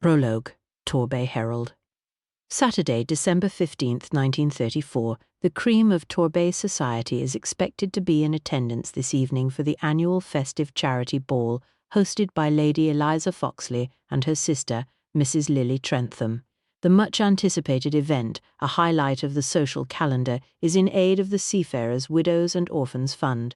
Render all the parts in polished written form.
Prologue, Torbay Herald. Saturday, December 15th, 1934, the cream of Torbay society is expected to be in attendance this evening for the annual festive charity ball hosted by Lady Eliza Foxley and her sister, Mrs. Lily Trentham. The much-anticipated event, a highlight of the social calendar, is in aid of the Seafarers' Widows and Orphans Fund,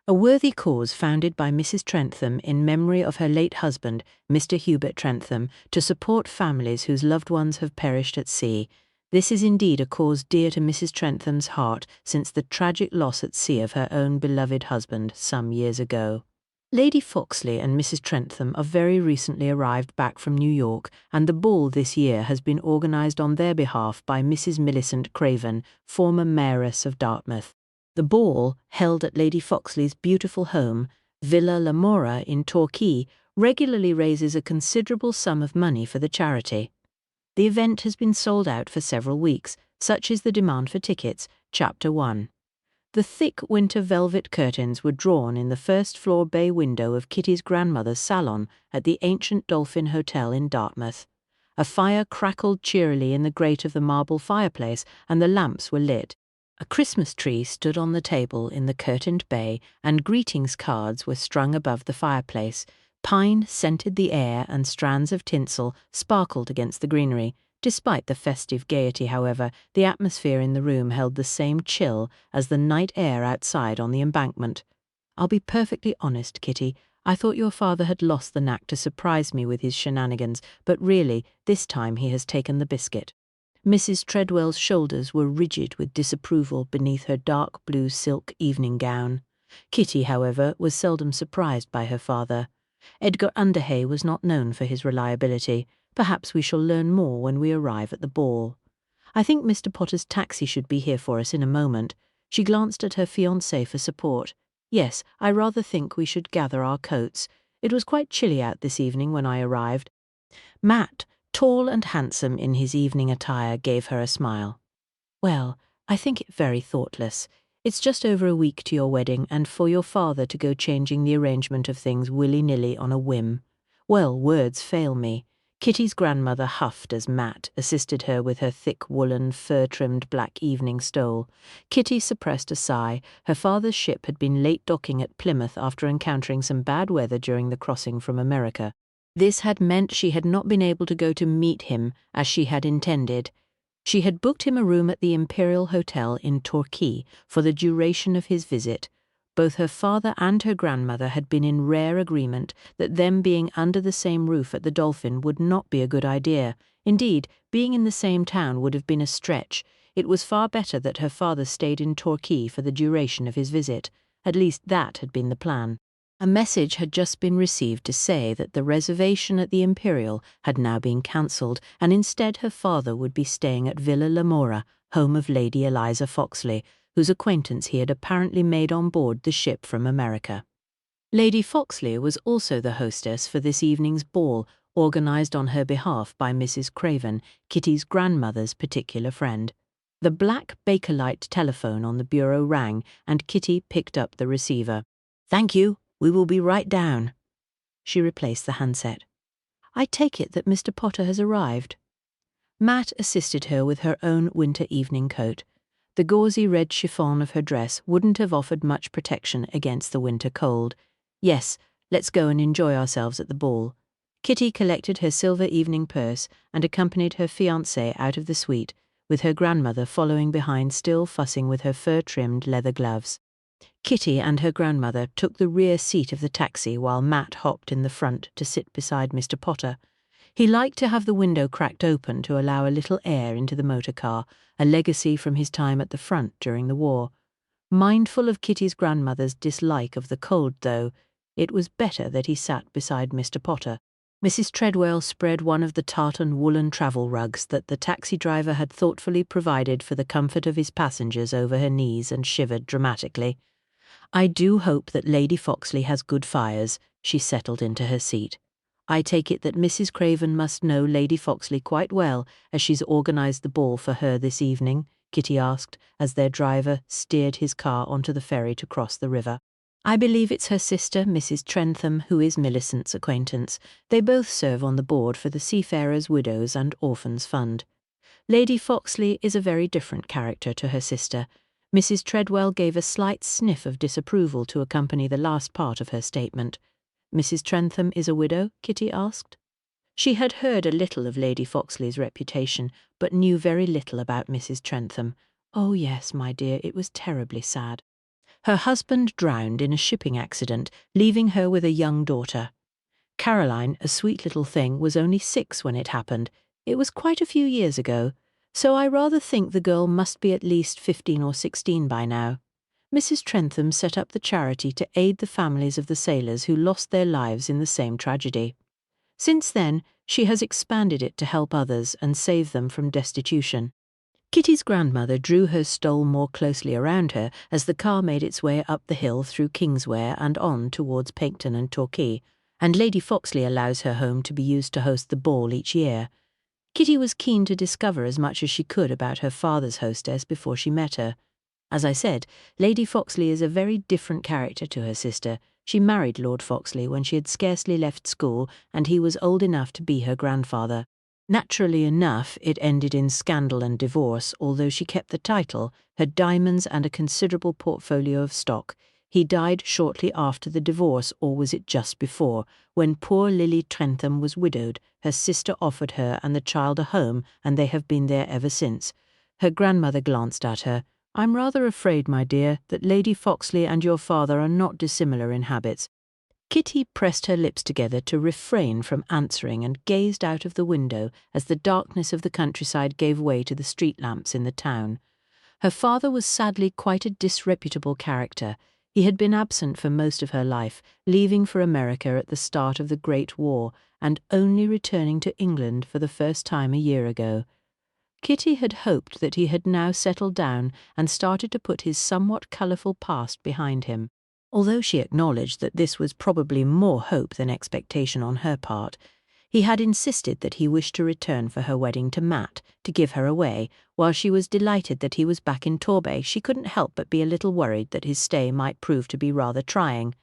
a worthy cause founded by Mrs. Trentham in memory of her late husband, Mr. Hubert Trentham, to support families whose loved ones have perished at sea. This is indeed a cause dear to Mrs. Trentham's heart since the tragic loss at sea of her own beloved husband some years ago. Lady Foxley and Mrs. Trentham are very recently arrived back from New York, and the ball this year has been organised on their behalf by Mrs. Millicent Craven, former Mayoress of Dartmouth. The ball, held at Lady Foxley's beautiful home, Villa La Mora in Torquay, regularly raises a considerable sum of money for the charity. The event has been sold out for several weeks, such is the demand for tickets. Chapter 1. The thick winter velvet curtains were drawn in the first-floor bay window of Kitty's grandmother's salon at the ancient Dolphin Hotel in Dartmouth. A fire crackled cheerily in the grate of the marble fireplace, and the lamps were lit. A Christmas tree stood on the table in the curtained bay, and greetings cards were strung above the fireplace. Pine scented the air, and strands of tinsel sparkled against the greenery. Despite the festive gaiety, however, the atmosphere in the room held the same chill as the night air outside on the embankment. "I'll be perfectly honest, Kitty. I thought your father had lost the knack to surprise me with his shenanigans, but really, this time he has taken the biscuit." Mrs. Treadwell's shoulders were rigid with disapproval beneath her dark blue silk evening gown. Kitty, however, was seldom surprised by her father. Edgar Underhay was not known for his reliability. Perhaps we shall learn more when we arrive at the ball. "I think Mr. Potter's taxi should be here for us in a moment." She glanced at her fiancé for support. "Yes, I rather think we should gather our coats. It was quite chilly out this evening when I arrived." Matt, tall and handsome in his evening attire, gave her a smile. "Well, I think it very thoughtless. It's just over a week to your wedding, and for your father to go changing the arrangement of things willy-nilly on a whim. Well, words fail me." Kitty's grandmother huffed as Matt assisted her with her thick woolen, fur-trimmed black evening stole. Kitty suppressed a sigh. Her father's ship had been late docking at Plymouth after encountering some bad weather during the crossing from America. This had meant she had not been able to go to meet him as she had intended. She had booked him a room at the Imperial Hotel in Torquay for the duration of his visit. Both her father and her grandmother had been in rare agreement that them being under the same roof at the Dolphin would not be a good idea. Indeed, being in the same town would have been a stretch. It was far better that her father stayed in Torquay for the duration of his visit. At least that had been the plan. A message had just been received to say that the reservation at the Imperial had now been cancelled, and instead her father would be staying at Villa La Mora, home of Lady Eliza Foxley, whose acquaintance he had apparently made on board the ship from America. Lady Foxley was also the hostess for this evening's ball, organised on her behalf by Mrs. Craven, Kitty's grandmother's particular friend. The black Bakelite telephone on the bureau rang, and Kitty picked up the receiver. "Thank you. We will be right down." She replaced the handset. "I take it that Mr. Potter has arrived." Matt assisted her with her own winter evening coat. The gauzy red chiffon of her dress wouldn't have offered much protection against the winter cold. "Yes, let's go and enjoy ourselves at the ball." Kitty collected her silver evening purse and accompanied her fiancé out of the suite, with her grandmother following behind, still fussing with her fur-trimmed leather gloves. Kitty and her grandmother took the rear seat of the taxi while Matt hopped in the front to sit beside Mr. Potter. He liked to have the window cracked open to allow a little air into the motor car, a legacy from his time at the front during the war. Mindful of Kitty's grandmother's dislike of the cold, though, it was better that he sat beside Mr. Potter. Mrs. Treadwell spread one of the tartan woolen travel rugs that the taxi driver had thoughtfully provided for the comfort of his passengers over her knees and shivered dramatically. "I do hope that Lady Foxley has good fires." She settled into her seat. "I take it that Mrs. Craven must know Lady Foxley quite well, as she's organised the ball for her this evening?" Kitty asked, as their driver steered his car onto the ferry to cross the river. I believe it's her sister, Mrs. Trentham, who is Millicent's acquaintance. They both serve on the board for the Seafarers' Widows and Orphans Fund. Lady Foxley is a very different character to her sister. Mrs. Treadwell gave a slight sniff of disapproval to accompany the last part of her statement. Mrs. Trentham is a widow? Kitty asked. She had heard a little of Lady Foxley's reputation, but knew very little about Mrs. Trentham. Oh yes, my dear, it was terribly sad. Her husband drowned in a shipping accident, leaving her with a young daughter. Caroline, a sweet little thing, was only 6 when it happened. It was quite a few years ago, so I rather think the girl must be at least 15 or 16 by now. Mrs. Trentham set up the charity to aid the families of the sailors who lost their lives in the same tragedy. Since then, she has expanded it to help others and save them from destitution. Kitty's grandmother drew her stole more closely around her as the car made its way up the hill through Kingswear and on towards Paketon and Torquay, and Lady Foxley allows her home to be used to host the ball each year. Kitty was keen to discover as much as she could about her father's hostess before she met her. As I said, Lady Foxley is a very different character to her sister. She married Lord Foxley when she had scarcely left school, and he was old enough to be her grandfather. Naturally enough, it ended in scandal and divorce, although she kept the title, her diamonds and a considerable portfolio of stock. He died shortly after the divorce, or was it just before? When poor Lily Trentham was widowed, her sister offered her and the child a home, and they have been there ever since. Her grandmother glanced at her. I'm rather afraid, my dear, that Lady Foxley and your father are not dissimilar in habits. Kitty pressed her lips together to refrain from answering and gazed out of the window as the darkness of the countryside gave way to the street lamps in the town. Her father was sadly quite a disreputable character. He had been absent for most of her life, leaving for America at the start of the Great War, and only returning to England for the first time a year ago. Kitty had hoped that he had now settled down and started to put his somewhat colourful past behind him. Although she acknowledged that this was probably more hope than expectation on her part, he had insisted that he wished to return for her wedding to Matt, to give her away. While she was delighted that he was back in Torbay, she couldn't help but be a little worried that his stay might prove to be rather trying.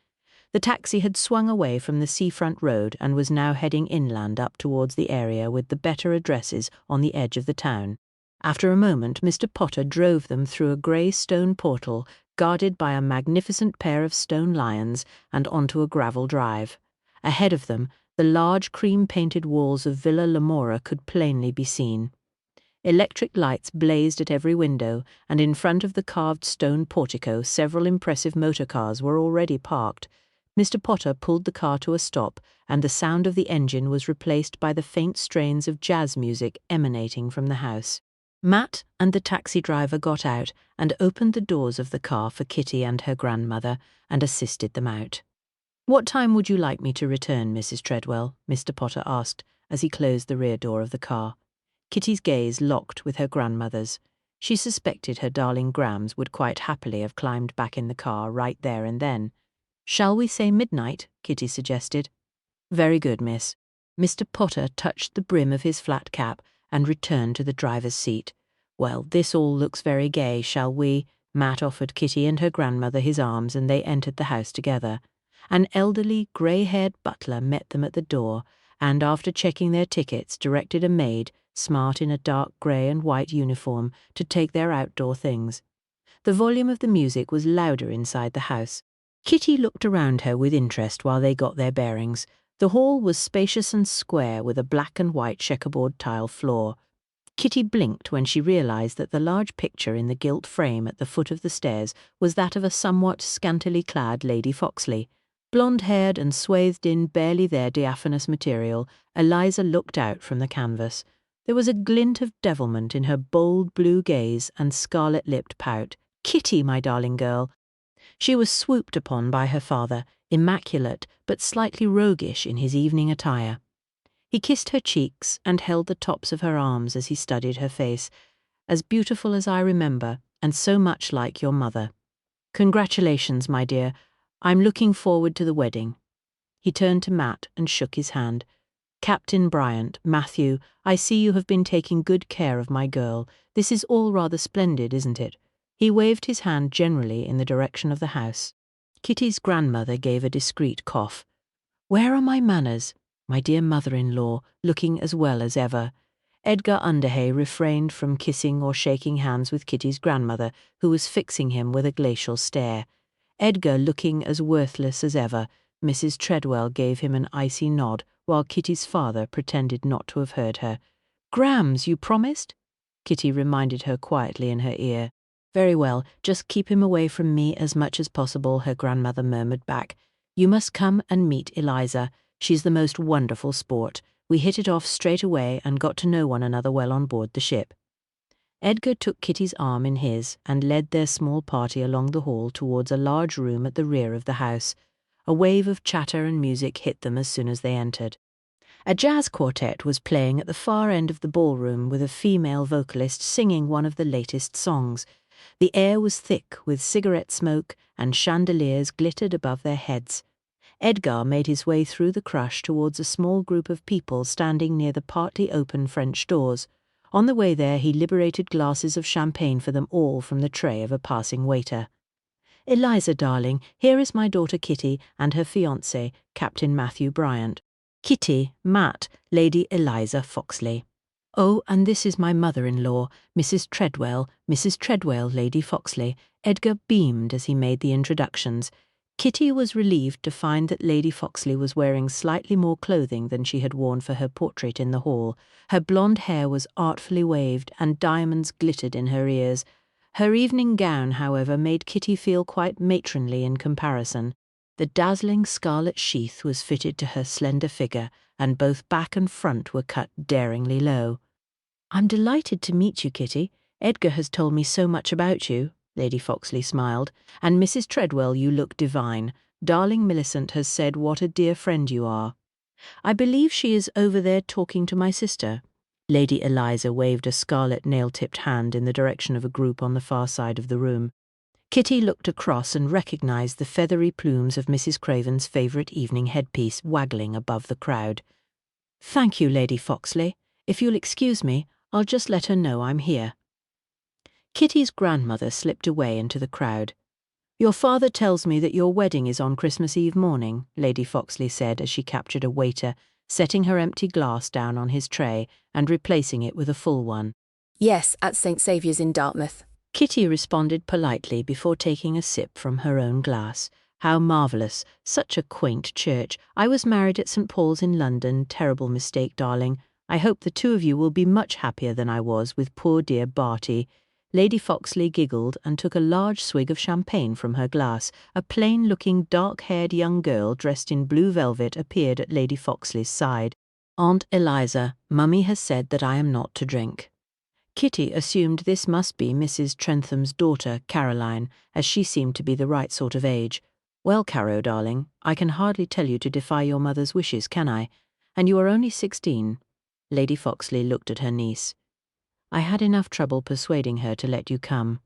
The taxi had swung away from the seafront road and was now heading inland up towards the area with the better addresses on the edge of the town. After a moment, Mr. Potter drove them through a grey stone portal, guarded by a magnificent pair of stone lions, and onto a gravel drive. Ahead of them, the large cream-painted walls of Villa Lamora could plainly be seen. Electric lights blazed at every window, and in front of the carved stone portico several impressive motor cars were already parked. Mr. Potter pulled the car to a stop, and the sound of the engine was replaced by the faint strains of jazz music emanating from the house. Matt and the taxi driver got out and opened the doors of the car for Kitty and her grandmother and assisted them out. "What time would you like me to return, Mrs. Treadwell?" Mr. Potter asked as he closed the rear door of the car. Kitty's gaze locked with her grandmother's. She suspected her darling Grams would quite happily have climbed back in the car right there and then. "Shall we say midnight?" Kitty suggested. "Very good, miss." Mr. Potter touched the brim of his flat cap and returned to the driver's seat. "Well, this all looks very gay, shall we?" Matt offered Kitty and her grandmother his arms, and they entered the house together. An elderly, grey-haired butler met them at the door, and after checking their tickets, directed a maid, smart in a dark grey and white uniform, to take their outdoor things. The volume of the music was louder inside the house. Kitty looked around her with interest while they got their bearings. The hall was spacious and square, with a black and white checkerboard tile floor. Kitty blinked when she realised that the large picture in the gilt frame at the foot of the stairs was that of a somewhat scantily clad Lady Foxley. Blonde-haired and swathed in barely their diaphanous material, Eliza looked out from the canvas. There was a glint of devilment in her bold blue gaze and scarlet-lipped pout. "Kitty, my darling girl!" She was swooped upon by her father, immaculate but slightly roguish in his evening attire. He kissed her cheeks and held the tops of her arms as he studied her face. "As beautiful as I remember, and so much like your mother. Congratulations, my dear. I'm looking forward to the wedding." He turned to Matt and shook his hand. "Captain Bryant, Matthew, I see you have been taking good care of my girl. This is all rather splendid, isn't it?" He waved his hand generally in the direction of the house. Kitty's grandmother gave a discreet cough. "Where are my manners?" My dear mother-in-law, looking as well as ever. Edgar Underhay refrained from kissing or shaking hands with Kitty's grandmother, who was fixing him with a glacial stare. Edgar looking as worthless as ever, Mrs. Treadwell gave him an icy nod, while Kitty's father pretended not to have heard her. "Grams, you promised?" Kitty reminded her quietly in her ear. "Very well, just keep him away from me as much as possible," her grandmother murmured back. "You must come and meet Eliza. She's the most wonderful sport. We hit it off straight away and got to know one another well on board the ship." Edgar took Kitty's arm in his and led their small party along the hall towards a large room at the rear of the house. A wave of chatter and music hit them as soon as they entered. A jazz quartet was playing at the far end of the ballroom with a female vocalist singing one of the latest songs. The air was thick with cigarette smoke and chandeliers glittered above their heads. Edgar made his way through the crush towards a small group of people standing near the partly open French doors. On the way there he liberated glasses of champagne for them all from the tray of a passing waiter. "Eliza, darling, here is my daughter Kitty and her fiancé, Captain Matthew Bryant. Kitty, Matt, Lady Eliza Foxley. Oh, and this is my mother-in-law, Mrs. Treadwell, Lady Foxley." Edgar beamed as he made the introductions. Kitty was relieved to find that Lady Foxley was wearing slightly more clothing than she had worn for her portrait in the hall. Her blonde hair was artfully waved, and diamonds glittered in her ears. Her evening gown, however, made Kitty feel quite matronly in comparison. The dazzling scarlet sheath was fitted to her slender figure, and both back and front were cut daringly low. "I'm delighted to meet you, Kitty. Edgar has told me so much about you." Lady Foxley smiled. "And Mrs. Treadwell, you look divine. Darling Millicent has said what a dear friend you are." "I believe she is over there talking to my sister." Lady Eliza waved a scarlet nail-tipped hand in the direction of a group on the far side of the room. Kitty looked across and recognized the feathery plumes of Mrs. Craven's favourite evening headpiece waggling above the crowd. "Thank you, Lady Foxley. If you'll excuse me, I'll just let her know I'm here." Kitty's grandmother slipped away into the crowd. "Your father tells me that your wedding is on Christmas Eve morning," Lady Foxley said as she captured a waiter, setting her empty glass down on his tray and replacing it with a full one. "Yes, at St. Saviour's in Dartmouth." Kitty responded politely before taking a sip from her own glass. "How marvellous. Such a quaint church. I was married at St. Paul's in London. Terrible mistake, darling. I hope the two of you will be much happier than I was with poor dear Barty." Lady Foxley giggled and took a large swig of champagne from her glass. A plain-looking, dark-haired young girl dressed in blue velvet appeared at Lady Foxley's side. "Aunt Eliza, Mummy has said that I am not to drink." Kitty assumed this must be Mrs. Trentham's daughter, Caroline, as she seemed to be the right sort of age. "Well, Caro, darling, I can hardly tell you to defy your mother's wishes, can I? And you are only 16. Lady Foxley looked at her niece. "I had enough trouble persuading her to let you come."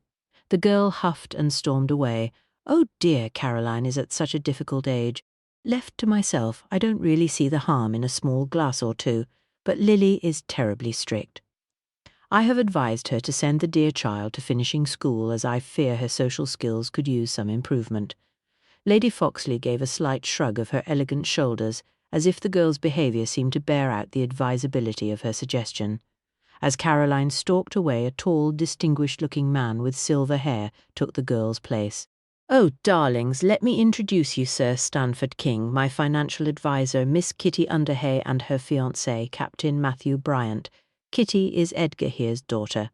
The girl huffed and stormed away. "Oh dear, Caroline is at such a difficult age. Left to myself, I don't really see the harm in a small glass or two, but Lily is terribly strict. I have advised her to send the dear child to finishing school, as I fear her social skills could use some improvement." Lady Foxley gave a slight shrug of her elegant shoulders, as if the girl's behaviour seemed to bear out the advisability of her suggestion. As Caroline stalked away, a tall, distinguished-looking man with silver hair took the girl's place. "Oh, darlings, let me introduce you, Sir Stanford King, my financial adviser, Miss Kitty Underhay and her fiancé, Captain Matthew Bryant. Kitty is Edgar here's daughter."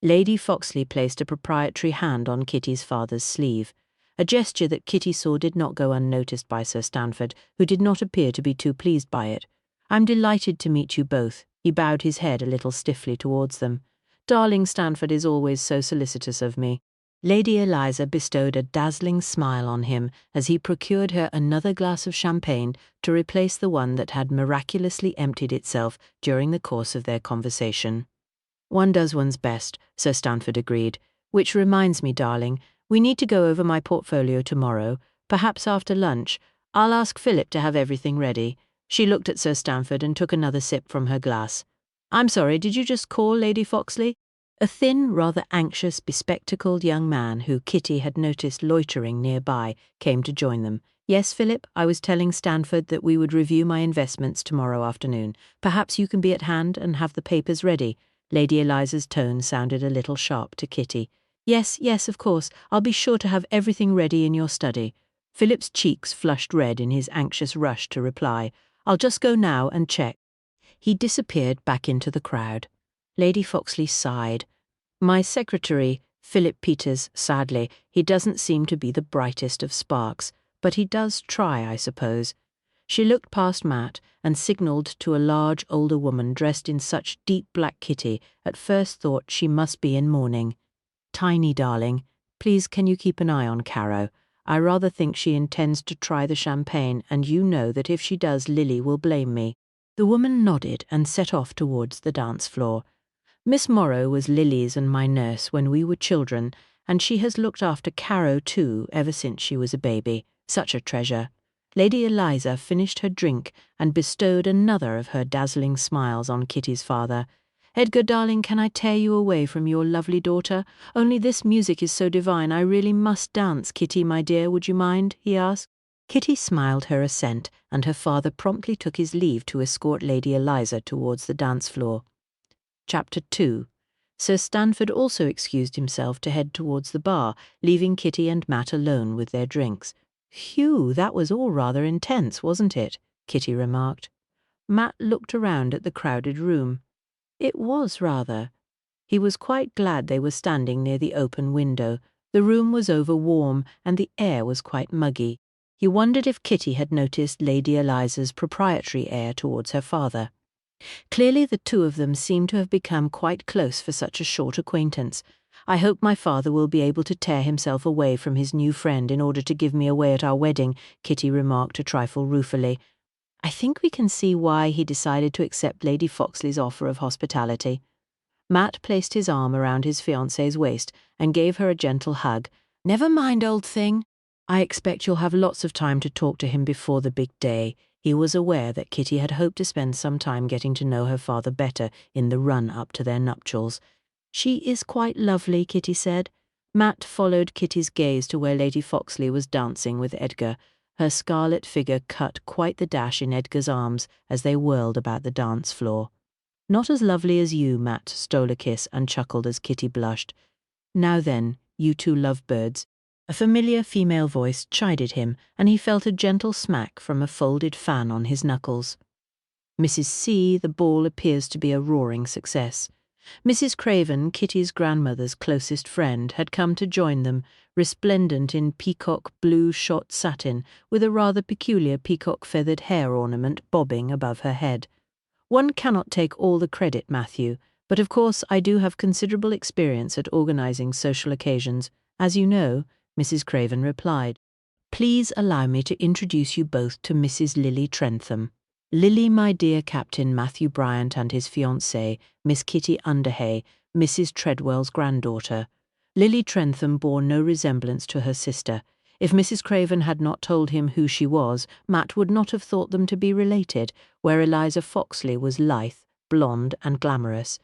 Lady Foxley placed a proprietary hand on Kitty's father's sleeve, a gesture that Kitty saw did not go unnoticed by Sir Stanford, who did not appear to be too pleased by it. "I'm delighted to meet you both." He bowed his head a little stiffly towards them. "Darling Stanford is always so solicitous of me." Lady Eliza bestowed a dazzling smile on him as he procured her another glass of champagne to replace the one that had miraculously emptied itself during the course of their conversation. "One does one's best," Sir Stanford agreed. "Which reminds me, darling, we need to go over my portfolio tomorrow, perhaps after lunch. I'll ask Philip to have everything ready." She looked at Sir Stanford and took another sip from her glass. "I'm sorry, did you just call, Lady Foxley?" A thin, rather anxious, bespectacled young man who Kitty had noticed loitering nearby came to join them. "Yes, Philip, I was telling Stanford that we would review my investments tomorrow afternoon. Perhaps you can be at hand and have the papers ready." Lady Eliza's tone sounded a little sharp to Kitty. Yes, of course. I'll be sure to have everything ready in your study." Philip's cheeks flushed red in his anxious rush to reply. "I'll just go now and check." He disappeared back into the crowd. Lady Foxley sighed. "My secretary, Philip Peters, sadly, he doesn't seem to be the brightest of sparks, but he does try, I suppose." She looked past Matt and signalled to a large older woman dressed in such deep black Kitty at first thought she must be in mourning. "Tiny darling, please can you keep an eye on Caro? I rather think she intends to try the champagne, and you know that if she does Lily will blame me." The woman nodded and set off towards the dance floor. "Miss Morrow was Lily's and my nurse when we were children, and she has looked after Caro too ever since she was a baby. Such a treasure." Lady Eliza finished her drink and bestowed another of her dazzling smiles on Kitty's father. "Edgar, darling, can I tear you away from your lovely daughter? Only this music is so divine, I really must dance. Kitty, my dear, would you mind?" he asked. Kitty smiled her assent, and her father promptly took his leave to escort Lady Eliza towards the dance floor. Chapter 2. Sir Stanford also excused himself to head towards the bar, leaving Kitty and Matt alone with their drinks. "Phew, that was all rather intense, wasn't it?" Kitty remarked. Matt looked around at the crowded room. It was rather. He was quite glad they were standing near the open window. The room was over-warm, and the air was quite muggy. He wondered if Kitty had noticed Lady Eliza's proprietary air towards her father. Clearly the two of them seemed to have become quite close for such a short acquaintance. "I hope my father will be able to tear himself away from his new friend in order to give me away at our wedding," Kitty remarked a trifle ruefully. "I think we can see why he decided to accept Lady Foxley's offer of hospitality." Matt placed his arm around his fiancée's waist and gave her a gentle hug. "Never mind, old thing. I expect you'll have lots of time to talk to him before the big day." He was aware that Kitty had hoped to spend some time getting to know her father better in the run-up to their nuptials. "She is quite lovely," Kitty said. Matt followed Kitty's gaze to where Lady Foxley was dancing with Edgar. Her scarlet figure cut quite the dash in Edgar's arms as they whirled about the dance floor. "Not as lovely as you," Matt stole a kiss and chuckled as Kitty blushed. "Now then, you two lovebirds." A familiar female voice chided him, and he felt a gentle smack from a folded fan on his knuckles. "Mrs. C, the ball appears to be a roaring success." Mrs. Craven, Kitty's grandmother's closest friend, had come to join them, resplendent in peacock blue shot satin, with a rather peculiar peacock-feathered hair ornament bobbing above her head. "One cannot take all the credit, Matthew, but of course I do have considerable experience at organizing social occasions, as you know," Mrs. Craven replied. "Please allow me to introduce you both to Mrs. Lily Trentham. Lily, my dear Captain Matthew Bryant and his fiancée, Miss Kitty Underhay, Mrs. Treadwell's granddaughter." Lily Trentham bore no resemblance to her sister. If Mrs. Craven had not told him who she was, Matt would not have thought them to be related, where Eliza Foxley was lithe, blonde, and glamorous.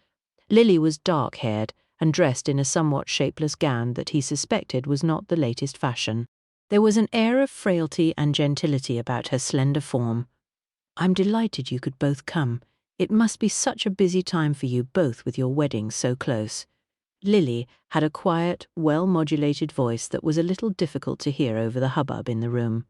Lily was dark-haired, and dressed in a somewhat shapeless gown that he suspected was not the latest fashion. There was an air of frailty and gentility about her slender form. "I'm delighted you could both come. It must be such a busy time for you both with your wedding so close." Lily had a quiet, well-modulated voice that was a little difficult to hear over the hubbub in the room.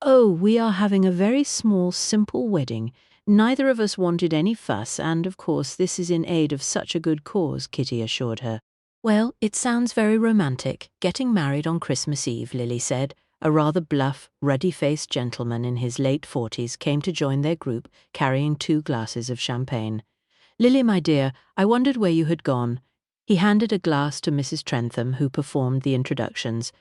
"Oh, we are having a very small, simple wedding. Neither of us wanted any fuss, and, of course, this is in aid of such a good cause," Kitty assured her. "Well, it sounds very romantic, getting married on Christmas Eve," Lily said. A rather bluff, ruddy-faced gentleman in his late 40s came to join their group, carrying 2 glasses of champagne. "Lily, my dear, I wondered where you had gone." He handed a glass to Mrs. Trentham, who performed the introductions.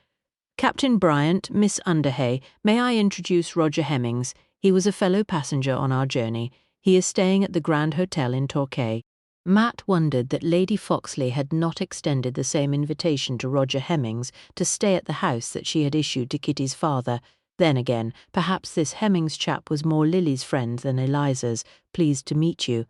"Captain Bryant, Miss Underhay, may I introduce Roger Hemmings? He was a fellow passenger on our journey. He is staying at the Grand Hotel in Torquay." Matt wondered that Lady Foxley had not extended the same invitation to Roger Hemmings to stay at the house that she had issued to Kitty's father. Then again, perhaps this Hemmings chap was more Lily's friend than Eliza's. "Pleased to meet you."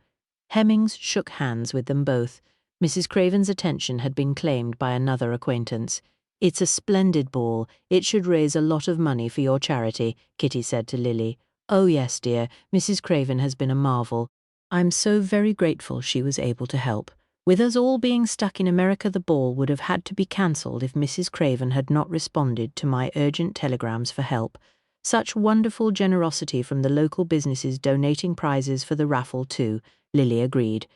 Hemmings shook hands with them both. Mrs. Craven's attention had been claimed by another acquaintance. "It's a splendid ball. It should raise a lot of money for your charity," Kitty said to Lily. "Oh yes, dear, Mrs. Craven has been a marvel. I'm so very grateful she was able to help. With us all being stuck in America, the ball would have had to be cancelled if Mrs. Craven had not responded to my urgent telegrams for help. Such wonderful generosity from the local businesses donating prizes for the raffle too," Lily agreed.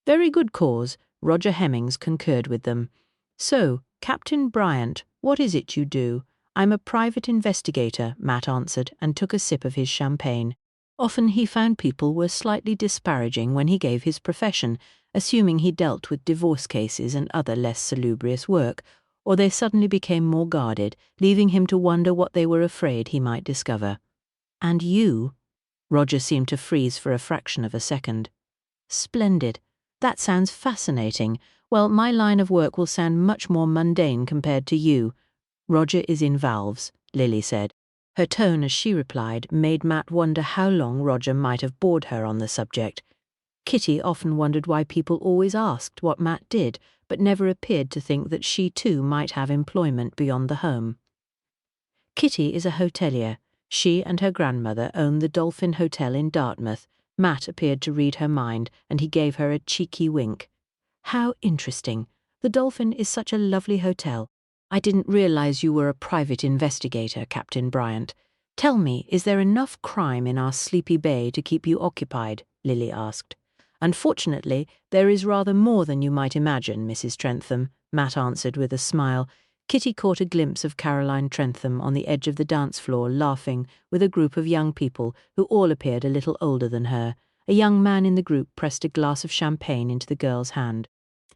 "Very good cause." Roger Hemmings concurred with them. "So, Captain Bryant, what is it you do?" "I'm a private investigator," Matt answered, and took a sip of his champagne. Often he found people were slightly disparaging when he gave his profession, assuming he dealt with divorce cases and other less salubrious work, or they suddenly became more guarded, leaving him to wonder what they were afraid he might discover. "And you?" Roger seemed to freeze for a fraction of a second. "Splendid. That sounds fascinating. Well, my line of work will sound much more mundane compared to you." "Roger is in valves," Lily said. Her tone as she replied made Matt wonder how long Roger might have bored her on the subject. Kitty often wondered why people always asked what Matt did, but never appeared to think that she too might have employment beyond the home. Kitty is a hotelier. She and her grandmother own the Dolphin Hotel in Dartmouth. Matt appeared to read her mind, and he gave her a cheeky wink. "How interesting. The Dolphin is such a lovely hotel. I didn't realize you were a private investigator, Captain Bryant. Tell me, is there enough crime in our sleepy bay to keep you occupied?" Lily asked. "Unfortunately, there is rather more than you might imagine, Mrs. Trentham," Matt answered with a smile. Kitty caught a glimpse of Caroline Trentham on the edge of the dance floor laughing with a group of young people who all appeared a little older than her. A young man in the group pressed a glass of champagne into the girl's hand.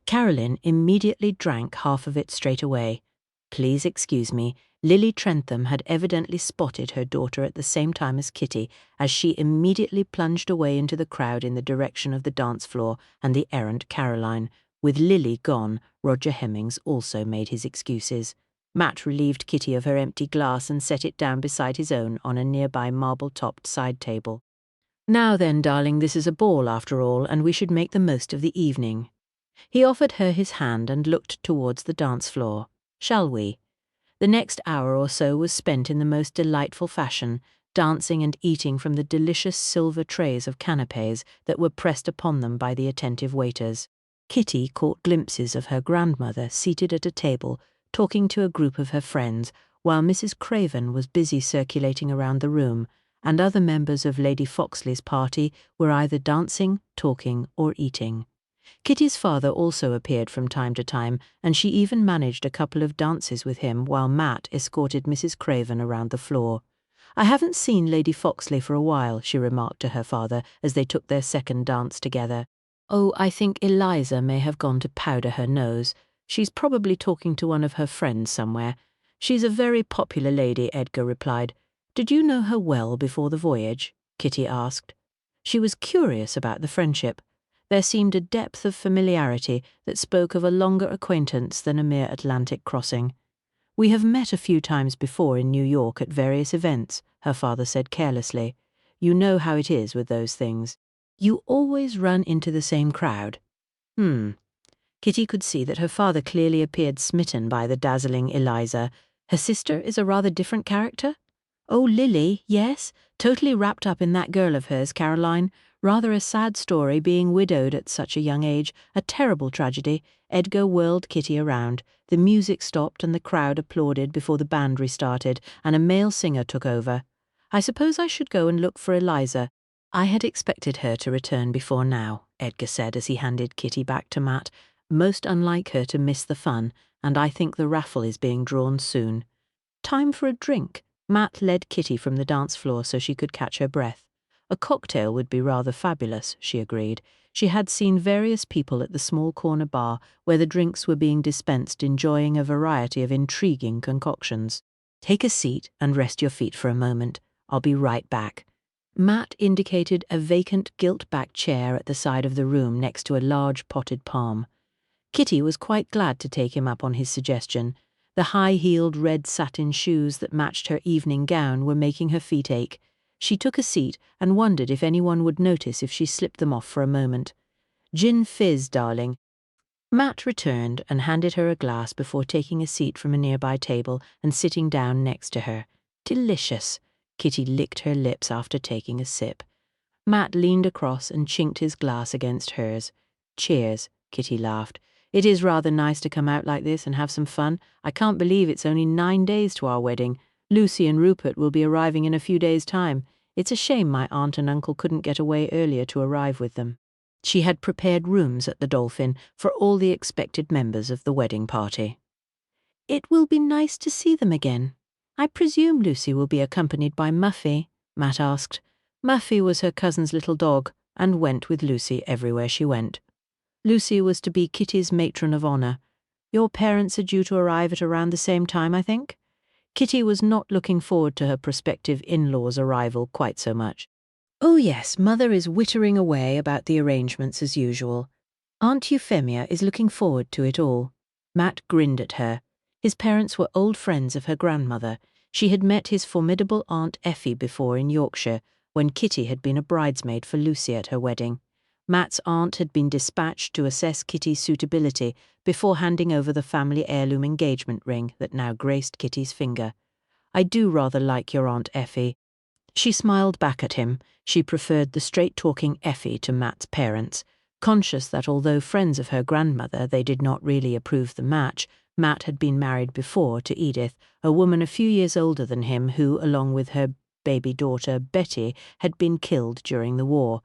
Caroline immediately drank half of it straight away. "Please excuse me." Lily Trentham had evidently spotted her daughter at the same time as Kitty, as she immediately plunged away into the crowd in the direction of the dance floor and the errant Caroline. With Lily gone, Roger Hemmings also made his excuses. Matt relieved Kitty of her empty glass and set it down beside his own on a nearby marble-topped side table. "Now then, darling, this is a ball after all, and we should make the most of the evening." He offered her his hand and looked towards the dance floor. "Shall we?" The next hour or so was spent in the most delightful fashion, dancing and eating from the delicious silver trays of canapés that were pressed upon them by the attentive waiters. Kitty caught glimpses of her grandmother seated at a table, talking to a group of her friends, while Mrs. Craven was busy circulating around the room, and other members of Lady Foxley's party were either dancing, talking, or eating. Kitty's father also appeared from time to time, and she even managed a couple of dances with him while Matt escorted Mrs. Craven around the floor. "I haven't seen Lady Foxley for a while," she remarked to her father as they took their second dance together. "Oh, I think Eliza may have gone to powder her nose. She's probably talking to one of her friends somewhere." "She's a very popular lady," Edgar replied. "Did you know her well before the voyage?" Kitty asked. She was curious about the friendship. There seemed a depth of familiarity that spoke of a longer acquaintance than a mere Atlantic crossing. "We have met a few times before in New York at various events," her father said carelessly. "You know how it is with those things. You always run into the same crowd." Kitty could see that her father clearly appeared smitten by the dazzling Eliza. Her sister is a rather different character? "Oh, Lily, yes, totally wrapped up in that girl of hers, Caroline. Rather a sad story, being widowed at such a young age, a terrible tragedy." Edgar whirled Kitty around. The music stopped and the crowd applauded before the band restarted, and a male singer took over. "I suppose I should go and look for Eliza." "I had expected her to return before now," Edgar said as he handed Kitty back to Matt. "Most unlike her to miss the fun, and I think the raffle is being drawn soon." "Time for a drink." Matt led Kitty from the dance floor so she could catch her breath. A cocktail would be rather fabulous, she agreed. She had seen various people at the small corner bar where the drinks were being dispensed enjoying a variety of intriguing concoctions. "Take a seat and rest your feet for a moment. I'll be right back." Matt indicated a vacant gilt-backed chair at the side of the room next to a large potted palm. Kitty was quite glad to take him up on his suggestion. The high-heeled red satin shoes that matched her evening gown were making her feet ache. She took a seat and wondered if anyone would notice if she slipped them off for a moment. "Gin fizz, darling." Matt returned and handed her a glass before taking a seat from a nearby table and sitting down next to her. Delicious. Kitty licked her lips after taking a sip. Matt leaned across and chinked his glass against hers. Cheers, Kitty laughed. It is rather nice to come out like this and have some fun. I can't believe it's only 9 days to our wedding. Lucy and Rupert will be arriving in a few days' time. It's a shame my aunt and uncle couldn't get away earlier to arrive with them. She had prepared rooms at the Dolphin for all the expected members of the wedding party. It will be nice to see them again. I presume Lucy will be accompanied by Muffy, Matt asked. Muffy was her cousin's little dog and went with Lucy everywhere she went. Lucy was to be Kitty's matron of honour. Your parents are due to arrive at around the same time, I think? Kitty was not looking forward to her prospective in-laws' arrival quite so much. Oh yes, Mother is whittering away about the arrangements as usual. Aunt Euphemia is looking forward to it all. Matt grinned at her. His parents were old friends of her grandmother. She had met his formidable Aunt Effie before in Yorkshire, when Kitty had been a bridesmaid for Lucy at her wedding. Matt's aunt had been dispatched to assess Kitty's suitability before handing over the family heirloom engagement ring that now graced Kitty's finger. I do rather like your Aunt Effie. She smiled back at him. She preferred the straight-talking Effie to Matt's parents. Conscious that although friends of her grandmother, they did not really approve the match, Matt had been married before to Edith, a woman a few years older than him who, along with her baby daughter Betty, had been killed during the war.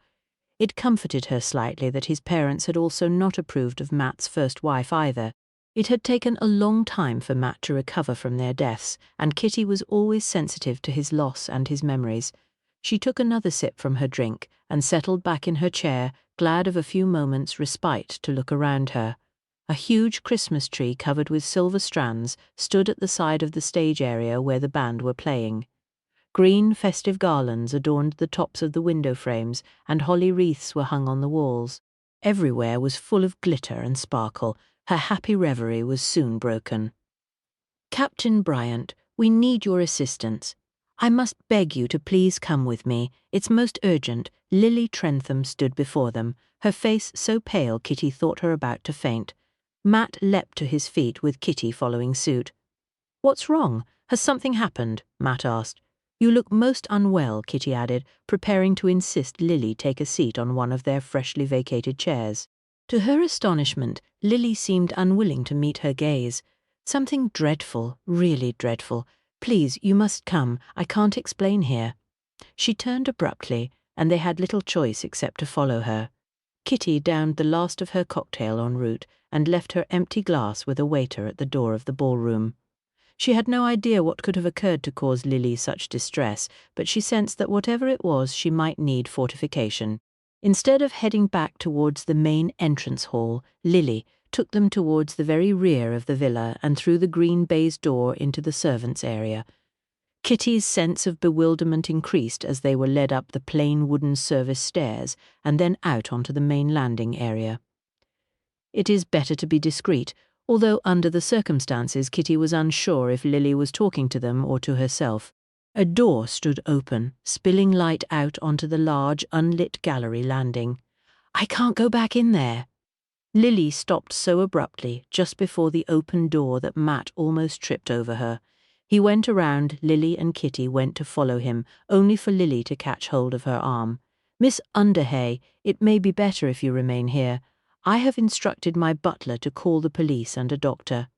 It comforted her slightly that his parents had also not approved of Matt's first wife either. It had taken a long time for Matt to recover from their deaths, and Kitty was always sensitive to his loss and his memories. She took another sip from her drink and settled back in her chair, glad of a few moments' respite to look around her. A huge Christmas tree covered with silver strands stood at the side of the stage area where the band were playing. Green festive garlands adorned the tops of the window frames, and holly wreaths were hung on the walls. Everywhere was full of glitter and sparkle. Her happy reverie was soon broken. Captain Bryant, we need your assistance. I must beg you to please come with me. It's most urgent. Lily Trentham stood before them, her face so pale Kitty thought her about to faint. Matt leapt to his feet with Kitty following suit. What's wrong? Has something happened? Matt asked. You look most unwell, Kitty added, preparing to insist Lily take a seat on one of their freshly vacated chairs. To her astonishment, Lily seemed unwilling to meet her gaze. Something dreadful, really dreadful. Please, you must come. I can't explain here. She turned abruptly, and they had little choice except to follow her. Kitty downed the last of her cocktail en route and left her empty glass with a waiter at the door of the ballroom. She had no idea what could have occurred to cause Lily such distress, but she sensed that whatever it was, she might need fortification. Instead of heading back towards the main entrance hall, Lily took them towards the very rear of the villa and through the green baize door into the servants' area. Kitty's sense of bewilderment increased as they were led up the plain wooden service stairs and then out onto the main landing area. It is better to be discreet, although under the circumstances Kitty was unsure if Lily was talking to them or to herself. A door stood open, spilling light out onto the large, unlit gallery landing. I can't go back in there. Lily stopped so abruptly just before the open door that Matt almost tripped over her. He went around, Lily and Kitty went to follow him, only for Lily to catch hold of her arm. Miss Underhay, it may be better if you remain here. I have instructed my butler to call the police and a doctor.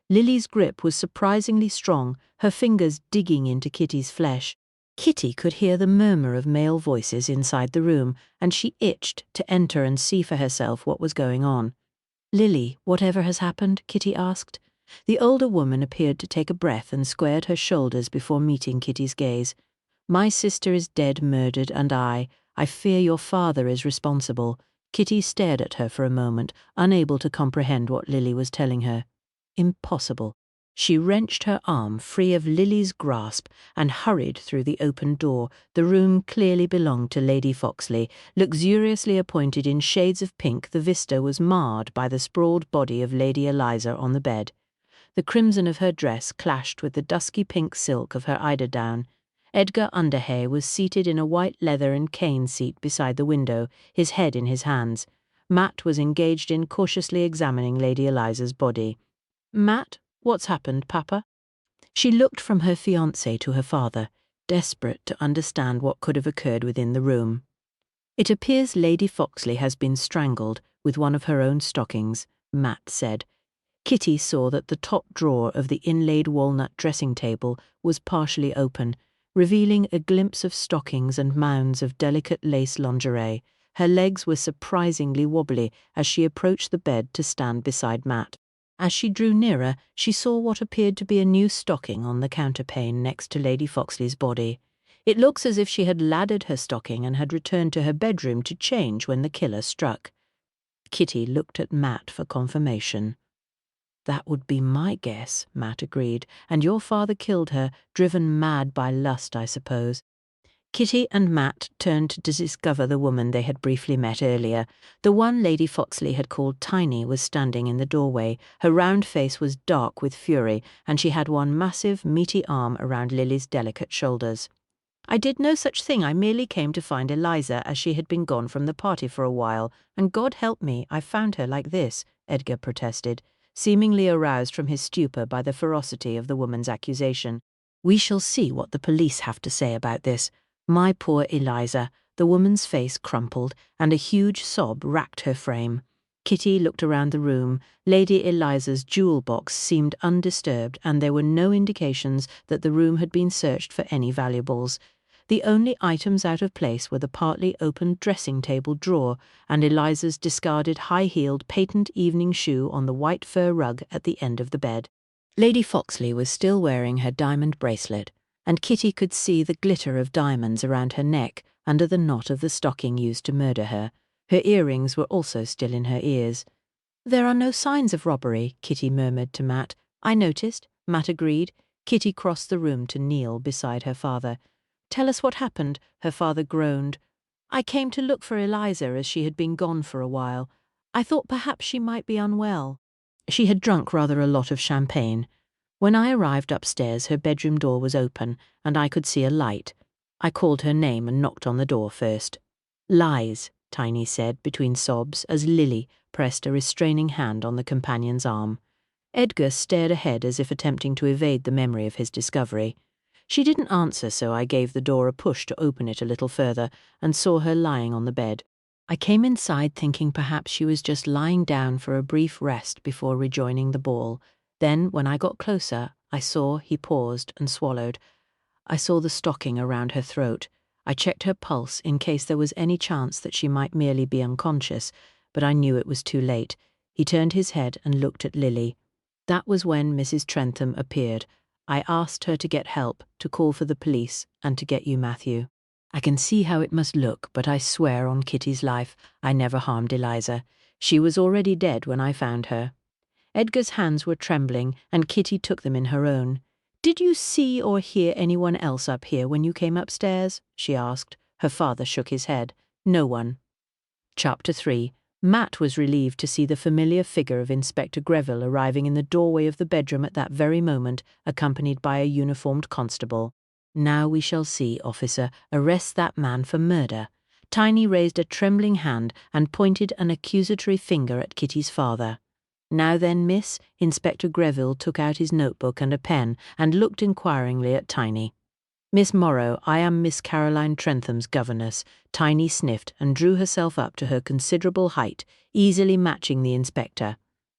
Lily's grip was surprisingly strong, her fingers digging into Kitty's flesh. Kitty could hear the murmur of male voices inside the room, and she itched to enter and see for herself what was going on. Lily, whatever has happened? Kitty asked. The older woman appeared to take a breath and squared her shoulders before meeting Kitty's gaze. My sister is dead, murdered, and I fear your father is responsible. Kitty stared at her for a moment, unable to comprehend what Lily was telling her. Impossible. She wrenched her arm free of Lily's grasp and hurried through the open door. The room clearly belonged to Lady Foxley. Luxuriously appointed in shades of pink, the vista was marred by the sprawled body of Lady Eliza on the bed. The crimson of her dress clashed with the dusky pink silk of her eiderdown. Edgar Underhay was seated in a white leather and cane seat beside the window, his head in his hands. Matt was engaged in cautiously examining Lady Eliza's body. "Matt, what's happened, Papa?" She looked from her fiancé to her father, desperate to understand what could have occurred within the room. "It appears Lady Foxley has been strangled with one of her own stockings," Matt said. Kitty saw that the top drawer of the inlaid walnut dressing table was partially open, revealing a glimpse of stockings and mounds of delicate lace lingerie. Her legs were surprisingly wobbly as she approached the bed to stand beside Matt. As she drew nearer, she saw what appeared to be a new stocking on the counterpane next to Lady Foxley's body. It looks as if she had laddered her stocking and had returned to her bedroom to change when the killer struck. Kitty looked at Matt for confirmation. "That would be my guess," Matt agreed, "and your father killed her, driven mad by lust, I suppose." Kitty and Matt turned to discover the woman they had briefly met earlier. The one Lady Foxley had called Tiny was standing in the doorway. Her round face was dark with fury, and she had one massive, meaty arm around Lily's delicate shoulders. "I did no such thing. I merely came to find Eliza, as she had been gone from the party for a while, and God help me, I found her like this," Edgar protested, seemingly aroused from his stupor by the ferocity of the woman's accusation. "We shall see what the police have to say about this. My poor Eliza." The woman's face crumpled, and a huge sob racked her frame. Kitty looked around the room. Lady Eliza's jewel box seemed undisturbed, and there were no indications that the room had been searched for any valuables. The only items out of place were the partly opened dressing table drawer and Eliza's discarded high-heeled patent evening shoe on the white fur rug at the end of the bed. Lady Foxley was still wearing her diamond bracelet, and Kitty could see the glitter of diamonds around her neck under the knot of the stocking used to murder her. Her earrings were also still in her ears. "There are no signs of robbery," Kitty murmured to Matt. "I noticed," Matt agreed. Kitty crossed the room to kneel beside her father. "Tell us what happened," her father groaned. "I came to look for Eliza as she had been gone for a while. I thought perhaps she might be unwell." She had drunk rather a lot of champagne. "When I arrived upstairs, her bedroom door was open, and I could see a light. I called her name and knocked on the door first." "Lies," Tiny said between sobs as Lily pressed a restraining hand on the companion's arm. Edgar stared ahead as if attempting to evade the memory of his discovery. She didn't answer, so I gave the door a push to open it a little further and saw her lying on the bed. I came inside thinking perhaps she was just lying down for a brief rest before rejoining the ball. Then, when I got closer, I saw," he paused and swallowed. "I saw the stocking around her throat. I checked her pulse in case there was any chance that she might merely be unconscious, but I knew it was too late." He turned his head and looked at Lily. "That was when Mrs. Trentham appeared. I asked her to get help, to call for the police, and to get you Matthew. I can see how it must look, but I swear on Kitty's life I never harmed Eliza. She was already dead when I found her." Edgar's hands were trembling, and Kitty took them in her own. "Did you see or hear anyone else up here when you came upstairs?" she asked. Her father shook his head. "No one." Chapter 3. Matt was relieved to see the familiar figure of Inspector Greville arriving in the doorway of the bedroom at that very moment, accompanied by a uniformed constable. "Now we shall see, officer. Arrest that man for murder." Tiny raised a trembling hand and pointed an accusatory finger at Kitty's father. "Now then, miss." Inspector Greville took out his notebook and a pen and looked inquiringly at Tiny. "Miss Morrow, I am Miss Caroline Trentham's governess." Tiny sniffed and drew herself up to her considerable height, easily matching the inspector.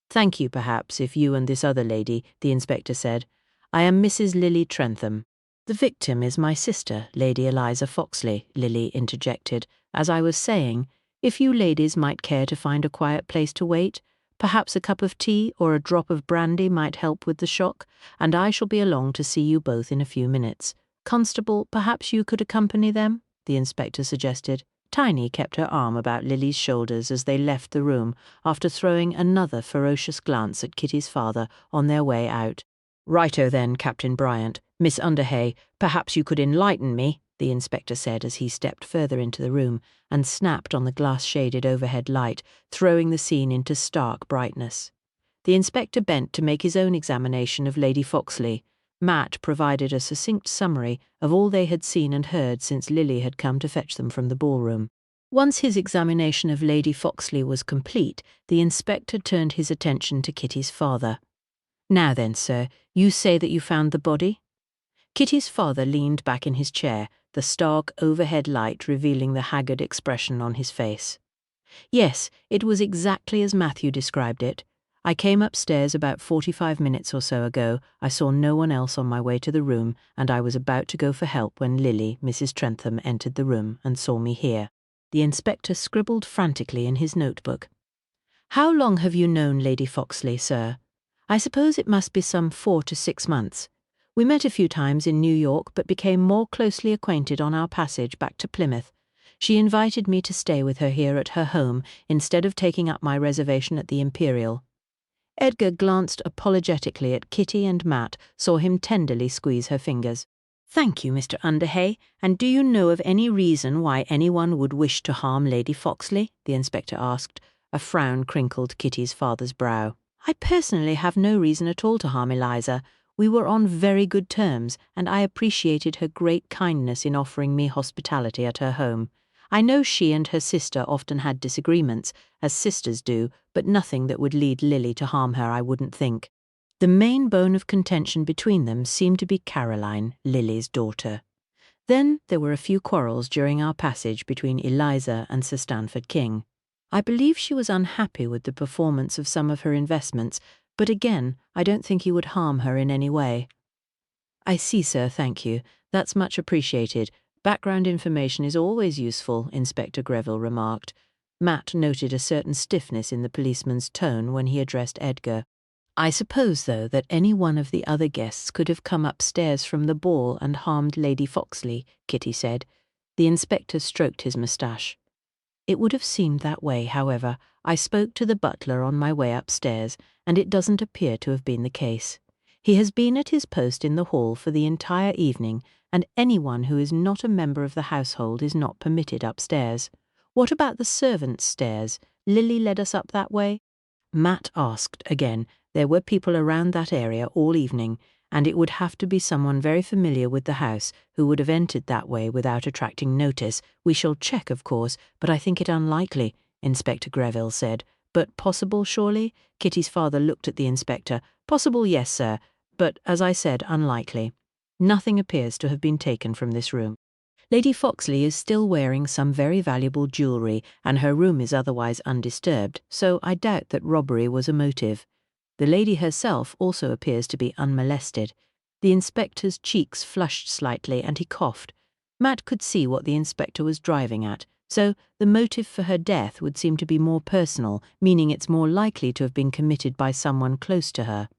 "Thank you, perhaps, if you and this other lady," the inspector said. "I am Mrs. Lily Trentham." "The victim is my sister, Lady Eliza Foxley," Lily interjected. "As I was saying, if you ladies might care to find a quiet place to wait, perhaps a cup of tea or a drop of brandy might help with the shock, and I shall be along to see you both in a few minutes. Constable, perhaps you could accompany them?" the inspector suggested. Tiny kept her arm about Lily's shoulders as they left the room, after throwing another ferocious glance at Kitty's father on their way out. "Righto then, Captain Bryant. Miss Underhay, perhaps you could enlighten me," the inspector said as he stepped further into the room and snapped on the glass-shaded overhead light, throwing the scene into stark brightness. The inspector bent to make his own examination of Lady Foxley. Matt provided a succinct summary of all they had seen and heard since Lily had come to fetch them from the ballroom. Once his examination of Lady Foxley was complete, the inspector turned his attention to Kitty's father. "Now then, sir, you say that you found the body?" Kitty's father leaned back in his chair, the stark overhead light revealing the haggard expression on his face. "Yes, it was exactly as Matthew described it. I came upstairs about 45 minutes or so ago. I saw no one else on my way to the room, and I was about to go for help when Lily, Mrs. Trentham, entered the room and saw me here." The inspector scribbled frantically in his notebook. "How long have you known Lady Foxley, sir?" "I suppose it must be some 4 to 6 months. We met a few times in New York, but became more closely acquainted on our passage back to Plymouth. She invited me to stay with her here at her home instead of taking up my reservation at the Imperial." Edgar glanced apologetically at Kitty, and Matt saw him tenderly squeeze her fingers. "Thank you, Mr. Underhay. And do you know of any reason why anyone would wish to harm Lady Foxley?" the inspector asked. A frown crinkled Kitty's father's brow. "I personally have no reason at all to harm Eliza. We were on very good terms, and I appreciated her great kindness in offering me hospitality at her home. I know she and her sister often had disagreements, as sisters do, but nothing that would lead Lily to harm her, I wouldn't think." The main bone of contention between them seemed to be Caroline, Lily's daughter. Then there were a few quarrels during our passage between Eliza and Sir Stanford King. I believe she was unhappy with the performance of some of her investments, but again, I don't think he would harm her in any way. "I see, sir, thank you. That's much appreciated. Background information is always useful," Inspector Greville remarked. Matt noted a certain stiffness in the policeman's tone when he addressed Edgar. "I suppose, though, that any one of the other guests could have come upstairs from the ball and harmed Lady Foxley," Kitty said. The inspector stroked his moustache. "It would have seemed that way, however. I spoke to the butler on my way upstairs, and it doesn't appear to have been the case. He has been at his post in the hall for the entire evening, and anyone who is not a member of the household is not permitted upstairs." "What about the servants' stairs? Lily led us up that way?" Matt asked again. There were people around that area all evening, and it would have to be someone very familiar with the house who would have entered that way without attracting notice. "We shall check, of course, but I think it unlikely," Inspector Greville said. "But possible, surely?" Kitty's father looked at the inspector. "Possible, yes, sir, but, as I said, unlikely. Nothing appears to have been taken from this room. Lady Foxley is still wearing some very valuable jewellery, and her room is otherwise undisturbed, so I doubt that robbery was a motive. The lady herself also appears to be unmolested." The inspector's cheeks flushed slightly, and he coughed. Matt could see what the inspector was driving at, so the motive for her death would seem to be more personal, meaning it's more likely to have been committed by someone close to her.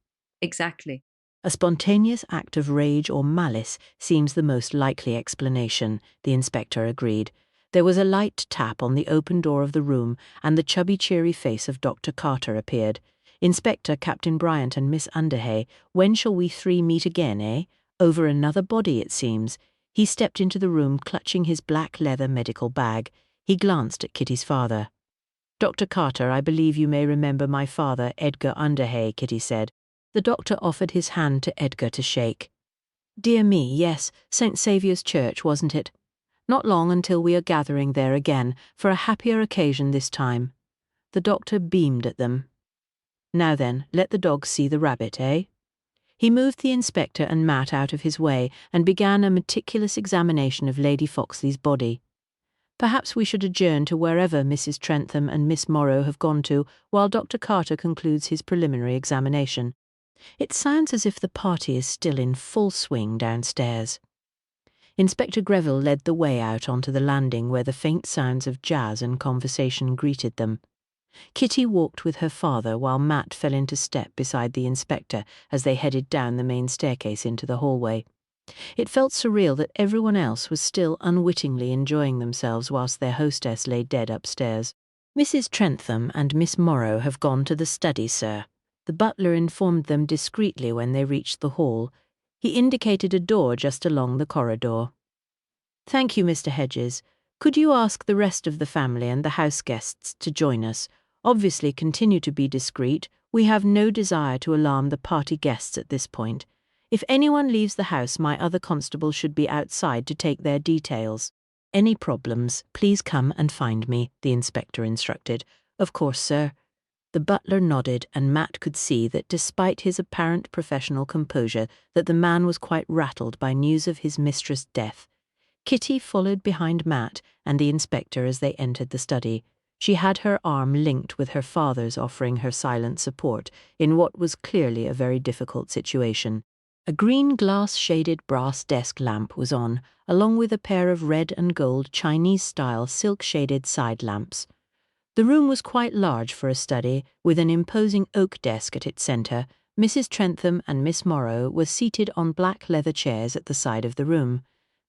Exactly. "A spontaneous act of rage or malice seems the most likely explanation," the inspector agreed. There was a light tap on the open door of the room, and the chubby, cheery face of Dr. Carter appeared. "Inspector, Captain Bryant and Miss Underhay, when shall we three meet again, eh? Over another body, it seems." He stepped into the room, clutching his black leather medical bag. He glanced at Kitty's father. "Dr. Carter, I believe you may remember my father, Edgar Underhay," Kitty said. The doctor offered his hand to Edgar to shake. "Dear me, yes, St. Saviour's Church, wasn't it? Not long until we are gathering there again, for a happier occasion this time." The doctor beamed at them. "Now then, let the dog see the rabbit, eh?" He moved the inspector and Matt out of his way and began a meticulous examination of Lady Foxley's body. "Perhaps we should adjourn to wherever Mrs. Trentham and Miss Morrow have gone to, while Dr. Carter concludes his preliminary examination. It sounds as if the party is still in full swing downstairs." Inspector Greville led the way out onto the landing where the faint sounds of jazz and conversation greeted them. Kitty walked with her father while Matt fell into step beside the inspector as they headed down the main staircase into the hallway. It felt surreal that everyone else was still unwittingly enjoying themselves whilst their hostess lay dead upstairs. "Mrs. Trentham and Miss Morrow have gone to the study, sir," the butler informed them discreetly when they reached the hall. He indicated a door just along the corridor. "Thank you, Mr. Hedges. Could you ask the rest of the family and the house guests to join us? Obviously continue to be discreet. We have no desire to alarm the party guests at this point. If anyone leaves the house, my other constable should be outside to take their details." Any problems, please come and find me, the inspector instructed. Of course, sir. The butler nodded, and Matt could see that despite his apparent professional composure, that the man was quite rattled by news of his mistress' death. Kitty followed behind Matt and the inspector as they entered the study. She had her arm linked with her father's, offering her silent support in what was clearly a very difficult situation. A green glass-shaded brass desk lamp was on, along with a pair of red and gold Chinese-style silk-shaded side lamps. The room was quite large for a study, with an imposing oak desk at its centre. Mrs. Trentham and Miss Morrow were seated on black leather chairs at the side of the room.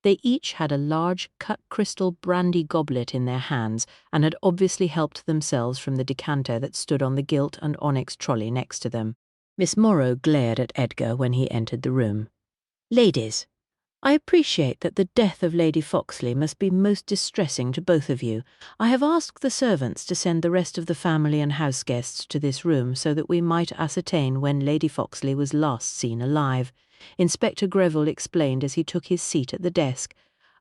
They each had a large cut-crystal brandy goblet in their hands and had obviously helped themselves from the decanter that stood on the gilt and onyx trolley next to them. Miss Morrow glared at Edgar when he entered the room. "Ladies, I appreciate that the death of Lady Foxley must be most distressing to both of you. I have asked the servants to send the rest of the family and house guests to this room so that we might ascertain when Lady Foxley was last seen alive," Inspector Greville explained as he took his seat at the desk.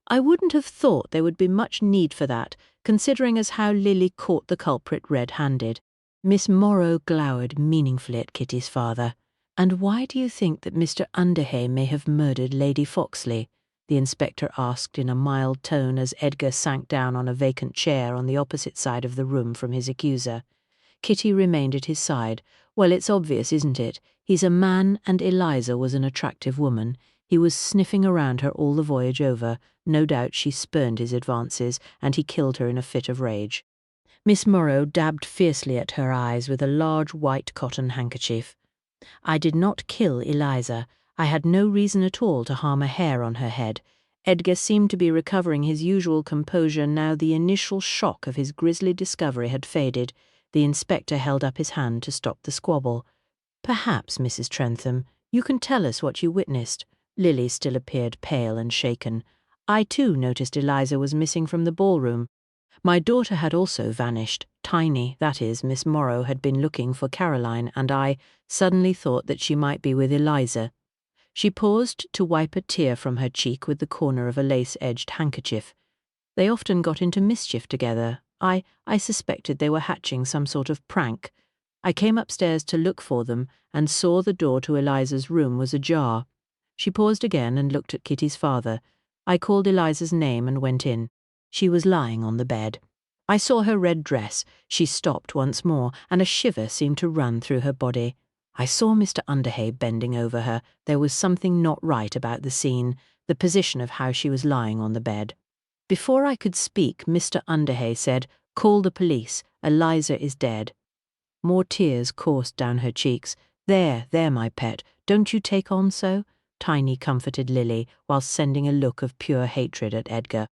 "I wouldn't have thought there would be much need for that, considering as how Lily caught the culprit red-handed." Miss Morrow glowered meaningfully at Kitty's father. "And why do you think that Mr. Underhay may have murdered Lady Foxley?" the inspector asked in a mild tone as Edgar sank down on a vacant chair on the opposite side of the room from his accuser. Kitty remained at his side. "Well, it's obvious, isn't it? He's a man and Eliza was an attractive woman. He was sniffing around her all the voyage over. No doubt she spurned his advances, and he killed her in a fit of rage." Miss Morrow dabbed fiercely at her eyes with a large white cotton handkerchief. "I did not kill Eliza. I had no reason at all to harm a hair on her head." Edgar seemed to be recovering his usual composure now the initial shock of his grisly discovery had faded. The inspector held up his hand to stop the squabble. "Perhaps, Mrs. Trentham, you can tell us what you witnessed." Lily still appeared pale and shaken. "I too noticed Eliza was missing from the ballroom. My daughter had also vanished. Tiny, that is, Miss Morrow had been looking for Caroline, and I suddenly thought that she might be with Eliza." She paused to wipe a tear from her cheek with the corner of a lace-edged handkerchief. "They often got into mischief together. I suspected they were hatching some sort of prank. I came upstairs to look for them and saw the door to Eliza's room was ajar." She paused again and looked at Kitty's father. "I called Eliza's name and went in. She was lying on the bed. I saw her red dress." She stopped once more, and a shiver seemed to run through her body. "I saw Mr. Underhay bending over her. There was something not right about the scene, the position of how she was lying on the bed. Before I could speak, Mr. Underhay said, 'Call the police. Eliza is dead.'" More tears coursed down her cheeks. There, my pet, don't you take on so," Tiny comforted Lily, whilst sending a look of pure hatred at Edgar.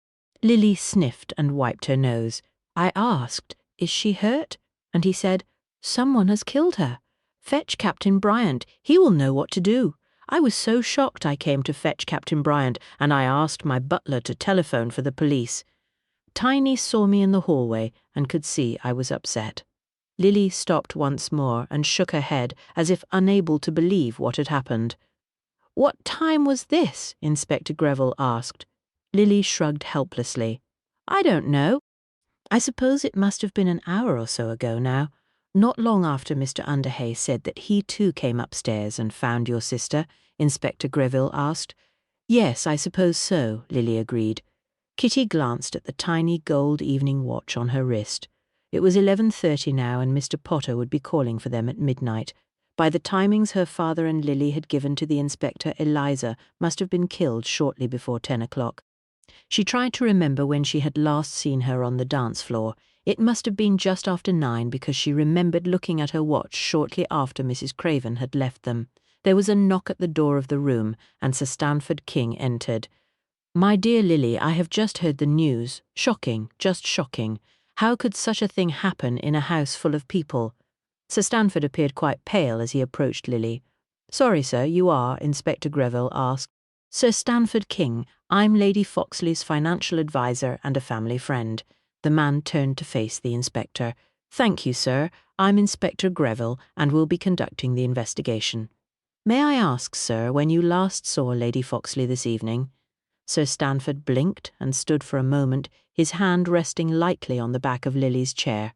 Lily sniffed and wiped her nose. "I asked, 'Is she hurt?' and he said, 'Someone has killed her. Fetch Captain Bryant, he will know what to do.' I was so shocked I came to fetch Captain Bryant, and I asked my butler to telephone for the police. Tiny saw me in the hallway and could see I was upset." Lily stopped once more and shook her head as if unable to believe what had happened. "What time was this?" Inspector Greville asked. Lily shrugged helplessly. "I don't know. I suppose it must have been an hour or so ago now. Not long after Mr. Underhay said that he too came upstairs and found your sister," Inspector Greville asked. "Yes, I suppose so," Lily agreed. Kitty glanced at the tiny gold evening watch on her wrist. It was 11:30 now, and Mr. Potter would be calling for them at midnight. By the timings her father and Lily had given to the inspector, Eliza must have been killed shortly before 10 o'clock. She tried to remember when she had last seen her on the dance floor. It must have been just after 9 because she remembered looking at her watch shortly after Mrs. Craven had left them. There was a knock at the door of the room, and Sir Stanford King entered. "My dear Lily, I have just heard the news. Shocking, just shocking. How could such a thing happen in a house full of people?" Sir Stanford appeared quite pale as he approached Lily. "Sorry, sir, you are?" Inspector Greville asked. "Sir Stanford King, I'm Lady Foxley's financial adviser and a family friend." The man turned to face the inspector. "Thank you, sir. I'm Inspector Greville and will be conducting the investigation. May I ask, sir, when you last saw Lady Foxley this evening?" Sir Stanford blinked and stood for a moment, his hand resting lightly on the back of Lily's chair.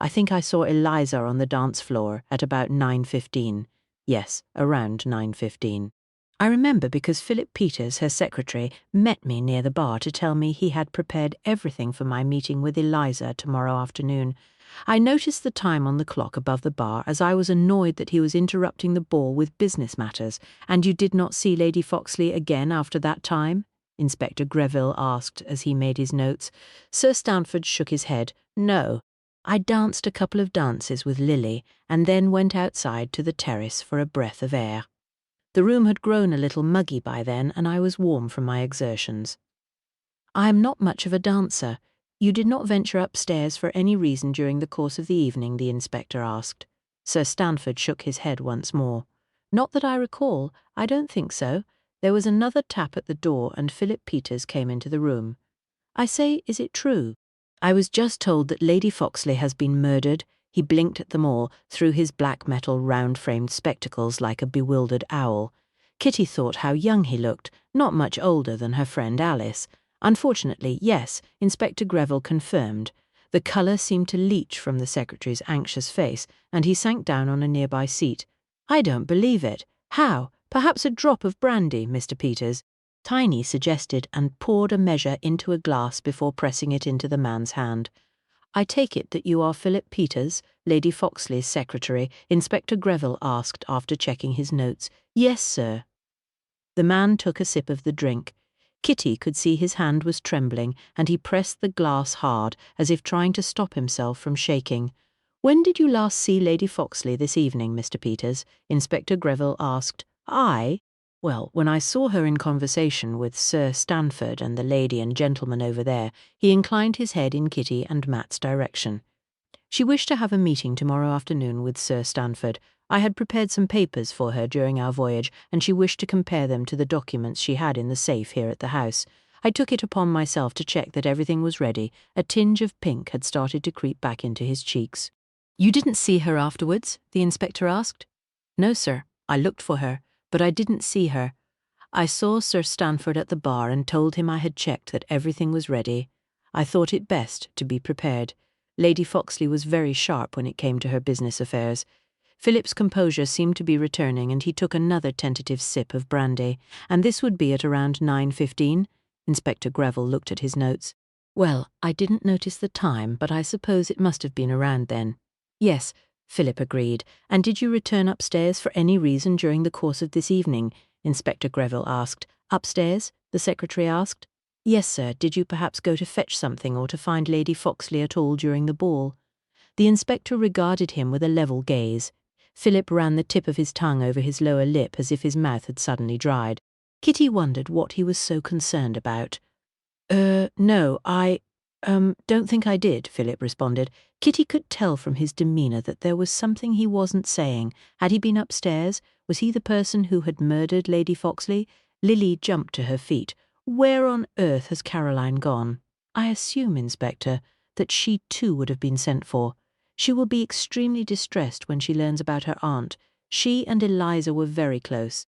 I think I saw Eliza on the dance floor at about 9:15. Yes, around 9:15. I remember because Philip Peters, her secretary, met me near the bar to tell me he had prepared everything for my meeting with Eliza tomorrow afternoon. I noticed the time on the clock above the bar as I was annoyed that he was interrupting the ball with business matters. And you did not see Lady Foxley again after that time? Inspector Greville asked as he made his notes. Sir Stanford shook his head. No. I danced a couple of dances with Lily and then went outside to the terrace for a breath of air. The room had grown a little muggy by then, and I was warm from my exertions. I am not much of a dancer. You did not venture upstairs for any reason during the course of the evening, the inspector asked. Sir Stanford shook his head once more. Not that I recall. I don't think so. There was another tap at the door, and Philip Peters came into the room. I say, is it true? I was just told that Lady Foxley has been murdered. He blinked at them all through his black metal round-framed spectacles like a bewildered owl. Kitty thought how young he looked, not much older than her friend Alice. Unfortunately, yes, Inspector Greville confirmed. The colour seemed to leach from the secretary's anxious face, and he sank down on a nearby seat. I don't believe it. How? Perhaps a drop of brandy, Mr. Peters. Tiny suggested and poured a measure into a glass before pressing it into the man's hand. I take it that you are Philip Peters, Lady Foxley's secretary, Inspector Greville asked after checking his notes. Yes, sir. The man took a sip of the drink. Kitty could see his hand was trembling, and he pressed the glass hard, as if trying to stop himself from shaking. When did you last see Lady Foxley this evening, Mr. Peters? Inspector Greville asked. I? Well, when I saw her in conversation with Sir Stanford and the lady and gentleman over there, he inclined his head in Kitty and Matt's direction. She wished to have a meeting tomorrow afternoon with Sir Stanford. I had prepared some papers for her during our voyage, and she wished to compare them to the documents she had in the safe here at the house. I took it upon myself to check that everything was ready. A tinge of pink had started to creep back into his cheeks. You didn't see her afterwards? The inspector asked. No, sir. I looked for her, but I didn't see her. I saw Sir Stanford at the bar and told him I had checked that everything was ready. I thought it best to be prepared. Lady Foxley was very sharp when it came to her business affairs. Philip's composure seemed to be returning, and he took another tentative sip of brandy. And this would be at around 9:15? Inspector Greville looked at his notes. Well, I didn't notice the time, but I suppose it must have been around then. Yes, Philip agreed. And did you return upstairs for any reason during the course of this evening? Inspector Greville asked. Upstairs? The secretary asked. Yes, sir. Did you perhaps go to fetch something or to find Lady Foxley at all during the ball? The inspector regarded him with a level gaze. Philip ran the tip of his tongue over his lower lip as if his mouth had suddenly dried. Kitty wondered what he was so concerned about. No, I don't think I did, Philip responded. Kitty could tell from his demeanour that there was something he wasn't saying. Had he been upstairs? Was he the person who had murdered Lady Foxley? Lily jumped to her feet. Where on earth has Caroline gone? I assume, Inspector, that she too would have been sent for. She will be extremely distressed when she learns about her aunt. She and Eliza were very close.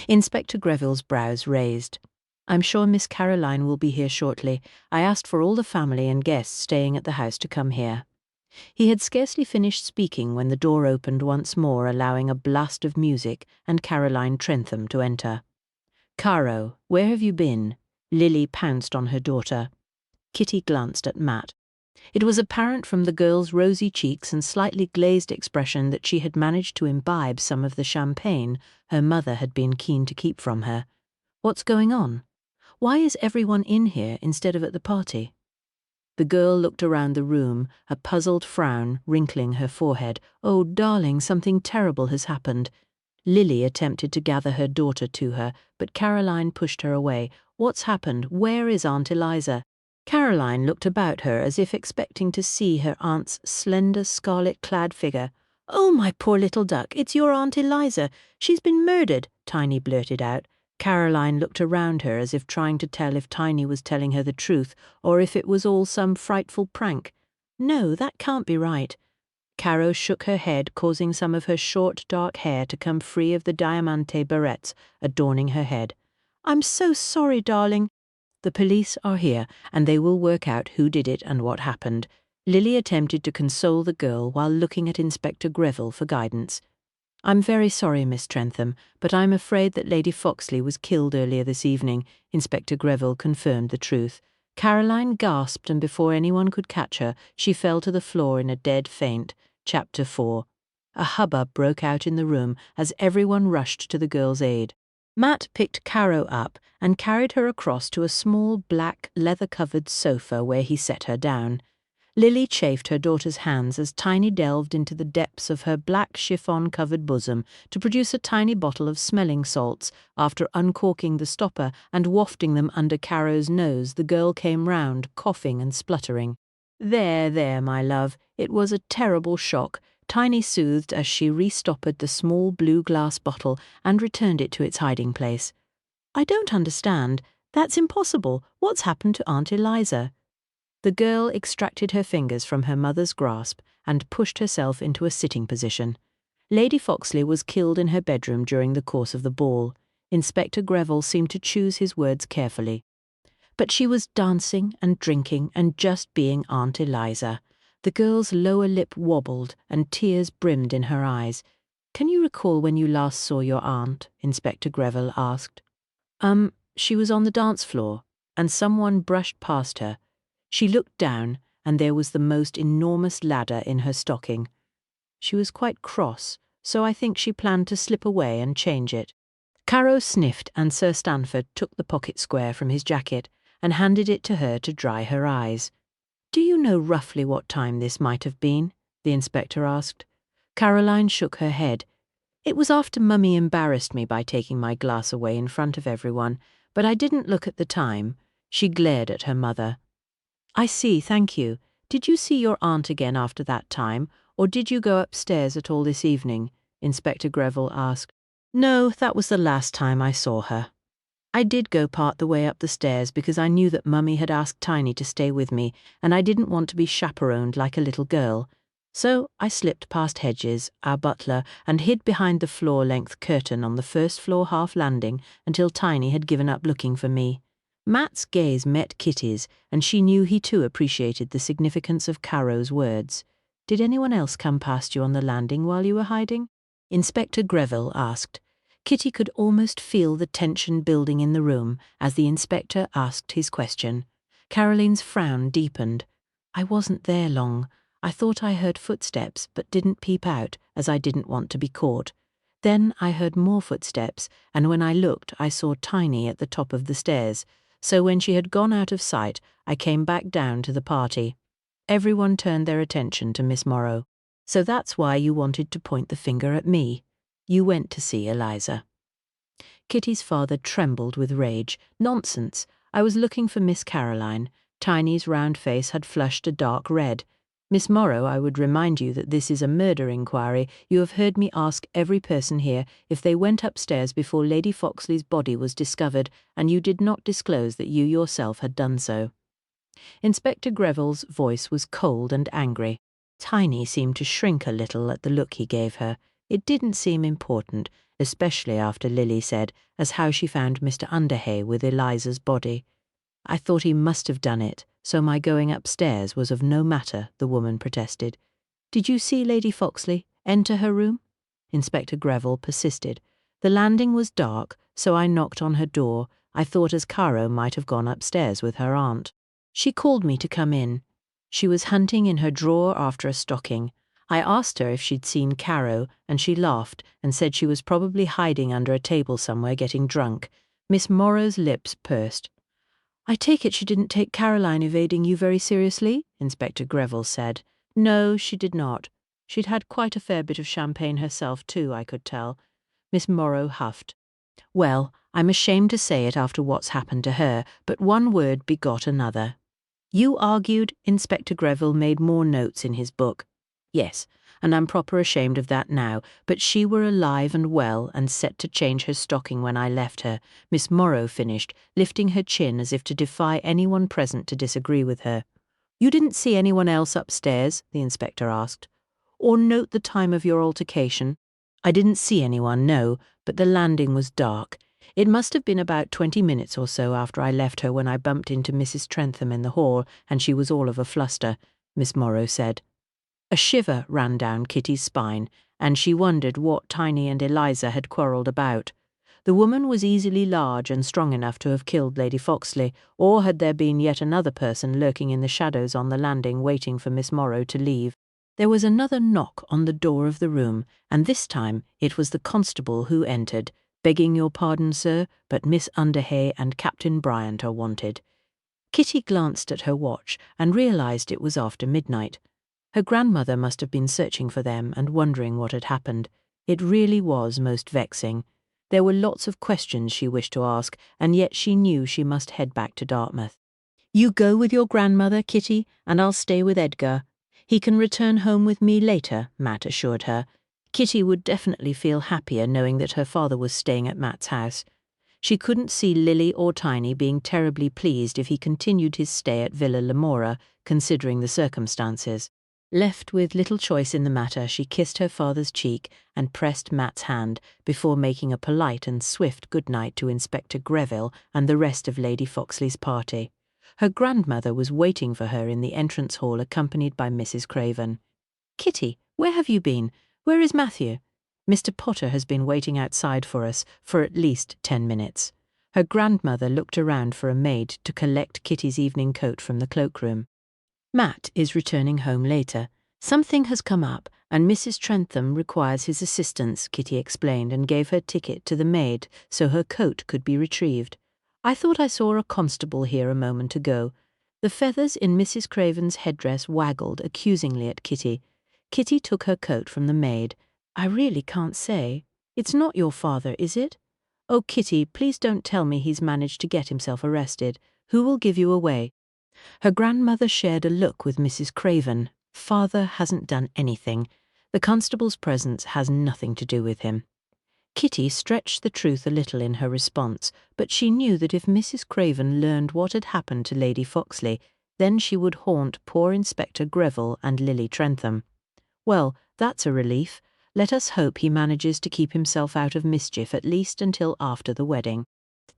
Inspector Greville's brows raised. I'm sure Miss Caroline will be here shortly. I asked for all the family and guests staying at the house to come here. He had scarcely finished speaking when the door opened once more, allowing a blast of music and Caroline Trentham to enter. Caro, where have you been? Lily pounced on her daughter. Kitty glanced at Matt. It was apparent from the girl's rosy cheeks and slightly glazed expression that she had managed to imbibe some of the champagne her mother had been keen to keep from her. What's going on? Why is everyone in here instead of at the party? The girl looked around the room, a puzzled frown wrinkling her forehead. Oh, darling, something terrible has happened. Lily attempted to gather her daughter to her, but Caroline pushed her away. What's happened? Where is Aunt Eliza? Caroline looked about her as if expecting to see her aunt's slender, scarlet-clad figure. Oh, my poor little duck, it's your Aunt Eliza. She's been murdered, Tiny blurted out. Caroline looked around her as if trying to tell if Tiny was telling her the truth or if it was all some frightful prank. No, that can't be right. Caro shook her head, causing some of her short, dark hair to come free of the diamante barrettes adorning her head. I'm so sorry, darling. The police are here, and they will work out who did it and what happened. Lily attempted to console the girl while looking at Inspector Greville for guidance. I'm very sorry, Miss Trentham, but I'm afraid that Lady Foxley was killed earlier this evening. Inspector Greville confirmed the truth. Caroline gasped, and before anyone could catch her, she fell to the floor in a dead faint. Chapter 4. A hubbub broke out in the room as everyone rushed to the girl's aid. Matt picked Caro up and carried her across to a small black leather-covered sofa where he set her down. Lily chafed her daughter's hands as Tiny delved into the depths of her black chiffon-covered bosom to produce a tiny bottle of smelling salts. After uncorking the stopper and wafting them under Caro's nose, the girl came round, coughing and spluttering. There, my love. It was a terrible shock," Tiny soothed as she restoppered the small blue glass bottle and returned it to its hiding place. "I don't understand. That's impossible. What's happened to Aunt Eliza?" The girl extracted her fingers from her mother's grasp and pushed herself into a sitting position. Lady Foxley was killed in her bedroom during the course of the ball. Inspector Greville seemed to choose his words carefully. But she was dancing and drinking and just being Aunt Eliza. The girl's lower lip wobbled and tears brimmed in her eyes. "Can you recall when you last saw your aunt?" Inspector Greville asked. She was on the dance floor, and someone brushed past her. She looked down, and there was the most enormous ladder in her stocking. She was quite cross, so I think she planned to slip away and change it." Caro sniffed, and Sir Stanford took the pocket square from his jacket and handed it to her to dry her eyes. "Do you know roughly what time this might have been?" the inspector asked. Caroline shook her head. "It was after Mummy embarrassed me by taking my glass away in front of everyone, but I didn't look at the time." She glared at her mother. "I see, thank you. Did you see your aunt again after that time, or did you go upstairs at all this evening?" Inspector Greville asked. "No, that was the last time I saw her. I did go part the way up the stairs because I knew that Mummy had asked Tiny to stay with me, and I didn't want to be chaperoned like a little girl. So I slipped past Hedges, our butler, and hid behind the floor-length curtain on the first-floor half-landing until Tiny had given up looking for me." Matt's gaze met Kitty's, and she knew he too appreciated the significance of Caro's words. "Did anyone else come past you on the landing while you were hiding?" Inspector Greville asked. Kitty could almost feel the tension building in the room as the inspector asked his question. Caroline's frown deepened. "I wasn't there long. I thought I heard footsteps, but didn't peep out, as I didn't want to be caught. Then I heard more footsteps, and when I looked, I saw Tiny at the top of the stairs. So when she had gone out of sight, I came back down to the party." Everyone turned their attention to Miss Morrow. "So that's why you wanted to point the finger at me. You went to see Eliza." Kitty's father trembled with rage. "Nonsense. I was looking for Miss Caroline." Tiny's round face had flushed a dark red. "Miss Morrow, I would remind you that this is a murder inquiry. You have heard me ask every person here if they went upstairs before Lady Foxley's body was discovered, and you did not disclose that you yourself had done so." Inspector Greville's voice was cold and angry. Tiny seemed to shrink a little at the look he gave her. It didn't seem important, especially after Lily said as how she found Mr. Underhay with Eliza's body. "I thought he must have done it, so my going upstairs was of no matter," the woman protested. "Did you see Lady Foxley enter her room?" Inspector Greville persisted. "The landing was dark, so I knocked on her door. I thought as Caro might have gone upstairs with her aunt. She called me to come in. She was hunting in her drawer after a stocking. I asked her if she'd seen Caro, and she laughed and said she was probably hiding under a table somewhere getting drunk." Miss Morrow's lips pursed. "I take it she didn't take Caroline evading you very seriously?" Inspector Greville said. "No, she did not. She'd had quite a fair bit of champagne herself too, I could tell." Miss Morrow huffed. "Well, I'm ashamed to say it after what's happened to her, but one word begot another." "You argued?" Inspector Greville made more notes in his book. "Yes, and I'm proper ashamed of that now, but she were alive and well and set to change her stocking when I left her," Miss Morrow finished, lifting her chin as if to defy anyone present to disagree with her. "You didn't see anyone else upstairs?" the inspector asked. "Or note the time of your altercation?" "I didn't see anyone, no, but the landing was dark. It must have been about 20 minutes or so after I left her when I bumped into Mrs. Trentham in the hall, and she was all of a fluster, Miss Morrow said. A shiver ran down Kitty's spine, and she wondered what Tiny and Eliza had quarrelled about. The woman was easily large and strong enough to have killed Lady Foxley, or had there been yet another person lurking in the shadows on the landing waiting for Miss Morrow to leave. There was another knock on the door of the room, and this time it was the constable who entered. "Begging your pardon, sir, but Miss Underhay and Captain Bryant are wanted." Kitty glanced at her watch and realised it was after midnight. Her grandmother must have been searching for them and wondering what had happened. It really was most vexing. There were lots of questions she wished to ask, and yet she knew she must head back to Dartmouth. "You go with your grandmother, Kitty, and I'll stay with Edgar. He can return home with me later," Matt assured her. Kitty would definitely feel happier knowing that her father was staying at Matt's house. She couldn't see Lily or Tiny being terribly pleased if he continued his stay at Villa Lamora, considering the circumstances. Left with little choice in the matter, she kissed her father's cheek and pressed Matt's hand before making a polite and swift good-night to Inspector Greville and the rest of Lady Foxley's party. Her grandmother was waiting for her in the entrance hall accompanied by Mrs. Craven. "Kitty, where have you been? Where is Matthew?" "Mr. Potter has been waiting outside for us for at least 10 minutes. Her grandmother looked around for a maid to collect Kitty's evening coat from the cloakroom. "Matt is returning home later. Something has come up, and Mrs. Trentham requires his assistance," Kitty explained, and gave her ticket to the maid so her coat could be retrieved. "I thought I saw a constable here a moment ago." The feathers in Mrs. Craven's headdress waggled accusingly at Kitty. Kitty took her coat from the maid. "I really can't say. It's not your father, is it? Oh, Kitty, please don't tell me he's managed to get himself arrested. Who will give you away?" Her grandmother shared a look with Mrs. Craven. "Father hasn't done anything. The constable's presence has nothing to do with him." Kitty stretched the truth a little in her response, but she knew that if Mrs. Craven learned what had happened to Lady Foxley, then she would haunt poor Inspector Greville and Lily Trentham. "Well, that's a relief. Let us hope he manages to keep himself out of mischief at least until after the wedding.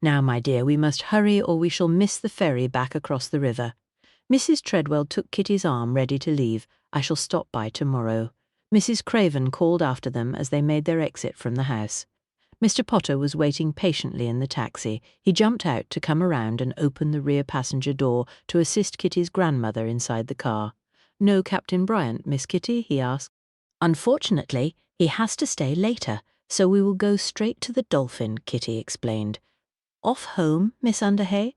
Now, my dear, we must hurry or we shall miss the ferry back across the river." Mrs. Treadwell took Kitty's arm, ready to leave. "I shall stop by tomorrow." Mrs. Craven called after them as they made their exit from the house. Mr. Potter was waiting patiently in the taxi. He jumped out to come around and open the rear passenger door to assist Kitty's grandmother inside the car. "No Captain Bryant, Miss Kitty?" he asked. "Unfortunately, he has to stay later, so we will go straight to the Dolphin," Kitty explained. "Off home, Miss Underhay?"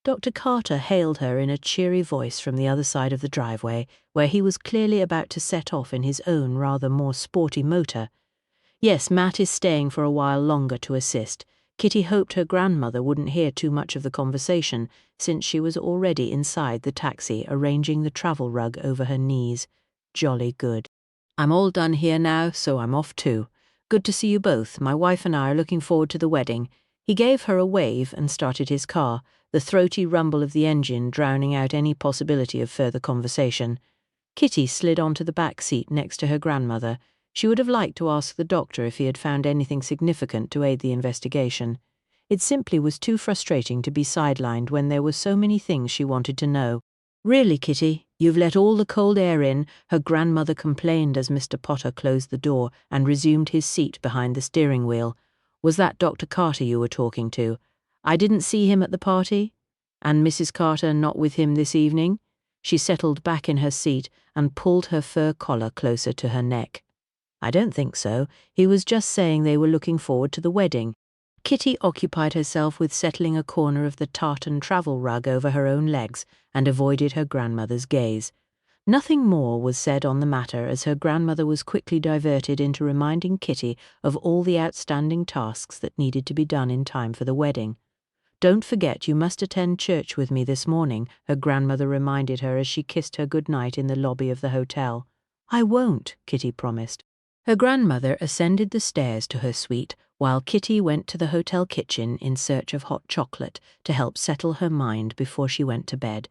Dr. Carter hailed her in a cheery voice from the other side of the driveway, where he was clearly about to set off in his own rather more sporty motor. "Yes, Matt is staying for a while longer to assist." Kitty hoped her grandmother wouldn't hear too much of the conversation, since she was already inside the taxi arranging the travel rug over her knees. Jolly good. "I'm all done here now, so I'm off too. Good to see you both. My wife and I are looking forward to the wedding." He gave her a wave and started his car, the throaty rumble of the engine drowning out any possibility of further conversation. Kitty slid onto the back seat next to her grandmother. She would have liked to ask the doctor if he had found anything significant to aid the investigation. It simply was too frustrating to be sidelined when there were so many things she wanted to know. "Really, Kitty, you've let all the cold air in," her grandmother complained as Mr. Potter closed the door and resumed his seat behind the steering wheel. "Was that Dr. Carter you were talking to? I didn't see him at the party. And Mrs. Carter not with him this evening?" She settled back in her seat and pulled her fur collar closer to her neck. "I don't think so. He was just saying they were looking forward to the wedding." Kitty occupied herself with settling a corner of the tartan travel rug over her own legs and avoided her grandmother's gaze. Nothing more was said on the matter as her grandmother was quickly diverted into reminding Kitty of all the outstanding tasks that needed to be done in time for the wedding. "Don't forget you must attend church with me this morning," her grandmother reminded her as she kissed her good-night in the lobby of the hotel. "I won't," Kitty promised. Her grandmother ascended the stairs to her suite, while Kitty went to the hotel kitchen in search of hot chocolate to help settle her mind before she went to bed.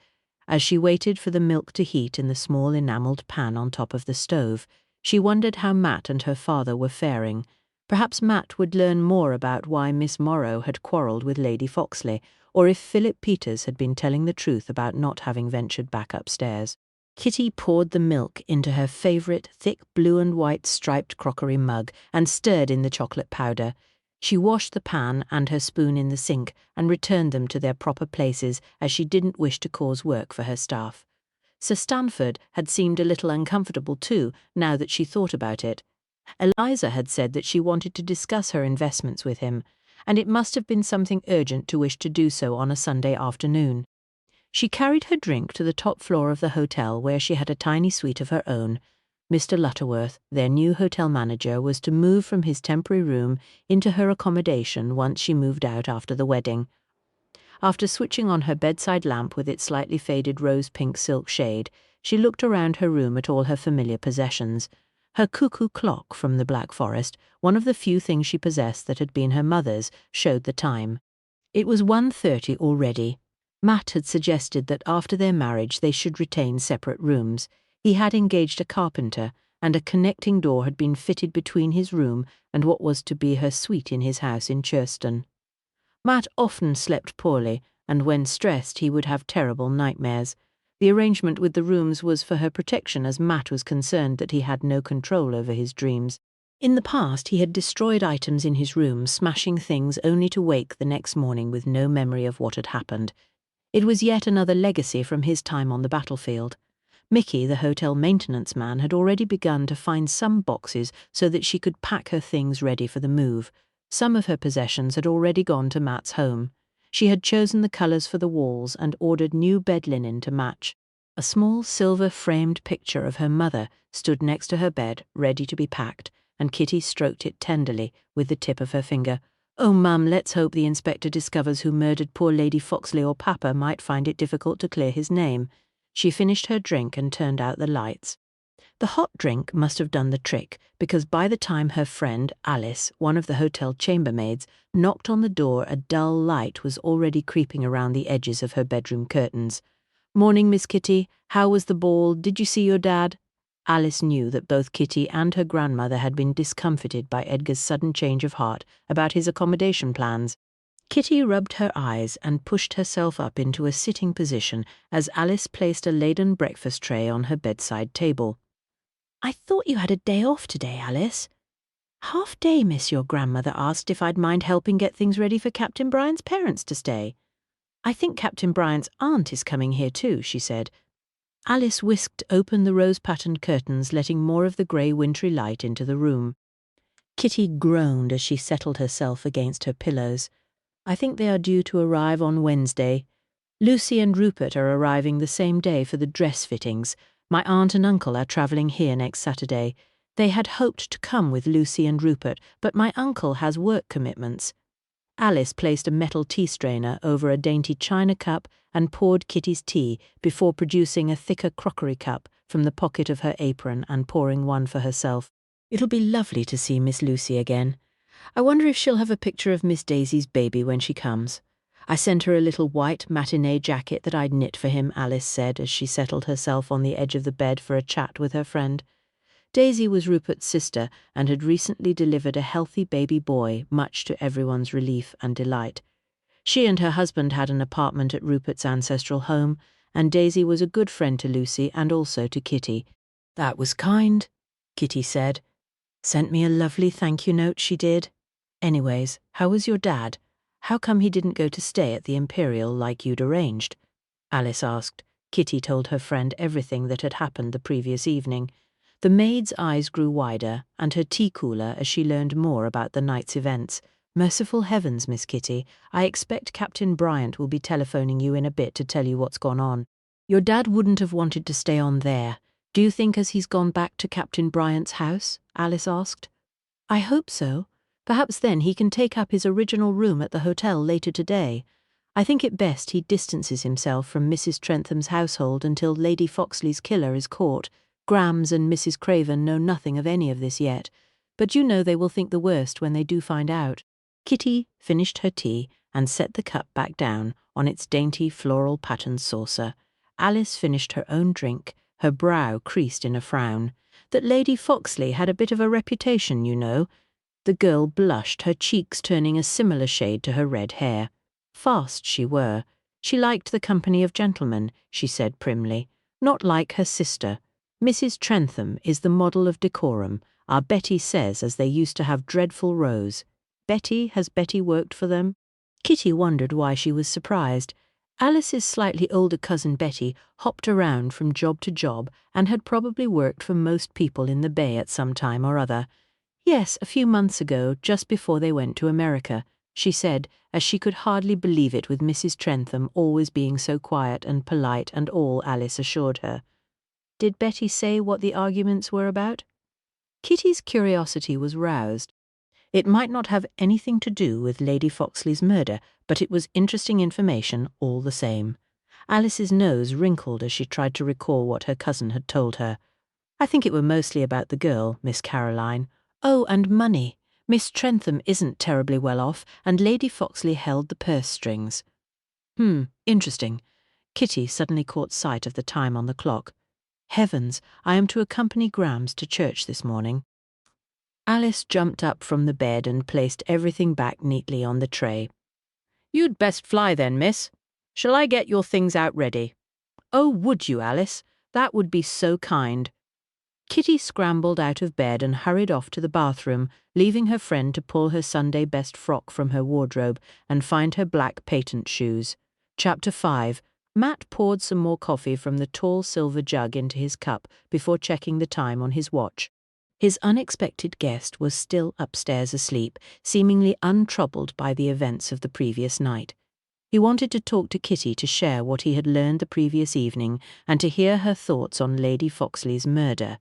As she waited for the milk to heat in the small enamelled pan on top of the stove, she wondered how Matt and her father were faring. Perhaps Matt would learn more about why Miss Morrow had quarrelled with Lady Foxley, or if Philip Peters had been telling the truth about not having ventured back upstairs. Kitty poured the milk into her favourite thick blue and white striped crockery mug and stirred in the chocolate powder. She washed the pan and her spoon in the sink and returned them to their proper places, as she didn't wish to cause work for her staff. Sir Stanford had seemed a little uncomfortable too, now that she thought about it. Eliza had said that she wanted to discuss her investments with him, and it must have been something urgent to wish to do so on a Sunday afternoon. She carried her drink to the top floor of the hotel, where she had a tiny suite of her own. Mr. Lutterworth, their new hotel manager, was to move from his temporary room into her accommodation once she moved out after the wedding. After switching on her bedside lamp with its slightly faded rose-pink silk shade, she looked around her room at all her familiar possessions. Her cuckoo clock from the Black Forest, one of the few things she possessed that had been her mother's, showed the time. It was 1:30 already. Matt had suggested that after their marriage they should retain separate rooms. He had engaged a carpenter, and a connecting door had been fitted between his room and what was to be her suite in his house in Churston. Matt often slept poorly, and when stressed he would have terrible nightmares. The arrangement with the rooms was for her protection, as Matt was concerned that he had no control over his dreams. In the past he had destroyed items in his room, smashing things only to wake the next morning with no memory of what had happened. It was yet another legacy from his time on the battlefield. Mickey, the hotel maintenance man, had already begun to find some boxes so that she could pack her things ready for the move. Some of her possessions had already gone to Matt's home. She had chosen the colours for the walls and ordered new bed linen to match. A small silver-framed picture of her mother stood next to her bed, ready to be packed, and Kitty stroked it tenderly with the tip of her finger. "Oh, Mum, let's hope the inspector discovers who murdered poor Lady Foxley, or Papa might find it difficult to clear his name." She finished her drink and turned out the lights. The hot drink must have done the trick, because by the time her friend, Alice, one of the hotel chambermaids, knocked on the door, a dull light was already creeping around the edges of her bedroom curtains. "Morning, Miss Kitty. How was the ball? Did you see your dad?" Alice knew that both Kitty and her grandmother had been discomfited by Edgar's sudden change of heart about his accommodation plans. Kitty rubbed her eyes and pushed herself up into a sitting position as Alice placed a laden breakfast tray on her bedside table. "I thought you had a day off today, Alice." "Half day, miss. Your grandmother asked if I'd mind helping get things ready for Captain Bryant's parents to stay. I think Captain Bryant's aunt is coming here too," she said. Alice whisked open the rose-patterned curtains, letting more of the grey wintry light into the room. Kitty groaned as she settled herself against her pillows. "I think they are due to arrive on Wednesday. Lucy and Rupert are arriving the same day for the dress fittings. My aunt and uncle are travelling here next Saturday. They had hoped to come with Lucy and Rupert, but my uncle has work commitments." Alice placed a metal tea strainer over a dainty china cup and poured Kitty's tea before producing a thicker crockery cup from the pocket of her apron and pouring one for herself. "It'll be lovely to see Miss Lucy again. I wonder if she'll have a picture of Miss Daisy's baby when she comes. I sent her a little white matinee jacket that I'd knit for him," Alice said as she settled herself on the edge of the bed for a chat with her friend. Daisy was Rupert's sister and had recently delivered a healthy baby boy, much to everyone's relief and delight. She and her husband had an apartment at Rupert's ancestral home, and Daisy was a good friend to Lucy and also to Kitty. "That was kind," Kitty said. "Sent me a lovely thank you note, she did. Anyways, how was your dad? How come he didn't go to stay at the Imperial like you'd arranged?" Alice asked. Kitty told her friend everything that had happened the previous evening. The maid's eyes grew wider, and her tea cooler as she learned more about the night's events. "Merciful heavens, Miss Kitty, I expect Captain Bryant will be telephoning you in a bit to tell you what's gone on. Your dad wouldn't have wanted to stay on there. Do you think as he's gone back to Captain Bryant's house?" Alice asked. "I hope so. Perhaps then he can take up his original room at the hotel later today. I think it best he distances himself from Mrs. Trentham's household until Lady Foxley's killer is caught. Grams and Mrs. Craven know nothing of any of this yet, but you know they will think the worst when they do find out." Kitty finished her tea and set the cup back down on its dainty floral-patterned saucer. Alice finished her own drink, her brow creased in a frown. "That Lady Foxley had a bit of a reputation, you know. The girl blushed, her cheeks turning a similar shade to her red hair. Fast she were. She liked the company of gentlemen, she said primly, not like her sister. Mrs. Trentham is the model of decorum, our Betty says, as they used to have dreadful rows. Betty, has Betty worked for them? Kitty wondered why she was surprised. Alice's slightly older cousin Betty hopped around from job to job and had probably worked for most people in the Bay at some time or other. Yes, a few months ago, just before they went to America, she said, as she could hardly believe it with Mrs. Trentham always being so quiet and polite and all Alice assured her. Did Betty say what the arguments were about? Kitty's curiosity was roused. It might not have anything to do with Lady Foxley's murder, but it was interesting information all the same. Alice's nose wrinkled as she tried to recall what her cousin had told her. I think it were mostly about the girl, Miss Caroline. Oh, and money. Miss Trentham isn't terribly well off, and Lady Foxley held the purse strings. Interesting. Kitty suddenly caught sight of the time on the clock. Heavens, I am to accompany Grams to church this morning. Alice jumped up from the bed and placed everything back neatly on the tray. You'd best fly then, miss. Shall I get your things out ready? Oh, would you, Alice? That would be so kind. Kitty scrambled out of bed and hurried off to the bathroom, leaving her friend to pull her Sunday best frock from her wardrobe and find her black patent shoes. Chapter 5. Matt poured some more coffee from the tall silver jug into his cup before checking the time on his watch. His unexpected guest was still upstairs asleep, seemingly untroubled by the events of the previous night. He wanted to talk to Kitty to share what he had learned the previous evening and to hear her thoughts on Lady Foxley's murder.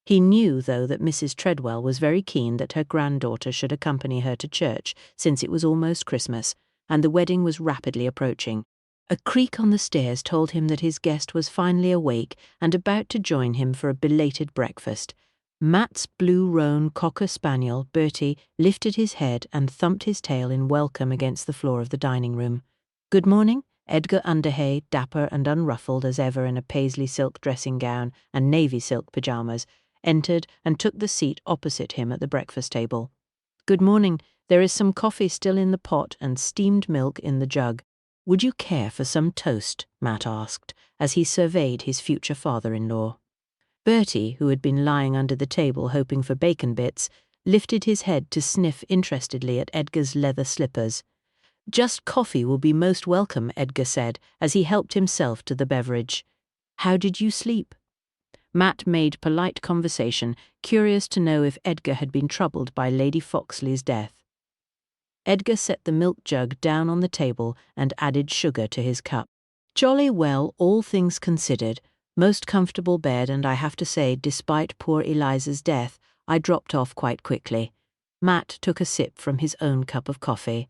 He knew, though, that Mrs. Treadwell was very keen that her granddaughter should accompany her to church, since it was almost Christmas, and the wedding was rapidly approaching. A creak on the stairs told him that his guest was finally awake and about to join him for a belated breakfast. Matt's blue roan cocker spaniel, Bertie, lifted his head and thumped his tail in welcome against the floor of the dining room. Good morning. Edgar Underhay, dapper and unruffled as ever in a paisley silk dressing gown and navy silk pyjamas, entered and took the seat opposite him at the breakfast table. Good morning. There is some coffee still in the pot and steamed milk in the jug. Would you care for some toast? Matt asked, as he surveyed his future father-in-law. Bertie, who had been lying under the table hoping for bacon bits, lifted his head to sniff interestedly at Edgar's leather slippers. Just coffee will be most welcome, Edgar said, as he helped himself to the beverage. How did you sleep? Matt made polite conversation, curious to know if Edgar had been troubled by Lady Foxley's death. Edgar set the milk jug down on the table and added sugar to his cup. Jolly well, all things considered. Most comfortable bed, and I have to say, despite poor Eliza's death, I dropped off quite quickly. Matt took a sip from his own cup of coffee.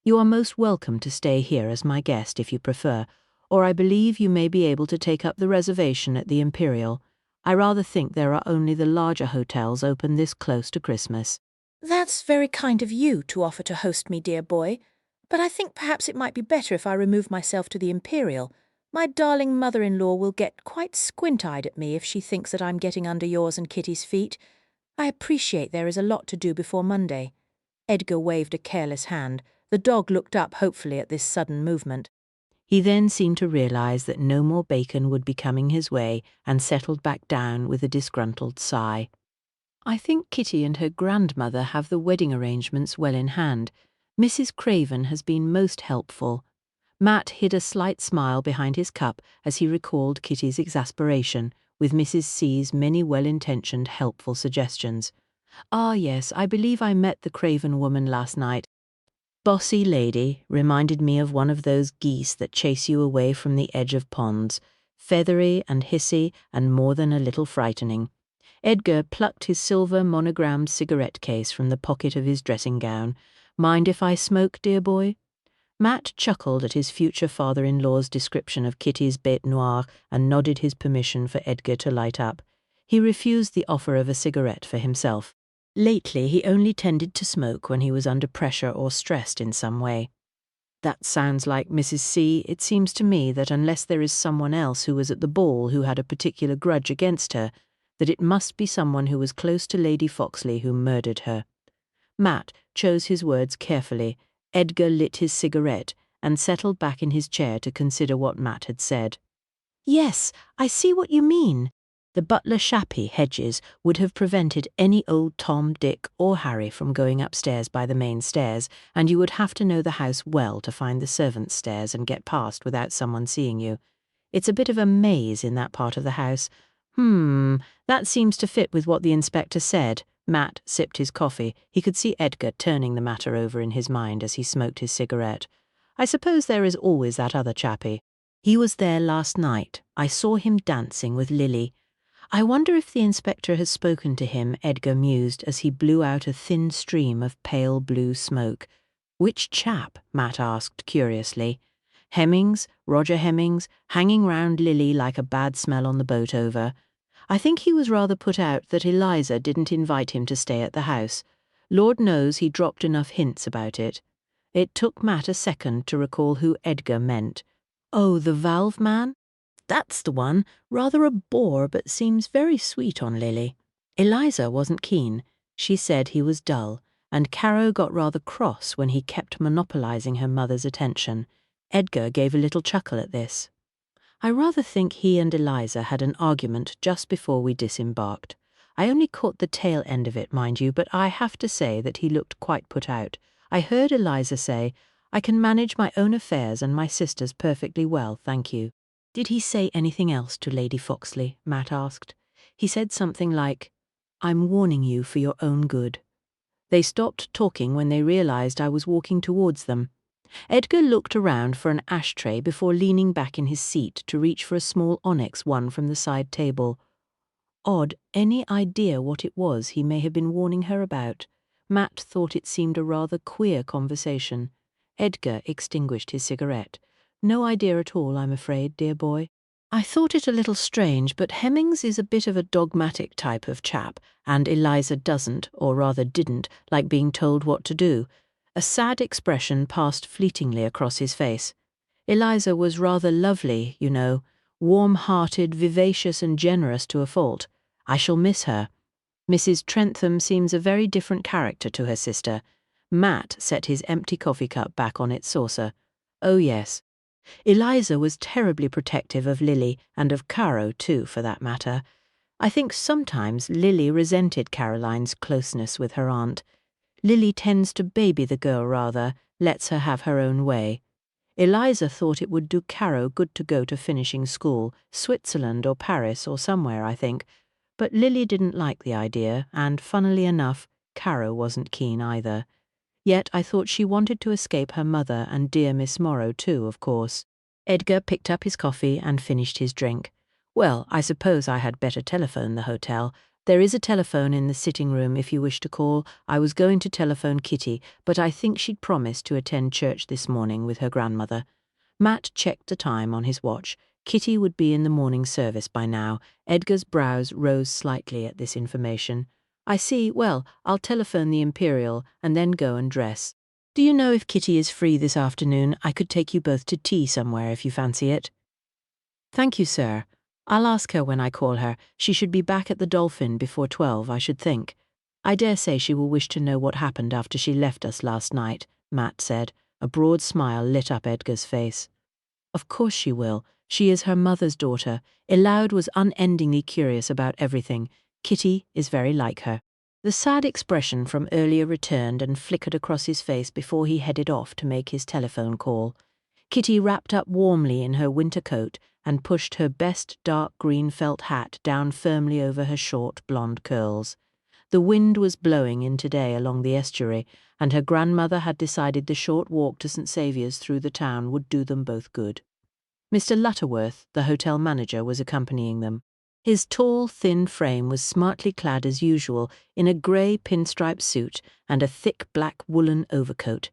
You are most welcome to stay here as my guest if you prefer, or I believe you may be able to take up the reservation at the Imperial. I rather think there are only the larger hotels open this close to Christmas. That's very kind of you to offer to host me, dear boy, but I think perhaps it might be better if I remove myself to the Imperial. My darling mother-in-law will get quite squint-eyed at me if she thinks that I'm getting under yours and Kitty's feet. I appreciate there is a lot to do before Monday. Edgar waved a careless hand. The dog looked up hopefully at this sudden movement. He then seemed to realize that no more bacon would be coming his way and settled back down with a disgruntled sigh. I think Kitty and her grandmother have the wedding arrangements well in hand. Mrs. Craven has been most helpful. Matt hid a slight smile behind his cup as he recalled Kitty's exasperation with Mrs. C's many well-intentioned, helpful suggestions. Ah, yes, I believe I met the Craven woman last night. Bossy lady, reminded me of one of those geese that chase you away from the edge of ponds, feathery and hissy and more than a little frightening. Edgar plucked his silver monogrammed cigarette case from the pocket of his dressing gown. Mind if I smoke, dear boy? Matt chuckled at his future father-in-law's description of Kitty's bête noire and nodded his permission for Edgar to light up. He refused the offer of a cigarette for himself. Lately, he only tended to smoke when he was under pressure or stressed in some way. That sounds like Mrs. C. It seems to me that unless there is someone else who was at the ball who had a particular grudge against her, that it must be someone who was close to Lady Foxley who murdered her. Matt chose his words carefully. Edgar lit his cigarette and settled back in his chair to consider what Matt had said. Yes, I see what you mean. The butler Shappy Hedges would have prevented any old Tom, Dick or Harry from going upstairs by the main stairs, and you would have to know the house well to find the servants' stairs and get past without someone seeing you. It's a bit of a maze in that part of the house. That seems to fit with what the inspector said. Matt sipped his coffee. He could see Edgar turning the matter over in his mind as he smoked his cigarette. I suppose there is always that other chappie. He was there last night. I saw him dancing with Lily. I wonder if the inspector has spoken to him, Edgar mused as he blew out a thin stream of pale blue smoke. Which chap? Matt asked curiously. Hemmings, Roger Hemmings, hanging round Lily like a bad smell on the boat over. I think he was rather put out that Eliza didn't invite him to stay at the house. Lord knows he dropped enough hints about it. It took Matt a second to recall who Edgar meant. Oh, the valve man? That's the one, rather a bore but seems very sweet on Lily. Eliza wasn't keen. She said he was dull, and Caro got rather cross when he kept monopolizing her mother's attention. Edgar gave a little chuckle at this. I rather think he and Eliza had an argument just before we disembarked. I only caught the tail end of it, mind you, but I have to say that he looked quite put out. I heard Eliza say, I can manage my own affairs and my sister's perfectly well, thank you. Did he say anything else to Lady Foxley? Matt asked. He said something like, I'm warning you for your own good. They stopped talking when they realized I was walking towards them. Edgar looked around for an ashtray before leaning back in his seat to reach for a small onyx one from the side table. Odd, any idea what it was he may have been warning her about? Matt thought it seemed a rather queer conversation. Edgar extinguished his cigarette. No idea at all, I'm afraid, dear boy. I thought it a little strange, but Hemmings is a bit of a dogmatic type of chap, and Eliza doesn't, or rather didn't, like being told what to do. A sad expression passed fleetingly across his face. Eliza was rather lovely, you know, warm-hearted, vivacious and generous to a fault. I shall miss her. Mrs. Trentham seems a very different character to her sister. Matt set his empty coffee cup back on its saucer. Oh yes. Eliza was terribly protective of Lily, and of Caro too, for that matter. I think sometimes Lily resented Caroline's closeness with her aunt. Lily tends to baby the girl rather, lets her have her own way. Eliza thought it would do Caro good to go to finishing school, Switzerland or Paris or somewhere, I think. But Lily didn't like the idea, and funnily enough, Caro wasn't keen either. Yet I thought she wanted to escape her mother and dear Miss Morrow too, of course. Edgar picked up his coffee and finished his drink. Well, I suppose I had better telephone the hotel. There is a telephone in the sitting room if you wish to call. I was going to telephone Kitty, but I think she'd promised to attend church this morning with her grandmother. Matt checked the time on his watch. Kitty would be in the morning service by now. Edgar's brows rose slightly at this information. I see. Well, I'll telephone the Imperial and then go and dress. Do you know if Kitty is free this afternoon? I could take you both to tea somewhere if you fancy it. Thank you, sir. I'll ask her when I call her. She should be back at the Dolphin before 12, I should think. I dare say she will wish to know what happened after she left us last night, Matt said. A broad smile lit up Edgar's face. Of course she will. She is her mother's daughter. Eliud was unendingly curious about everything. Kitty is very like her. The sad expression from earlier returned and flickered across his face before he headed off to make his telephone call. Kitty wrapped up warmly in her winter coat and pushed her best dark green felt hat down firmly over her short blonde curls. The wind was blowing in today along the estuary, and her grandmother had decided the short walk to St. Saviour's through the town would do them both good. Mr. Lutterworth, the hotel manager, was accompanying them. His tall, thin frame was smartly clad as usual in a grey pinstripe suit and a thick black woolen overcoat.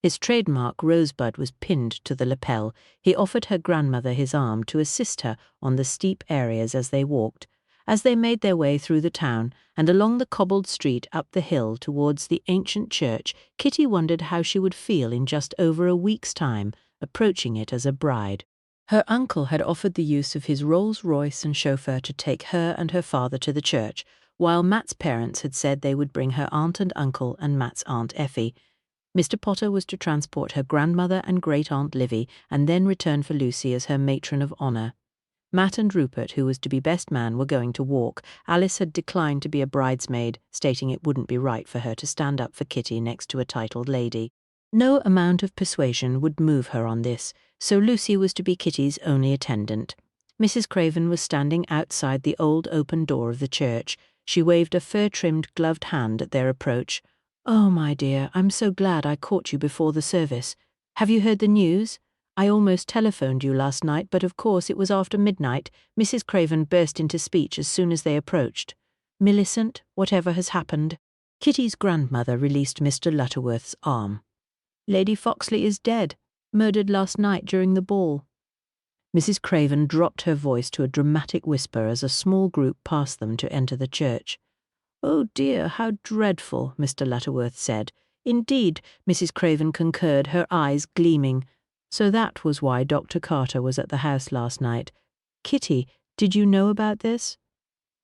His trademark rosebud was pinned to the lapel. He offered her grandmother his arm to assist her on the steep areas as they walked. As they made their way through the town and along the cobbled street up the hill towards the ancient church, Kitty wondered how she would feel in just over a week's time, approaching it as a bride. Her uncle had offered the use of his Rolls-Royce and chauffeur to take her and her father to the church, while Matt's parents had said they would bring her aunt and uncle and Matt's aunt Effie. Mr. Potter was to transport her grandmother and great-aunt Livy and then return for Lucy as her matron of honour. Matt and Rupert, who was to be best man, were going to walk. Alice had declined to be a bridesmaid, stating it wouldn't be right for her to stand up for Kitty next to a titled lady. No amount of persuasion would move her on this, so Lucy was to be Kitty's only attendant. Mrs. Craven was standing outside the old open door of the church. She waved a fur-trimmed gloved hand at their approach. "Oh, my dear, I'm so glad I caught you before the service. Have you heard the news? I almost telephoned you last night, but of course it was after midnight." Mrs. Craven burst into speech as soon as they approached. "Millicent, whatever has happened?" Kitty's grandmother released Mr. Lutterworth's arm. "Lady Foxley is dead, murdered last night during the ball." Mrs. Craven dropped her voice to a dramatic whisper as a small group passed them to enter the church. "Oh dear, how dreadful," Mr. Lutterworth said. "Indeed," Mrs. Craven concurred, her eyes gleaming. "So that was why Dr. Carter was at the house last night. Kitty, did you know about this?"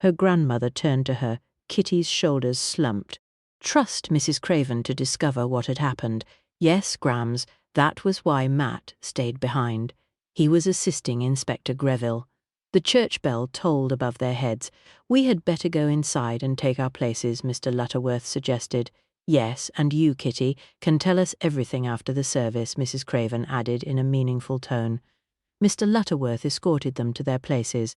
Her grandmother turned to her. Kitty's shoulders slumped. Trust Mrs. Craven to discover what had happened. Yes, Grams, that was why Matt stayed behind. He was assisting Inspector Greville. The church bell tolled above their heads. "We had better go inside and take our places," Mr. Lutterworth suggested. "Yes, and you, Kitty, can tell us everything after the service," Mrs. Craven added in a meaningful tone. Mr. Lutterworth escorted them to their places.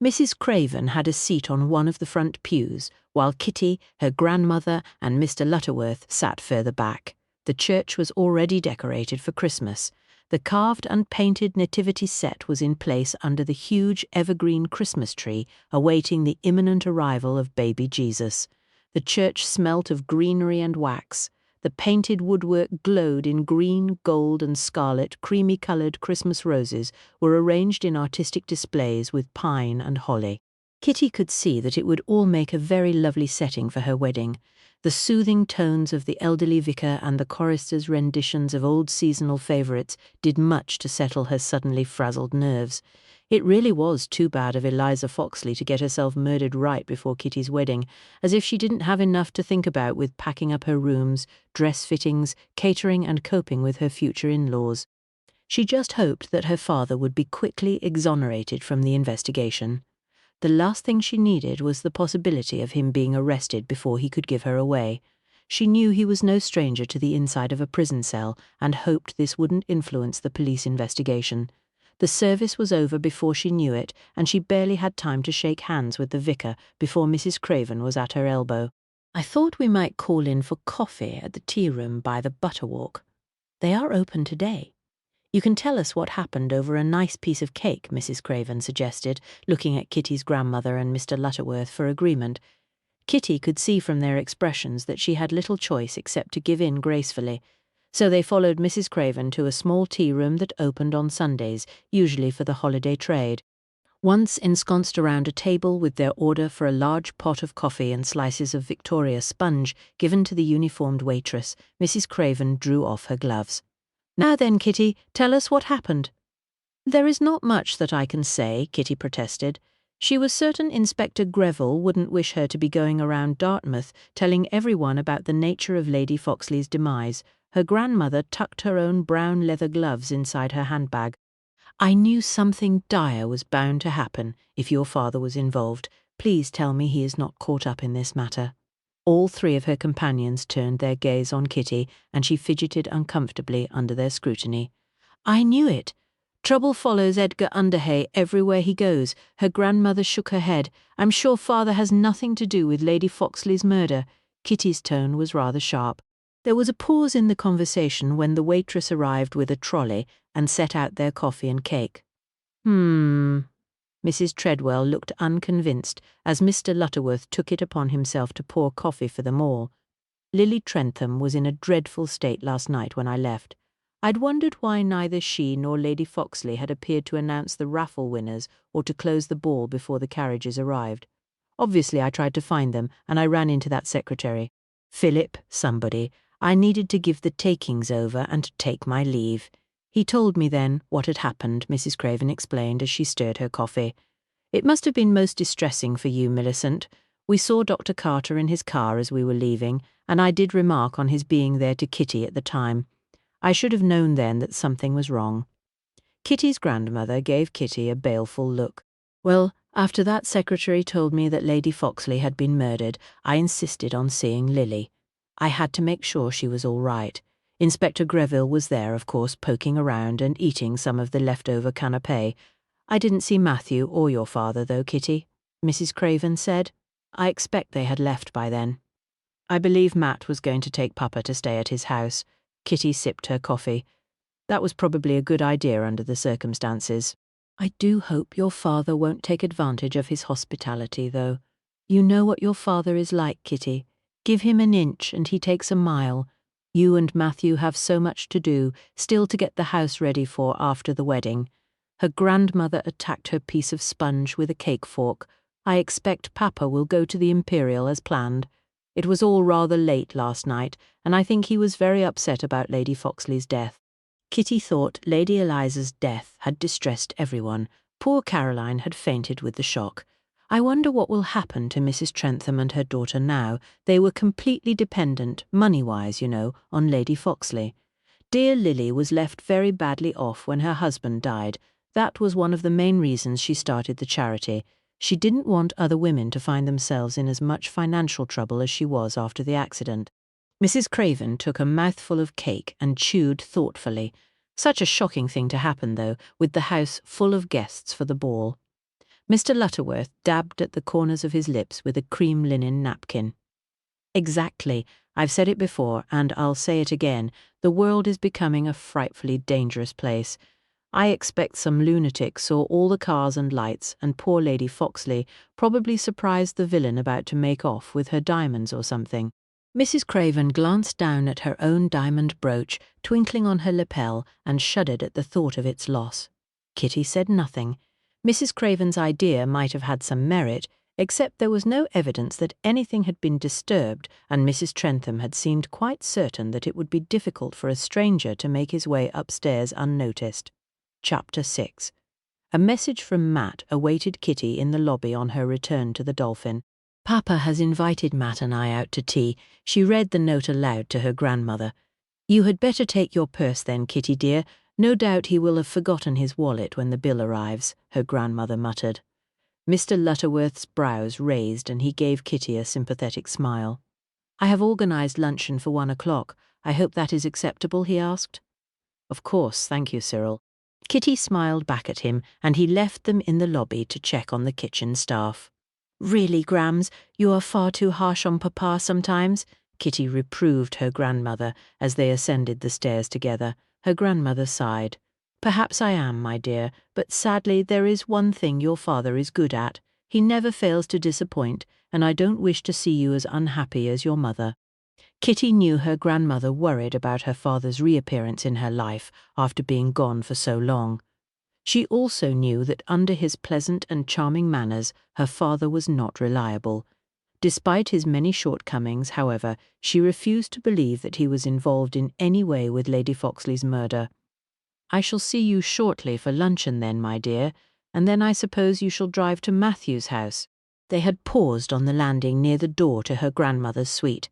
Mrs. Craven had a seat on one of the front pews, while Kitty, her grandmother, and Mr. Lutterworth sat further back. The church was already decorated for Christmas. The carved and painted nativity set was in place under the huge evergreen Christmas tree, awaiting the imminent arrival of baby Jesus. The church smelt of greenery and wax. The painted woodwork glowed in green, gold, and scarlet, creamy-coloured Christmas roses were arranged in artistic displays with pine and holly. Kitty could see that it would all make a very lovely setting for her wedding. The soothing tones of the elderly vicar and the choristers' renditions of old seasonal favourites did much to settle her suddenly frazzled nerves. It really was too bad of Eliza Foxley to get herself murdered right before Kitty's wedding, as if she didn't have enough to think about with packing up her rooms, dress fittings, catering and coping with her future in-laws. She just hoped that her father would be quickly exonerated from the investigation. The last thing she needed was the possibility of him being arrested before he could give her away. She knew he was no stranger to the inside of a prison cell and hoped this wouldn't influence the police investigation. The service was over before she knew it, and she barely had time to shake hands with the vicar before Mrs. Craven was at her elbow. "I thought we might call in for coffee at the tea room by the Butterwalk. They are open today. You can tell us what happened over a nice piece of cake," Mrs. Craven suggested, looking at Kitty's grandmother and Mr. Lutterworth for agreement. Kitty could see from their expressions that she had little choice except to give in gracefully. So they followed Mrs. Craven to a small tea room that opened on Sundays, usually for the holiday trade. Once ensconced around a table with their order for a large pot of coffee and slices of Victoria sponge given to the uniformed waitress, Mrs. Craven drew off her gloves. "Now then, Kitty, tell us what happened." "There is not much that I can say," Kitty protested. She was certain Inspector Greville wouldn't wish her to be going around Dartmouth telling everyone about the nature of Lady Foxley's demise. Her grandmother tucked her own brown leather gloves inside her handbag. "I knew something dire was bound to happen if your father was involved. Please tell me he is not caught up in this matter." All three of her companions turned their gaze on Kitty, and she fidgeted uncomfortably under their scrutiny. "I knew it. Trouble follows Edgar Underhay everywhere he goes." Her grandmother shook her head. "I'm sure father has nothing to do with Lady Foxley's murder." Kitty's tone was rather sharp. There was a pause in the conversation when the waitress arrived with a trolley and set out their coffee and cake. Mrs. Treadwell looked unconvinced as Mr. Lutterworth took it upon himself to pour coffee for them all. "Lily Trentham was in a dreadful state last night when I left. I'd wondered why neither she nor Lady Foxley had appeared to announce the raffle winners or to close the ball before the carriages arrived. Obviously I tried to find them, and I ran into that secretary. Philip, somebody. I needed to give the takings over and to take my leave. He told me then what had happened," Mrs. Craven explained as she stirred her coffee. "It must have been most distressing for you, Millicent. We saw Dr. Carter in his car as we were leaving, and I did remark on his being there to Kitty at the time. I should have known then that something was wrong." Kitty's grandmother gave Kitty a baleful look. "Well, after that secretary told me that Lady Foxley had been murdered, I insisted on seeing Lily. I had to make sure she was all right. Inspector Greville was there, of course, poking around and eating some of the leftover canapé. I didn't see Matthew or your father, though, Kitty," Mrs. Craven said. "I expect they had left by then. I believe Matt was going to take Papa to stay at his house." Kitty sipped her coffee. "That was probably a good idea under the circumstances. I do hope your father won't take advantage of his hospitality, though. You know what your father is like, Kitty. Give him an inch and he takes a mile. You and Matthew have so much to do, still to get the house ready for after the wedding." Her grandmother attacked her piece of sponge with a cake fork. "I expect Papa will go to the Imperial as planned. It was all rather late last night, and I think he was very upset about Lady Foxley's death." Kitty thought Lady Eliza's death had distressed everyone. Poor Caroline had fainted with the shock. "I wonder what will happen to Mrs. Trentham and her daughter now. They were completely dependent, money-wise, you know, on Lady Foxley. Dear Lily was left very badly off when her husband died. That was one of the main reasons she started the charity. She didn't want other women to find themselves in as much financial trouble as she was after the accident." Mrs. Craven took a mouthful of cake and chewed thoughtfully. Such a shocking thing to happen, though, with the house full of guests for the ball. Mr. Lutterworth dabbed at the corners of his lips with a cream linen napkin. "Exactly. I've said it before, and I'll say it again. The world is becoming a frightfully dangerous place. I expect some lunatic saw all the cars and lights, and poor Lady Foxley probably surprised the villain about to make off with her diamonds or something." Mrs. Craven glanced down at her own diamond brooch, twinkling on her lapel, and shuddered at the thought of its loss. Kitty said nothing. Mrs. Craven's idea might have had some merit, except there was no evidence that anything had been disturbed, and Mrs. Trentham had seemed quite certain that it would be difficult for a stranger to make his way upstairs unnoticed. Chapter 6. A message from Matt awaited Kitty in the lobby on her return to the Dolphin. "Papa has invited Matt and I out to tea." She read the note aloud to her grandmother. "You had better take your purse then, Kitty dear. No doubt he will have forgotten his wallet when the bill arrives," her grandmother muttered. Mr. Lutterworth's brows raised and he gave Kitty a sympathetic smile. "I have organised luncheon for 1 o'clock. I hope that is acceptable?" he asked. "Of course, thank you, Cyril." Kitty smiled back at him, and he left them in the lobby to check on the kitchen staff. "Really, Grams, you are far too harsh on Papa sometimes," Kitty reproved her grandmother as they ascended the stairs together. Her grandmother sighed. "Perhaps I am, my dear, but sadly there is one thing your father is good at. He never fails to disappoint, and I don't wish to see you as unhappy as your mother." Kitty knew her grandmother worried about her father's reappearance in her life after being gone for so long. She also knew that under his pleasant and charming manners, her father was not reliable. Despite his many shortcomings, however, she refused to believe that he was involved in any way with Lady Foxley's murder. "I shall see you shortly for luncheon then, my dear, and then I suppose you shall drive to Matthew's house." They had paused on the landing near the door to her grandmother's suite.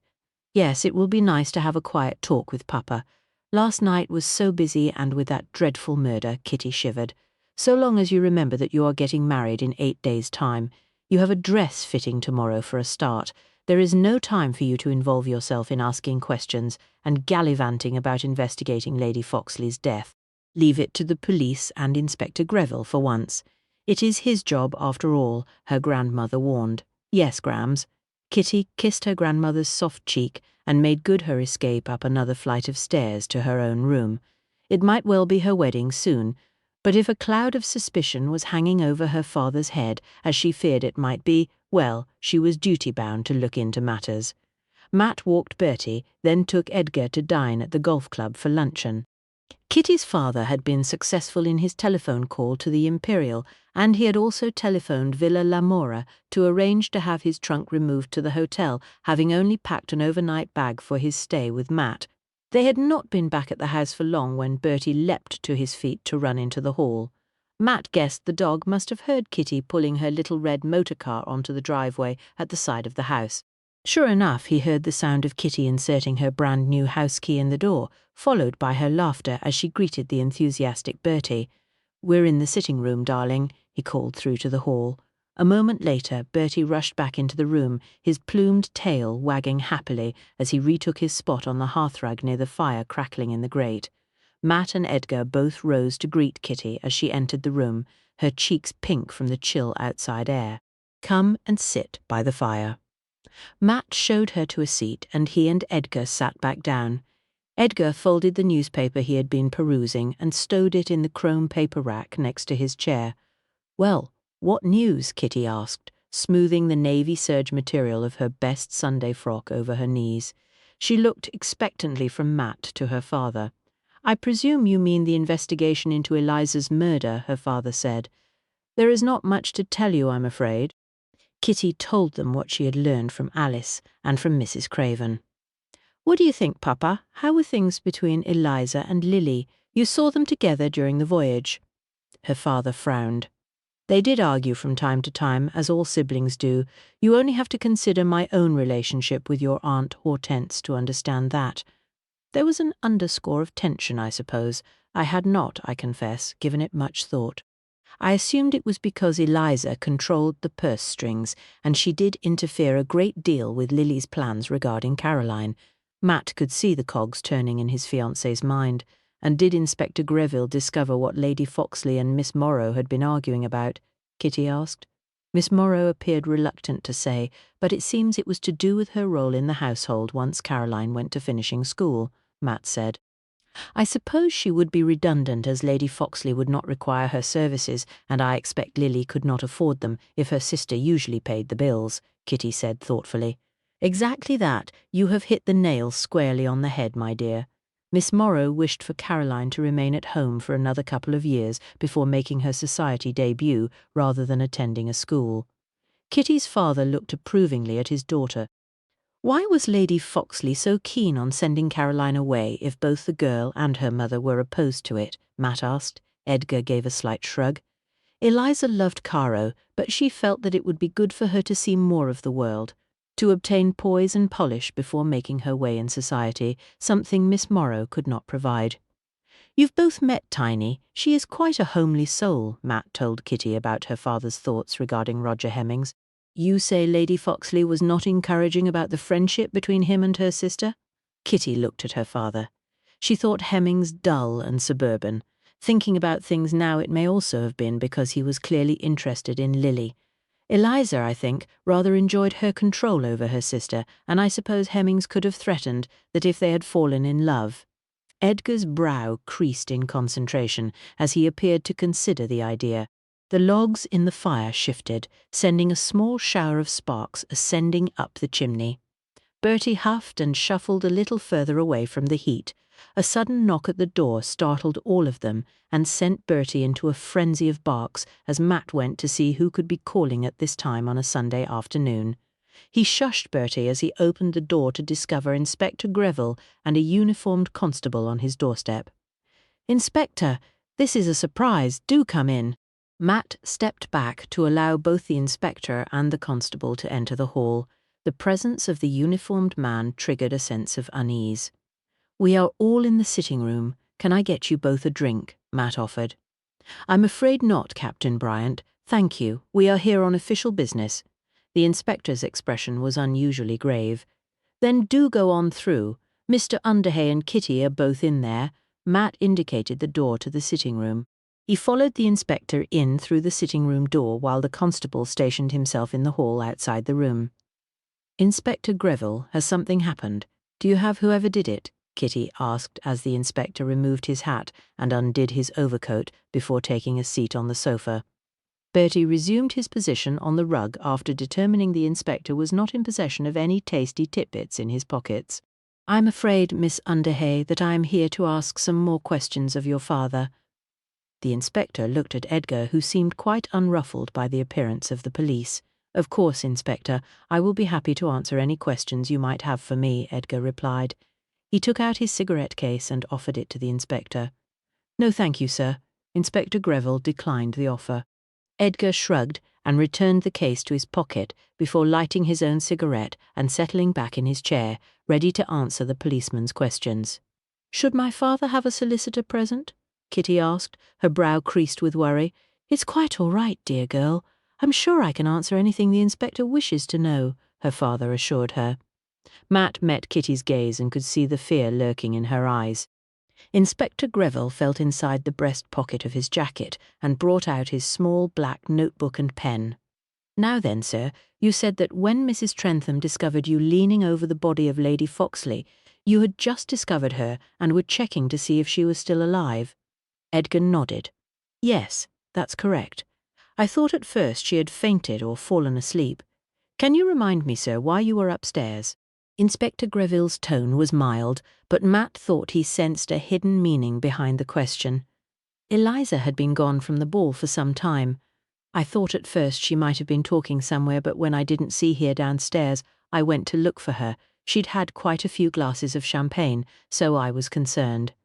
"Yes, it will be nice to have a quiet talk with Papa. Last night was so busy, and with that dreadful murder," Kitty shivered. "So long as you remember that you are getting married in 8 days' time. You have a dress fitting tomorrow for a start. There is no time for you to involve yourself in asking questions and gallivanting about investigating Lady Foxley's death. Leave it to the police and Inspector Greville for once. It is his job after all," her grandmother warned. "Yes, Grams." Kitty kissed her grandmother's soft cheek and made good her escape up another flight of stairs to her own room. It might well be her wedding soon, but if a cloud of suspicion was hanging over her father's head, as she feared it might be, well, she was duty-bound to look into matters. Matt walked Bertie, then took Edgar to dine at the golf club for luncheon. Kitty's father had been successful in his telephone call to the Imperial, and he had also telephoned Villa La Mora to arrange to have his trunk removed to the hotel, having only packed an overnight bag for his stay with Matt. They had not been back at the house for long when Bertie leapt to his feet to run into the hall. Matt guessed the dog must have heard Kitty pulling her little red motor car onto the driveway at the side of the house. Sure enough, he heard the sound of Kitty inserting her brand new house key in the door, followed by her laughter as she greeted the enthusiastic Bertie. "We're in the sitting room, darling," he called through to the hall. A moment later, Bertie rushed back into the room, his plumed tail wagging happily as he retook his spot on the hearthrug near the fire crackling in the grate. Matt and Edgar both rose to greet Kitty as she entered the room, her cheeks pink from the chill outside air. "Come and sit by the fire." Matt showed her to a seat, and he and Edgar sat back down. Edgar folded the newspaper he had been perusing and stowed it in the chrome paper rack next to his chair. "Well, what news?" Kitty asked, smoothing the navy serge material of her best Sunday frock over her knees. She looked expectantly from Matt to her father. "I presume you mean the investigation into Eliza's murder," her father said. "There is not much to tell you, I'm afraid." Kitty told them what she had learned from Alice and from Mrs. Craven. "What do you think, Papa? How were things between Eliza and Lily? You saw them together during the voyage." Her father frowned. "They did argue from time to time, as all siblings do. You only have to consider my own relationship with your Aunt Hortense to understand that. There was an underscore of tension, I suppose. I had not, I confess, given it much thought. I assumed it was because Eliza controlled the purse strings, and she did interfere a great deal with Lily's plans regarding Caroline. Matt could see the cogs turning in his fiancée's mind. And did Inspector Greville discover what Lady Foxley and Miss Morrow had been arguing about? Kitty asked. Miss Morrow appeared reluctant to say, but it seems it was to do with her role in the household once Caroline went to finishing school, Matt said. I suppose she would be redundant, as Lady Foxley would not require her services, and I expect Lily could not afford them if her sister usually paid the bills, Kitty said thoughtfully. Exactly that. You have hit the nail squarely on the head, my dear. Miss Morrow wished for Caroline to remain at home for another couple of years before making her society debut rather than attending a school. Kitty's father looked approvingly at his daughter. Why was Lady Foxley so keen on sending Caroline away if both the girl and her mother were opposed to it? Matt asked. Edgar gave a slight shrug. Eliza loved Caro, but she felt that it would be good for her to see more of the world, to obtain poise and polish before making her way in society, something Miss Morrow could not provide. You've both met Tiny. She is quite a homely soul, Matt told Kitty about her father's thoughts regarding Roger Hemmings. You say Lady Foxley was not encouraging about the friendship between him and her sister? Kitty looked at her father. She thought Hemmings dull and suburban. Thinking about things now, it may also have been because he was clearly interested in Lily. Eliza, I think, rather enjoyed her control over her sister, and I suppose Hemmings could have threatened that if they had fallen in love. Edgar's brow creased in concentration as he appeared to consider the idea. The logs in the fire shifted, sending a small shower of sparks ascending up the chimney. Bertie huffed and shuffled a little further away from the heat. A sudden knock at the door startled all of them and sent Bertie into a frenzy of barks as Matt went to see who could be calling at this time on a Sunday afternoon. He shushed Bertie as he opened the door to discover Inspector Greville and a uniformed constable on his doorstep. "Inspector, this is a surprise. Do come in." Matt stepped back to allow both the inspector and the constable to enter the hall. The presence of the uniformed man triggered a sense of unease. "We are all in the sitting room. Can I get you both a drink?" Matt offered. "I'm afraid not, Captain Bryant. Thank you. We are here on official business." The inspector's expression was unusually grave. "Then do go on through. Mr. Underhay and Kitty are both in there." Matt indicated the door to the sitting room. He followed the inspector in through the sitting room door while the constable stationed himself in the hall outside the room. "Inspector Greville, has something happened? Do you have whoever did it?" Kitty asked as the inspector removed his hat and undid his overcoat before taking a seat on the sofa. Bertie resumed his position on the rug after determining the inspector was not in possession of any tasty titbits in his pockets. "I'm afraid, Miss Underhay, that I am here to ask some more questions of your father." The inspector looked at Edgar, who seemed quite unruffled by the appearance of the police. "Of course, Inspector, I will be happy to answer any questions you might have for me," Edgar replied. He took out his cigarette case and offered it to the inspector. "No, thank you, sir." Inspector Greville declined the offer. Edgar shrugged and returned the case to his pocket before lighting his own cigarette and settling back in his chair, ready to answer the policeman's questions. "Should my father have a solicitor present?" Kitty asked, her brow creased with worry. "It's quite all right, dear girl. I'm sure I can answer anything the inspector wishes to know," her father assured her. Matt met Kitty's gaze and could see the fear lurking in her eyes. Inspector Greville felt inside the breast pocket of his jacket and brought out his small black notebook and pen. "Now then, sir, you said that when Mrs. Trentham discovered you leaning over the body of Lady Foxley, you had just discovered her and were checking to see if she was still alive." Edgar nodded. "Yes, that's correct. I thought at first she had fainted or fallen asleep. Can you remind me, sir, why you were upstairs?" Inspector Greville's tone was mild, but Matt thought he sensed a hidden meaning behind the question. "Eliza had been gone from the ball for some time. I thought at first she might have been talking somewhere, but when I didn't see her downstairs, I went to look for her. She'd had quite a few glasses of champagne, so I was concerned."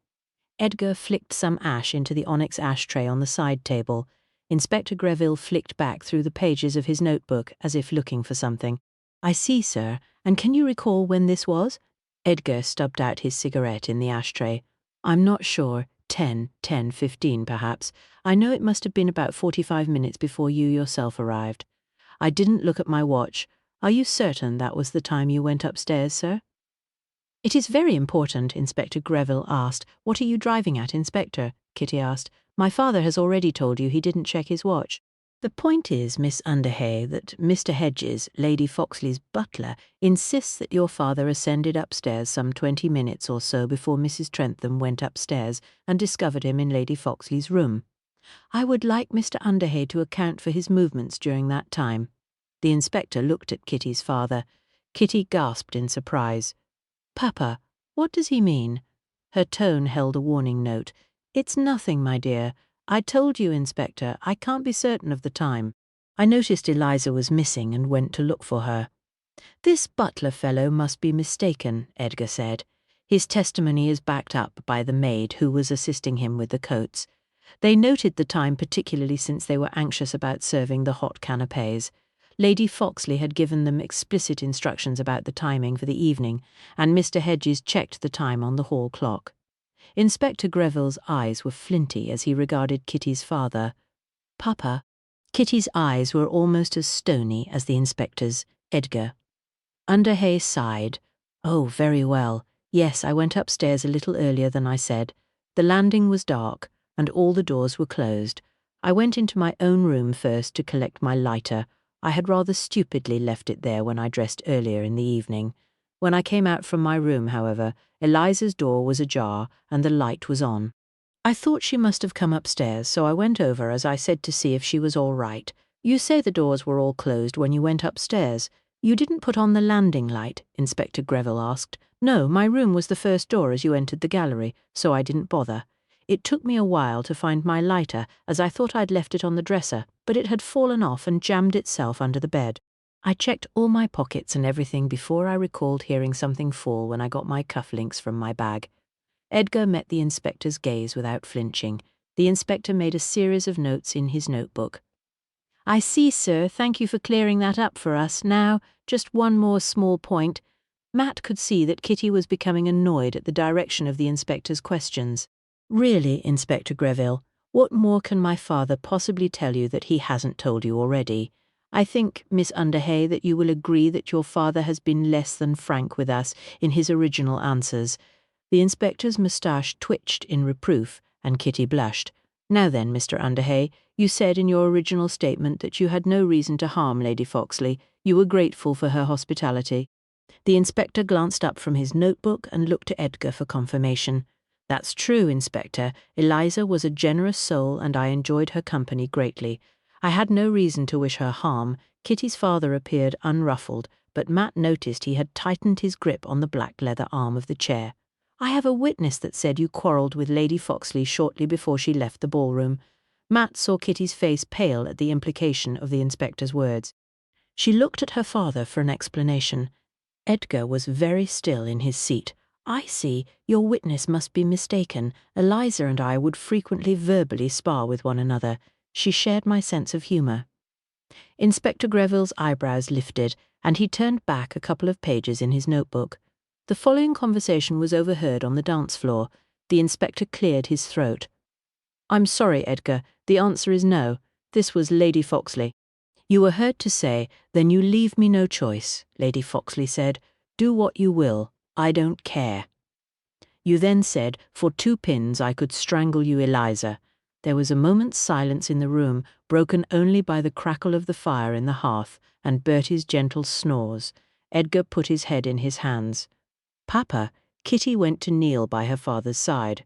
Edgar flicked some ash into the onyx ashtray on the side table. Inspector Greville flicked back through the pages of his notebook as if looking for something. "I see, sir. And can you recall when this was?" Edgar stubbed out his cigarette in the ashtray. "I'm not sure. 10:15 perhaps. I know it must have been about 45 minutes before you yourself arrived. I didn't look at my watch. Are you certain that was the time you went upstairs, sir?" "It is very important," Inspector Greville asked. "What are you driving at, Inspector?" Kitty asked. "My father has already told you he didn't check his watch." "The point is, Miss Underhay, that Mr. Hedges, Lady Foxley's butler, insists that your father ascended upstairs some 20 minutes or so before Mrs. Trentham went upstairs and discovered him in Lady Foxley's room. I would like Mr. Underhay to account for his movements during that time." The inspector looked at Kitty's father. Kitty gasped in surprise. "Papa, what does he mean?" Her tone held a warning note. "It's nothing, my dear. I told you, Inspector, I can't be certain of the time. I noticed Eliza was missing and went to look for her." "This butler fellow must be mistaken," Edgar said. "His testimony is backed up by the maid who was assisting him with the coats. They noted the time particularly since they were anxious about serving the hot canapés. Lady Foxley had given them explicit instructions about the timing for the evening, and Mr. Hedges checked the time on the hall clock." Inspector Greville's eyes were flinty as he regarded Kitty's father. "Papa." Kitty's eyes were almost as stony as the inspector's. Edgar. Underhay sighed. "Oh, very well. Yes, I went upstairs a little earlier than I said. The landing was dark, and all the doors were closed. I went into my own room first to collect my lighter. I had rather stupidly left it there when I dressed earlier in the evening. When I came out from my room, however, Eliza's door was ajar and the light was on. I thought she must have come upstairs, so I went over, as I said, to see if she was all right. You say the doors were all closed when you went upstairs. You didn't put on the landing light?" Inspector Greville asked. "No, my room was the first door as you entered the gallery, so I didn't bother. It took me a while to find my lighter, as I thought I'd left it on the dresser, but it had fallen off and jammed itself under the bed. I checked all my pockets and everything before I recalled hearing something fall when I got my cufflinks from my bag." Edgar met the inspector's gaze without flinching. The inspector made a series of notes in his notebook. "I see, sir. Thank you for clearing that up for us. Now, just one more small point." Matt could see that Kitty was becoming annoyed at the direction of the inspector's questions. "Really, Inspector Greville, what more can my father possibly tell you that he hasn't told you already? I think, Miss Underhay, that you will agree that your father has been less than frank with us in his original answers." The inspector's moustache twitched in reproof, and Kitty blushed. "Now then, Mr. Underhay, you said in your original statement that you had no reason to harm Lady Foxley. You were grateful for her hospitality." The inspector glanced up from his notebook and looked to Edgar for confirmation. "That's true, Inspector. Eliza was a generous soul and I enjoyed her company greatly. I had no reason to wish her harm." Kitty's father appeared unruffled, but Matt noticed he had tightened his grip on the black leather arm of the chair. "I have a witness that said you quarrelled with Lady Foxley shortly before she left the ballroom." Matt saw Kitty's face pale at the implication of the inspector's words. She looked at her father for an explanation. Edgar was very still in his seat, I see. Your witness must be mistaken. Eliza and I would frequently verbally spar with one another. She shared my sense of humour. Inspector Greville's eyebrows lifted, and he turned back a couple of pages in his notebook. The following conversation was overheard on the dance floor. The inspector cleared his throat. "I'm sorry, Edgar. The answer is no. This was Lady Foxley." "You were heard to say, 'Then you leave me no choice,'" Lady Foxley said. "Do what you will. I don't care." "You then said, 'For 2 pins I could strangle you, Eliza.'" There was a moment's silence in the room, broken only by the crackle of the fire in the hearth and Bertie's gentle snores. Edgar put his head in his hands. "Papa," Kitty went to kneel by her father's side.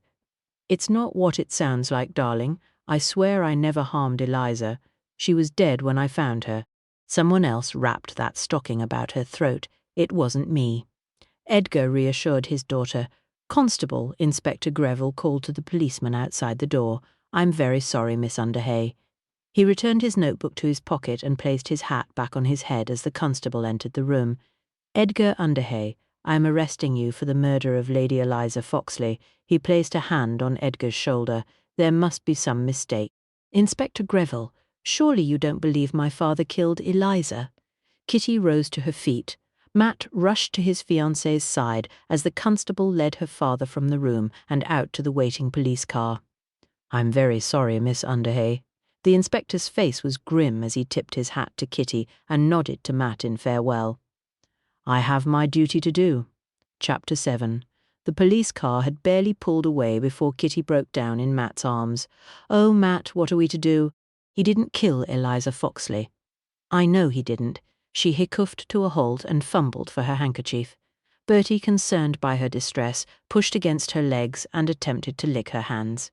"It's not what it sounds like, darling. I swear I never harmed Eliza. She was dead when I found her. Someone else wrapped that stocking about her throat. It wasn't me." Edgar reassured his daughter. "Constable," Inspector Greville called to the policeman outside the door. "I'm very sorry, Miss Underhay." He returned his notebook to his pocket and placed his hat back on his head as the constable entered the room. "Edgar Underhay, I am arresting you for the murder of Lady Eliza Foxley." He placed a hand on Edgar's shoulder. "There must be some mistake." "Inspector Greville, surely you don't believe my father killed Eliza?" Kitty rose to her feet. Matt rushed to his fiancée's side as the constable led her father from the room and out to the waiting police car. "I'm very sorry, Miss Underhay." The inspector's face was grim as he tipped his hat to Kitty and nodded to Matt in farewell. "I have my duty to do." Chapter 7. The police car had barely pulled away before Kitty broke down in Matt's arms. "Oh, Matt, what are we to do? He didn't kill Eliza Foxley." "I know he didn't." She hiccoughed to a halt and fumbled for her handkerchief. Bertie, concerned by her distress, pushed against her legs and attempted to lick her hands.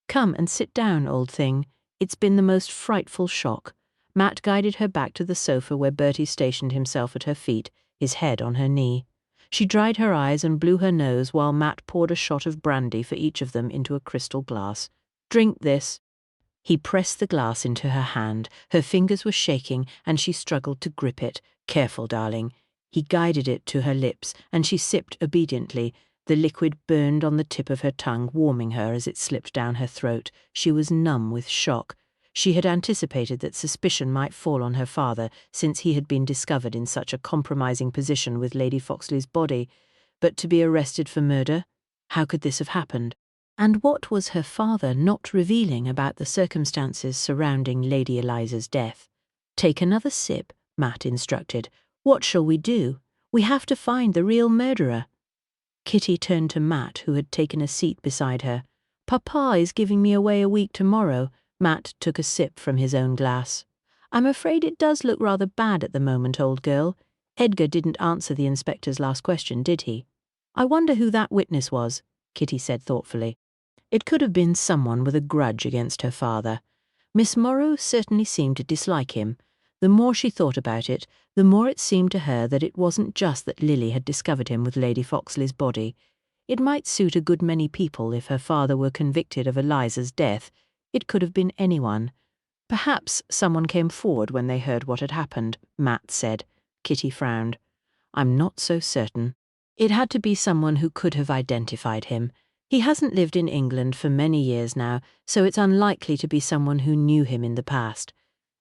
"Come and sit down, old thing. It's been the most frightful shock." Matt guided her back to the sofa where Bertie stationed himself at her feet, his head on her knee. She dried her eyes and blew her nose while Matt poured a shot of brandy for each of them into a crystal glass. "Drink this." He pressed the glass into her hand. Her fingers were shaking and she struggled to grip it. "Careful, darling." He guided it to her lips and she sipped obediently. The liquid burned on the tip of her tongue, warming her as it slipped down her throat. She was numb with shock. She had anticipated that suspicion might fall on her father, since he had been discovered in such a compromising position with Lady Foxley's body. But to be arrested for murder? How could this have happened? And what was her father not revealing about the circumstances surrounding Lady Eliza's death? "Take another sip," Matt instructed. "What shall we do? We have to find the real murderer." Kitty turned to Matt, who had taken a seat beside her. "Papa is giving me away a week tomorrow." Matt took a sip from his own glass. "I'm afraid it does look rather bad at the moment, old girl." Edgar didn't answer the inspector's last question, did he? "I wonder who that witness was," Kitty said thoughtfully. It could have been someone with a grudge against her father. Miss Morrow certainly seemed to dislike him. The more she thought about it, the more it seemed to her that it wasn't just that Lily had discovered him with Lady Foxley's body. It might suit a good many people if her father were convicted of Eliza's death. It could have been anyone. Perhaps someone came forward when they heard what had happened, Matt said. Kitty frowned. "I'm not so certain. It had to be someone who could have identified him. He hasn't lived in England for many years now, so it's unlikely to be someone who knew him in the past.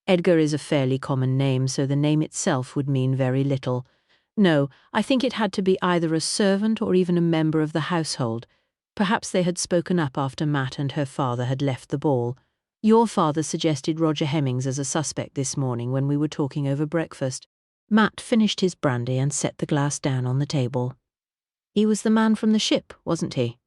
Edgar is a fairly common name, so the name itself would mean very little. No, I think it had to be either a servant or even a member of the household. Perhaps they had spoken up after Matt and her father had left the ball. Your father suggested Roger Hemmings as a suspect this morning when we were talking over breakfast." Matt finished his brandy and set the glass down on the table. "He was the man from the ship, wasn't he?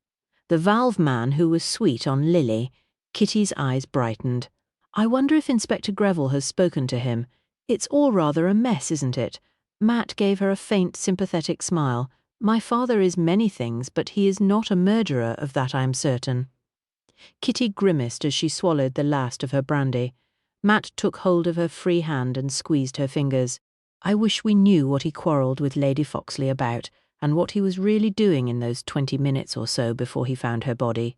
The valve man who was sweet on Lily." Kitty's eyes brightened. "I wonder if Inspector Greville has spoken to him. It's all rather a mess, isn't it?" Matt gave her a faint, sympathetic smile. "My father is many things, but he is not a murderer, of that I am certain." Kitty grimaced as she swallowed the last of her brandy. Matt took hold of her free hand and squeezed her fingers. "I wish we knew what he quarrelled with Lady Foxley about, and what he was really doing in those 20 minutes or so before he found her body."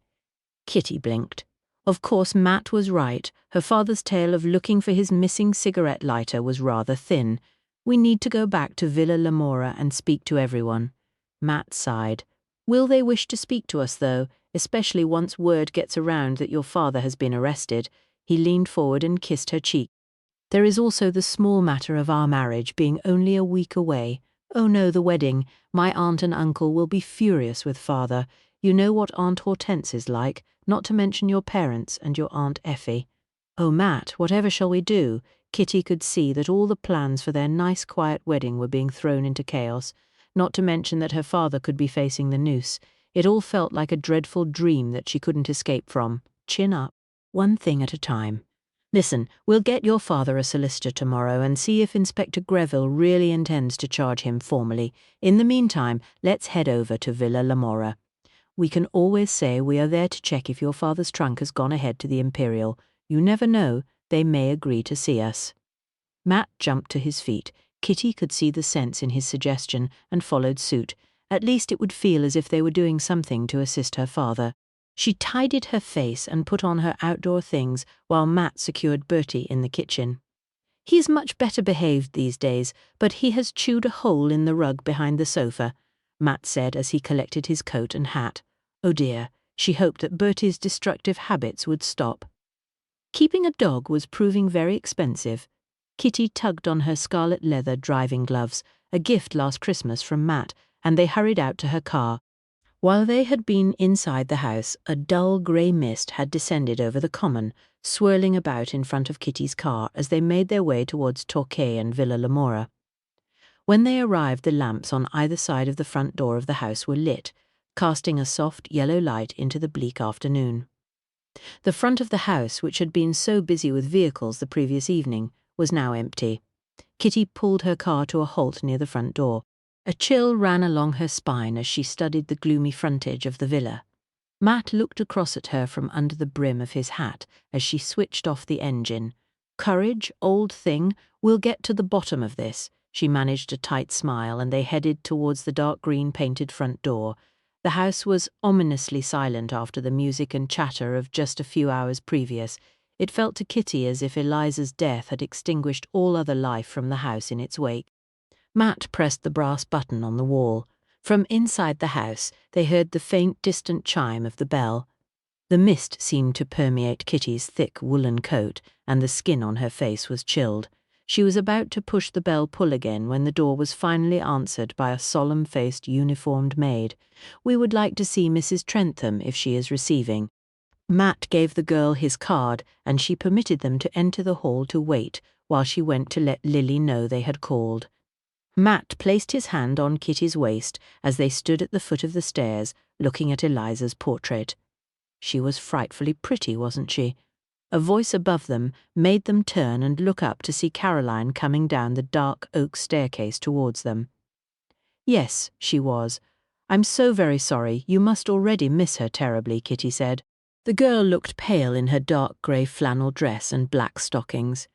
Kitty blinked. Of course, Matt was right. Her father's tale of looking for his missing cigarette lighter was rather thin. "We need to go back to Villa Lamora and speak to everyone." Matt sighed. Will they wish to speak to us, though, especially once word gets around that your father has been arrested?" He leaned forward and kissed her cheek. "There is also the small matter of our marriage being only a week away. Oh no, the wedding. My aunt and uncle will be furious with father. You know what Aunt Hortense is like, not to mention your parents and your Aunt Effie. Oh, Matt, whatever shall we do?" Kitty could see that all the plans for their nice quiet wedding were being thrown into chaos, not to mention that her father could be facing the noose. It all felt like a dreadful dream that she couldn't escape from. Chin up. One thing at a time. Listen, we'll get your father a solicitor tomorrow and see if Inspector Greville really intends to charge him formally. In the meantime, let's head over to Villa Lamora. We can always say we are there to check if your father's trunk has gone ahead to the Imperial. You never know, they may agree to see us. Matt jumped to his feet. Kitty could see the sense in his suggestion and followed suit. At least it would feel as if they were doing something to assist her father. She tidied her face and put on her outdoor things while Matt secured Bertie in the kitchen. "He's much better behaved these days, but he has chewed a hole in the rug behind the sofa," Matt said as he collected his coat and hat. Oh dear, she hoped that Bertie's destructive habits would stop. Keeping a dog was proving very expensive. Kitty tugged on her scarlet leather driving gloves, a gift last Christmas from Matt, and they hurried out to her car. While they had been inside the house, a dull grey mist had descended over the common, swirling about in front of Kitty's car as they made their way towards Torquay and Villa Lamora. When they arrived, the lamps on either side of the front door of the house were lit, casting a soft yellow light into the bleak afternoon. The front of the house, which had been so busy with vehicles the previous evening, was now empty. Kitty pulled her car to a halt near the front door. A chill ran along her spine as she studied the gloomy frontage of the villa. Matt looked across at her from under the brim of his hat as she switched off the engine. "Courage, old thing, we'll get to the bottom of this." She managed a tight smile and they headed towards the dark green painted front door. The house was ominously silent after the music and chatter of just a few hours previous. It felt to Kitty as if Eliza's death had extinguished all other life from the house in its wake. Matt pressed the brass button on the wall. From inside the house, they heard the faint, distant chime of the bell. The mist seemed to permeate Kitty's thick woolen coat, and the skin on her face was chilled. She was about to push the bell pull again when the door was finally answered by a solemn-faced, uniformed maid. "We would like to see Mrs. Trentham if she is receiving." Matt gave the girl his card, and she permitted them to enter the hall to wait while she went to let Lily know they had called. Matt placed his hand on Kitty's waist as they stood at the foot of the stairs, looking at Eliza's portrait. She was frightfully pretty, wasn't she? A voice above them made them turn and look up to see Caroline coming down the dark oak staircase towards them. "Yes, she was. I'm so very sorry. You must already miss her terribly," Kitty said. The girl looked pale in her dark grey flannel dress and black stockings.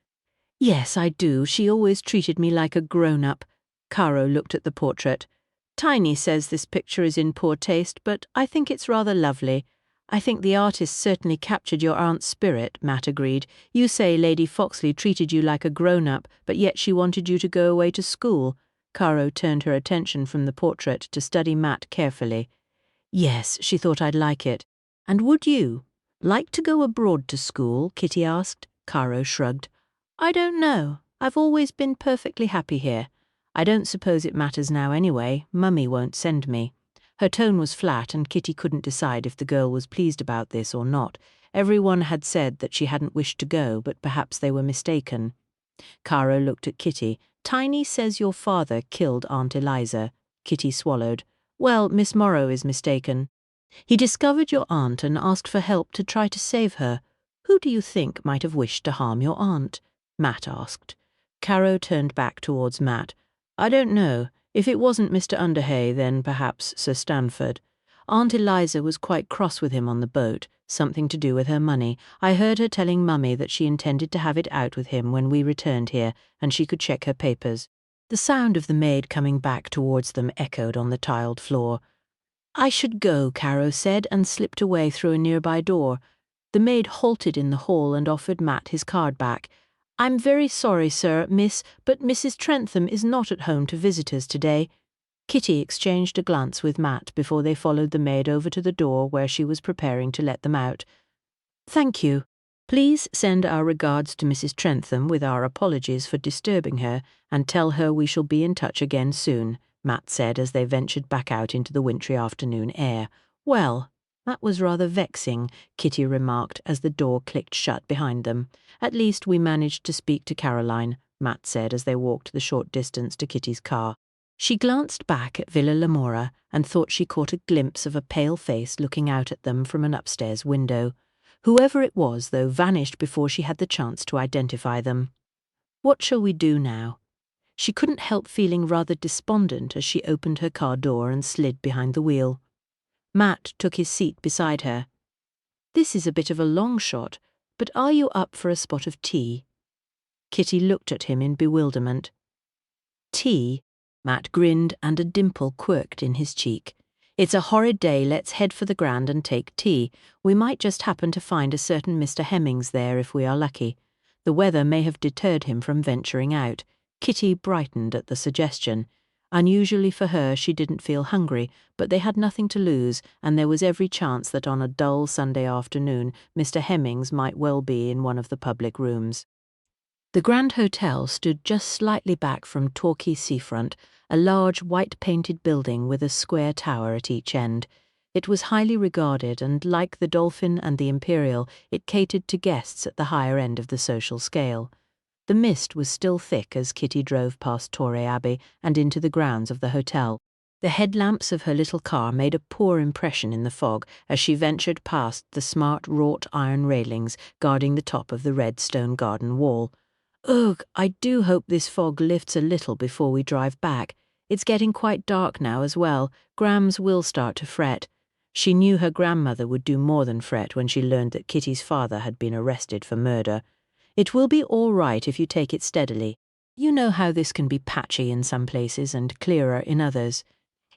"Yes, I do. She always treated me like a grown-up." Caro looked at the portrait. "Tiny says this picture is in poor taste, but I think it's rather lovely. I think the artist certainly captured your aunt's spirit," Matt agreed. "You say Lady Foxley treated you like a grown-up, but yet she wanted you to go away to school." Caro turned her attention from the portrait to study Matt carefully. "Yes, she thought I'd like it." "And would you like to go abroad to school?" Kitty asked. Caro shrugged. "I don't know. I've always been perfectly happy here. I don't suppose it matters now anyway. Mummy won't send me." Her tone was flat and Kitty couldn't decide if the girl was pleased about this or not. Everyone had said that she hadn't wished to go, but perhaps they were mistaken. Caro looked at Kitty. "Tiny says your father killed Aunt Eliza." Kitty swallowed. "Well, Miss Morrow is mistaken. He discovered your aunt and asked for help to try to save her. Who do you think might have wished to harm your aunt?" Matt asked. Caro turned back towards Matt. "I don't know. If it wasn't Mr. Underhay, then perhaps Sir Stanford. Aunt Eliza was quite cross with him on the boat, something to do with her money. I heard her telling Mummy that she intended to have it out with him when we returned here, and she could check her papers." The sound of the maid coming back towards them echoed on the tiled floor. "I should go," Caro said, and slipped away through a nearby door. The maid halted in the hall and offered Matt his card back. "I'm very sorry, sir, miss, but Mrs. Trentham is not at home to visitors today." Kitty exchanged a glance with Matt before they followed the maid over to the door where she was preparing to let them out. "Thank you. Please send our regards to Mrs. Trentham with our apologies for disturbing her, and tell her we shall be in touch again soon," Matt said as they ventured back out into the wintry afternoon air. "Well, that was rather vexing," Kitty remarked as the door clicked shut behind them. "At least we managed to speak to Caroline," Matt said as they walked the short distance to Kitty's car. She glanced back at Villa Lamora and thought she caught a glimpse of a pale face looking out at them from an upstairs window. Whoever it was, though, vanished before she had the chance to identify them. What shall we do now? She couldn't help feeling rather despondent as she opened her car door and slid behind the wheel. Matt took his seat beside her. "This is a bit of a long shot, but are you up for a spot of tea?" Kitty looked at him in bewilderment. "Tea?" Matt grinned and a dimple quirked in his cheek. "It's a horrid day, let's head for the Grand and take tea. We might just happen to find a certain Mr. Hemmings there if we are lucky. The weather may have deterred him from venturing out." Kitty brightened at the suggestion. Unusually for her, she didn't feel hungry, but they had nothing to lose, and there was every chance that on a dull Sunday afternoon Mr. Hemmings might well be in one of the public rooms. The Grand Hotel stood just slightly back from Torquay seafront, a large white-painted building with a square tower at each end. It was highly regarded and, like the Dolphin and the Imperial, it catered to guests at the higher end of the social scale. The mist was still thick as Kitty drove past Torre Abbey and into the grounds of the hotel. The headlamps of her little car made a poor impression in the fog as she ventured past the smart wrought iron railings guarding the top of the red stone garden wall. "Ugh, I do hope this fog lifts a little before we drive back. It's getting quite dark now as well. Grams will start to fret." She knew her grandmother would do more than fret when she learned that Kitty's father had been arrested for murder. "It will be all right if you take it steadily. You know how this can be patchy in some places and clearer in others."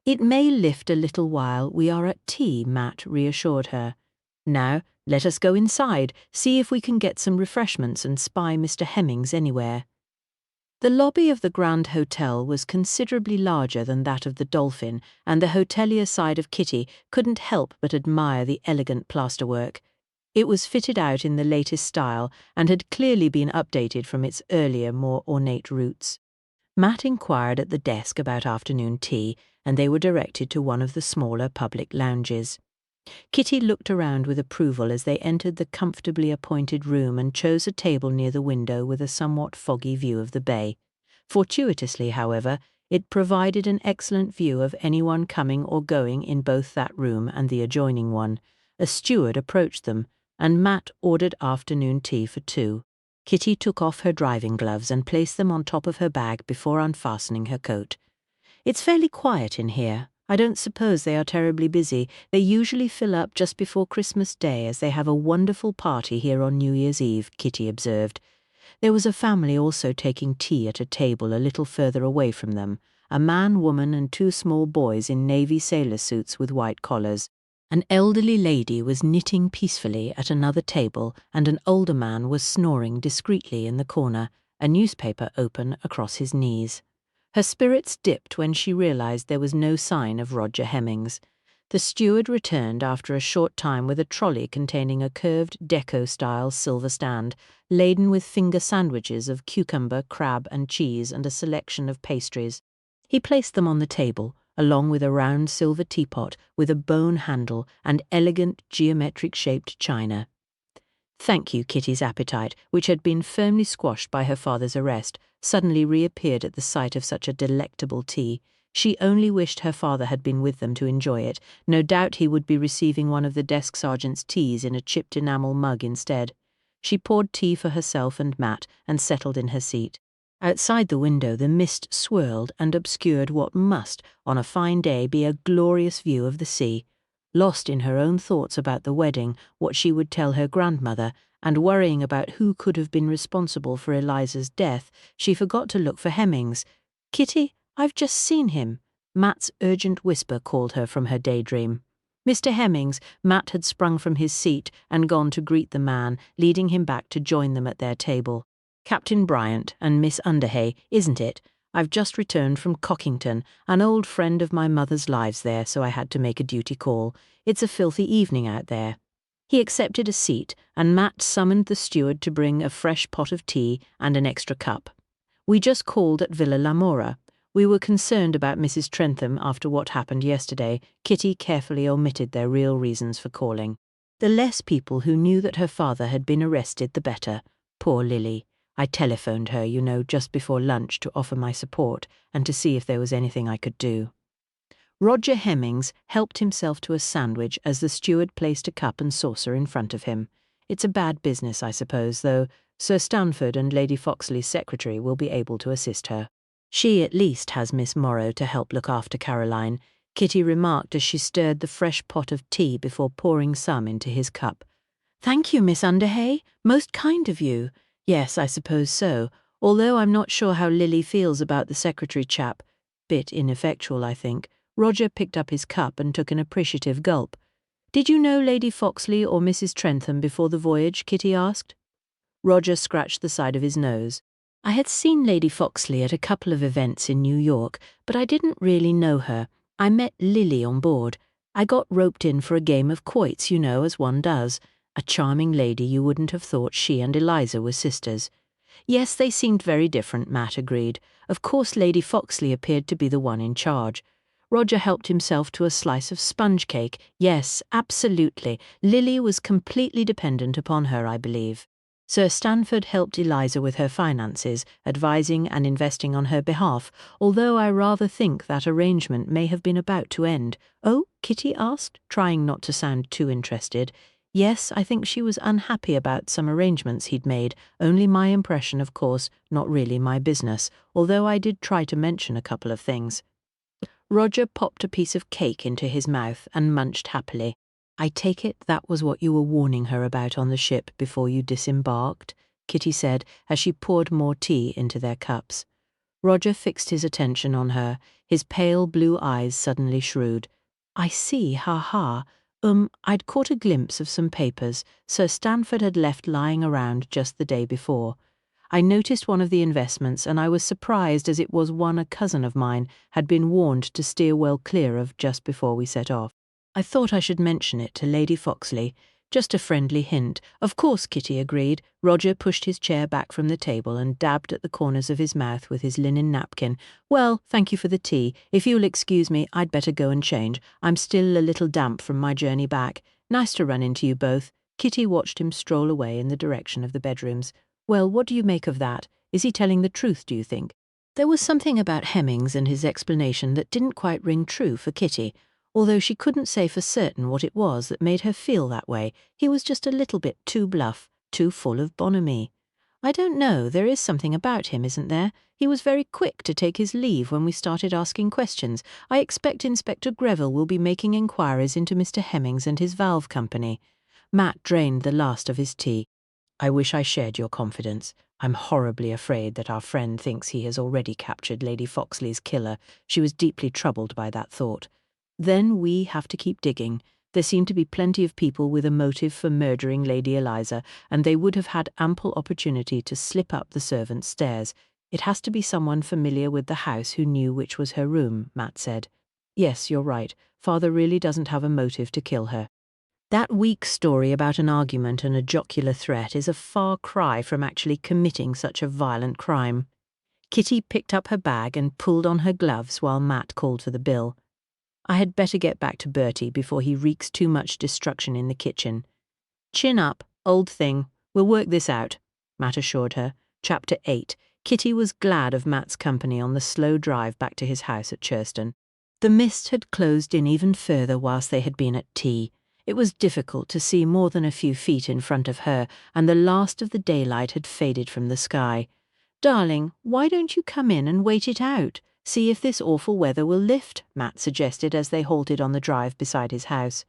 "It may lift a little while we are at tea," Matt reassured her. "Now, let us go inside, see if we can get some refreshments and spy Mr. Hemmings anywhere." The lobby of the Grand Hotel was considerably larger than that of the Dolphin, and the hotelier side of Kitty couldn't help but admire the elegant plasterwork. It was fitted out in the latest style and had clearly been updated from its earlier, more ornate roots. Matt inquired at the desk about afternoon tea, and they were directed to one of the smaller public lounges. Kitty looked around with approval as they entered the comfortably appointed room and chose a table near the window with a somewhat foggy view of the bay. Fortuitously, however, it provided an excellent view of anyone coming or going in both that room and the adjoining one. A steward approached them, and Matt ordered afternoon tea for two. Kitty took off her driving gloves and placed them on top of her bag before unfastening her coat. "It's fairly quiet in here. I don't suppose they are terribly busy. They usually fill up just before Christmas Day as they have a wonderful party here on New Year's Eve," Kitty observed. There was a family also taking tea at a table a little further away from them, a man, woman and two small boys in navy sailor suits with white collars. An elderly lady was knitting peacefully at another table and an older man was snoring discreetly in the corner, a newspaper open across his knees. Her spirits dipped when she realized there was no sign of Roger Hemmings. The steward returned after a short time with a trolley containing a curved deco-style silver stand, laden with finger sandwiches of cucumber, crab and cheese and a selection of pastries. He placed them on the table, along with a round silver teapot with a bone handle and elegant geometric-shaped china. "Thank you." Kitty's appetite, which had been firmly squashed by her father's arrest, suddenly reappeared at the sight of such a delectable tea. She only wished her father had been with them to enjoy it. No doubt he would be receiving one of the desk sergeant's teas in a chipped enamel mug instead. She poured tea for herself and Matt and settled in her seat. Outside the window the mist swirled and obscured what must, on a fine day, be a glorious view of the sea. Lost in her own thoughts about the wedding, what she would tell her grandmother, and worrying about who could have been responsible for Eliza's death, she forgot to look for Hemmings. "Kitty, I've just seen him." Matt's urgent whisper called her from her daydream. Mr. Hemmings. Matt had sprung from his seat and gone to greet the man, leading him back to join them at their table. "Captain Bryant and Miss Underhay, isn't it? I've just returned from Cockington. An old friend of my mother's lives there, so I had to make a duty call. It's a filthy evening out there." He accepted a seat, and Matt summoned the steward to bring a fresh pot of tea and an extra cup. "We just called at Villa Lamora. We were concerned about Mrs. Trentham after what happened yesterday." Kitty carefully omitted their real reasons for calling. The less people who knew that her father had been arrested, the better. Poor Lily. I telephoned her, just before lunch to offer my support and to see if there was anything I could do. Roger Hemmings helped himself to a sandwich as the steward placed a cup and saucer in front of him. It's a bad business, I suppose, though Sir Stanford and Lady Foxley's secretary will be able to assist her. She at least has Miss Morrow to help look after Caroline, Kitty remarked as she stirred the fresh pot of tea before pouring some into his cup. "Thank you, Miss Underhay. Most kind of you." "Yes, I suppose so, although I'm not sure how Lily feels about the secretary chap. Bit ineffectual, I think." Roger picked up his cup and took an appreciative gulp. "Did you know Lady Foxley or Mrs. Trentham before the voyage?" Kitty asked. Roger scratched the side of his nose. "I had seen Lady Foxley at a couple of events in New York, but I didn't really know her. I met Lily on board. I got roped in for a game of quoits, as one does. A charming lady, you wouldn't have thought she and Eliza were sisters." "Yes, they seemed very different," Matt agreed. Of course Lady Foxley appeared to be the one in charge. Roger helped himself to a slice of sponge cake. "Yes, absolutely. Lily was completely dependent upon her, I believe. Sir Stanford helped Eliza with her finances, advising and investing on her behalf, although I rather think that arrangement may have been about to end." "Oh?" Kitty asked, trying not to sound too interested. "Yes, I think she was unhappy about some arrangements he'd made. Only my impression, of course, not really my business, although I did try to mention a couple of things." Roger popped a piece of cake into his mouth and munched happily. "I take it that was what you were warning her about on the ship before you disembarked?" Kitty said as she poured more tea into their cups. Roger fixed his attention on her, his pale blue eyes suddenly shrewd. "I see, ha-ha. I'd caught a glimpse of some papers Sir Stanford had left lying around just the day before. I noticed one of the investments, and I was surprised as it was one a cousin of mine had been warned to steer well clear of just before we set off. I thought I should mention it to Lady Foxley. Just a friendly hint." "Of course," Kitty agreed. Roger pushed his chair back from the table and dabbed at the corners of his mouth with his linen napkin. "Well, thank you for the tea. If you'll excuse me, I'd better go and change. I'm still a little damp from my journey back. Nice to run into you both." Kitty watched him stroll away in the direction of the bedrooms. "Well, what do you make of that? Is he telling the truth, do you think?" There was something about Hemmings and his explanation that didn't quite ring true for Kitty, although she couldn't say for certain what it was that made her feel that way. He was just a little bit too bluff, too full of bonhomie. "I don't know, there is something about him, isn't there? He was very quick to take his leave when we started asking questions. I expect Inspector Greville will be making inquiries into Mr. Hemmings and his valve company." Matt drained the last of his tea. "I wish I shared your confidence. I'm horribly afraid that our friend thinks he has already captured Lady Foxley's killer." She was deeply troubled by that thought. "Then we have to keep digging. There seem to be plenty of people with a motive for murdering Lady Eliza, and they would have had ample opportunity to slip up the servants' stairs. It has to be someone familiar with the house who knew which was her room," Matt said. "Yes, you're right. Father really doesn't have a motive to kill her. That weak story about an argument and a jocular threat is a far cry from actually committing such a violent crime." Kitty picked up her bag and pulled on her gloves while Matt called for the bill. "I had better get back to Bertie before he wreaks too much destruction in the kitchen." "Chin up, old thing. We'll work this out," Matt assured her. Chapter 8. Kitty was glad of Matt's company on the slow drive back to his house at Churston. The mist had closed in even further whilst they had been at tea. It was difficult to see more than a few feet in front of her, and the last of the daylight had faded from the sky. "Darling, why don't you come in and wait it out? See if this awful weather will lift," Matt suggested as they halted on the drive beside his house.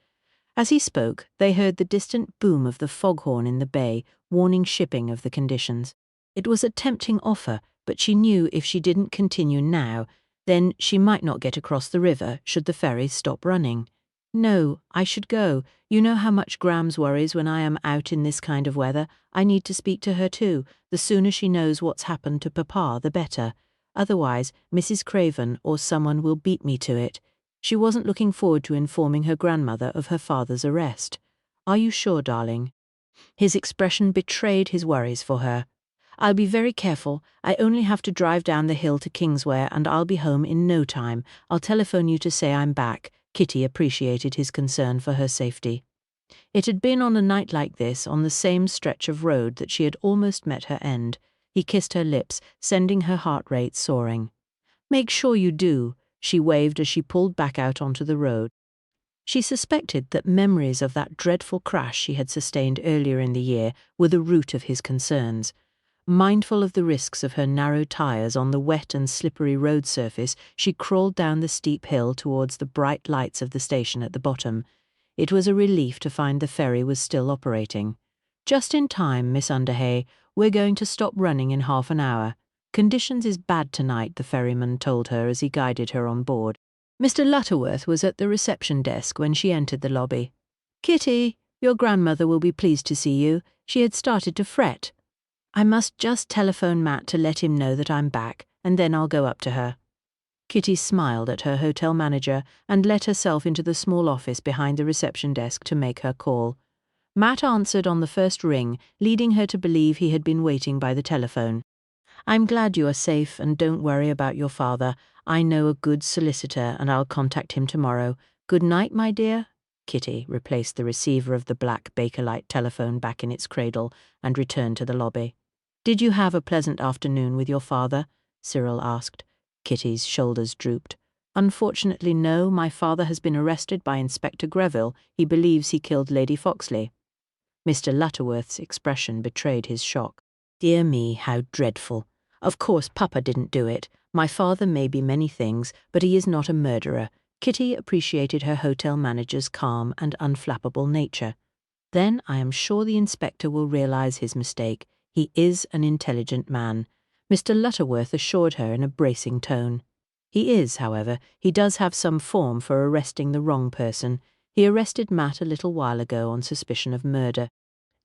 As he spoke, they heard the distant boom of the foghorn in the bay, warning shipping of the conditions. It was a tempting offer, but she knew if she didn't continue now, then she might not get across the river should the ferries stop running. "No, I should go. You know how much Grams worries when I am out in this kind of weather. I need to speak to her too. The sooner she knows what's happened to Papa, the better." Otherwise, Mrs. Craven or someone will beat me to it. She wasn't looking forward to informing her grandmother of her father's arrest. Are you sure, darling? His expression betrayed his worries for her. I'll be very careful. I only have to drive down the hill to Kingsware and I'll be home in no time. I'll telephone you to say I'm back. Kitty appreciated his concern for her safety. It had been on a night like this, on the same stretch of road, that she had almost met her end. He kissed her lips, sending her heart rate soaring. Make sure you do, she waved as she pulled back out onto the road. She suspected that memories of that dreadful crash she had sustained earlier in the year were the root of his concerns. Mindful of the risks of her narrow tires on the wet and slippery road surface, she crawled down the steep hill towards the bright lights of the station at the bottom. It was a relief to find the ferry was still operating. Just in time, Miss Underhay. We're going to stop running in half an hour. Conditions is bad tonight, the ferryman told her as he guided her on board. Mr. Lutterworth was at the reception desk when she entered the lobby. Kitty, your grandmother will be pleased to see you. She had started to fret. I must just telephone Matt to let him know that I'm back, and then I'll go up to her. Kitty smiled at her hotel manager and let herself into the small office behind the reception desk to make her call. Matt answered on the first ring, leading her to believe he had been waiting by the telephone. I'm glad you are safe and don't worry about your father. I know a good solicitor and I'll contact him tomorrow. Good night, my dear. Kitty replaced the receiver of the black Bakelite telephone back in its cradle and returned to the lobby. Did you have a pleasant afternoon with your father? Cyril asked. Kitty's shoulders drooped. Unfortunately, no. My father has been arrested by Inspector Greville. He believes he killed Lady Foxley. Mr. Lutterworth's expression betrayed his shock. Dear me, how dreadful. Of course, Papa didn't do it. My father may be many things, but he is not a murderer. Kitty appreciated her hotel manager's calm and unflappable nature. Then I am sure the inspector will realize his mistake. He is an intelligent man. Mr. Lutterworth assured her in a bracing tone. He is, however. He does have some form for arresting the wrong person. He arrested Matt a little while ago on suspicion of murder.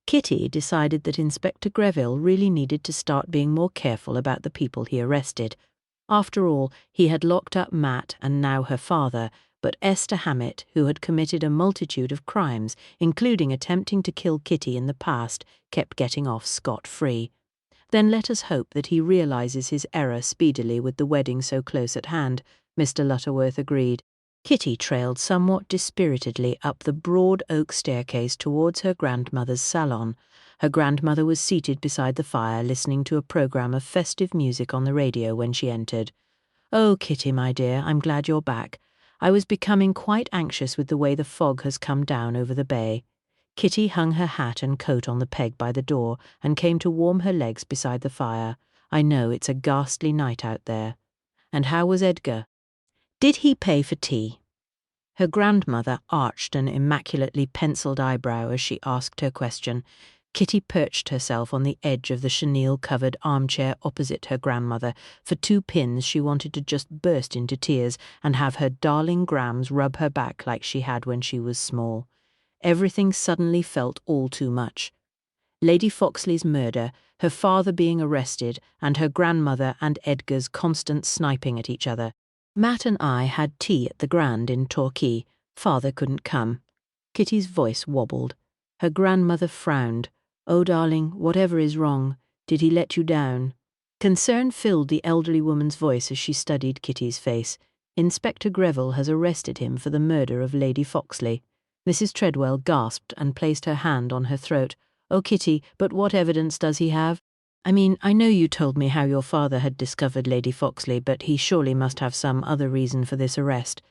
Kitty decided that Inspector Greville really needed to start being more careful about the people he arrested. After all, he had locked up Matt and now her father, but Esther Hammett, who had committed a multitude of crimes, including attempting to kill Kitty in the past, kept getting off scot-free. Then let us hope that he realizes his error speedily with the wedding so close at hand, Mr. Lutterworth agreed. Kitty trailed somewhat dispiritedly up the broad oak staircase towards her grandmother's salon. Her grandmother was seated beside the fire listening to a program of festive music on the radio when she entered. Oh, Kitty, my dear, I'm glad you're back. I was becoming quite anxious with the way the fog has come down over the bay. Kitty hung her hat and coat on the peg by the door and came to warm her legs beside the fire. I know it's a ghastly night out there. And how was Edgar? Did he pay for tea? Her grandmother arched an immaculately penciled eyebrow as she asked her question. Kitty perched herself on the edge of the chenille-covered armchair opposite her grandmother. For 2 pins she wanted to just burst into tears and have her darling Grams rub her back like she had when she was small. Everything suddenly felt all too much. Lady Foxley's murder, her father being arrested, and her grandmother and Edgar's constant sniping at each other. Matt and I had tea at the Grand in Torquay. Father couldn't come. Kitty's voice wobbled. Her grandmother frowned. Oh, darling, whatever is wrong? Did he let you down? Concern filled the elderly woman's voice as she studied Kitty's face. Inspector Greville has arrested him for the murder of Lady Foxley. Mrs. Treadwell gasped and placed her hand on her throat. Oh, Kitty, but what evidence does he have? I mean, I know you told me how your father had discovered Lady Foxley, but he surely must have some other reason for this arrest.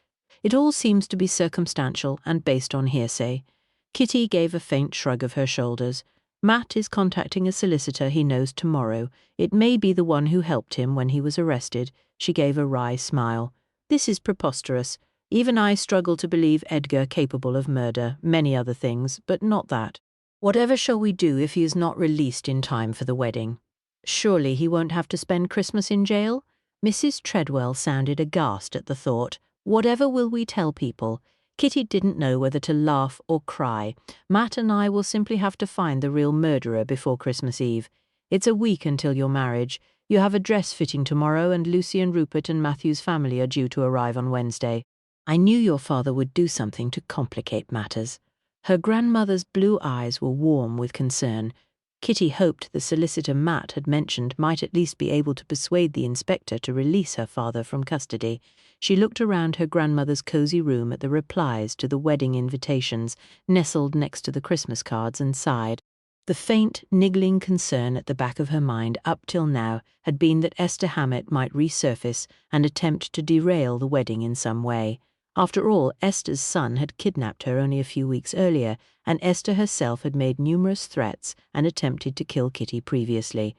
It all seems to be circumstantial and based on hearsay. Kitty gave a faint shrug of her shoulders. Matt is contacting a solicitor he knows tomorrow. It may be the one who helped him when he was arrested. She gave a wry smile. This is preposterous. Even I struggle to believe Edgar capable of murder, many other things, but not that. Whatever shall we do if he is not released in time for the wedding? Surely he won't have to spend Christmas in jail? Mrs. Treadwell sounded aghast at the thought. Whatever will we tell people? Kitty didn't know whether to laugh or cry. Matt and I will simply have to find the real murderer before Christmas Eve. It's a week until your marriage. You have a dress fitting tomorrow, and Lucy and Rupert and Matthew's family are due to arrive on Wednesday. I knew your father would do something to complicate matters." Her grandmother's blue eyes were warm with concern. Kitty hoped the solicitor Matt had mentioned might at least be able to persuade the inspector to release her father from custody. She looked around her grandmother's cosy room at the replies to the wedding invitations nestled next to the Christmas cards and sighed. The faint, niggling concern at the back of her mind up till now had been that Esther Hammett might resurface and attempt to derail the wedding in some way. After all, Esther's son had kidnapped her only a few weeks earlier, and Esther herself had made numerous threats and attempted to kill Kitty previously.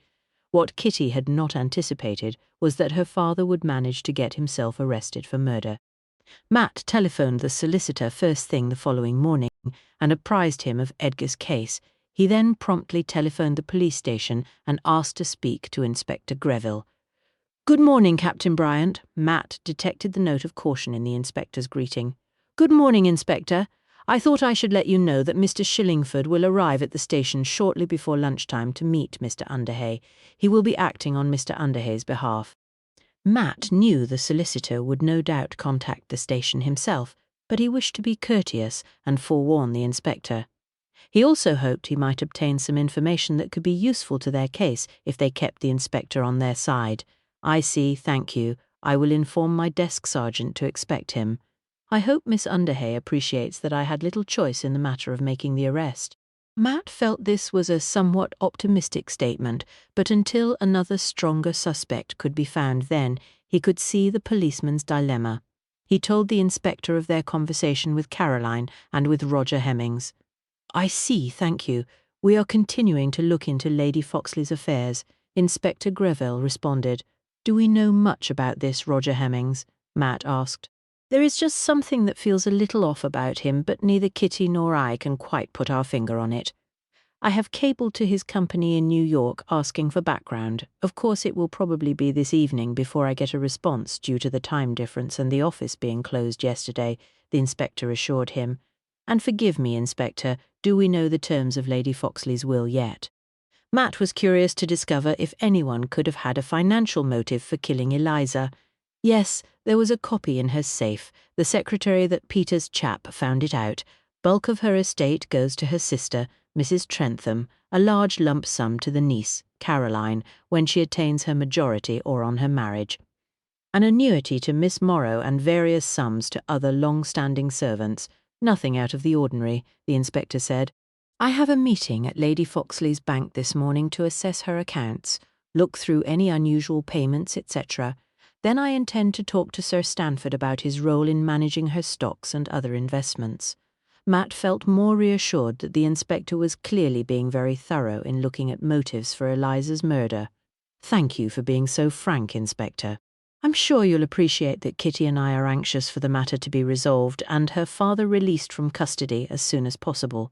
What Kitty had not anticipated was that her father would manage to get himself arrested for murder. Matt telephoned the solicitor first thing the following morning and apprised him of Edgar's case. He then promptly telephoned the police station and asked to speak to Inspector Greville. "Good morning, Captain Bryant." Matt detected the note of caution in the inspector's greeting. "Good morning, Inspector. I thought I should let you know that Mr. Shillingford will arrive at the station shortly before lunchtime to meet Mr. Underhay. He will be acting on Mr. Underhay's behalf." Matt knew the solicitor would no doubt contact the station himself, but he wished to be courteous and forewarn the inspector. He also hoped he might obtain some information that could be useful to their case if they kept the inspector on their side. "I see, thank you. I will inform my desk sergeant to expect him. I hope Miss Underhay appreciates that I had little choice in the matter of making the arrest." Matt felt this was a somewhat optimistic statement, but until another stronger suspect could be found then, he could see the policeman's dilemma. He told the inspector of their conversation with Caroline and with Roger Hemmings. "I see, thank you. We are continuing to look into Lady Foxley's affairs." Inspector Greville responded. "Do we know much about this, Roger Hemmings?" Matt asked. "There is just something that feels a little off about him, but neither Kitty nor I can quite put our finger on it. I have cabled to his company in New York asking for background. Of course it will probably be this evening before I get a response due to the time difference and the office being closed yesterday," the inspector assured him. "And forgive me, Inspector, do we know the terms of Lady Foxley's will yet?" Matt was curious to discover if anyone could have had a financial motive for killing Eliza. Yes, there was a copy in her safe. The secretary that Peter's chap found it out. Bulk of her estate goes to her sister, Mrs. Trentham, a large lump sum to the niece, Caroline, when she attains her majority or on her marriage. An annuity to Miss Morrow and various sums to other long-standing servants. Nothing out of the ordinary, the inspector said. "I have a meeting at Lady Foxley's bank this morning to assess her accounts, look through any unusual payments, etc. Then I intend to talk to Sir Stanford about his role in managing her stocks and other investments." Matt felt more reassured that the inspector was clearly being very thorough in looking at motives for Eliza's murder. "Thank you for being so frank, Inspector. I'm sure you'll appreciate that Kitty and I are anxious for the matter to be resolved and her father released from custody as soon as possible.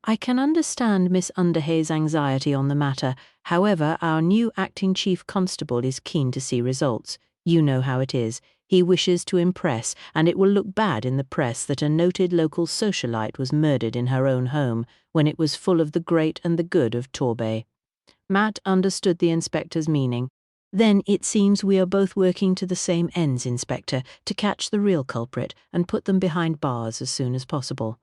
I can understand Miss Underhay's anxiety on the matter. However, our new acting chief constable is keen to see results. You know how it is. He wishes to impress, and it will look bad in the press that a noted local socialite was murdered in her own home when it was full of the great and the good of Torbay." Matt understood the inspector's meaning. "Then it seems we are both working to the same ends, Inspector, to catch the real culprit and put them behind bars as soon as possible."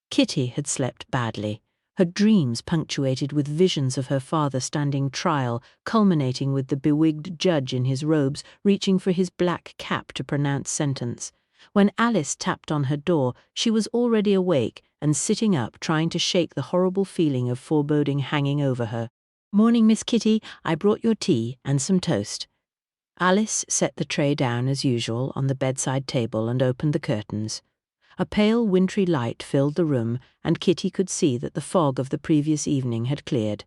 Kitty had slept badly, her dreams punctuated with visions of her father standing trial, culminating with the bewigged judge in his robes reaching for his black cap to pronounce sentence. When Alice tapped on her door, she was already awake and sitting up trying to shake the horrible feeling of foreboding hanging over her. "Morning, Miss Kitty. I brought your tea and some toast." Alice set the tray down as usual on the bedside table and opened the curtains. A pale wintry light filled the room, and Kitty could see that the fog of the previous evening had cleared.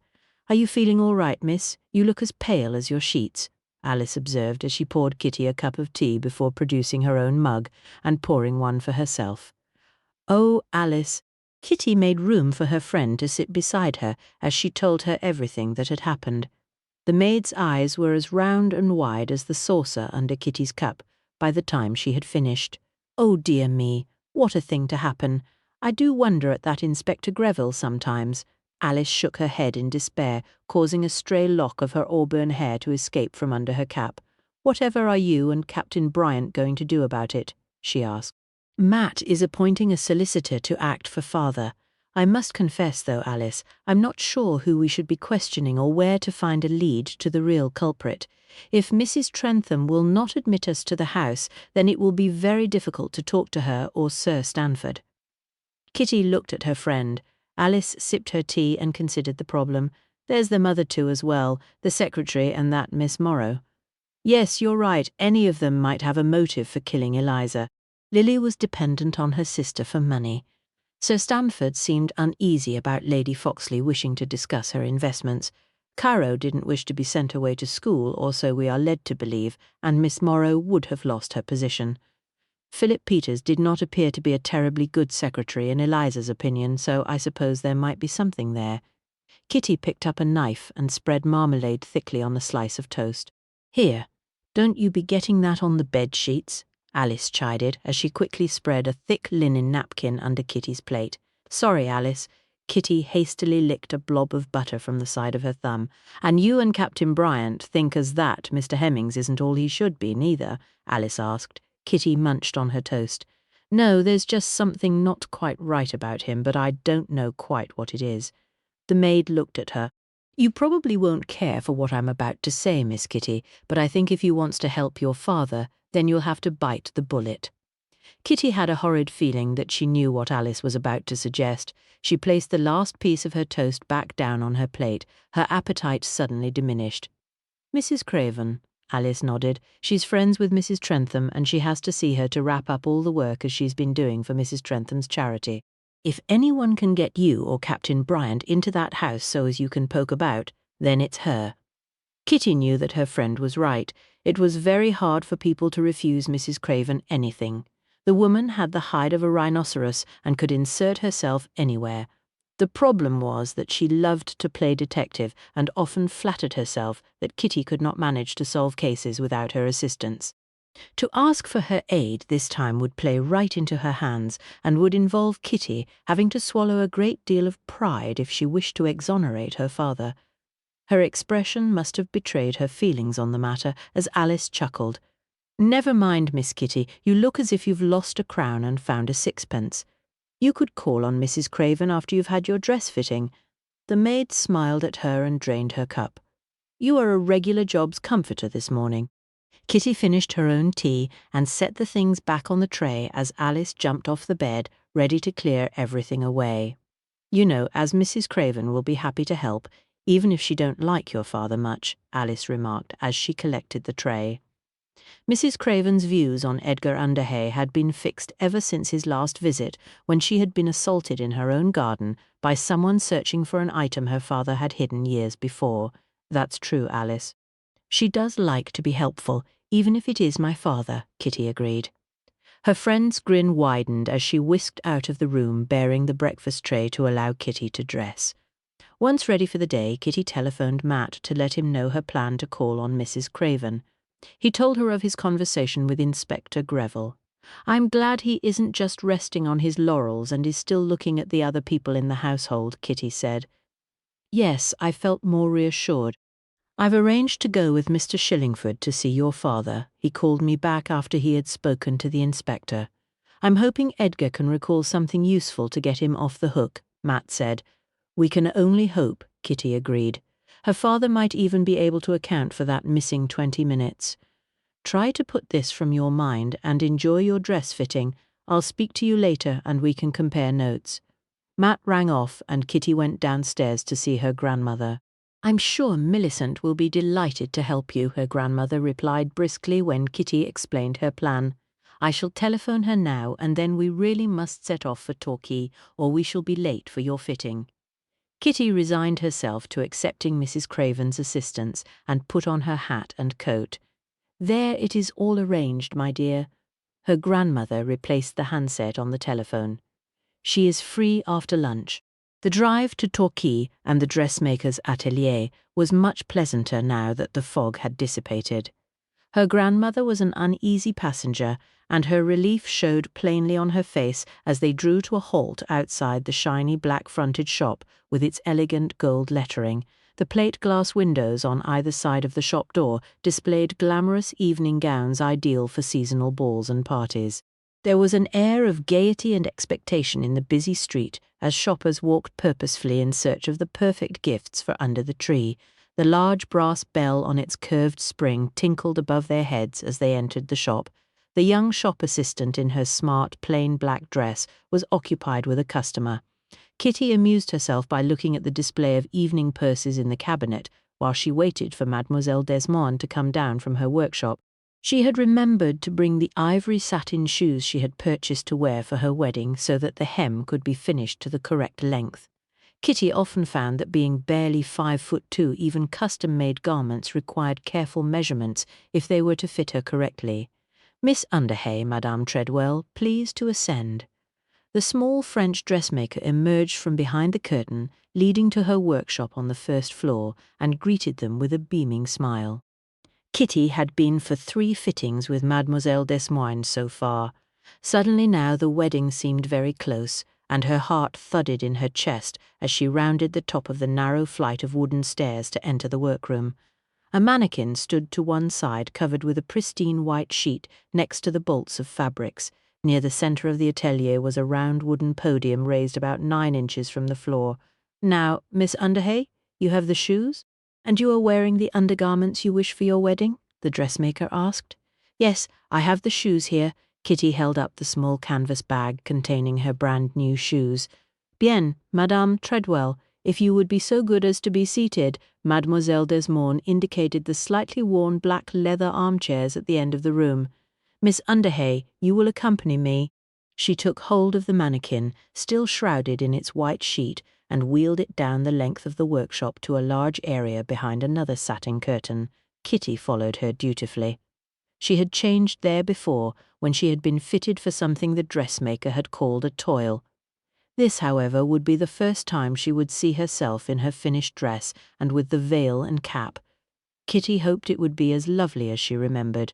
"Are you feeling all right, miss? You look as pale as your sheets," Alice observed as she poured Kitty a cup of tea before producing her own mug and pouring one for herself. "Oh, Alice." Kitty made room for her friend to sit beside her as she told her everything that had happened. The maid's eyes were as round and wide as the saucer under Kitty's cup by the time she had finished. "Oh, dear me. What a thing to happen. I do wonder at that Inspector Greville sometimes. Alice shook her head in despair, causing a stray lock of her auburn hair to escape from under her cap. "Whatever are you and Captain Bryant going to do about it?" she asked. "Matt is appointing a solicitor to act for father. I must confess, though, Alice, I'm not sure who we should be questioning or where to find a lead to the real culprit. If Mrs. Trentham will not admit us to the house, then it will be very difficult to talk to her or Sir Stanford." Kitty looked at her friend. Alice sipped her tea and considered the problem. "There's the mother too as well, the secretary and that Miss Morrow. Yes, you're right, any of them might have a motive for killing Eliza. Lily was dependent on her sister for money. Sir Stanford seemed uneasy about Lady Foxley wishing to discuss her investments. Caro didn't wish to be sent away to school, or so we are led to believe, and Miss Morrow would have lost her position. Philip Peters did not appear to be a terribly good secretary in Eliza's opinion, so I suppose there might be something there. Kitty picked up a knife and spread marmalade thickly on the slice of toast. "Here, don't you be getting that on the bed sheets," Alice chided as she quickly spread a thick linen napkin under Kitty's plate. "Sorry, Alice." Kitty hastily licked a blob of butter from the side of her thumb. "And you and Captain Bryant think as that Mr. Hemmings isn't all he should be, neither?" Alice asked. Kitty munched on her toast. "No, there's just something not quite right about him, but I don't know quite what it is." The maid looked at her. "You probably won't care for what I'm about to say, Miss Kitty, but I think if you wants to help your father, then you'll have to bite the bullet." Kitty had a horrid feeling that she knew what Alice was about to suggest. She placed the last piece of her toast back down on her plate. Her appetite suddenly diminished. "Mrs. Craven," Alice nodded. "She's friends with Mrs. Trentham, and she has to see her to wrap up all the work as she's been doing for Mrs. Trentham's charity. If anyone can get you or Captain Bryant into that house so as you can poke about, then it's her." Kitty knew that her friend was right. It was very hard for people to refuse Mrs. Craven anything. The woman had the hide of a rhinoceros and could insert herself anywhere. The problem was that she loved to play detective and often flattered herself that Kitty could not manage to solve cases without her assistance. To ask for her aid this time would play right into her hands and would involve Kitty having to swallow a great deal of pride if she wished to exonerate her father. Her expression must have betrayed her feelings on the matter as Alice chuckled. "Never mind, Miss Kitty, you look as if you've lost a crown and found a sixpence. You could call on Mrs. Craven after you've had your dress fitting." The maid smiled at her and drained her cup. "You are a regular job's comforter this morning." Kitty finished her own tea and set the things back on the tray as Alice jumped off the bed, ready to clear everything away. "You know, as Mrs. Craven will be happy to help, even if she don't like your father much," Alice remarked as she collected the tray. Mrs. Craven's views on Edgar Underhay had been fixed ever since his last visit, when she had been assaulted in her own garden by someone searching for an item her father had hidden years before. "That's true, Alice. She does like to be helpful, even if it is my father," Kitty agreed. Her friend's grin widened as she whisked out of the room bearing the breakfast tray to allow Kitty to dress. Once ready for the day, Kitty telephoned Matt to let him know her plan to call on Mrs. Craven. He told her of his conversation with Inspector Greville. "I'm glad he isn't just resting on his laurels and is still looking at the other people in the household," Kitty said. "Yes, I felt more reassured. I've arranged to go with Mr. Shillingford to see your father. He called me back after he had spoken to the inspector. I'm hoping Edgar can recall something useful to get him off the hook," Matt said. "We can only hope," Kitty agreed. Her father might even be able to account for that missing 20 minutes. "Try to put this from your mind and enjoy your dress fitting. I'll speak to you later and we can compare notes." Matt rang off and Kitty went downstairs to see her grandmother. "I'm sure Millicent will be delighted to help you," her grandmother replied briskly when Kitty explained her plan. "I shall telephone her now and then we really must set off for Torquay or we shall be late for your fitting." Kitty resigned herself to accepting Mrs. Craven's assistance and put on her hat and coat. "There, it is all arranged, my dear." Her grandmother replaced the handset on the telephone. "She is free after lunch." The drive to Torquay and the dressmaker's atelier was much pleasanter now that the fog had dissipated. Her grandmother was an uneasy passenger, and her relief showed plainly on her face as they drew to a halt outside the shiny black-fronted shop with its elegant gold lettering. The plate-glass windows on either side of the shop door displayed glamorous evening gowns ideal for seasonal balls and parties. There was an air of gaiety and expectation in the busy street as shoppers walked purposefully in search of the perfect gifts for under the tree. The large brass bell on its curved spring tinkled above their heads as they entered the shop. The young shop assistant in her smart, plain black dress was occupied with a customer. Kitty amused herself by looking at the display of evening purses in the cabinet while she waited for Mademoiselle Desmond to come down from her workshop. She had remembered to bring the ivory satin shoes she had purchased to wear for her wedding so that the hem could be finished to the correct length. Kitty often found that being barely 5'2", even custom-made garments required careful measurements if they were to fit her correctly. "Miss Underhay, Madame Treadwell, please to ascend." The small French dressmaker emerged from behind the curtain leading to her workshop on the first floor and greeted them with a beaming smile. Kitty had been for 3 fittings with Mademoiselle Desmoines so far. Suddenly now the wedding seemed very close, and her heart thudded in her chest as she rounded the top of the narrow flight of wooden stairs to enter the workroom. A mannequin stood to one side covered with a pristine white sheet next to the bolts of fabrics. Near the center of the atelier was a round wooden podium raised about 9 inches from the floor. "Now, Miss Underhay, you have the shoes? And you are wearing the undergarments you wish for your wedding?" the dressmaker asked. "Yes, I have the shoes here." Kitty held up the small canvas bag containing her brand-new shoes. "Bien, Madame Treadwell, if you would be so good as to be seated." Mademoiselle Desmond indicated the slightly worn black leather armchairs at the end of the room. "Miss Underhay, you will accompany me." She took hold of the mannequin, still shrouded in its white sheet, and wheeled it down the length of the workshop to a large area behind another satin curtain. Kitty followed her dutifully. She had changed there before, when she had been fitted for something the dressmaker had called a toil. This, however, would be the first time she would see herself in her finished dress and with the veil and cap. Kitty hoped it would be as lovely as she remembered.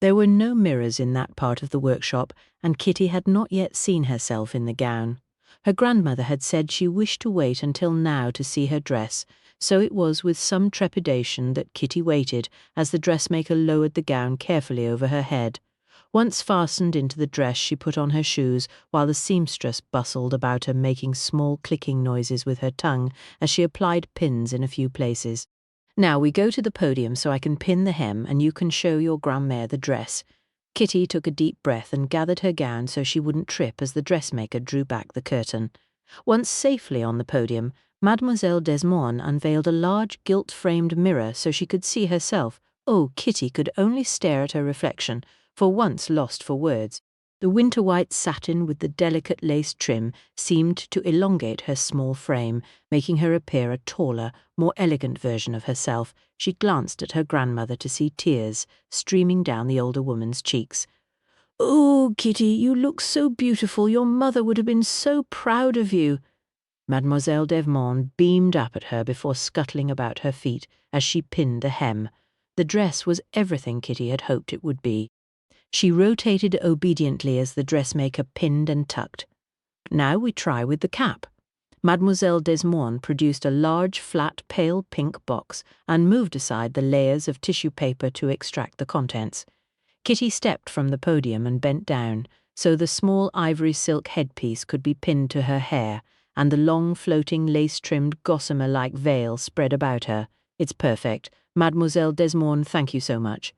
There were no mirrors in that part of the workshop, and Kitty had not yet seen herself in the gown. Her grandmother had said she wished to wait until now to see her dress, so it was with some trepidation that Kitty waited as the dressmaker lowered the gown carefully over her head. Once fastened into the dress, she put on her shoes, while the seamstress bustled about her making small clicking noises with her tongue as she applied pins in a few places. "Now we go to the podium so I can pin the hem and you can show your grandmère the dress." Kitty took a deep breath and gathered her gown so she wouldn't trip as the dressmaker drew back the curtain. Once safely on the podium, Mademoiselle Desmond unveiled a large gilt-framed mirror so she could see herself. Oh, Kitty could only stare at her reflection, for once lost for words. The winter-white satin with the delicate lace trim seemed to elongate her small frame, making her appear a taller, more elegant version of herself. She glanced at her grandmother to see tears streaming down the older woman's cheeks. "Oh, Kitty, you look so beautiful. Your mother would have been so proud of you." Mademoiselle Desmond beamed up at her before scuttling about her feet as she pinned the hem. The dress was everything Kitty had hoped it would be. She rotated obediently as the dressmaker pinned and tucked. "Now we try with the cap." Mademoiselle Desmond produced a large, flat, pale pink box and moved aside the layers of tissue paper to extract the contents. Kitty stepped from the podium and bent down, so the small ivory silk headpiece could be pinned to her hair, and the long, floating, lace-trimmed, gossamer-like veil spread about her. "It's perfect. Mademoiselle Desmond, thank you so much."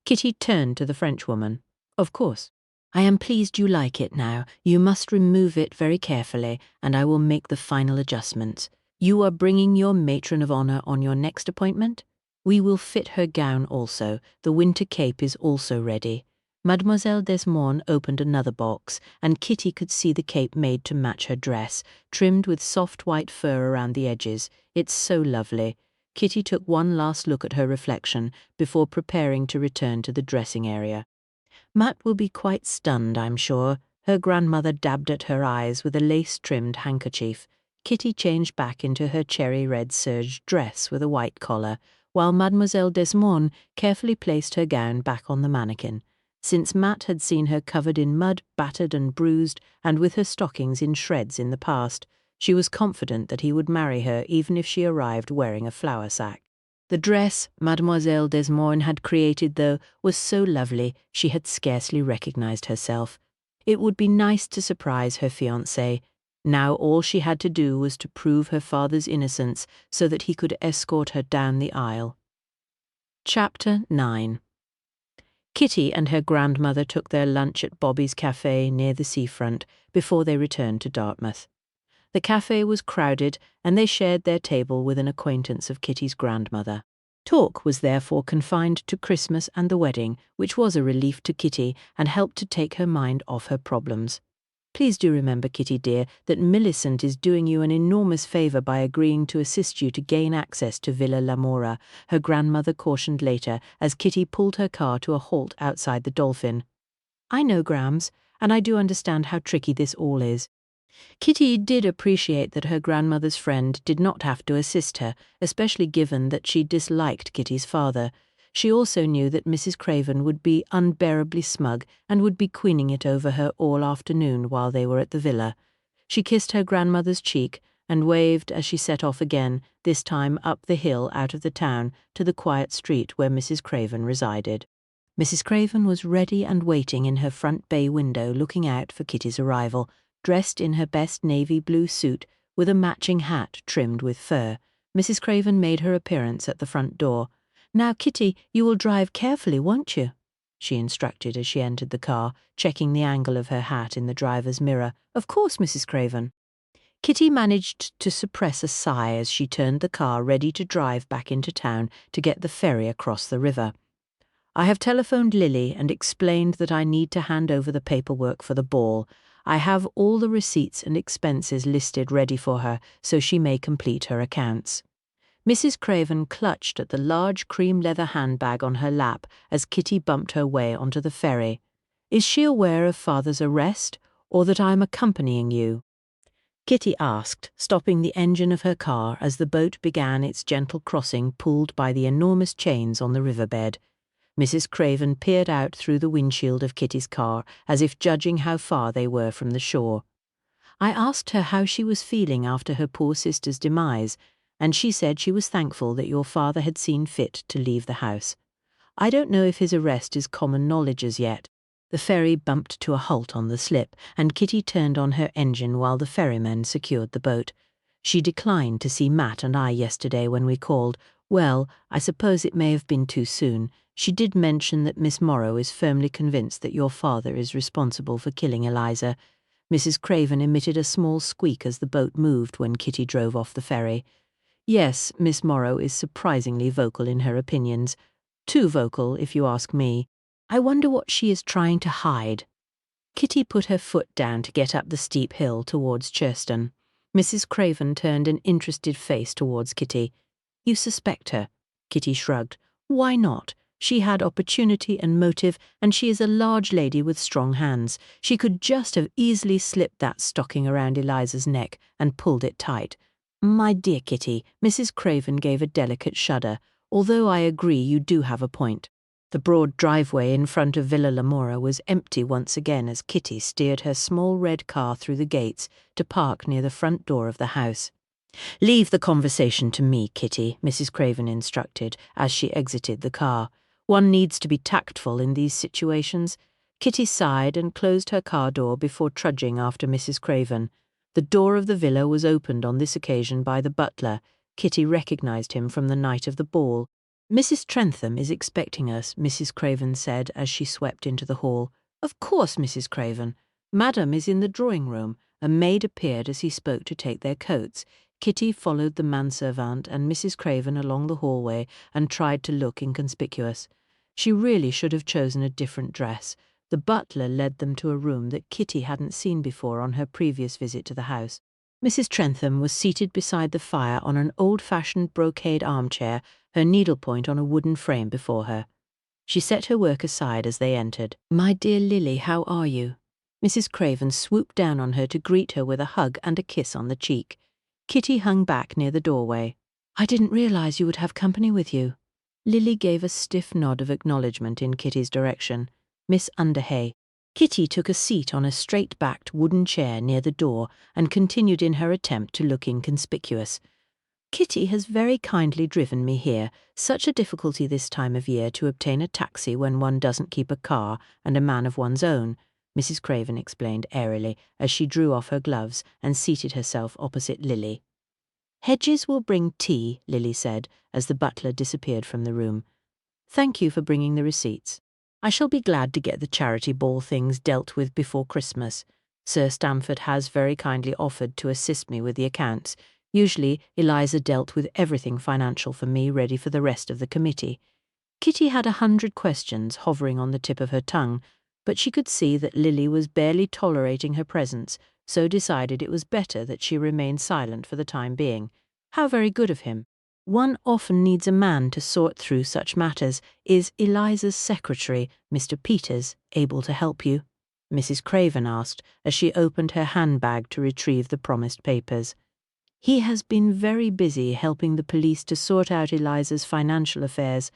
Kitty turned to the Frenchwoman. "Of course. I am pleased you like it now. You must remove it very carefully, and I will make the final adjustments. You are bringing your matron of honor on your next appointment? We will fit her gown also. The winter cape is also ready." Mademoiselle Desmond opened another box, and Kitty could see the cape made to match her dress, trimmed with soft white fur around the edges. "It's so lovely." Kitty took one last look at her reflection before preparing to return to the dressing area. "Matt will be quite stunned, I'm sure." Her grandmother dabbed at her eyes with a lace-trimmed handkerchief. Kitty changed back into her cherry-red serge dress with a white collar, while Mademoiselle Desmond carefully placed her gown back on the mannequin. Since Matt had seen her covered in mud, battered and bruised, and with her stockings in shreds in the past, she was confident that he would marry her even if she arrived wearing a flour sack. The dress Mademoiselle Desmond had created, though, was so lovely she had scarcely recognized herself. It would be nice to surprise her fiancé. Now all she had to do was to prove her father's innocence so that he could escort her down the aisle. Chapter 9. Kitty and her grandmother took their lunch at Bobby's Cafe near the seafront before they returned to Dartmouth. The cafe was crowded, and they shared their table with an acquaintance of Kitty's grandmother. Talk was therefore confined to Christmas and the wedding, which was a relief to Kitty and helped to take her mind off her problems. Please do remember, Kitty dear, that Millicent is doing you an enormous favour by agreeing to assist you to gain access to Villa Lamora, her grandmother cautioned later as Kitty pulled her car to a halt outside the Dolphin. I know, Grams, and I do understand how tricky this all is. Kitty did appreciate that her grandmother's friend did not have to assist her, especially given that she disliked Kitty's father. She also knew that Mrs. Craven would be unbearably smug and would be queening it over her all afternoon while they were at the villa. She kissed her grandmother's cheek and waved as she set off again, this time up the hill out of the town to the quiet street where Mrs. Craven resided. Mrs. Craven was ready and waiting in her front bay window looking out for Kitty's arrival, dressed in her best navy blue suit with a matching hat trimmed with fur. Mrs. Craven made her appearance at the front door. "Now, Kitty, you will drive carefully, won't you?" she instructed as she entered the car, checking the angle of her hat in the driver's mirror. "Of course, Mrs. Craven." Kitty managed to suppress a sigh as she turned the car ready to drive back into town to get the ferry across the river. "I have telephoned Lily and explained that I need to hand over the paperwork for the ball. I have all the receipts and expenses listed ready for her so she may complete her accounts." Mrs. Craven clutched at the large cream leather handbag on her lap as Kitty bumped her way onto the ferry. "Is she aware of Father's arrest, or that I am accompanying you?" Kitty asked, stopping the engine of her car as the boat began its gentle crossing pulled by the enormous chains on the riverbed. Mrs. Craven peered out through the windshield of Kitty's car as if judging how far they were from the shore. "I asked her how she was feeling after her poor sister's demise, and she said she was thankful that your father had seen fit to leave the house. I don't know if his arrest is common knowledge as yet." The ferry bumped to a halt on the slip, and Kitty turned on her engine while the ferryman secured the boat. "She declined to see Matt and I yesterday when we called. Well, I suppose it may have been too soon. She did mention that Miss Morrow is firmly convinced that your father is responsible for killing Eliza." Mrs. Craven emitted a small squeak as the boat moved when Kitty drove off the ferry. "Yes, Miss Morrow is surprisingly vocal in her opinions. Too vocal, if you ask me. I wonder what she is trying to hide." Kitty put her foot down to get up the steep hill towards Churston. Mrs. Craven turned an interested face towards Kitty. "You suspect her?" Kitty shrugged. "Why not? She had opportunity and motive, and she is a large lady with strong hands. She could just have easily slipped that stocking around Eliza's neck and pulled it tight." "My dear Kitty," Mrs. Craven gave a delicate shudder, "although I agree you do have a point." The broad driveway in front of Villa Lamora was empty once again as Kitty steered her small red car through the gates to park near the front door of the house. "Leave the conversation to me, Kitty," Mrs. Craven instructed as she exited the car. "One needs to be tactful in these situations." Kitty sighed and closed her car door before trudging after Mrs. Craven. The door of the villa was opened on this occasion by the butler. Kitty recognized him from the night of the ball. "Mrs. Trentham is expecting us," Mrs. Craven said as she swept into the hall. "Of course, Mrs. Craven. Madam is in the drawing-room." A maid appeared as he spoke to take their coats. Kitty followed the manservant and Mrs. Craven along the hallway and tried to look inconspicuous. She really should have chosen a different dress. The butler led them to a room that Kitty hadn't seen before on her previous visit to the house. Mrs. Trentham was seated beside the fire on an old-fashioned brocade armchair, her needlepoint on a wooden frame before her. She set her work aside as they entered. "My dear Lily, how are you?" Mrs. Craven swooped down on her to greet her with a hug and a kiss on the cheek. Kitty hung back near the doorway. "I didn't realize you would have company with you." Lily gave a stiff nod of acknowledgement in Kitty's direction. Miss Underhay. Kitty took a seat on a straight-backed wooden chair near the door and continued in her attempt to look inconspicuous. Kitty has very kindly driven me here. Such a difficulty this time of year to obtain a taxi when one doesn't keep a car and a man of one's own, Mrs. Craven explained airily as she drew off her gloves and seated herself opposite Lily. Hedges will bring tea, Lily said, as the butler disappeared from the room. Thank you for bringing the receipts. I shall be glad to get the charity ball things dealt with before Christmas. Sir Stamford has very kindly offered to assist me with the accounts. Usually, Eliza dealt with everything financial for me, ready for the rest of the committee. Kitty had 100 questions hovering on the tip of her tongue, but she could see that Lily was barely tolerating her presence, so decided it was better that she remain silent for the time being. How very good of him. One often needs a man to sort through such matters. Is Eliza's secretary, Mr. Peters, able to help you? Mrs. Craven asked, as she opened her handbag to retrieve the promised papers. He has been very busy helping the police to sort out Eliza's financial affairs.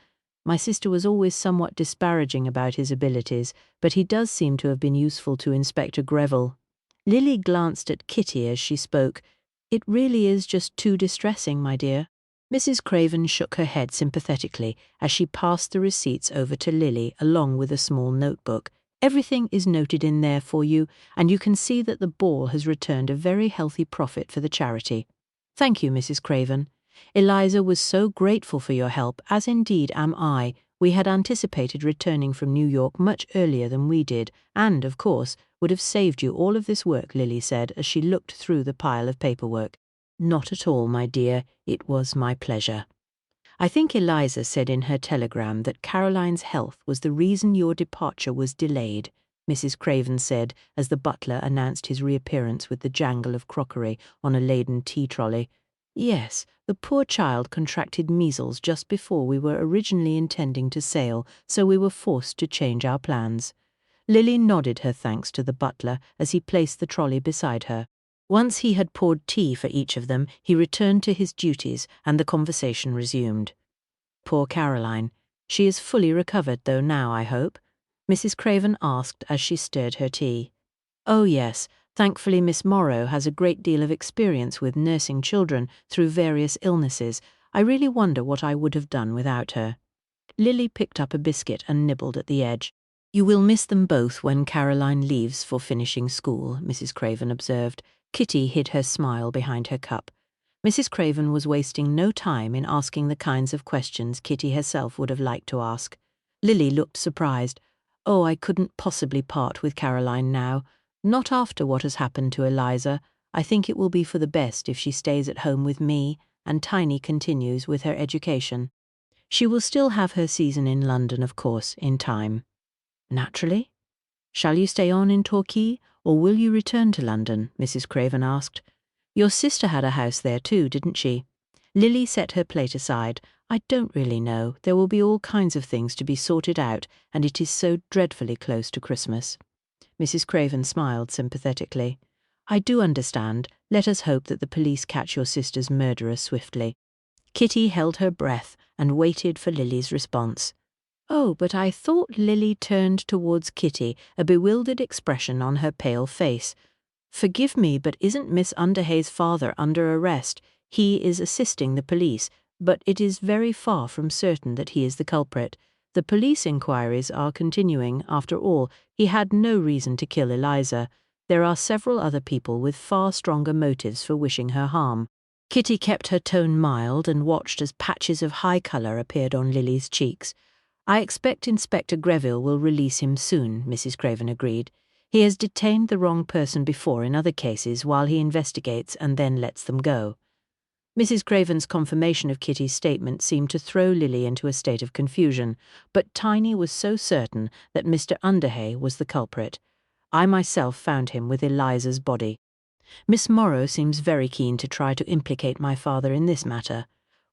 My sister was always somewhat disparaging about his abilities, but he does seem to have been useful to Inspector Greville. Lily glanced at Kitty as she spoke. It really is just too distressing, my dear. Mrs. Craven shook her head sympathetically as she passed the receipts over to Lily along with a small notebook. Everything is noted in there for you, and you can see that the ball has returned a very healthy profit for the charity. Thank you, Mrs. Craven. Eliza was so grateful for your help, as indeed am I. We had anticipated returning from New York much earlier than we did, and, of course, would have saved you all of this work, Lily said as she looked through the pile of paperwork. Not at all, my dear. It was my pleasure. I think Eliza said in her telegram that Caroline's health was the reason your departure was delayed, Mrs. Craven said as the butler announced his reappearance with the jangle of crockery on a laden tea trolley. Yes, the poor child contracted measles just before we were originally intending to sail, so we were forced to change our plans. Lily nodded her thanks to the butler as he placed the trolley beside her. Once he had poured tea for each of them, he returned to his duties and the conversation resumed. Poor Caroline. She is fully recovered, though, now, I hope? Mrs. Craven asked as she stirred her tea. Oh, yes. Thankfully, Miss Morrow has a great deal of experience with nursing children through various illnesses. I really wonder what I would have done without her. Lily picked up a biscuit and nibbled at the edge. You will miss them both when Caroline leaves for finishing school, Mrs. Craven observed. Kitty hid her smile behind her cup. Mrs. Craven was wasting no time in asking the kinds of questions Kitty herself would have liked to ask. Lily looked surprised. Oh, I couldn't possibly part with Caroline now. Not after what has happened to Eliza. I think it will be for the best if she stays at home with me, and Tiny continues with her education. She will still have her season in London, of course, in time. Naturally. Shall you stay on in Torquay, or will you return to London? Mrs. Craven asked. Your sister had a house there too, didn't she? Lily set her plate aside. I don't really know. There will be all kinds of things to be sorted out, and it is so dreadfully close to Christmas. Mrs. Craven smiled sympathetically. I do understand. Let us hope that the police catch your sister's murderer swiftly. Kitty held her breath and waited for Lily's response. Oh, but I thought. Lily turned towards Kitty, a bewildered expression on her pale face. Forgive me, but isn't Miss Underhay's father under arrest? He is assisting the police, but it is very far from certain that he is the culprit. The police inquiries are continuing. After all, he had no reason to kill Eliza. There are several other people with far stronger motives for wishing her harm. Kitty kept her tone mild and watched as patches of high colour appeared on Lily's cheeks. I expect Inspector Greville will release him soon, Mrs. Craven agreed. He has detained the wrong person before in other cases while he investigates and then lets them go. Mrs. Craven's confirmation of Kitty's statement seemed to throw Lily into a state of confusion, but Tiny was so certain that Mr. Underhay was the culprit. I myself found him with Eliza's body. Miss Morrow seems very keen to try to implicate my father in this matter.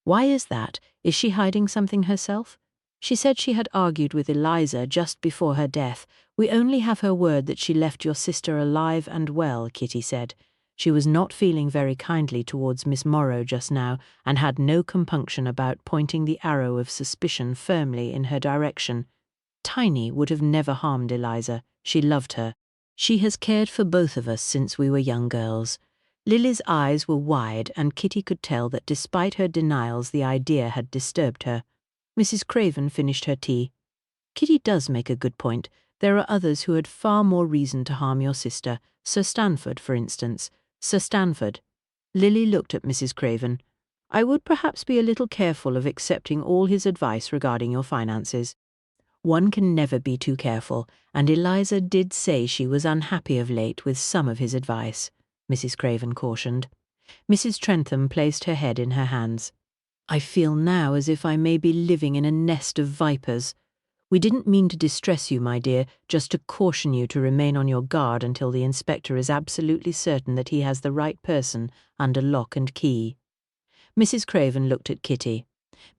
Why is that? Is she hiding something herself? She said she had argued with Eliza just before her death. We only have her word that she left your sister alive and well, Kitty said. She was not feeling very kindly towards Miss Morrow just now, and had no compunction about pointing the arrow of suspicion firmly in her direction. Tiny would have never harmed Eliza. She loved her. She has cared for both of us since we were young girls. Lily's eyes were wide, and Kitty could tell that despite her denials the idea had disturbed her. Mrs. Craven finished her tea. Kitty does make a good point. There are others who had far more reason to harm your sister. Sir Stanford, for instance. Sir Stanford. Lily looked at Mrs. Craven. I would perhaps be a little careful of accepting all his advice regarding your finances. One can never be too careful, and Eliza did say she was unhappy of late with some of his advice, Mrs. Craven cautioned. Mrs. Trentham placed her head in her hands. I feel now as if I may be living in a nest of vipers. We didn't mean to distress you, my dear, just to caution you to remain on your guard until the inspector is absolutely certain that he has the right person under lock and key. Mrs. Craven looked at Kitty.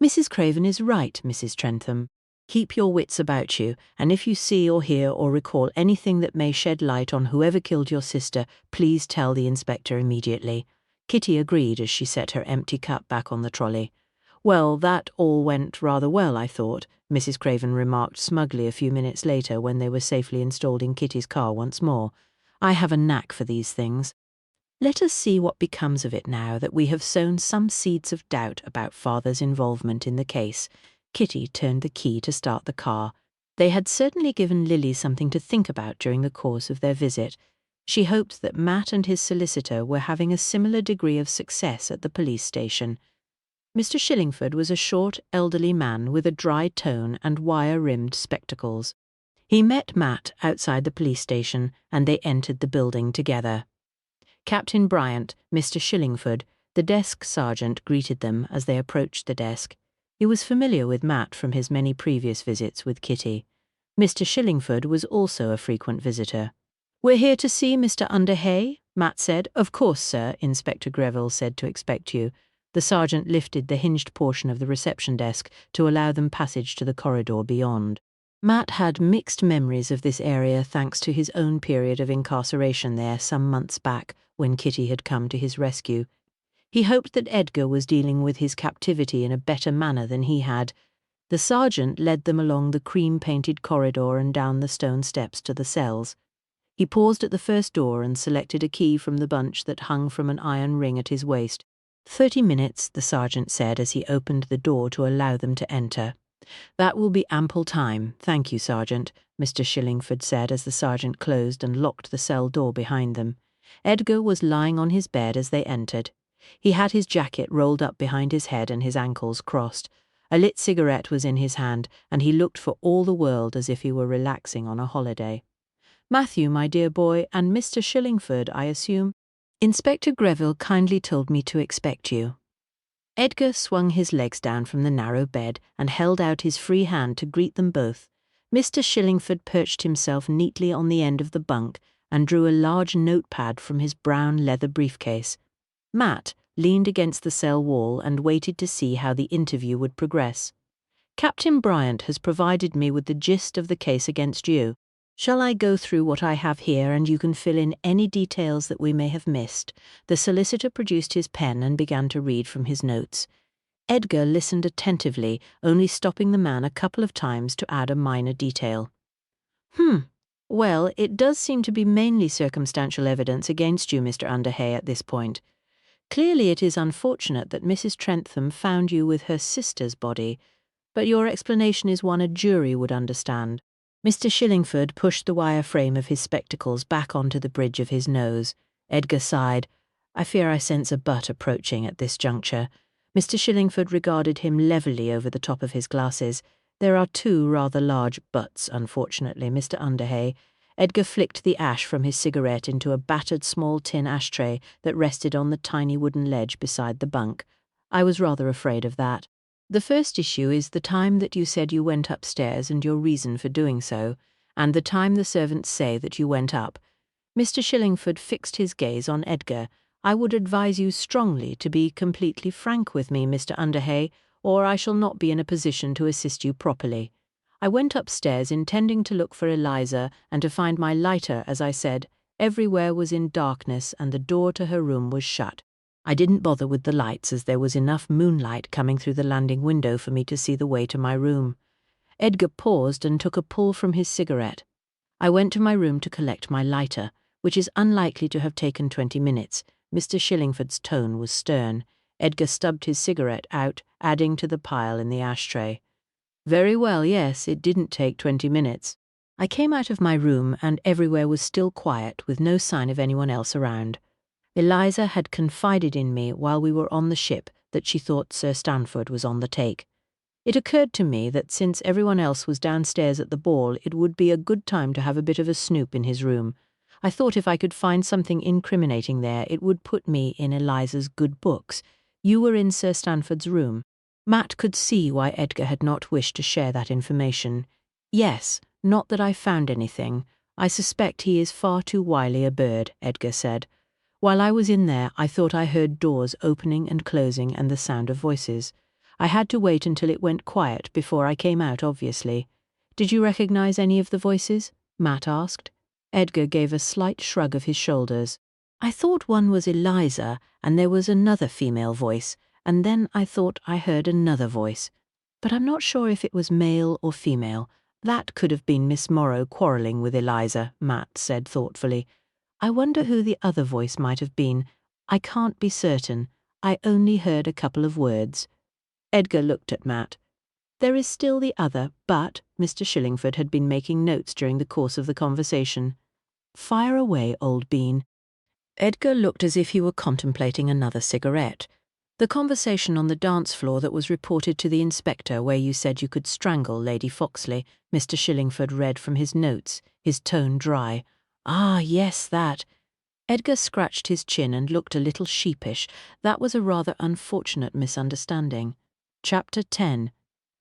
Mrs. Craven is right, Mrs. Trentham. Keep your wits about you, and if you see or hear or recall anything that may shed light on whoever killed your sister, please tell the inspector immediately. Kitty agreed as she set her empty cup back on the trolley. Well, that all went rather well, I thought, Mrs. Craven remarked smugly a few minutes later when they were safely installed in Kitty's car once more. I have a knack for these things. Let us see what becomes of it now that we have sown some seeds of doubt about Father's involvement in the case. Kitty turned the key to start the car. They had certainly given Lily something to think about during the course of their visit. She hoped that Matt and his solicitor were having a similar degree of success at the police station. Mr. Shillingford was a short, elderly man with a dry tone and wire-rimmed spectacles. He met Matt outside the police station, and they entered the building together. Captain Bryant, Mr. Shillingford, the desk sergeant, greeted them as they approached the desk. He was familiar with Matt from his many previous visits with Kitty. Mr. Shillingford was also a frequent visitor. "We're here to see Mr. Underhay," Matt said. "Of course, sir," Inspector Greville said to expect you. The sergeant lifted the hinged portion of the reception desk to allow them passage to the corridor beyond. Matt had mixed memories of this area thanks to his own period of incarceration there some months back when Kitty had come to his rescue. He hoped that Edgar was dealing with his captivity in a better manner than he had. The sergeant led them along the cream-painted corridor and down the stone steps to the cells. He paused at the first door and selected a key from the bunch that hung from an iron ring at his waist. 30 minutes, the sergeant said as he opened the door to allow them to enter. That will be ample time, thank you, Sergeant, Mr. Shillingford said as the sergeant closed and locked the cell door behind them. Edgar was lying on his bed as they entered. He had his jacket rolled up behind his head and his ankles crossed. A lit cigarette was in his hand, and he looked for all the world as if he were relaxing on a holiday. Matthew, my dear boy, and Mr. Shillingford, I assume. Inspector Greville kindly told me to expect you. Edgar swung his legs down from the narrow bed and held out his free hand to greet them both. Mr. Shillingford perched himself neatly on the end of the bunk and drew a large notepad from his brown leather briefcase. Matt leaned against the cell wall and waited to see how the interview would progress. Captain Bryant has provided me with the gist of the case against you. Shall I go through what I have here and you can fill in any details that we may have missed? The solicitor produced his pen and began to read from his notes. Edgar listened attentively, only stopping the man a couple of times to add a minor detail. Well, it does seem to be mainly circumstantial evidence against you, Mr. Underhay, at this point. Clearly it is unfortunate that Mrs. Trentham found you with her sister's body, but your explanation is one a jury would understand. Mr. Shillingford pushed the wire frame of his spectacles back onto the bridge of his nose. Edgar sighed. I fear I sense a butt approaching at this juncture. Mr. Shillingford regarded him levelly over the top of his glasses. There are two rather large butts, unfortunately, Mr. Underhay. Edgar flicked the ash from his cigarette into a battered small tin ashtray that rested on the tiny wooden ledge beside the bunk. I was rather afraid of that. The first issue is the time that you said you went upstairs and your reason for doing so, and the time the servants say that you went up. Mr. Shillingford fixed his gaze on Edgar. I would advise you strongly to be completely frank with me, Mr. Underhay, or I shall not be in a position to assist you properly. I went upstairs intending to look for Eliza and to find my lighter, as I said. Everywhere was in darkness and the door to her room was shut. I didn't bother with the lights as there was enough moonlight coming through the landing window for me to see the way to my room. Edgar paused and took a pull from his cigarette. I went to my room to collect my lighter, which is unlikely to have taken 20 minutes. Mr. Shillingford's tone was stern. Edgar stubbed his cigarette out, adding to the pile in the ashtray. Very well, yes, it didn't take 20 minutes. I came out of my room and everywhere was still quiet, with no sign of anyone else around. Eliza had confided in me while we were on the ship that she thought Sir Stanford was on the take. It occurred to me that since everyone else was downstairs at the ball, it would be a good time to have a bit of a snoop in his room. I thought if I could find something incriminating there, it would put me in Eliza's good books. You were in Sir Stanford's room. Matt could see why Edgar had not wished to share that information. Yes, not that I found anything. I suspect he is far too wily a bird, Edgar said. While I was in there, I thought I heard doors opening and closing and the sound of voices. I had to wait until it went quiet before I came out, obviously. Did you recognize any of the voices? Matt asked. Edgar gave a slight shrug of his shoulders. I thought one was Eliza, and there was another female voice, and then I thought I heard another voice. But I'm not sure if it was male or female. That could have been Miss Morrow quarrelling with Eliza, Matt said thoughtfully. I wonder who the other voice might have been. I can't be certain. I only heard a couple of words. Edgar looked at Matt. There is still the other, but Mr. Shillingford had been making notes during the course of the conversation. Fire away, old bean. Edgar looked as if he were contemplating another cigarette. The conversation on the dance floor that was reported to the inspector where you said you could strangle Lady Foxley, Mr. Shillingford read from his notes, his tone dry. Ah, yes, that. Edgar scratched his chin and looked a little sheepish. That was a rather unfortunate misunderstanding. Chapter 10.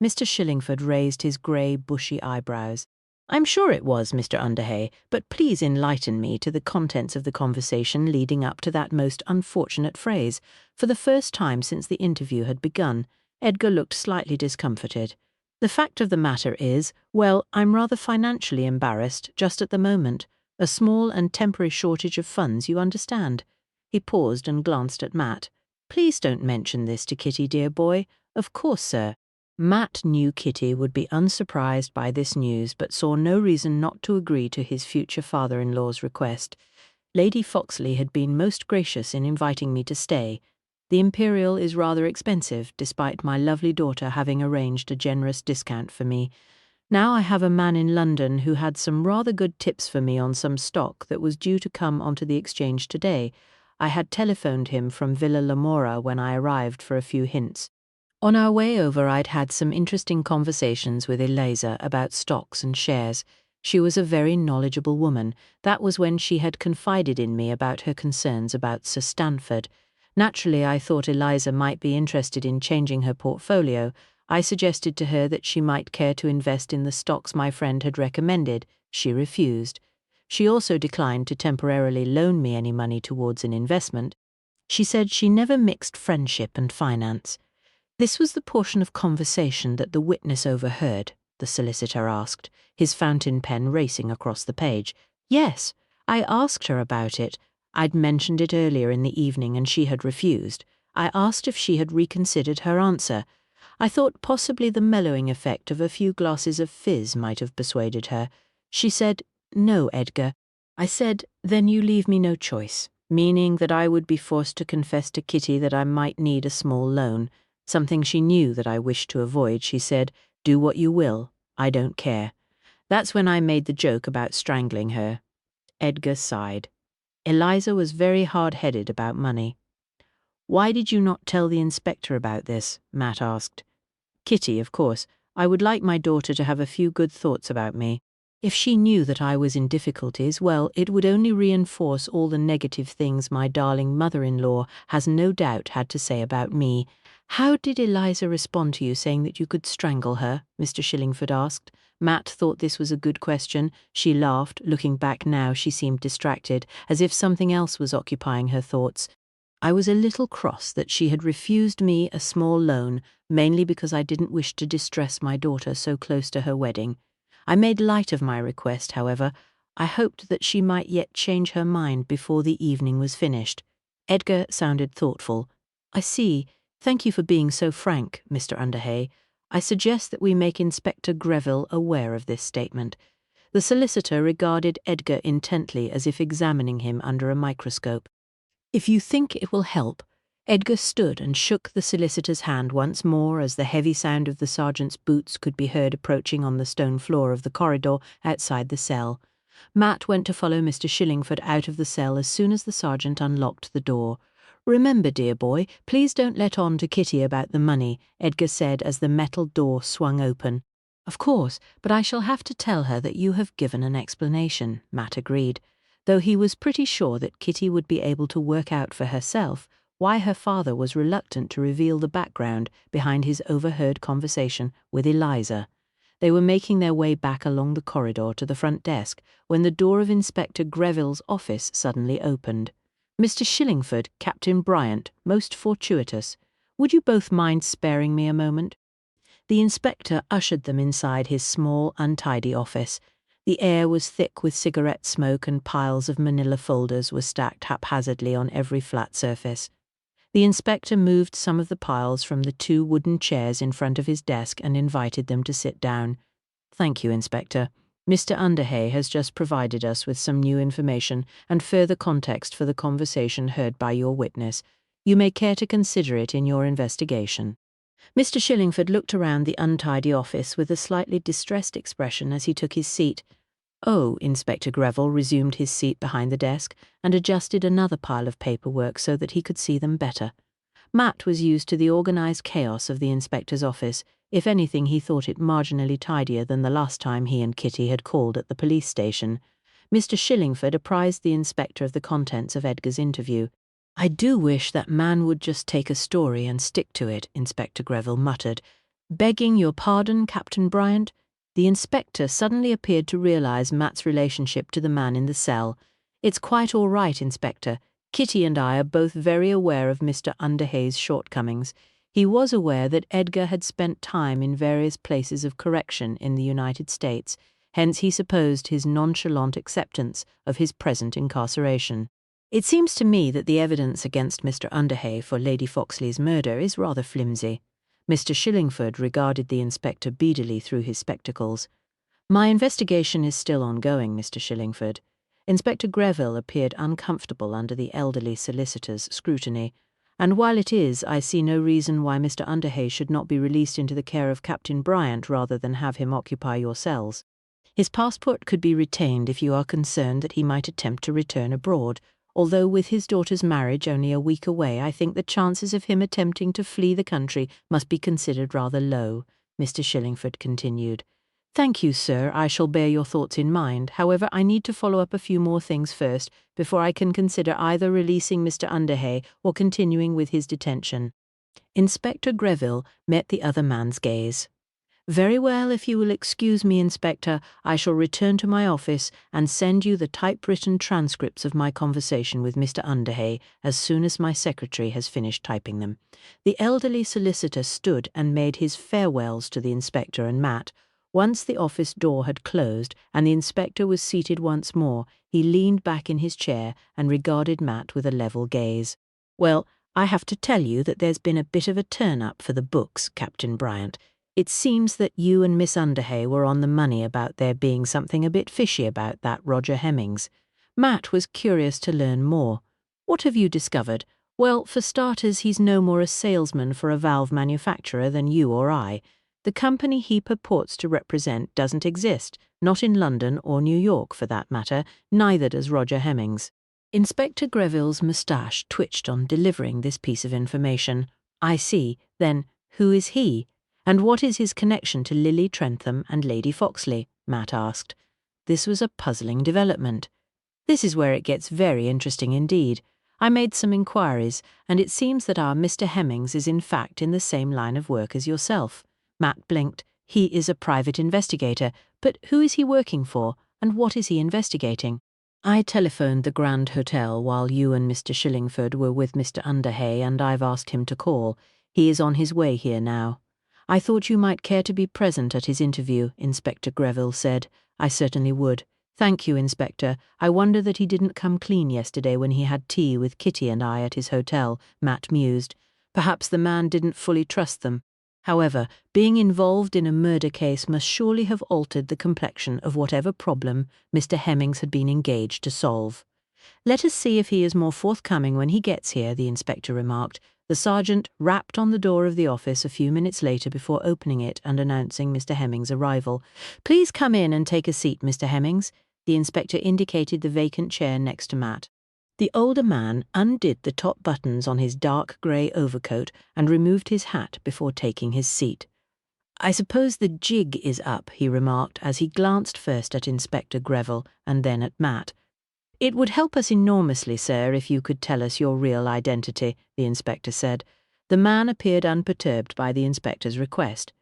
Mr. Shillingford raised his grey, bushy eyebrows. I'm sure it was, Mr. Underhay, but please enlighten me to the contents of the conversation leading up to that most unfortunate phrase. For the first time since the interview had begun, Edgar looked slightly discomforted. The fact of the matter is, well, I'm rather financially embarrassed just at the moment. A small and temporary shortage of funds, you understand. He paused and glanced at Matt. Please don't mention this to Kitty, dear boy. Of course, sir. Matt knew Kitty would be unsurprised by this news, but saw no reason not to agree to his future father-in-law's request. Lady Foxley had been most gracious in inviting me to stay. The Imperial is rather expensive, despite my lovely daughter having arranged a generous discount for me. Now I have a man in London who had some rather good tips for me on some stock that was due to come onto the exchange today. I had telephoned him from Villa Lamora when I arrived for a few hints. On our way over, I'd had some interesting conversations with Eliza about stocks and shares. She was a very knowledgeable woman. That was when she had confided in me about her concerns about Sir Stanford. Naturally, I thought Eliza might be interested in changing her portfolio. I suggested to her that she might care to invest in the stocks my friend had recommended. She refused. She also declined to temporarily loan me any money towards an investment. She said she never mixed friendship and finance. This was the portion of conversation that the witness overheard, the solicitor asked, his fountain pen racing across the page. Yes, I asked her about it. I'd mentioned it earlier in the evening and she had refused. I asked if she had reconsidered her answer. I thought possibly the mellowing effect of a few glasses of fizz might have persuaded her. She said, "No, Edgar." I said, "Then you leave me no choice," meaning that I would be forced to confess to Kitty that I might need a small loan. Something she knew that I wished to avoid. She said, "Do what you will. I don't care." That's when I made the joke about strangling her. Edgar sighed. Eliza was very hard-headed about money. Why did you not tell the inspector about this? Matt asked. Kitty, of course. I would like my daughter to have a few good thoughts about me. If she knew that I was in difficulties, well, it would only reinforce all the negative things my darling mother-in-law has no doubt had to say about me. How did Eliza respond to you saying that you could strangle her? Mr. Shillingford asked. Matt thought this was a good question. She laughed. Looking back now, she seemed distracted, as if something else was occupying her thoughts. I was a little cross that she had refused me a small loan, mainly because I didn't wish to distress my daughter so close to her wedding. I made light of my request, however. I hoped that she might yet change her mind before the evening was finished. Edgar sounded thoughtful. I see. Thank you for being so frank, Mr. Underhay. I suggest that we make Inspector Greville aware of this statement. The solicitor regarded Edgar intently as if examining him under a microscope. If you think it will help. Edgar stood and shook the solicitor's hand once more as the heavy sound of the sergeant's boots could be heard approaching on the stone floor of the corridor outside the cell. Matt went to follow Mr. Shillingford out of the cell as soon as the sergeant unlocked the door. "Remember, dear boy, please don't let on to Kitty about the money," Edgar said as the metal door swung open. "Of course, but I shall have to tell her that you have given an explanation," Matt agreed, though he was pretty sure that Kitty would be able to work out for herself why her father was reluctant to reveal the background behind his overheard conversation with Eliza. They were making their way back along the corridor to the front desk when the door of Inspector Greville's office suddenly opened. "Mr. Shillingford, Captain Bryant, most fortuitous. Would you both mind sparing me a moment?" The inspector ushered them inside his small, untidy office. The air was thick with cigarette smoke and piles of manila folders were stacked haphazardly on every flat surface. The inspector moved some of the piles from the 2 wooden chairs in front of his desk and invited them to sit down. "Thank you, Inspector. Mr. Underhay has just provided us with some new information and further context for the conversation heard by your witness. You may care to consider it in your investigation." Mr. Shillingford looked around the untidy office with a slightly distressed expression as he took his seat. "Oh," Inspector Greville resumed his seat behind the desk and adjusted another pile of paperwork so that he could see them better. Matt was used to the organized chaos of the inspector's office. If anything, he thought it marginally tidier than the last time he and Kitty had called at the police station. Mr. Shillingford apprised the inspector of the contents of Edgar's interview. "I do wish that man would just take a story and stick to it," Inspector Greville muttered. "Begging your pardon, Captain Bryant?" The inspector suddenly appeared to realize Matt's relationship to the man in the cell. "It's quite all right, Inspector. Kitty and I are both very aware of Mr. Underhay's shortcomings. He was aware that Edgar had spent time in various places of correction in the United States, hence he supposed his nonchalant acceptance of his present incarceration. It seems to me that the evidence against Mr. Underhay for Lady Foxley's murder is rather flimsy." Mr. Shillingford regarded the inspector beadily through his spectacles. "My investigation is still ongoing, Mr. Shillingford." Inspector Greville appeared uncomfortable under the elderly solicitor's scrutiny. "And while it is, I see no reason why Mr. Underhay should not be released into the care of Captain Bryant rather than have him occupy your cells. His passport could be retained if you are concerned that he might attempt to return abroad. Although with his daughter's marriage only a week away, I think the chances of him attempting to flee the country must be considered rather low," Mr. Shillingford continued. "Thank you, sir. I shall bear your thoughts in mind. However, I need to follow up a few more things first before I can consider either releasing Mr. Underhay or continuing with his detention." Inspector Greville met the other man's gaze. "Very well, if you will excuse me, Inspector, I shall return to my office and send you the typewritten transcripts of my conversation with Mr. Underhay as soon as my secretary has finished typing them." The elderly solicitor stood and made his farewells to the inspector and Matt. Once the office door had closed and the inspector was seated once more, he leaned back in his chair and regarded Matt with a level gaze. "Well, I have to tell you that there's been a bit of a turn-up for the books, Captain Bryant. It seems that you and Miss Underhay were on the money about there being something a bit fishy about that Roger Hemmings." Matt was curious to learn more. "What have you discovered?" "Well, for starters, he's no more a salesman for a valve manufacturer than you or I. The company he purports to represent doesn't exist, not in London or New York for that matter, neither does Roger Hemmings." Inspector Greville's moustache twitched on delivering this piece of information. "I see. Then, who is he? And what is his connection to Lily Trentham and Lady Foxley?" Matt asked. This was a puzzling development. "This is where it gets very interesting indeed. I made some inquiries, and it seems that our Mr. Hemmings is in fact in the same line of work as yourself." Matt blinked. "He is a private investigator, but who is he working for, and what is he investigating?" "I telephoned the Grand Hotel while you and Mr. Shillingford were with Mr. Underhay, and I've asked him to call. He is on his way here now." "I thought you might care to be present at his interview," Inspector Greville said. "I certainly would. "Thank you, Inspector. I wonder that he didn't come clean yesterday when he had tea with Kitty and I at his hotel," Matt mused. Perhaps the man didn't fully trust them. However, being involved in a murder case must surely have altered the complexion of whatever problem Mr. Hemmings had been engaged to solve. "Let us see if he is more forthcoming when he gets here," the inspector remarked. The sergeant rapped on the door of the office a few minutes later before opening it and announcing Mr. Hemmings' arrival. "Please come in and take a seat, Mr. Hemmings." The inspector indicated the vacant chair next to Matt. The older man undid the top buttons on his dark grey overcoat and removed his hat before taking his seat. "I suppose the jig is up," he remarked as he glanced first at Inspector Greville and then at Matt. "It would help us enormously, sir, if you could tell us your real identity," the inspector said. The man appeared unperturbed by the inspector's request.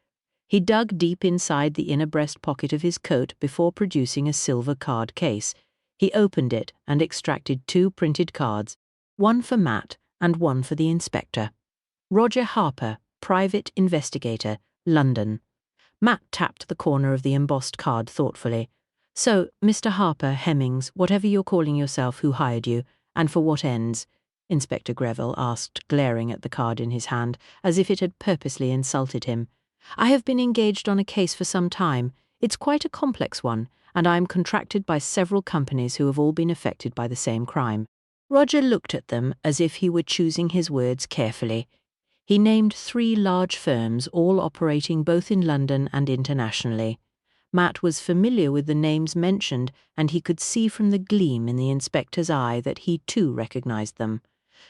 He dug deep inside the inner breast pocket of his coat before producing a silver card case. He opened it and extracted 2 printed cards, one for Matt and one for the inspector. "Roger Harper, Private Investigator, London." Matt tapped the corner of the embossed card thoughtfully. "So, Mr. Harper, Hemmings, whatever you're calling yourself, who hired you, and for what ends?" Inspector Greville asked, glaring at the card in his hand, as if it had purposely insulted him. "I have been engaged on a case for some time. It's quite a complex one, and I am contracted by several companies who have all been affected by the same crime." Roger looked at them as if he were choosing his words carefully. He named 3 large firms, all operating both in London and internationally. Matt was familiar with the names mentioned, and he could see from the gleam in the inspector's eye that he too recognized them.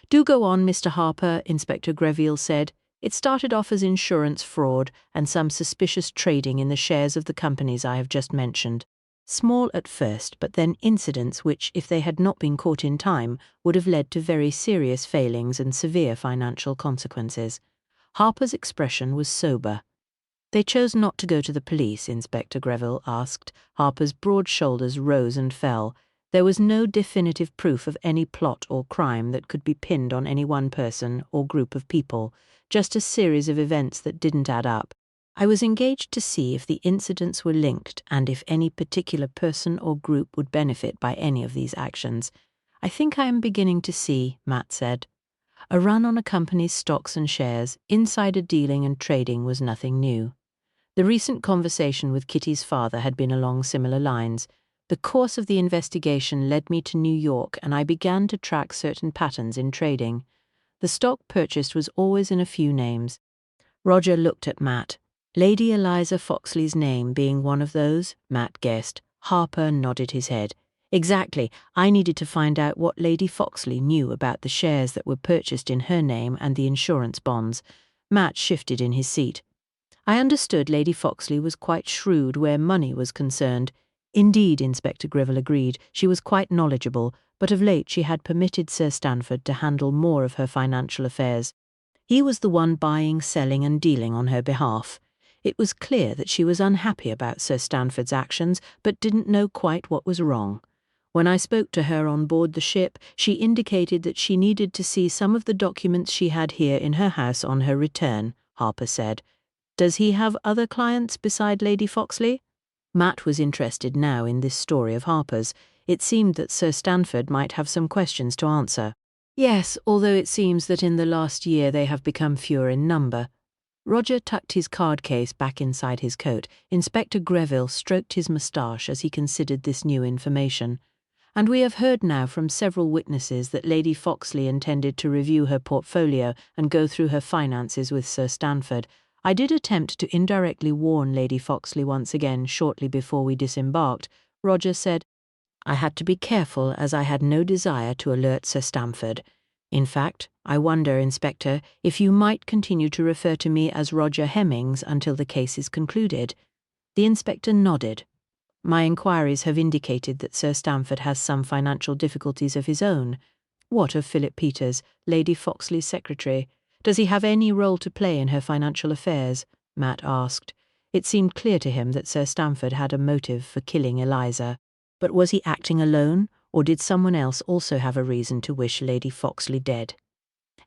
"Do go on, Mr. Harper," Inspector Greville said. "It started off as insurance fraud and some suspicious trading in the shares of the companies I have just mentioned. Small at first, but then incidents which, if they had not been caught in time, would have led to very serious failings and severe financial consequences." Harper's expression was sober. "They chose not to go to the police?" Inspector Greville asked. Harper's broad shoulders rose and fell. There was no definitive proof of any plot or crime that could be pinned on any one person or group of people, just a series of events that didn't add up. "I was engaged to see if the incidents were linked and if any particular person or group would benefit by any of these actions." "I think I am beginning to see," Matt said. A run on a company's stocks and shares, insider dealing and trading was nothing new. The recent conversation with Kitty's father had been along similar lines. "The course of the investigation led me to New York, and I began to track certain patterns in trading. The stock purchased was always in a few names." Roger looked at Matt. "Lady Eliza Foxley's name being one of those?" Matt guessed. Harper nodded his head. "Exactly. I needed to find out what Lady Foxley knew about the shares that were purchased in her name and the insurance bonds." Matt shifted in his seat. "I understood Lady Foxley was quite shrewd where money was concerned." "Indeed," Inspector Greville agreed. "She was quite knowledgeable, but of late she had permitted Sir Stanford to handle more of her financial affairs. He was the one buying, selling and dealing on her behalf. It was clear that she was unhappy about Sir Stanford's actions, but didn't know quite what was wrong. When I spoke to her on board the ship, she indicated that she needed to see some of the documents she had here in her house on her return," Harper said. "Does he have other clients beside Lady Foxley?" Matt was interested now in this story of Harper's. It seemed that Sir Stanford might have some questions to answer. "Yes, although it seems that in the last year they have become fewer in number." Roger tucked his card case back inside his coat. Inspector Greville stroked his moustache as he considered this new information. "And we have heard now from several witnesses that Lady Foxley intended to review her portfolio and go through her finances with Sir Stanford. I did attempt to indirectly warn Lady Foxley once again shortly before we disembarked," Roger said. "I had to be careful as I had no desire to alert Sir Stanford. In fact, I wonder, Inspector, if you might continue to refer to me as Roger Hemmings until the case is concluded." The inspector nodded. "My inquiries have indicated that Sir Stanford has some financial difficulties of his own." "What of Philip Peters, Lady Foxley's secretary? Does he have any role to play in her financial affairs?" Matt asked. It seemed clear to him that Sir Stanford had a motive for killing Eliza. But was he acting alone, or did someone else also have a reason to wish Lady Foxley dead?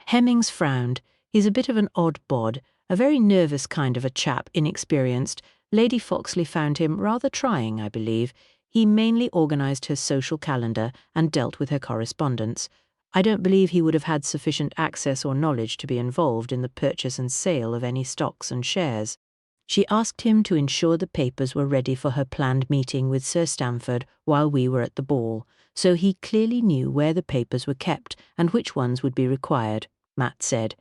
Hemmings frowned. "He's a bit of an odd bod, a very nervous kind of a chap, inexperienced. Lady Foxley found him rather trying, I believe. He mainly organised her social calendar and dealt with her correspondence. I don't believe he would have had sufficient access or knowledge to be involved in the purchase and sale of any stocks and shares. She asked him to ensure the papers were ready for her planned meeting with Sir Stamford while we were at the ball, so he clearly knew where the papers were kept and which ones would be required, Matt said.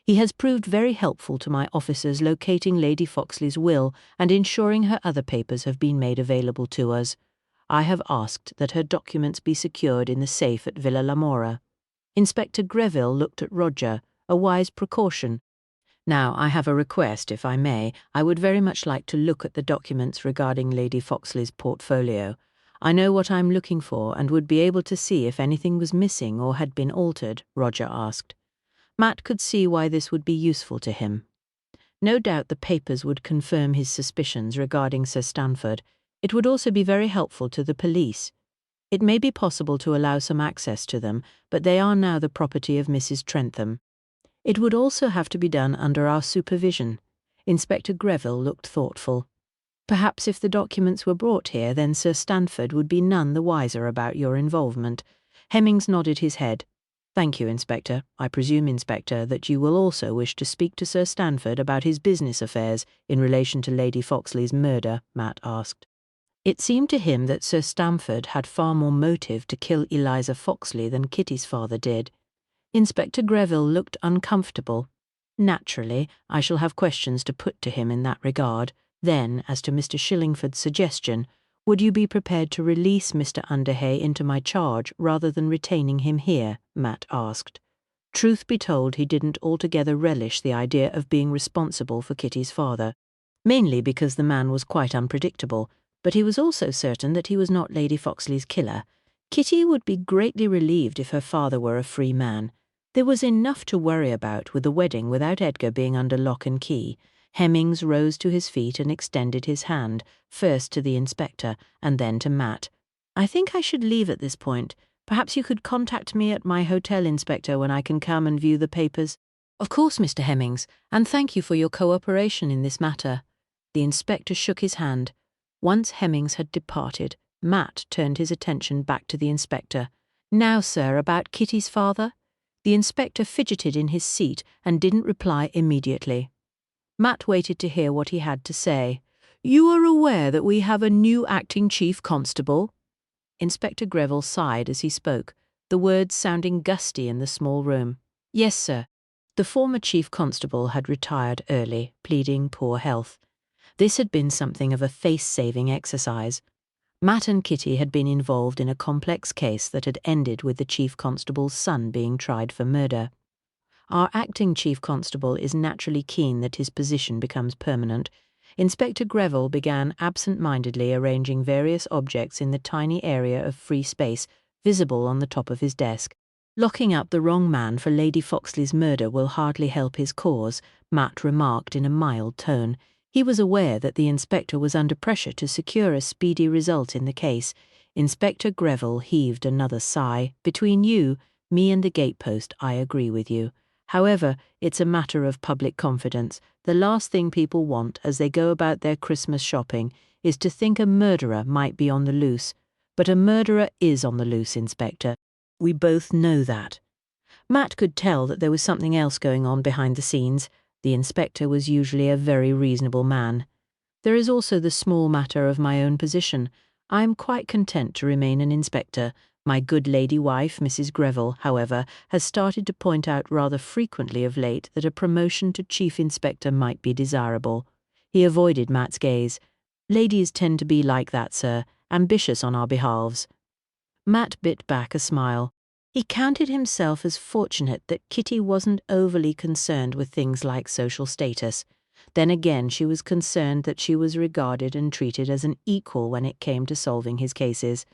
He has proved very helpful to my officers locating Lady Foxley's will and ensuring her other papers have been made available to us. I have asked that her documents be secured in the safe at Villa Lamora. Inspector Greville looked at Roger, a wise precaution. Now, I have a request, if I may. I would very much like to look at the documents regarding Lady Foxley's portfolio. I know what I'm looking for and would be able to see if anything was missing or had been altered, Roger asked. Matt could see why this would be useful to him. No doubt the papers would confirm his suspicions regarding Sir Stamford. It would also be very helpful to the police. It may be possible to allow some access to them, but they are now the property of Mrs. Trentham. It would also have to be done under our supervision. Inspector Greville looked thoughtful. Perhaps if the documents were brought here, then Sir Stamford would be none the wiser about your involvement. Hemmings nodded his head. Thank you, Inspector. I presume, Inspector, that you will also wish to speak to Sir Stamford about his business affairs in relation to Lady Foxley's murder, Matt asked. It seemed to him that Sir Stamford had far more motive to kill Eliza Foxley than Kitty's father did. Inspector Greville looked uncomfortable. Naturally, I shall have questions to put to him in that regard. Then, as to Mr. Shillingford's suggestion, would you be prepared to release Mr. Underhay into my charge rather than retaining him here? Matt asked. Truth be told, he didn't altogether relish the idea of being responsible for Kitty's father, mainly because the man was quite unpredictable, but he was also certain that he was not Lady Foxley's killer. Kitty would be greatly relieved if her father were a free man. There was enough to worry about with the wedding without Edgar being under lock and key. Hemmings rose to his feet and extended his hand, first to the inspector and then to Matt. I think I should leave at this point. Perhaps you could contact me at my hotel, Inspector, when I can come and view the papers. Of course, Mr. Hemmings, and thank you for your cooperation in this matter. The inspector shook his hand. Once Hemmings had departed, Matt turned his attention back to the inspector. Now, sir, about Kitty's father? The inspector fidgeted in his seat and didn't reply immediately. Matt waited to hear what he had to say. You are aware that we have a new acting chief constable? Inspector Greville sighed as he spoke, the words sounding gusty in the small room. Yes, sir. The former chief constable had retired early, pleading poor health. This had been something of a face-saving exercise. Matt and Kitty had been involved in a complex case that had ended with the chief constable's son being tried for murder. Our acting chief constable is naturally keen that his position becomes permanent. Inspector Greville began absent-mindedly arranging various objects in the tiny area of free space visible on the top of his desk. Locking up the wrong man for Lady Foxley's murder will hardly help his cause, Matt remarked in a mild tone. He was aware that the inspector was under pressure to secure a speedy result in the case. Inspector Greville heaved another sigh. Between you, me and the gatepost, I agree with you. However, it's a matter of public confidence. The last thing people want as they go about their Christmas shopping is to think a murderer might be on the loose. But a murderer is on the loose, Inspector. We both know that. Matt could tell that there was something else going on behind the scenes. The inspector was usually a very reasonable man. There is also the small matter of my own position. I am quite content to remain an inspector. My good lady wife, Mrs. Greville, however, has started to point out rather frequently of late that a promotion to chief inspector might be desirable. He avoided Matt's gaze. Ladies tend to be like that, sir, ambitious on our behalves. Matt bit back a smile. He counted himself as fortunate that Kitty wasn't overly concerned with things like social status. Then again, she was concerned that she was regarded and treated as an equal when it came to solving his cases.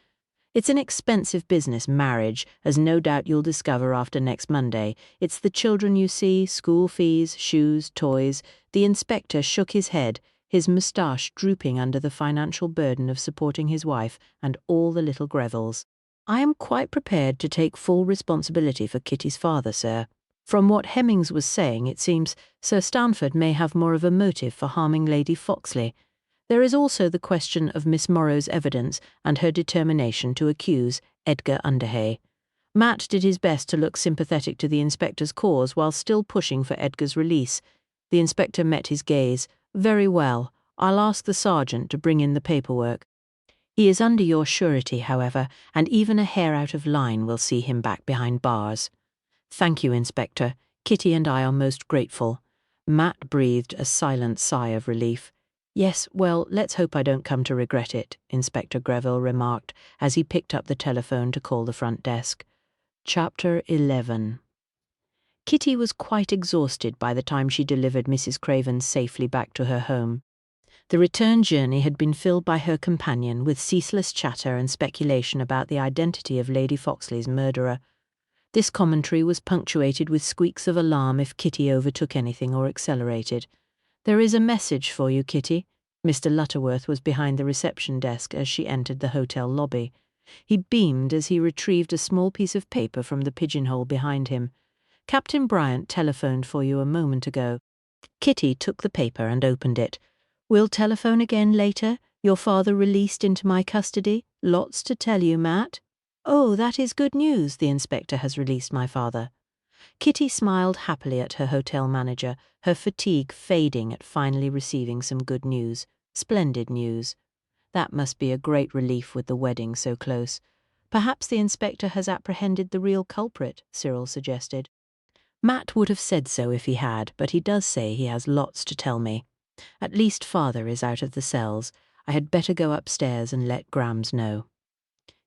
It's an expensive business, marriage, as no doubt you'll discover after next Monday. It's the children you see, school fees, shoes, toys. The inspector shook his head, his moustache drooping under the financial burden of supporting his wife and all the little Grevilles. I am quite prepared to take full responsibility for Kitty's father, sir. From what Hemmings was saying, it seems Sir Stamford may have more of a motive for harming Lady Foxley. There is also the question of Miss Morrow's evidence and her determination to accuse Edgar Underhay. Matt did his best to look sympathetic to the inspector's cause while still pushing for Edgar's release. The inspector met his gaze. "Very well. I'll ask the sergeant to bring in the paperwork. He is under your surety, however, and even a hair out of line will see him back behind bars." "Thank you, Inspector. Kitty and I are most grateful." Matt breathed a silent sigh of relief. "Yes, well, let's hope I don't come to regret it," Inspector Greville remarked as he picked up the telephone to call the front desk. Chapter 11. Kitty was quite exhausted by the time she delivered Mrs. Craven safely back to her home. The return journey had been filled by her companion with ceaseless chatter and speculation about the identity of Lady Foxley's murderer. This commentary was punctuated with squeaks of alarm if Kitty overtook anything or accelerated. "There is a message for you, Kitty." Mr. Lutterworth was behind the reception desk as she entered the hotel lobby. He beamed as he retrieved a small piece of paper from the pigeonhole behind him. "Captain Bryant telephoned for you a moment ago." Kitty took the paper and opened it. "We'll telephone again later. Your father released into my custody. Lots to tell you, Matt." "Oh, that is good news. The inspector has released my father." Kitty smiled happily at her hotel manager, her fatigue fading at finally receiving some good news. Splendid news. That must be a great relief with the wedding so close. "Perhaps the inspector has apprehended the real culprit," Cyril suggested. "Matt would have said so if he had, but he does say he has lots to tell me. At least father is out of the cells. I had better go upstairs and let Grams know."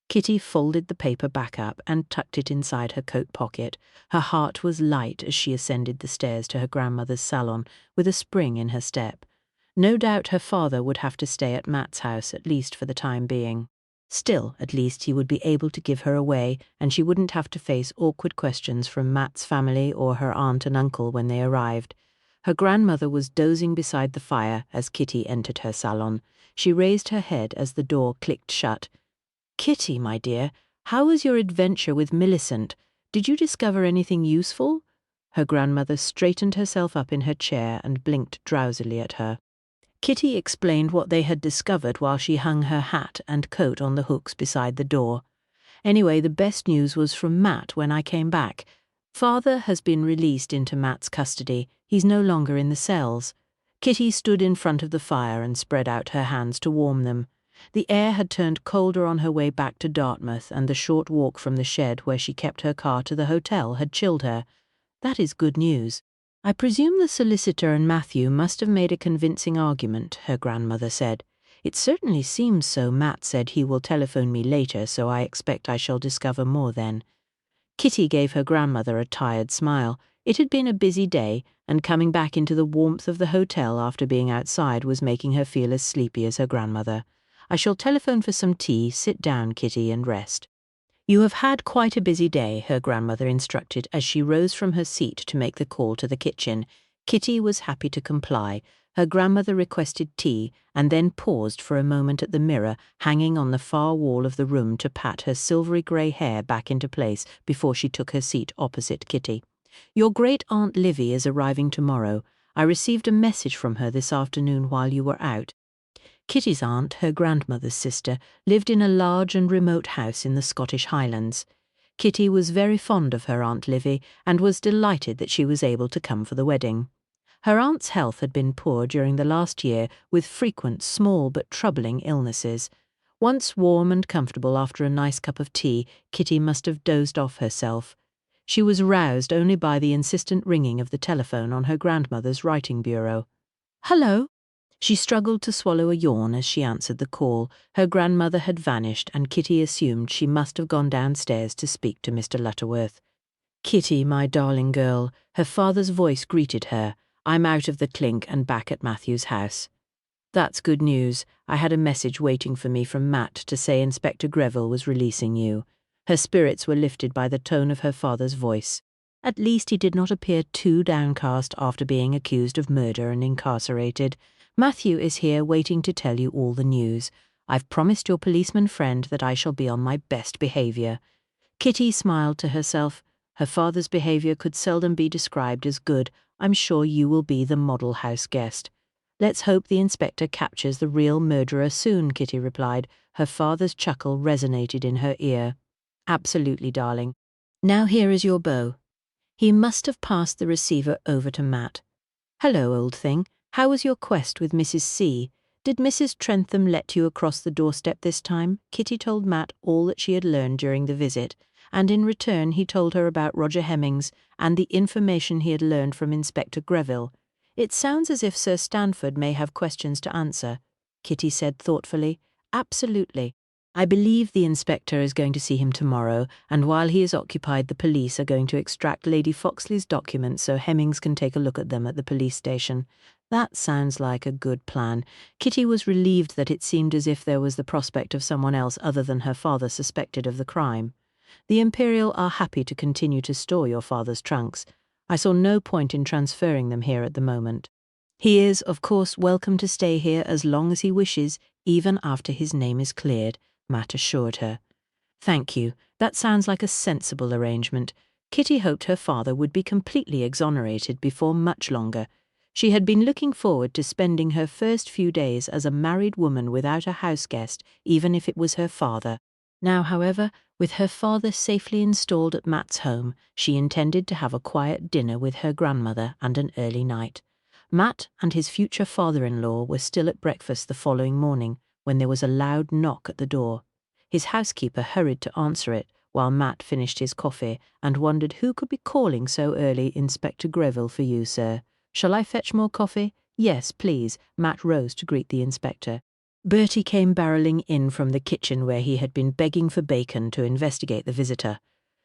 Kitty folded the paper back up and tucked it inside her coat pocket. Her heart was light as she ascended the stairs to her grandmother's salon with a spring in her step. No doubt her father would have to stay at Matt's house, at least for the time being. Still, at least he would be able to give her away, and she wouldn't have to face awkward questions from Matt's family or her aunt and uncle when they arrived. Her grandmother was dozing beside the fire as Kitty entered her salon. She raised her head as the door clicked shut. "Kitty, my dear, how was your adventure with Millicent? Did you discover anything useful?" Her grandmother straightened herself up in her chair and blinked drowsily at her. Kitty explained what they had discovered while she hung her hat and coat on the hooks beside the door. "Anyway, the best news was from Matt when I came back. Father has been released into Matt's custody. He's no longer in the cells." Kitty stood in front of the fire and spread out her hands to warm them. The air had turned colder on her way back to Dartmouth, and the short walk from the shed where she kept her car to the hotel had chilled her. "That is good news. I presume the solicitor and Matthew must have made a convincing argument," her grandmother said. "It certainly seems so. Matt said he will telephone me later, so I expect I shall discover more then." Kitty gave her grandmother a tired smile. It had been a busy day, and coming back into the warmth of the hotel after being outside was making her feel as sleepy as her grandmother. "I shall telephone for some tea. Sit down, Kitty, and rest." "You have had quite a busy day," her grandmother instructed as she rose from her seat to make the call to the kitchen. Kitty was happy to comply. Her grandmother requested tea and then paused for a moment at the mirror hanging on the far wall of the room to pat her silvery grey hair back into place before she took her seat opposite Kitty. "Your great-aunt Livy is arriving tomorrow. I received a message from her this afternoon while you were out." Kitty's aunt, her grandmother's sister, lived in a large and remote house in the Scottish Highlands. Kitty was very fond of her Aunt Livy and was delighted that she was able to come for the wedding. Her aunt's health had been poor during the last year, with frequent small but troubling illnesses. Once warm and comfortable after a nice cup of tea, Kitty must have dozed off herself. She was roused only by the insistent ringing of the telephone on her grandmother's writing bureau. "Hello?" She struggled to swallow a yawn as she answered the call. Her grandmother had vanished, and Kitty assumed she must have gone downstairs to speak to Mr. Lutterworth. "Kitty, my darling girl," her father's voice greeted her. "I'm out of the clink and back at Matthew's house." "That's good news. I had a message waiting for me from Matt to say Inspector Greville was releasing you." Her spirits were lifted by the tone of her father's voice. At least he did not appear too downcast after being accused of murder and incarcerated. "Matthew is here waiting to tell you all the news. I've promised your policeman friend that I shall be on my best behaviour." Kitty smiled to herself. Her father's behaviour could seldom be described as good. "I'm sure you will be the model house guest." Let's hope the inspector captures the real murderer soon, Kitty replied. Her father's chuckle resonated in her ear. Absolutely, darling. Now here is your beau. He must have passed the receiver over to Matt. Hello, old thing. How was your quest with Mrs. C? Did Mrs. Trentham let you across the doorstep this time? Kitty told Matt all that she had learned during the visit, and in return he told her about Roger Hemmings and the information he had learned from Inspector Greville. It sounds as if Sir Stanford may have questions to answer, Kitty said thoughtfully. Absolutely. I believe the inspector is going to see him tomorrow, and while he is occupied, the police are going to extract Lady Foxley's documents so Hemmings can take a look at them at the police station. That sounds like a good plan. Kitty was relieved that it seemed as if there was the prospect of someone else other than her father suspected of the crime. The Imperial are happy to continue to store your father's trunks. I saw no point in transferring them here at the moment. He is, of course, welcome to stay here as long as he wishes, even after his name is cleared, Matt assured her. Thank you. That sounds like a sensible arrangement. Kitty hoped her father would be completely exonerated before much longer. She had been looking forward to spending her first few days as a married woman without a house guest, even if it was her father. Now, however, with her father safely installed at Matt's home, she intended to have a quiet dinner with her grandmother and an early night. Matt and his future father-in-law were still at breakfast the following morning when there was a loud knock at the door. His housekeeper hurried to answer it while Matt finished his coffee and wondered who could be calling so early. Inspector Greville for you, sir. Shall I fetch more coffee? Yes, please. Matt rose to greet the inspector. Bertie came barreling in from the kitchen where he had been begging for bacon to investigate the visitor.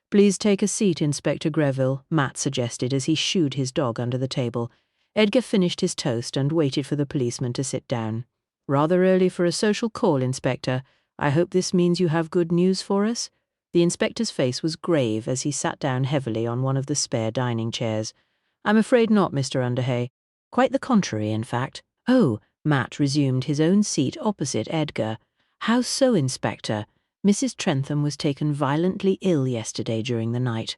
Please take a seat, Inspector Greville, Matt suggested as he shooed his dog under the table. Edgar finished his toast and waited for the policeman to sit down. Rather early for a social call, Inspector. I hope this means you have good news for us? The inspector's face was grave as he sat down heavily on one of the spare dining chairs. I'm afraid not, Mr. Underhay. Quite the contrary, in fact. Oh, Matt resumed his own seat opposite Edgar. How so, Inspector? Mrs. Trentham was taken violently ill yesterday during the night.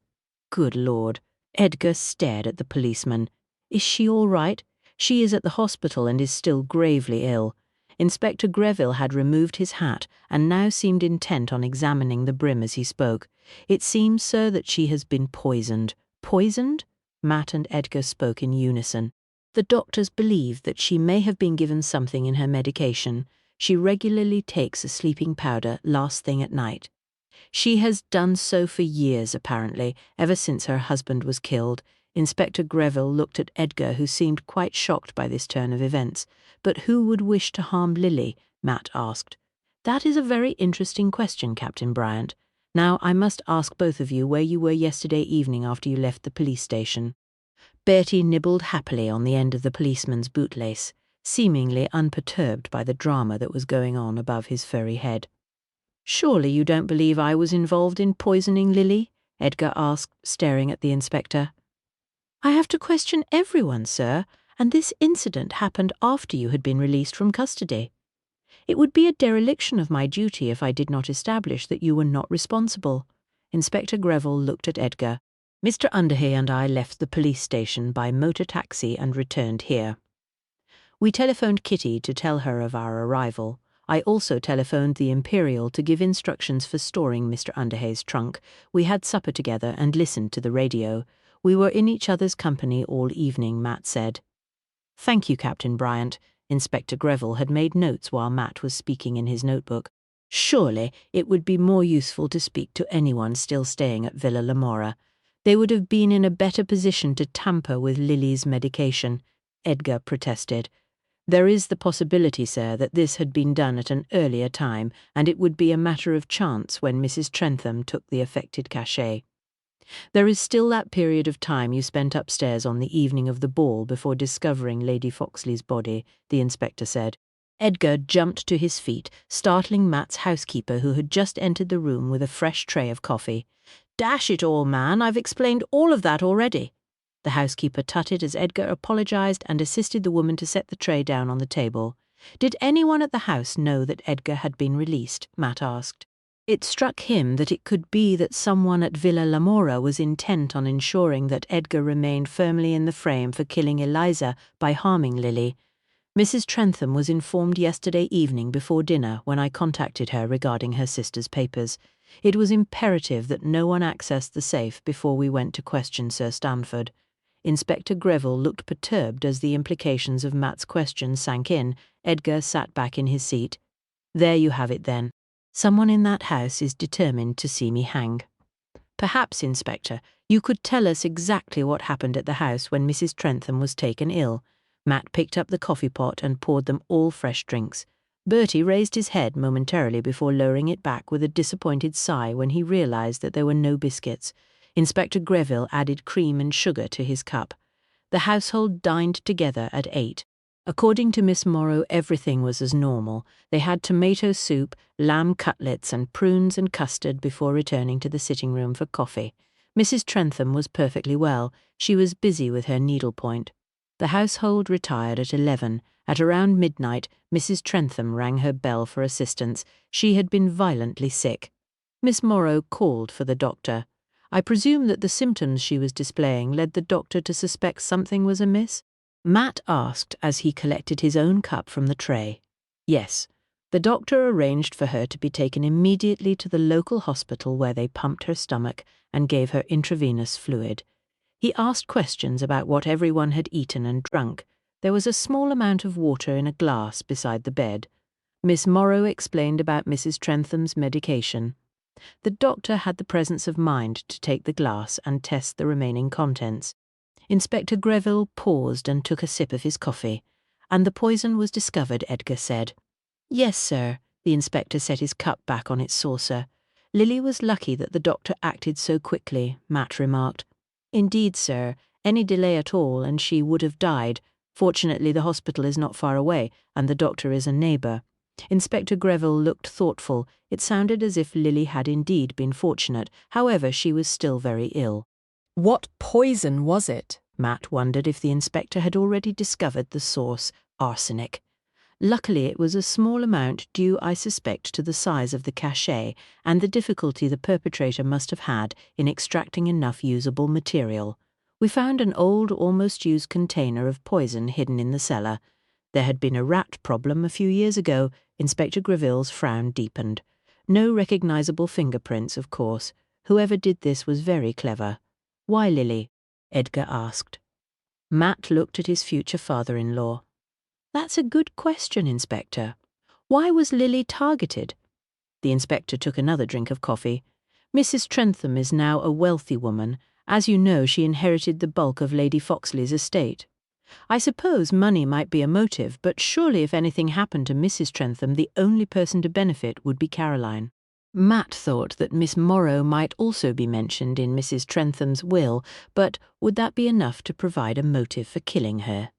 Good Lord. Edgar stared at the policeman. Is she all right? She is at the hospital and is still gravely ill. Inspector Greville had removed his hat and now seemed intent on examining the brim as he spoke. It seems, sir, that she has been poisoned. Poisoned? Matt and Edgar spoke in unison. The doctors believe that she may have been given something in her medication. She regularly takes a sleeping powder last thing at night. She has done so for years, apparently, ever since her husband was killed. Inspector Greville looked at Edgar, who seemed quite shocked by this turn of events. But who would wish to harm Lily? Matt asked. That is a very interesting question, Captain Bryant. Now, I must ask both of you where you were yesterday evening after you left the police station. Bertie nibbled happily on the end of the policeman's bootlace, seemingly unperturbed by the drama that was going on above his furry head. Surely you don't believe I was involved in poisoning Lily? Edgar asked, staring at the inspector. I have to question everyone, sir, and this incident happened after you had been released from custody. It would be a dereliction of my duty if I did not establish that you were not responsible. Inspector Greville looked at Edgar. Mr. Underhay and I left the police station by motor taxi and returned here. We telephoned Kitty to tell her of our arrival. I also telephoned the Imperial to give instructions for storing Mr. Underhay's trunk. We had supper together and listened to the radio. We were in each other's company all evening, Matt said. Thank you, Captain Bryant. Inspector Greville had made notes while Matt was speaking in his notebook. Surely it would be more useful to speak to anyone still staying at Villa Lamora. They would have been in a better position to tamper with Lily's medication, Edgar protested. There is the possibility, sir, that this had been done at an earlier time, and it would be a matter of chance when Mrs. Trentham took the affected cachet. There is still that period of time you spent upstairs on the evening of the ball before discovering Lady Foxley's body, the inspector said. Edgar jumped to his feet, startling Matt's housekeeper, who had just entered the room with a fresh tray of coffee. Dash it all, man, I've explained all of that already. The housekeeper tutted as Edgar apologized and assisted the woman to set the tray down on the table. Did anyone at the house know that Edgar had been released? Matt asked. It struck him that it could be that someone at Villa Lamora was intent on ensuring that Edgar remained firmly in the frame for killing Eliza by harming Lily. Mrs. Trentham was informed yesterday evening before dinner when I contacted her regarding her sister's papers. It was imperative that no one accessed the safe before we went to question Sir Stamford. Inspector Greville looked perturbed as the implications of Matt's question sank in. Edgar sat back in his seat. There you have it then. Someone in that house is determined to see me hang. Perhaps, Inspector, you could tell us exactly what happened at the house when Mrs. Trentham was taken ill. Matt picked up the coffee pot and poured them all fresh drinks. Bertie raised his head momentarily before lowering it back with a disappointed sigh when he realised that there were no biscuits. Inspector Greville added cream and sugar to his cup. The household dined together at 8. According to Miss Morrow, everything was as normal. They had tomato soup, lamb cutlets and prunes and custard before returning to the sitting room for coffee. Mrs. Trentham was perfectly well. She was busy with her needlepoint. The household retired at 11. At around midnight, Mrs. Trentham rang her bell for assistance. She had been violently sick. Miss Morrow called for the doctor. I presume that the symptoms she was displaying led the doctor to suspect something was amiss? Matt asked as he collected his own cup from the tray. Yes. The doctor arranged for her to be taken immediately to the local hospital where they pumped her stomach and gave her intravenous fluid. He asked questions about what everyone had eaten and drunk. There was a small amount of water in a glass beside the bed. Miss Morrow explained about Mrs. Trentham's medication. The doctor had the presence of mind to take the glass and test the remaining contents. Inspector Greville paused and took a sip of his coffee. And the poison was discovered, Edgar said. Yes, sir. The inspector set his cup back on its saucer. Lily was lucky that the doctor acted so quickly, Matt remarked. Indeed, sir. Any delay at all and she would have died. Fortunately, the hospital is not far away, and the doctor is a neighbour. Inspector Greville looked thoughtful. It sounded as if Lily had indeed been fortunate. However, she was still very ill. What poison was it? Matt wondered if the inspector had already discovered the source, arsenic. Luckily, it was a small amount due, I suspect, to the size of the cachet and the difficulty the perpetrator must have had in extracting enough usable material. We found an old, almost used container of poison hidden in the cellar. There had been a rat problem a few years ago. Inspector Greville's frown deepened. No recognizable fingerprints, of course. Whoever did this was very clever. Why Lily? Edgar asked. Matt looked at his future father-in-law. That's a good question, Inspector. Why was Lily targeted? The inspector took another drink of coffee. Mrs. Trentham is now a wealthy woman. As you know, she inherited the bulk of Lady Foxley's estate. I suppose money might be a motive, but surely if anything happened to Mrs. Trentham, the only person to benefit would be Caroline. Matt thought that Miss Morrow might also be mentioned in Mrs. Trentham's will, but would that be enough to provide a motive for killing her?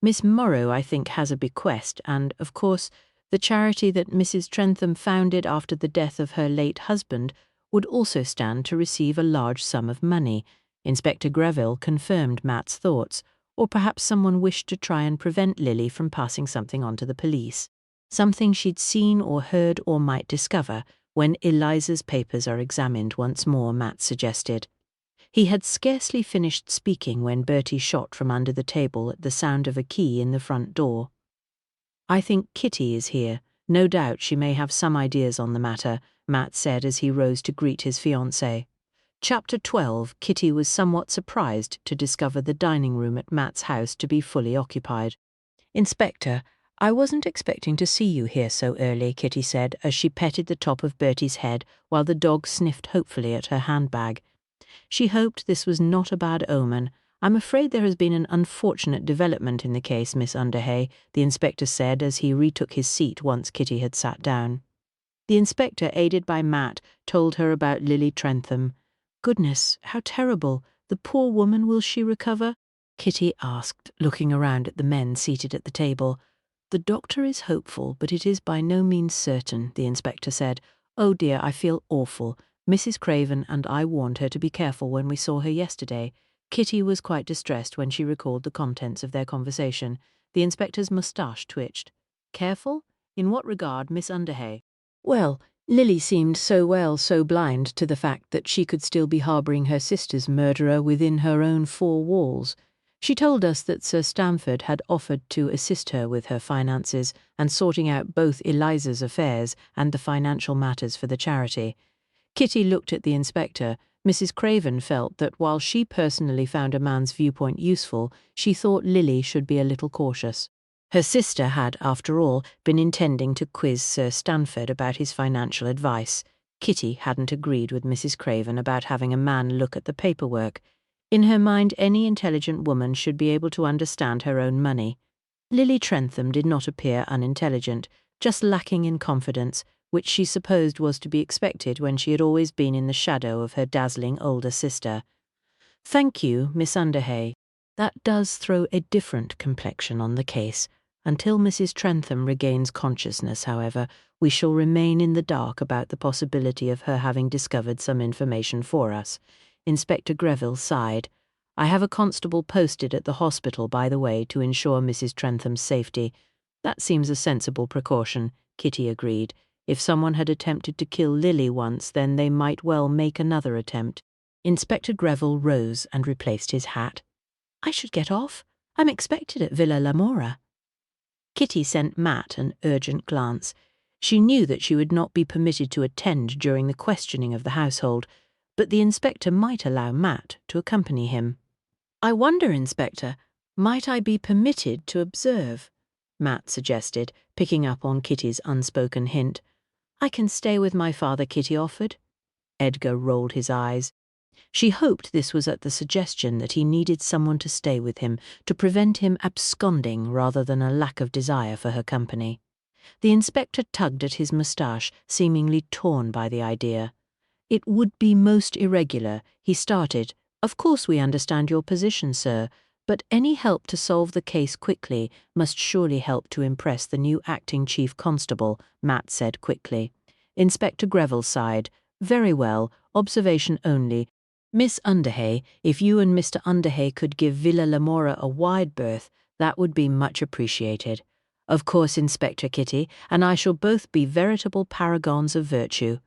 Miss Morrow, I think, has a bequest, and, of course, the charity that Mrs. Trentham founded after the death of her late husband would also stand to receive a large sum of money. Inspector Greville confirmed Matt's thoughts, or perhaps someone wished to try and prevent Lily from passing something on to the police. Something she'd seen or heard or might discover when Eliza's papers are examined once more, Matt suggested. He had scarcely finished speaking when Bertie shot from under the table at the sound of a key in the front door. I think Kitty is here. No doubt she may have some ideas on the matter, Matt said as he rose to greet his fiancée. Chapter 12. Kitty was somewhat surprised to discover the dining room at Matt's house to be fully occupied. Inspector, I wasn't expecting to see you here so early, Kitty said as she petted the top of Bertie's head while the dog sniffed hopefully at her handbag. She hoped this was not a bad omen. I'm afraid there has been an unfortunate development in the case, Miss Underhay, the inspector said as he retook his seat once Kitty had sat down. The inspector, aided by Matt, told her about Lily Trentham. Goodness, how terrible. The poor woman, will she recover? Kitty asked, looking around at the men seated at the table. The doctor is hopeful, but it is by no means certain, the inspector said. Oh dear, I feel awful. Mrs. Craven and I warned her to be careful when we saw her yesterday. Kitty was quite distressed when she recalled the contents of their conversation. The inspector's moustache twitched. Careful? In what regard, Miss Underhay? Well, Lily seemed so blind to the fact that she could still be harbouring her sister's murderer within her own four walls. She told us that Sir Stamford had offered to assist her with her finances and sorting out both Eliza's affairs and the financial matters for the charity. Kitty looked at the inspector. Mrs. Craven felt that while she personally found a man's viewpoint useful, she thought Lily should be a little cautious. Her sister had, after all, been intending to quiz Sir Stamford about his financial advice. Kitty hadn't agreed with Mrs. Craven about having a man look at the paperwork. In her mind, any intelligent woman should be able to understand her own money. Lily Trentham did not appear unintelligent, just lacking in confidence, which she supposed was to be expected when she had always been in the shadow of her dazzling older sister. "Thank you, Miss Underhay. That does throw a different complexion on the case. Until Mrs. Trentham regains consciousness, however, we shall remain in the dark about the possibility of her having discovered some information for us." Inspector Greville sighed. "I have a constable posted at the hospital, by the way, to ensure Mrs. Trentham's safety." "That seems a sensible precaution," Kitty agreed. "If someone had attempted to kill Lily once, then they might well make another attempt." Inspector Greville rose and replaced his hat. "I should get off. I'm expected at Villa Lamora." Kitty sent Matt an urgent glance. She knew that she would not be permitted to attend during the questioning of the household, but the inspector might allow Matt to accompany him. "I wonder, Inspector, might I be permitted to observe?" Matt suggested, picking up on Kitty's unspoken hint. "I can stay with my father," Kitty offered. Edgar rolled his eyes. She hoped this was at the suggestion that he needed someone to stay with him, to prevent him absconding rather than a lack of desire for her company. The inspector tugged at his moustache, seemingly torn by the idea. "It would be most irregular," he started. "Of course we understand your position, sir, but any help to solve the case quickly must surely help to impress the new acting chief constable," Matt said quickly. Inspector Greville sighed. "Very well, observation only. Miss Underhay, if you and Mr. Underhay could give Villa Lamora a wide berth, that would be much appreciated." "Of course, Inspector Kitty, and I shall both be veritable paragons of virtue."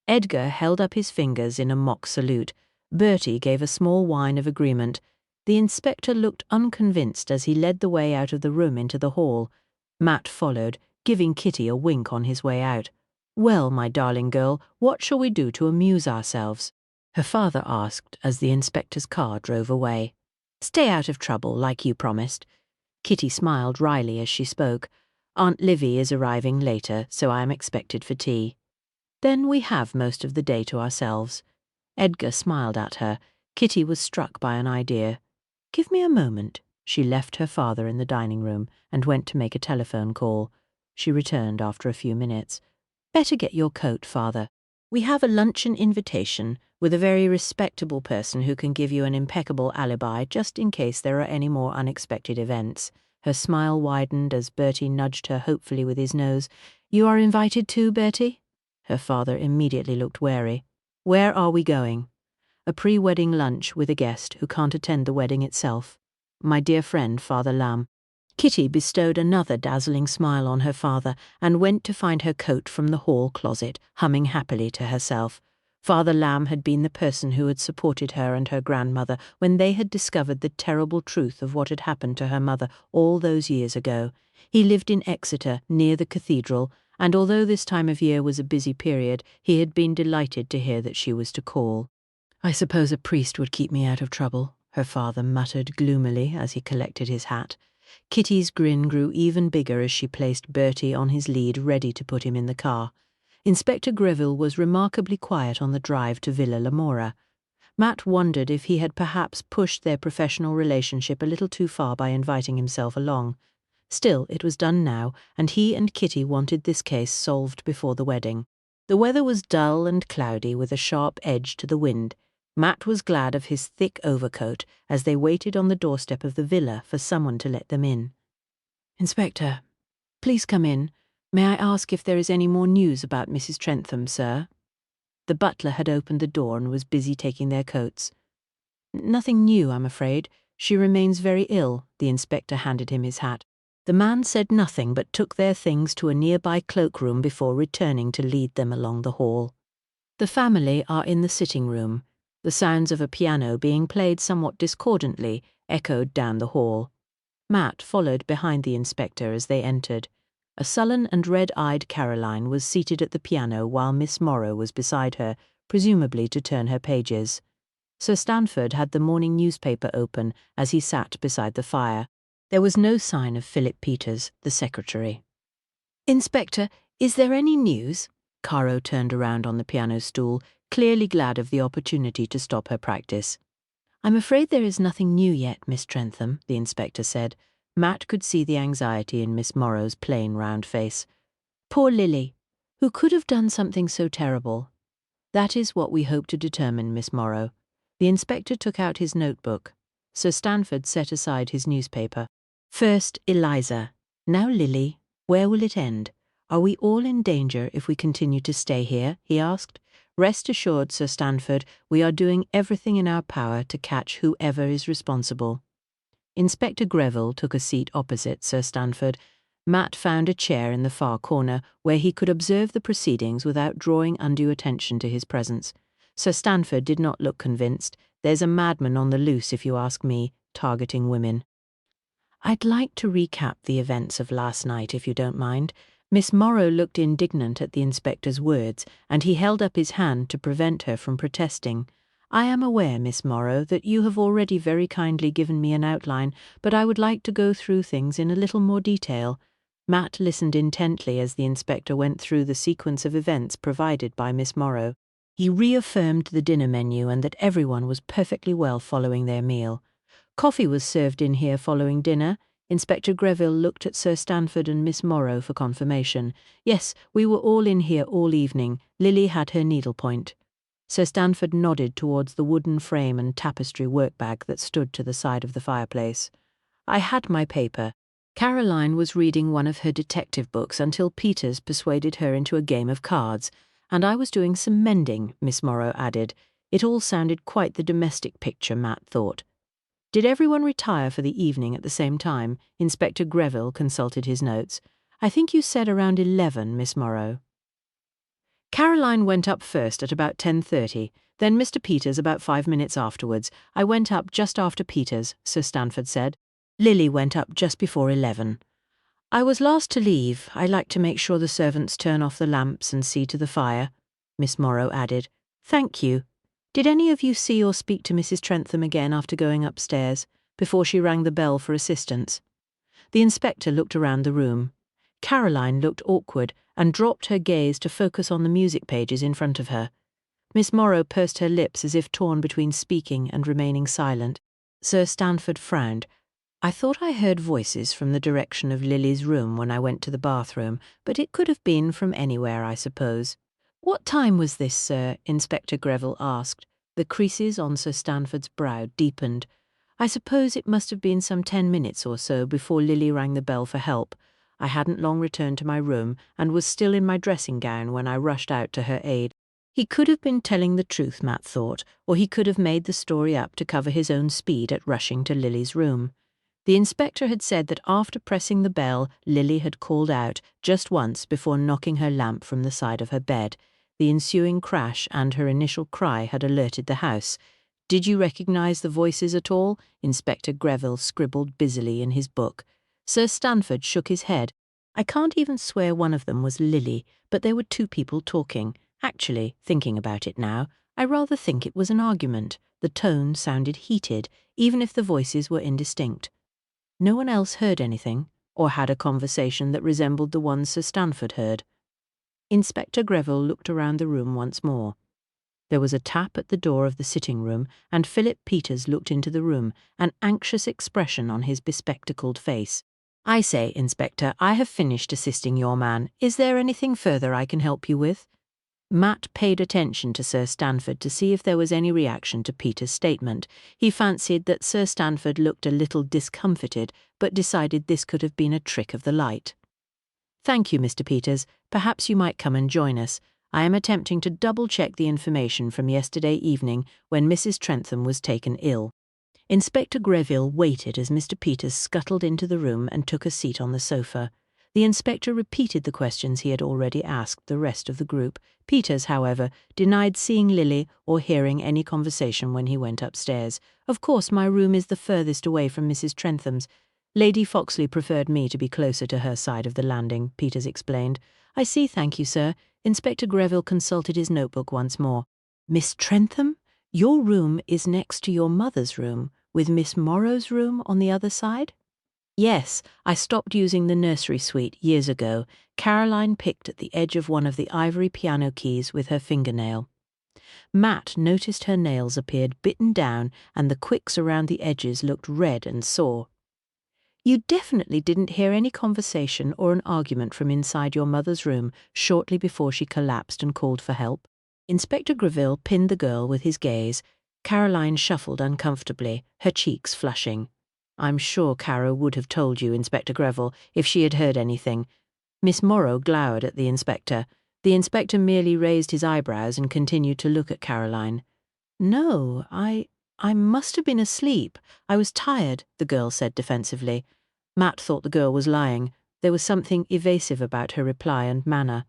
Edgar held up his fingers in a mock salute. Bertie gave a small whine of agreement. The inspector looked unconvinced as he led the way out of the room into the hall. Matt followed, giving Kitty a wink on his way out. "Well, my darling girl, what shall we do to amuse ourselves?" her father asked as the inspector's car drove away. "Stay out of trouble, like you promised." Kitty smiled wryly as she spoke. "Aunt Livy is arriving later, so I am expected for tea." "Then we have most of the day to ourselves." Edgar smiled at her. Kitty was struck by an idea. "Give me a moment." She left her father in the dining room and went to make a telephone call. She returned after a few minutes. "Better get your coat, father. We have a luncheon invitation with a very respectable person who can give you an impeccable alibi just in case there are any more unexpected events." Her smile widened as Bertie nudged her hopefully with his nose. "You are invited too, Bertie?" Her father immediately looked wary. "Where are we going?" "A pre-wedding lunch with a guest who can't attend the wedding itself. My dear friend, Father Lamb." Kitty bestowed another dazzling smile on her father and went to find her coat from the hall closet, humming happily to herself. Father Lamb had been the person who had supported her and her grandmother when they had discovered the terrible truth of what had happened to her mother all those years ago. He lived in Exeter, near the cathedral, and although this time of year was a busy period, he had been delighted to hear that she was to call. "I suppose a priest would keep me out of trouble," her father muttered gloomily as he collected his hat. Kitty's grin grew even bigger as she placed Bertie on his lead, ready to put him in the car. Inspector Greville was remarkably quiet on the drive to Villa Lamora. Matt wondered if he had perhaps pushed their professional relationship a little too far by inviting himself along. Still, it was done now, and he and Kitty wanted this case solved before the wedding. The weather was dull and cloudy with a sharp edge to the wind. Matt was glad of his thick overcoat as they waited on the doorstep of the villa for someone to let them in. "Inspector, please come in. May I ask if there is any more news about Mrs. Trentham, sir?" The butler had opened the door and was busy taking their coats. "Nothing new, I'm afraid. She remains very ill." The inspector handed him his hat. The man said nothing but took their things to a nearby cloakroom before returning to lead them along the hall. "The family are in the sitting room. The sounds of a piano being played somewhat discordantly echoed down the hall. Matt followed behind the inspector as they entered. A sullen and red-eyed Caroline was seated at the piano while Miss Morrow was beside her, presumably to turn her pages. Sir Stanford had the morning newspaper open as he sat beside the fire. There was no sign of Philip Peters, the secretary. "Inspector, is there any news?" Caro turned around on the piano stool, clearly glad of the opportunity to stop her practice. "I'm afraid there is nothing new yet, Miss Trentham," the inspector said. Matt could see the anxiety in Miss Morrow's plain, round face. "Poor Lily, who could have done something so terrible." "That is what we hope to determine, Miss Morrow." The inspector took out his notebook. Sir Stanford set aside his newspaper. "First, Eliza. Now, Lily, where will it end? Are we all in danger if we continue to stay here?" he asked. "Rest assured, Sir Stanford, we are doing everything in our power to catch whoever is responsible." Inspector Greville took a seat opposite Sir Stanford. Matt found a chair in the far corner where he could observe the proceedings without drawing undue attention to his presence. Sir Stanford did not look convinced. "There's a madman on the loose, if you ask me, targeting women." "I'd like to recap the events of last night, if you don't mind." Miss Morrow looked indignant at the inspector's words, and he held up his hand to prevent her from protesting. "I am aware, Miss Morrow, that you have already very kindly given me an outline, but I would like to go through things in a little more detail." Matt listened intently as the inspector went through the sequence of events provided by Miss Morrow. He reaffirmed the dinner menu and that everyone was perfectly well following their meal. "Coffee was served in here following dinner." Inspector Greville looked at Sir Stanford and Miss Morrow for confirmation. "Yes, we were all in here all evening. Lily had her needlepoint." Sir Stanford nodded towards the wooden frame and tapestry workbag that stood to the side of the fireplace. "I had my paper." Caroline was reading one of her detective books until Peters persuaded her into a game of cards. "And I was doing some mending," Miss Morrow added. It all sounded quite the domestic picture, Matt thought. "Did everyone retire for the evening at the same time?" Inspector Greville consulted his notes. "I think you said around 11, Miss Morrow." "Caroline went up first at about 10:30, then Mr. Peters about 5 minutes afterwards. I went up just after Peters," Sir Stanford said. "Lily went up just before 11. I was last to leave. I like to make sure the servants turn off the lamps and see to the fire," Miss Morrow added. "Thank you. Did any of you see or speak to Mrs. Trentham again after going upstairs, before she rang the bell for assistance?" The inspector looked around the room. Caroline looked awkward and dropped her gaze to focus on the music pages in front of her. Miss Morrow pursed her lips as if torn between speaking and remaining silent. Sir Stanford frowned. "I thought I heard voices from the direction of Lily's room when I went to the bathroom, but it could have been from anywhere, I suppose." "What time was this, sir?" Inspector Greville asked. The creases on Sir Stanford's brow deepened. "I suppose it must have been some 10 minutes or so before Lily rang the bell for help. I hadn't long returned to my room and was still in my dressing gown when I rushed out to her aid." He could have been telling the truth, Matt thought, or he could have made the story up to cover his own speed at rushing to Lily's room. The inspector had said that after pressing the bell, Lily had called out just once before knocking her lamp from the side of her bed. The ensuing crash and her initial cry had alerted the house. "Did you recognize the voices at all?" Inspector Greville scribbled busily in his book. Sir Stanford shook his head. "I can't even swear one of them was Lily, but there were two people talking. Actually, thinking about it now, I rather think it was an argument. The tone sounded heated, even if the voices were indistinct." No one else heard anything, or had a conversation that resembled the one Sir Stanford heard. Inspector Greville looked around the room once more. There was a tap at the door of the sitting room, and Philip Peters looked into the room, an anxious expression on his bespectacled face. "I say, Inspector, I have finished assisting your man. Is there anything further I can help you with?" Matt paid attention to Sir Stanford to see if there was any reaction to Peter's statement. He fancied that Sir Stanford looked a little discomfited, but decided this could have been a trick of the light. "Thank you, Mr. Peters. Perhaps you might come and join us. I am attempting to double-check the information from yesterday evening when Mrs. Trentham was taken ill." Inspector Greville waited as Mr. Peters scuttled into the room and took a seat on the sofa. The inspector repeated the questions he had already asked the rest of the group. Peters, however, denied seeing Lily or hearing any conversation when he went upstairs. "Of course, my room is the furthest away from Mrs. Trentham's. Lady Foxley preferred me to be closer to her side of the landing," Peters explained. "I see, thank you, sir." Inspector Greville consulted his notebook once more. "Miss Trentham, your room is next to your mother's room, with Miss Morrow's room on the other side?" "Yes, I stopped using the nursery suite years ago." Caroline picked at the edge of one of the ivory piano keys with her fingernail. Matt noticed her nails appeared bitten down and the quicks around the edges looked red and sore. "You definitely didn't hear any conversation or an argument from inside your mother's room shortly before she collapsed and called for help?" Inspector Greville pinned the girl with his gaze. Caroline shuffled uncomfortably, her cheeks flushing. "I'm sure Caro would have told you, Inspector Greville, if she had heard anything." Miss Morrow glowered at the inspector. The inspector merely raised his eyebrows and continued to look at Caroline. "No, I must have been asleep. I was tired," the girl said defensively. Matt thought the girl was lying. There was something evasive about her reply and manner.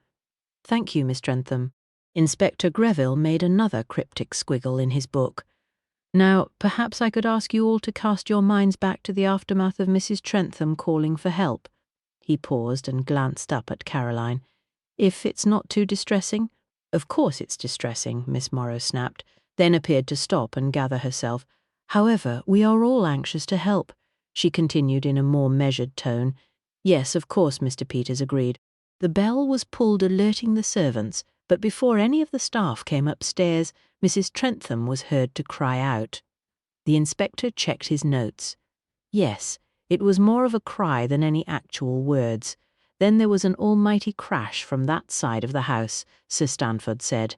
"Thank you, Miss Trentham." Inspector Greville made another cryptic squiggle in his book. "Now, perhaps I could ask you all to cast your minds back to the aftermath of Mrs. Trentham calling for help." He paused and glanced up at Caroline. "If it's not too distressing." "Of course it's distressing," Miss Morrow snapped, then appeared to stop and gather herself. "However, we are all anxious to help," she continued in a more measured tone. "Yes, of course," Mr. Peters agreed. The bell was pulled alerting the servants, but before any of the staff came upstairs, Mrs. Trentham was heard to cry out. The inspector checked his notes. Yes, it was more of a cry than any actual words. Then there was an almighty crash from that side of the house, Sir Stanford said.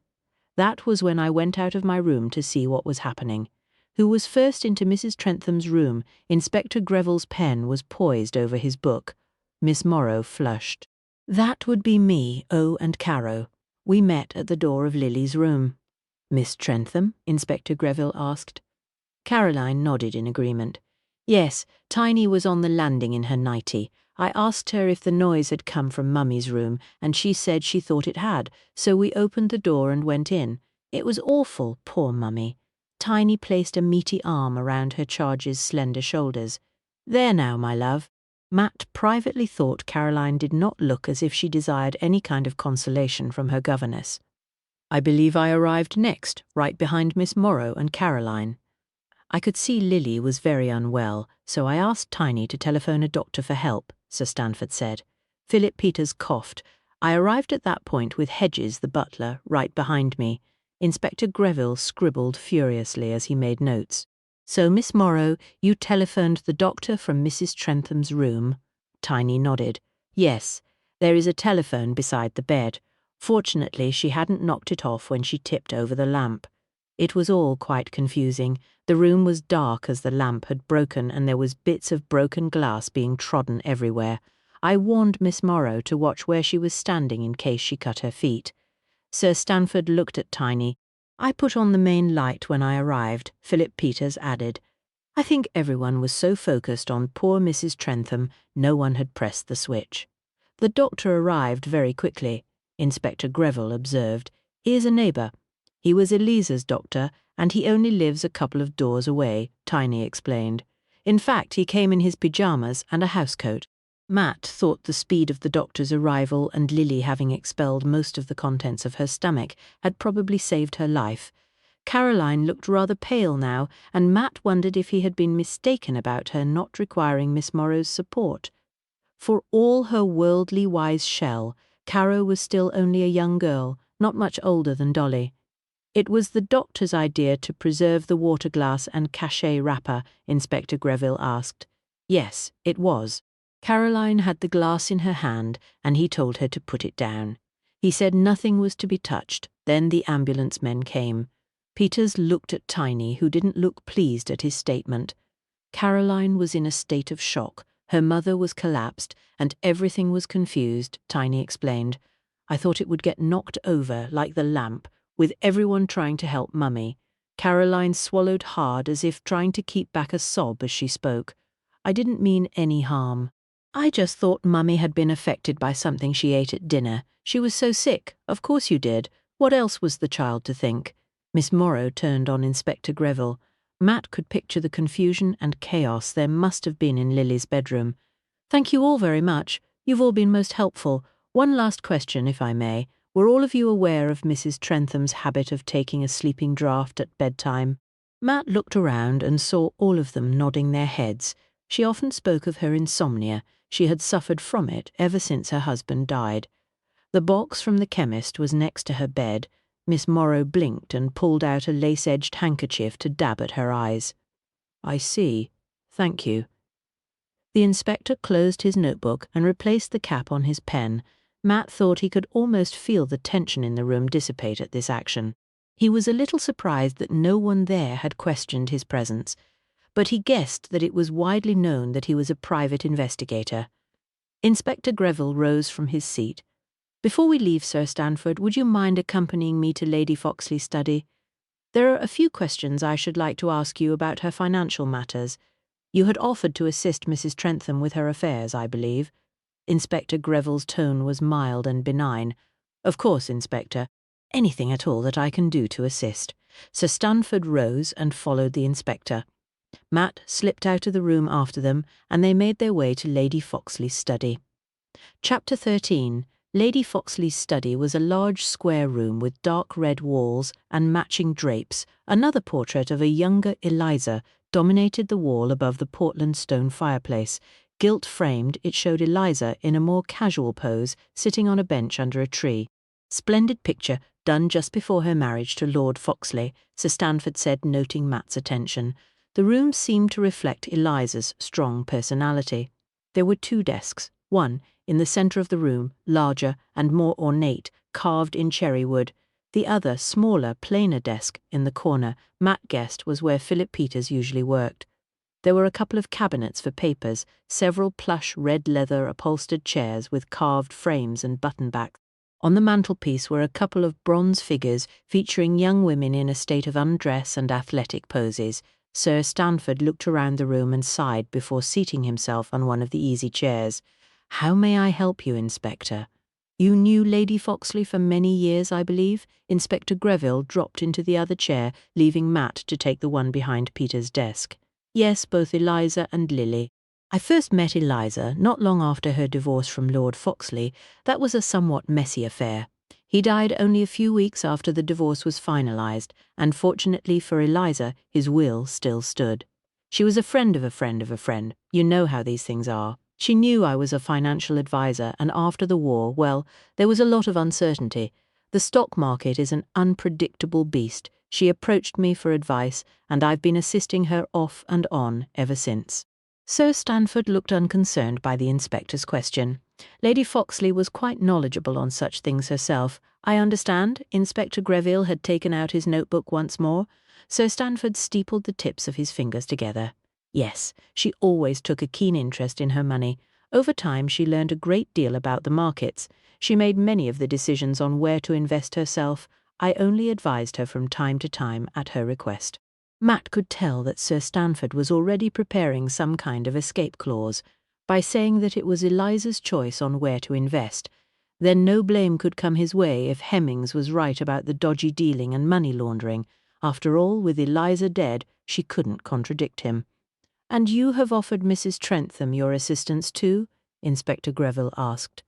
"That was when I went out of my room to see what was happening." Who was first into Mrs. Trentham's room? Inspector Greville's pen was poised over his book. Miss Morrow flushed. "That would be me, and Caro. We met at the door of Lily's room." "Miss Trentham?" Inspector Greville asked. Caroline nodded in agreement. "Yes, Tiny was on the landing in her nightie. I asked her if the noise had come from Mummy's room, and she said she thought it had, so we opened the door and went in. It was awful, poor Mummy." Tiny placed a meaty arm around her charge's slender shoulders. "There now, my love." Matt privately thought Caroline did not look as if she desired any kind of consolation from her governess. "I believe I arrived next, right behind Miss Morrow and Caroline. I could see Lily was very unwell, so I asked Tiny to telephone a doctor for help," Sir Stanford said. Philip Peters coughed. "I arrived at that point with Hedges, the butler, right behind me." Inspector Greville scribbled furiously as he made notes. "So, Miss Morrow, you telephoned the doctor from Mrs. Trentham's room?" Tiny nodded. "Yes, there is a telephone beside the bed. Fortunately, she hadn't knocked it off when she tipped over the lamp." It was all quite confusing. The room was dark as the lamp had broken and there was bits of broken glass being trodden everywhere. I warned Miss Morrow to watch where she was standing in case she cut her feet. Sir Stanford looked at Tiny. "I put on the main light when I arrived," Philip Peters added. "I think everyone was so focused on poor Mrs. Trentham, no one had pressed the switch." "The doctor arrived very quickly," Inspector Greville observed. "He is a neighbour. He was Eliza's doctor, and he only lives a couple of doors away," Tiny explained. "In fact, he came in his pyjamas and a housecoat." Matt thought the speed of the doctor's arrival and Lily having expelled most of the contents of her stomach had probably saved her life. Caroline looked rather pale now, and Matt wondered if he had been mistaken about her not requiring Miss Morrow's support. For all her worldly wise shell, Caro was still only a young girl, not much older than Dolly. "It was the doctor's idea to preserve the water glass and cachet wrapper?" Inspector Greville asked. "Yes, it was." Caroline had the glass in her hand, and he told her to put it down. He said nothing was to be touched. Then the ambulance men came. Peters looked at Tiny, who didn't look pleased at his statement. Caroline was in a state of shock. Her mother was collapsed, and everything was confused, Tiny explained. "I thought it would get knocked over, like the lamp, with everyone trying to help Mummy." Caroline swallowed hard as if trying to keep back a sob as she spoke. "I didn't mean any harm." I just thought Mummy had been affected by something she ate at dinner. She was so sick. Of course you did. What else was the child to think? Miss Morrow turned on Inspector Greville. Matt could picture the confusion and chaos there must have been in Lily's bedroom. Thank you all very much. You've all been most helpful. One last question, if I may. Were all of you aware of Mrs. Trentham's habit of taking a sleeping draught at bedtime? Matt looked around and saw all of them nodding their heads. She often spoke of her insomnia. She had suffered from it ever since her husband died. The box from the chemist was next to her bed. Miss Morrow blinked and pulled out a lace-edged handkerchief to dab at her eyes. I see. Thank you. The inspector closed his notebook and replaced the cap on his pen. Matt thought he could almost feel the tension in the room dissipate at this action. He was a little surprised that no one there had questioned his presence, but he guessed that it was widely known that he was a private investigator. Inspector Greville rose from his seat. Before we leave, Sir Stanford, would you mind accompanying me to Lady Foxley's study? There are a few questions I should like to ask you about her financial matters. You had offered to assist Mrs. Trentham with her affairs, I believe. Inspector Greville's tone was mild and benign. Of course, Inspector. Anything at all that I can do to assist. Sir Stanford rose and followed the inspector. Matt slipped out of the room after them, and they made their way to Lady Foxley's study. Chapter 13. Lady Foxley's study was a large square room with dark red walls and matching drapes. Another portrait of a younger Eliza dominated the wall above the Portland stone fireplace. Gilt-framed, it showed Eliza in a more casual pose, sitting on a bench under a tree. Splendid picture, done just before her marriage to Lord Foxley, Sir Stanford said, noting Matt's attention. The room seemed to reflect Eliza's strong personality. There were two desks, one in the centre of the room, larger and more ornate, carved in cherry wood. The other, smaller, plainer desk in the corner, Matt guessed was where Philip Peters usually worked. There were a couple of cabinets for papers, several plush red leather upholstered chairs with carved frames and button-backs. On the mantelpiece were a couple of bronze figures featuring young women in a state of undress and athletic poses. Sir Stanford looked around the room and sighed before seating himself on one of the easy chairs. How may I help you, Inspector? You knew Lady Foxley for many years, I believe? Inspector Greville dropped into the other chair, leaving Matt to take the one behind Peter's desk. Yes, both Eliza and Lily. I first met Eliza not long after her divorce from Lord Foxley. That was a somewhat messy affair. He died only a few weeks after the divorce was finalised, and fortunately for Eliza, his will still stood. She was a friend of a friend of a friend. You know how these things are. She knew I was a financial advisor, and after the war, well, there was a lot of uncertainty. The stock market is an unpredictable beast. She approached me for advice, and I've been assisting her off and on ever since. Sir Stanford looked unconcerned by the inspector's question. Lady Foxley was quite knowledgeable on such things herself. I understand. Inspector Greville had taken out his notebook once more. Sir Stanford steepled the tips of his fingers together. Yes, she always took a keen interest in her money. Over time she learned a great deal about the markets. She made many of the decisions on where to invest herself. I only advised her from time to time at her request. Matt could tell that Sir Stanford was already preparing some kind of escape clause. By saying that it was Eliza's choice on where to invest, then no blame could come his way if Hemmings was right about the dodgy dealing and money laundering. After all, with Eliza dead, she couldn't contradict him. And you have offered Mrs. Trentham your assistance too? Inspector Greville asked.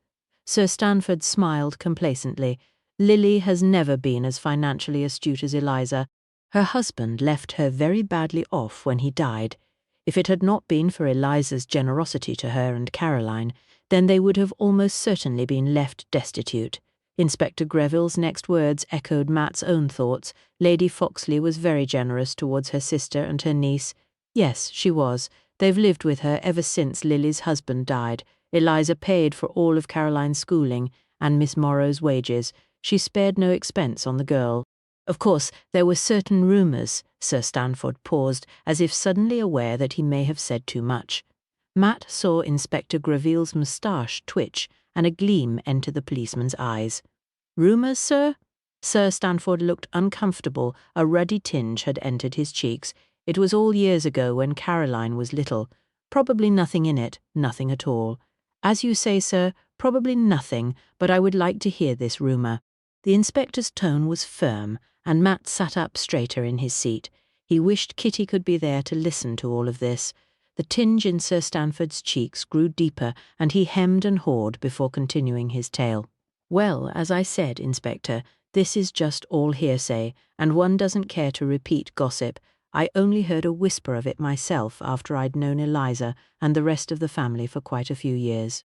Sir Stanford smiled complacently. Lily has never been as financially astute as Eliza. Her husband left her very badly off when he died. If it had not been for Eliza's generosity to her and Caroline, then they would have almost certainly been left destitute. Inspector Greville's next words echoed Matt's own thoughts. Lady Foxley was very generous towards her sister and her niece. Yes, she was. They've lived with her ever since Lily's husband died. Eliza paid for all of Caroline's schooling and Miss Morrow's wages. She spared no expense on the girl. Of course, there were certain rumours. Sir Stanford paused, as if suddenly aware that he may have said too much. Matt saw Inspector Greville's moustache twitch, and a gleam enter the policeman's eyes. Rumours, sir? Sir Stanford looked uncomfortable. A ruddy tinge had entered his cheeks. It was all years ago when Caroline was little. Probably nothing in it, nothing at all. As you say, sir, probably nothing, but I would like to hear this rumour. The inspector's tone was firm, and Matt sat up straighter in his seat. He wished Kitty could be there to listen to all of this. The tinge in Sir Stanford's cheeks grew deeper, and he hemmed and hawed before continuing his tale. Well, as I said, Inspector, this is just all hearsay, and one doesn't care to repeat gossip. I only heard a whisper of it myself after I'd known Eliza and the rest of the family for quite a few years.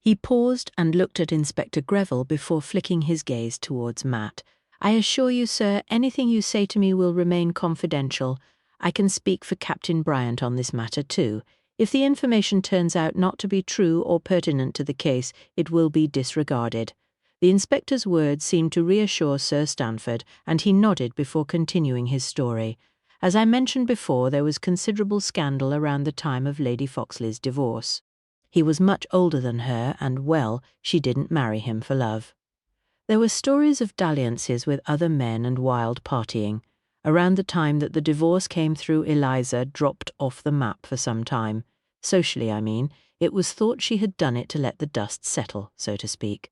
He paused and looked at Inspector Greville before flicking his gaze towards Matt. I assure you, sir, anything you say to me will remain confidential. I can speak for Captain Bryant on this matter too. If the information turns out not to be true or pertinent to the case, it will be disregarded. The inspector's words seemed to reassure Sir Stanford, and he nodded before continuing his story. As I mentioned before, there was considerable scandal around the time of Lady Foxley's divorce. He was much older than her, and, well, she didn't marry him for love. There were stories of dalliances with other men and wild partying. Around the time that the divorce came through, Eliza dropped off the map for some time. Socially, I mean. It was thought she had done it to let the dust settle, so to speak.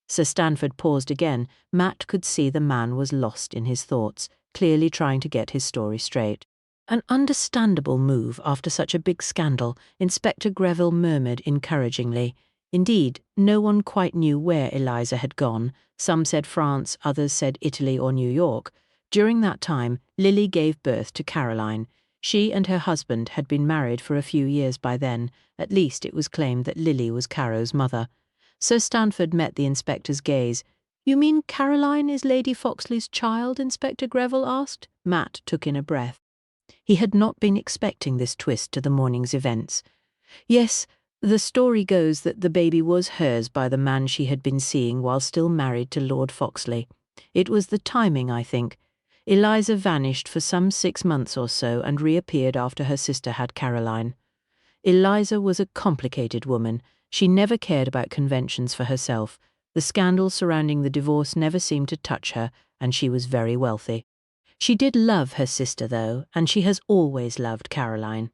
Sir Stanford paused again. Matt could see the man was lost in his thoughts, clearly trying to get his story straight. An understandable move after such a big scandal, Inspector Greville murmured encouragingly. Indeed, no one quite knew where Eliza had gone. Some said France, others said Italy or New York. During that time, Lily gave birth to Caroline. She and her husband had been married for a few years by then. At least it was claimed that Lily was Caro's mother. Sir Stanford met the inspector's gaze. You mean Caroline is Lady Foxley's child? Inspector Greville asked. Matt took in a breath. He had not been expecting this twist to the morning's events. Yes, the story goes that the baby was hers by the man she had been seeing while still married to Lord Foxley. It was the timing, I think. Eliza vanished for some 6 months or so and reappeared after her sister had Caroline. Eliza was a complicated woman. She never cared about conventions for herself. The scandal surrounding the divorce never seemed to touch her, and she was very wealthy. She did love her sister, though, and she has always loved Caroline.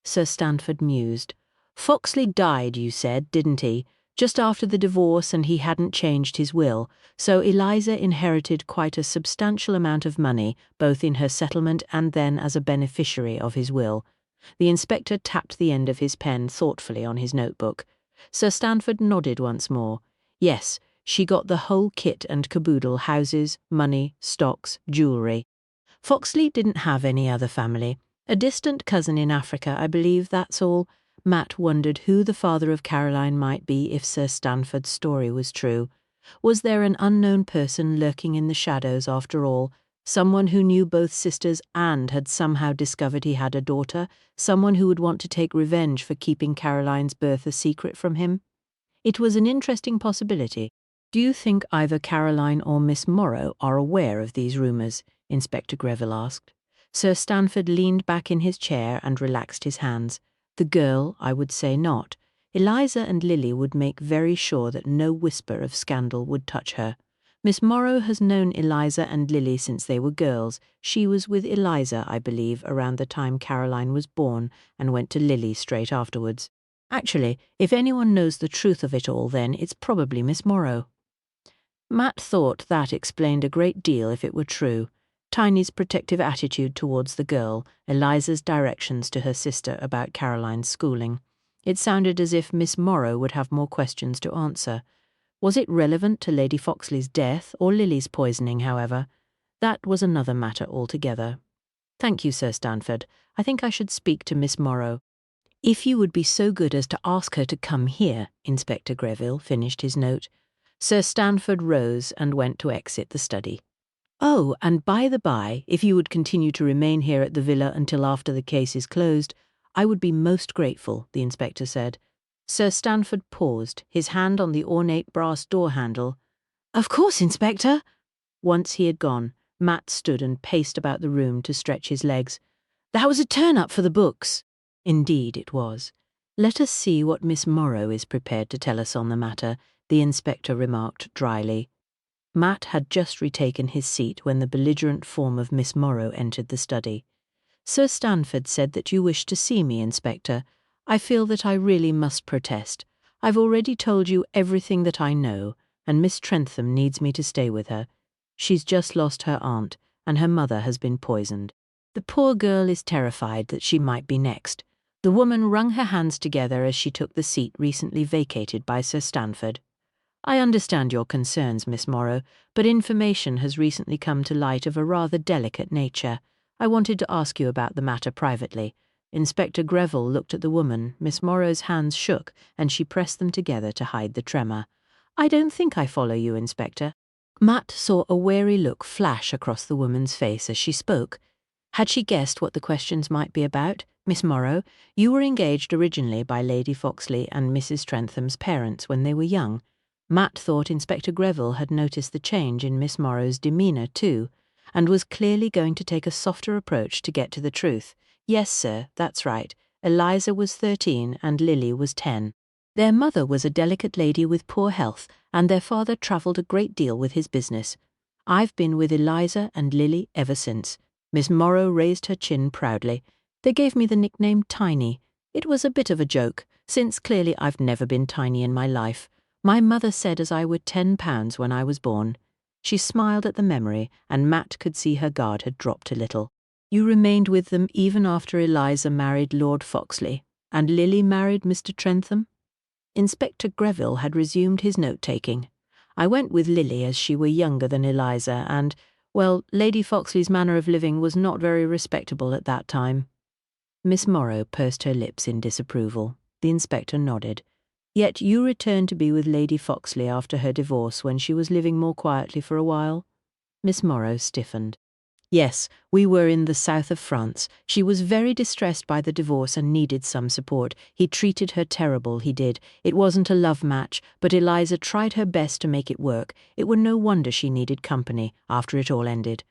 Sir Stanford mused. Foxley died, you said, didn't he? Just after the divorce, and he hadn't changed his will, so Eliza inherited quite a substantial amount of money, both in her settlement and then as a beneficiary of his will. The inspector tapped the end of his pen thoughtfully on his notebook. Sir Stanford nodded once more. Yes, she got the whole kit and caboodle: houses, money, stocks, jewellery. Foxley didn't have any other family. A distant cousin in Africa, I believe, that's all. Matt wondered who the father of Caroline might be if Sir Stanford's story was true. Was there an unknown person lurking in the shadows after all? Someone who knew both sisters and had somehow discovered he had a daughter? Someone who would want to take revenge for keeping Caroline's birth a secret from him? It was an interesting possibility. Do you think either Caroline or Miss Morrow are aware of these rumours? Inspector Greville asked. Sir Stanford leaned back in his chair and relaxed his hands. The girl, I would say not. Eliza and Lily would make very sure that no whisper of scandal would touch her. Miss Morrow has known Eliza and Lily since they were girls. She was with Eliza, I believe, around the time Caroline was born, and went to Lily straight afterwards. Actually, if anyone knows the truth of it all, then it's probably Miss Morrow. Matt thought that explained a great deal if it were true. Tiny's protective attitude towards the girl, Eliza's directions to her sister about Caroline's schooling. It sounded as if Miss Morrow would have more questions to answer. Was it relevant to Lady Foxley's death or Lily's poisoning, however? That was another matter altogether. Thank you, Sir Stanford. I think I should speak to Miss Morrow. If you would be so good as to ask her to come here, Inspector Greville finished his note. Sir Stanford rose and went to exit the study. Oh, and by the by, if you would continue to remain here at the villa until after the case is closed, I would be most grateful, the inspector said. Sir Stanford paused, his hand on the ornate brass door handle. Of course, Inspector. Once he had gone, Matt stood and paced about the room to stretch his legs. That was a turn-up for the books. Indeed it was. Let us see what Miss Morrow is prepared to tell us on the matter, the inspector remarked dryly. Matt had just retaken his seat when the belligerent form of Miss Morrow entered the study. Sir Stanford said that you wished to see me, Inspector. I feel that I really must protest. I've already told you everything that I know, and Miss Trentham needs me to stay with her. She's just lost her aunt, and her mother has been poisoned. The poor girl is terrified that she might be next. The woman wrung her hands together as she took the seat recently vacated by Sir Stanford. I understand your concerns, Miss Morrow, but information has recently come to light of a rather delicate nature. I wanted to ask you about the matter privately. Inspector Greville looked at the woman. Miss Morrow's hands shook, and she pressed them together to hide the tremor. I don't think I follow you, Inspector. Matt saw a wary look flash across the woman's face as she spoke. Had she guessed what the questions might be about? Miss Morrow, you were engaged originally by Lady Foxley and Mrs. Trentham's parents when they were young. Matt thought Inspector Greville had noticed the change in Miss Morrow's demeanour too, and was clearly going to take a softer approach to get to the truth. Yes, sir, that's right. Eliza was 13 and Lily was 10. Their mother was a delicate lady with poor health, and their father travelled a great deal with his business. I've been with Eliza and Lily ever since. Miss Morrow raised her chin proudly. They gave me the nickname Tiny. It was a bit of a joke, since clearly I've never been tiny in my life. My mother said as I were £10 when I was born. She smiled at the memory, and Matt could see her guard had dropped a little. You remained with them even after Eliza married Lord Foxley, and Lily married Mr. Trentham? Inspector Greville had resumed his note-taking. I went with Lily as she were younger than Eliza, and, well, Lady Foxley's manner of living was not very respectable at that time. Miss Morrow pursed her lips in disapproval. The inspector nodded. Yet you returned to be with Lady Foxley after her divorce when she was living more quietly for a while? Miss Morrow stiffened. Yes, we were in the south of France. She was very distressed by the divorce and needed some support. He treated her terrible, he did. It wasn't a love match, but Eliza tried her best to make it work. It were no wonder she needed company after it all ended.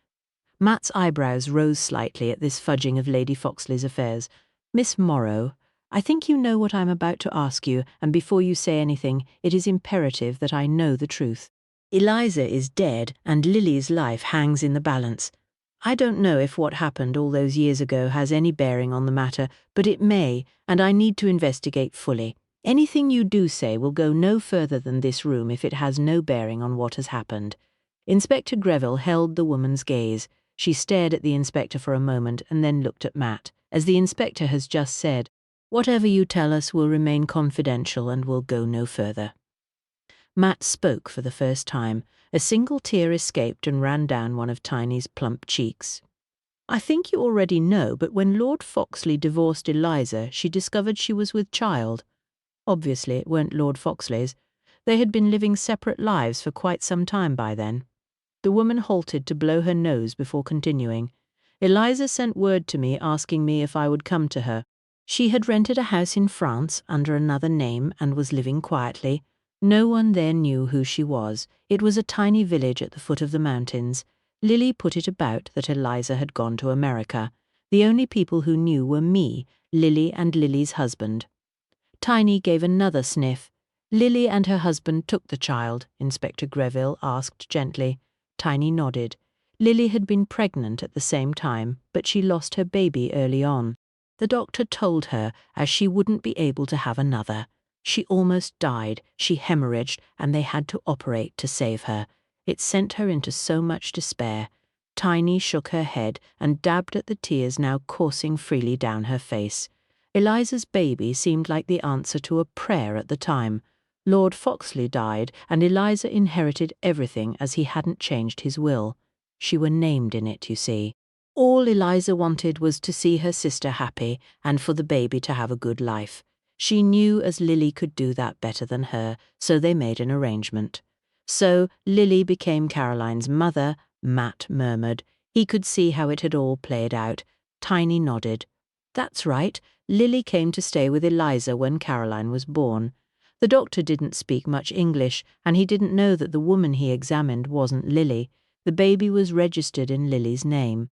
Matt's eyebrows rose slightly at this fudging of Lady Foxley's affairs. Miss Morrow, I think you know what I'm about to ask you, and before you say anything, it is imperative that I know the truth. Eliza is dead, and Lily's life hangs in the balance. I don't know if what happened all those years ago has any bearing on the matter, but it may, and I need to investigate fully. Anything you do say will go no further than this room if it has no bearing on what has happened. Inspector Greville held the woman's gaze. She stared at the inspector for a moment and then looked at Matt. As the inspector has just said, whatever you tell us will remain confidential and will go no further. Matt spoke for the first time. A single tear escaped and ran down one of Tiny's plump cheeks. I think you already know, but when Lord Foxley divorced Eliza, she discovered she was with child. Obviously, it weren't Lord Foxley's. They had been living separate lives for quite some time by then. The woman halted to blow her nose before continuing. Eliza sent word to me asking me if I would come to her. She had rented a house in France under another name and was living quietly. No one there knew who she was. It was a tiny village at the foot of the mountains. Lily put it about that Eliza had gone to America. The only people who knew were me, Lily and Lily's husband. Tiny gave another sniff. Lily and her husband took the child, Inspector Greville asked gently. Tiny nodded. Lily had been pregnant at the same time, but she lost her baby early on. The doctor told her as she wouldn't be able to have another. She almost died, she hemorrhaged, and they had to operate to save her. It sent her into so much despair. Tiny shook her head and dabbed at the tears now coursing freely down her face. Eliza's baby seemed like the answer to a prayer at the time. Lord Foxley died, and Eliza inherited everything as he hadn't changed his will. She were named in it, you see. All Eliza wanted was to see her sister happy and for the baby to have a good life. She knew as Lily could do that better than her, so they made an arrangement. So Lily became Caroline's mother, Matt murmured. He could see how it had all played out. Tiny nodded. That's right, Lily came to stay with Eliza when Caroline was born. The doctor didn't speak much English, and he didn't know that the woman he examined wasn't Lily. The baby was registered in Lily's name.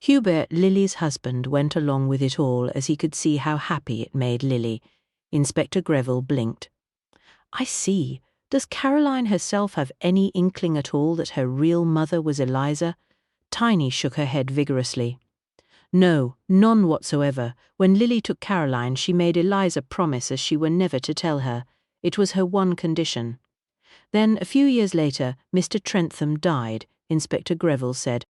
Hubert, Lily's husband, went along with it all as he could see how happy it made Lily. Inspector Greville blinked. I see. Does Caroline herself have any inkling at all that her real mother was Eliza? Tiny shook her head vigorously. No, none whatsoever. When Lily took Caroline, she made Eliza promise as she were never to tell her. It was her one condition. Then, a few years later, Mr. Trentham died, Inspector Greville said.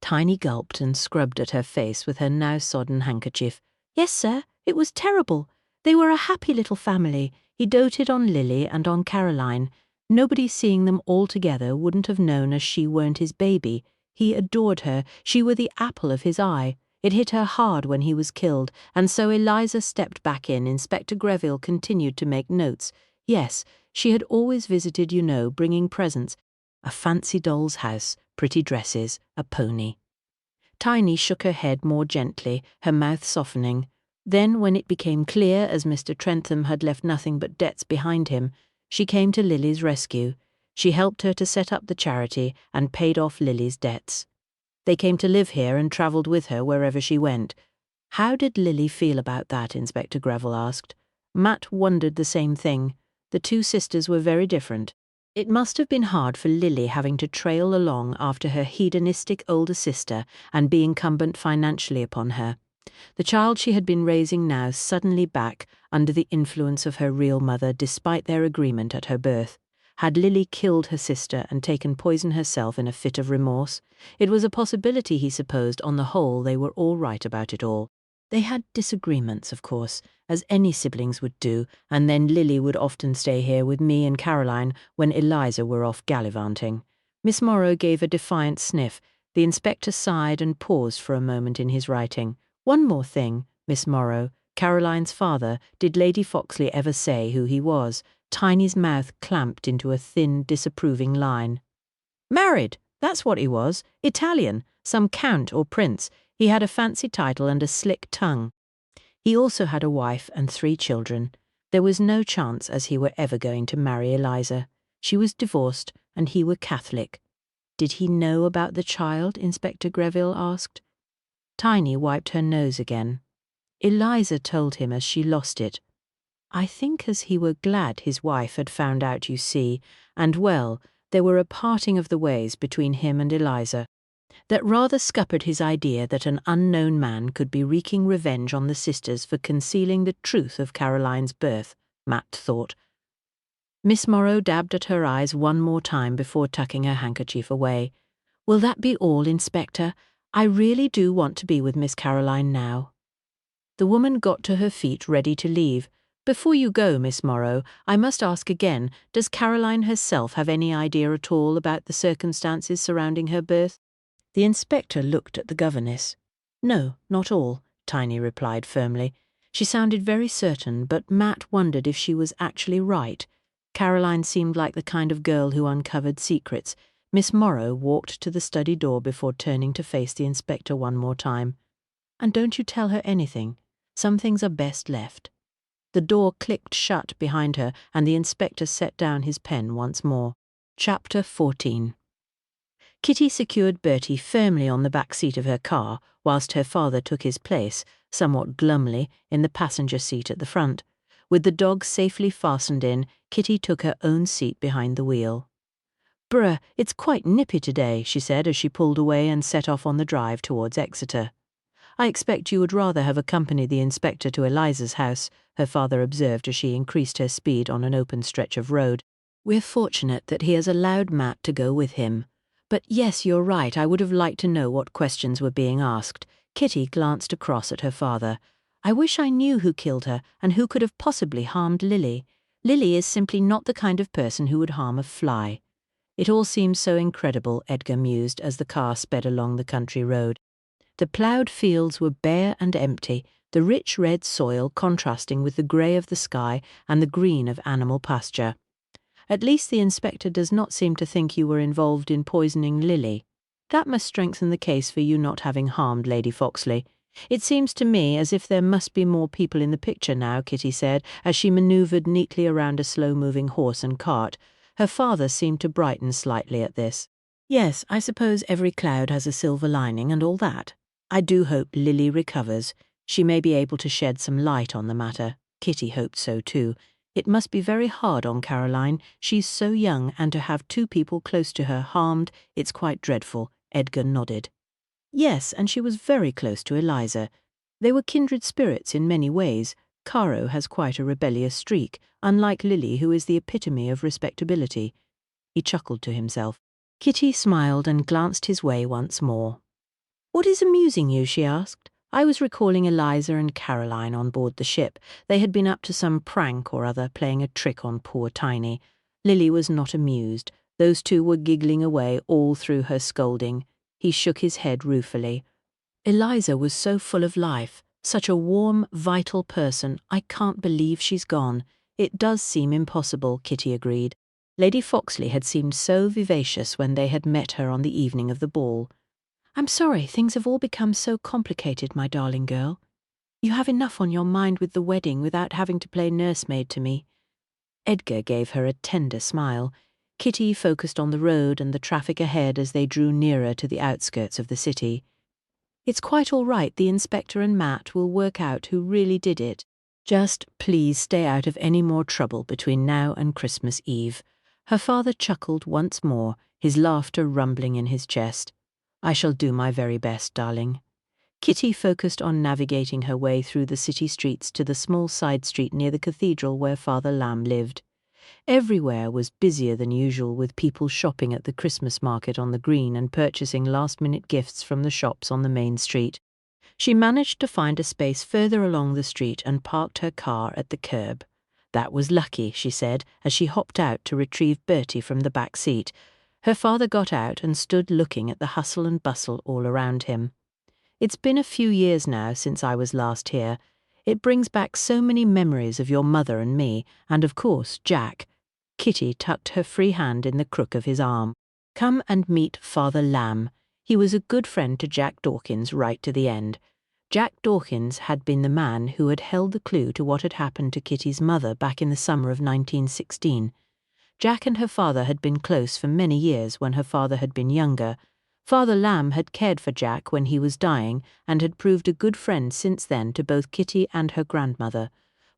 Tiny gulped and scrubbed at her face with her now sodden handkerchief. Yes, sir, it was terrible. They were a happy little family. He doted on Lily and on Caroline. Nobody seeing them all together wouldn't have known as she weren't his baby. He adored her. She were the apple of his eye. It hit her hard when he was killed, and so Eliza stepped back in. Inspector Greville continued to make notes. Yes, she had always visited, you know, bringing presents. A fancy doll's house, pretty dresses, a pony. Tiny shook her head more gently, her mouth softening. Then, when it became clear, as Mr. Trentham had left nothing but debts behind him, she came to Lily's rescue. She helped her to set up the charity and paid off Lily's debts. They came to live here and travelled with her wherever she went. How did Lily feel about that? Inspector Greville asked. Matt wondered the same thing. The two sisters were very different. It must have been hard for Lily having to trail along after her hedonistic older sister and be incumbent financially upon her. The child she had been raising now suddenly back under the influence of her real mother despite their agreement at her birth. Had Lily killed her sister and taken poison herself in a fit of remorse? It was a possibility, he supposed. On the whole, they were all right about it all. They had disagreements, of course, as any siblings would do, and then Lily would often stay here with me and Caroline when Eliza were off gallivanting. Miss Morrow gave a defiant sniff. The inspector sighed and paused for a moment in his writing. One more thing, Miss Morrow. Caroline's father, did Lady Foxley ever say who he was? Tiny's mouth clamped into a thin, disapproving line. Married, that's what he was. Italian, some count or prince. He had a fancy title and a slick tongue. He also had a wife and 3 children. There was no chance as he were ever going to marry Eliza. She was divorced, and he were Catholic. Did he know about the child? Inspector Greville asked. Tiny wiped her nose again. Eliza told him as she lost it. I think as he were glad his wife had found out, you see, and well, there were a parting of the ways between him and Eliza. That rather scuppered his idea that an unknown man could be wreaking revenge on the sisters for concealing the truth of Caroline's birth, Matt thought. Miss Morrow dabbed at her eyes one more time before tucking her handkerchief away. Will that be all, Inspector? I really do want to be with Miss Caroline now. The woman got to her feet ready to leave. Before you go, Miss Morrow, I must ask again, does Caroline herself have any idea at all about the circumstances surrounding her birth? The inspector looked at the governess. No, not all, Tiny replied firmly. She sounded very certain, but Matt wondered if she was actually right. Caroline seemed like the kind of girl who uncovered secrets. Miss Morrow walked to the study door before turning to face the inspector one more time. And don't you tell her anything. Some things are best left. The door clicked shut behind her, and the inspector set down his pen once more. Chapter 14. Kitty secured Bertie firmly on the back seat of her car, whilst her father took his place, somewhat glumly, in the passenger seat at the front. With the dog safely fastened in, Kitty took her own seat behind the wheel. Bruh, it's quite nippy today, she said as she pulled away and set off on the drive towards Exeter. I expect you would rather have accompanied the inspector to Eliza's house, her father observed as she increased her speed on an open stretch of road. We're fortunate that he has allowed Matt to go with him. But yes, you're right, I would have liked to know what questions were being asked. Kitty glanced across at her father. I wish I knew who killed her and who could have possibly harmed Lily. Lily is simply not the kind of person who would harm a fly. It all seems so incredible, Edgar mused as the car sped along the country road. The ploughed fields were bare and empty, the rich red soil contrasting with the grey of the sky and the green of animal pasture. At least the inspector does not seem to think you were involved in poisoning Lily. That must strengthen the case for you not having harmed Lady Foxley. It seems to me as if there must be more people in the picture now, Kitty said, as she manoeuvred neatly around a slow-moving horse and cart. Her father seemed to brighten slightly at this. Yes, I suppose every cloud has a silver lining and all that. I do hope Lily recovers. She may be able to shed some light on the matter. Kitty hoped so too. It must be very hard on Caroline. She's so young, and to have 2 people close to her harmed, it's quite dreadful. Edgar nodded. Yes, and she was very close to Eliza. They were kindred spirits in many ways. Caro has quite a rebellious streak, unlike Lily, who is the epitome of respectability. He chuckled to himself. Kitty smiled and glanced his way once more. "What is amusing you?" she asked. "I was recalling Eliza and Caroline on board the ship. They had been up to some prank or other, playing a trick on poor Tiny. Lily was not amused. Those two were giggling away all through her scolding." He shook his head ruefully. "Eliza was so full of life, such a warm, vital person. I can't believe she's gone." "It does seem impossible," Kitty agreed. Lady Foxley had seemed so vivacious when they had met her on the evening of the ball. "I'm sorry things have all become so complicated, my darling girl. You have enough on your mind with the wedding without having to play nursemaid to me." Edgar gave her a tender smile. Kitty focused on the road and the traffic ahead as they drew nearer to the outskirts of the city. "It's quite all right. The inspector and Matt will work out who really did it. Just please stay out of any more trouble between now and Christmas Eve." Her father chuckled once more, his laughter rumbling in his chest. "I shall do my very best, darling." Kitty focused on navigating her way through the city streets to the small side street near the cathedral where Father Lamb lived. Everywhere was busier than usual, with people shopping at the Christmas market on the green and purchasing last-minute gifts from the shops on the main street. She managed to find a space further along the street and parked her car at the curb. "That was lucky," she said, as she hopped out to retrieve Bertie from the back seat. Her father got out and stood looking at the hustle and bustle all around him. "It's been a few years now since I was last here. It brings back so many memories of your mother and me, and of course Jack." Kitty tucked her free hand in the crook of his arm. "Come and meet Father Lamb. He was a good friend to Jack Dawkins right to the end." Jack Dawkins had been the man who had held the clue to what had happened to Kitty's mother back in the summer of 1916. Jack and her father had been close for many years when her father had been younger. Father Lamb had cared for Jack when he was dying and had proved a good friend since then to both Kitty and her grandmother.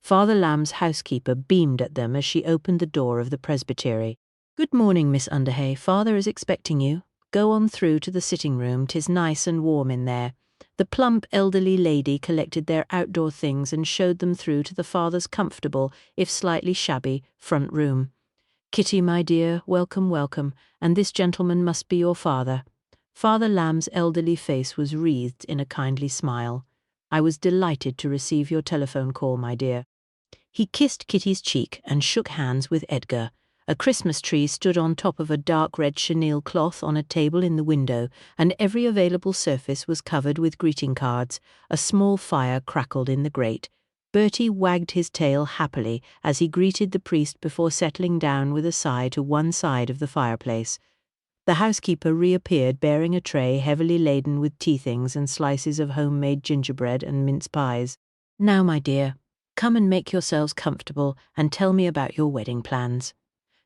Father Lamb's housekeeper beamed at them as she opened the door of the presbytery. "Good morning, Miss Underhay. Father is expecting you. Go on through to the sitting room. 'Tis nice and warm in there." The plump elderly lady collected their outdoor things and showed them through to the father's comfortable, if slightly shabby, front room. "Kitty, my dear, welcome, welcome, and this gentleman must be your father." Father Lamb's elderly face was wreathed in a kindly smile. "I was delighted to receive your telephone call, my dear." He kissed Kitty's cheek and shook hands with Edgar. A Christmas tree stood on top of a dark red chenille cloth on a table in the window, and every available surface was covered with greeting cards. A small fire crackled in the grate. Bertie wagged his tail happily as he greeted the priest before settling down with a sigh to one side of the fireplace. The housekeeper reappeared bearing a tray heavily laden with tea things and slices of homemade gingerbread and mince pies. "Now, my dear, come and make yourselves comfortable and tell me about your wedding plans."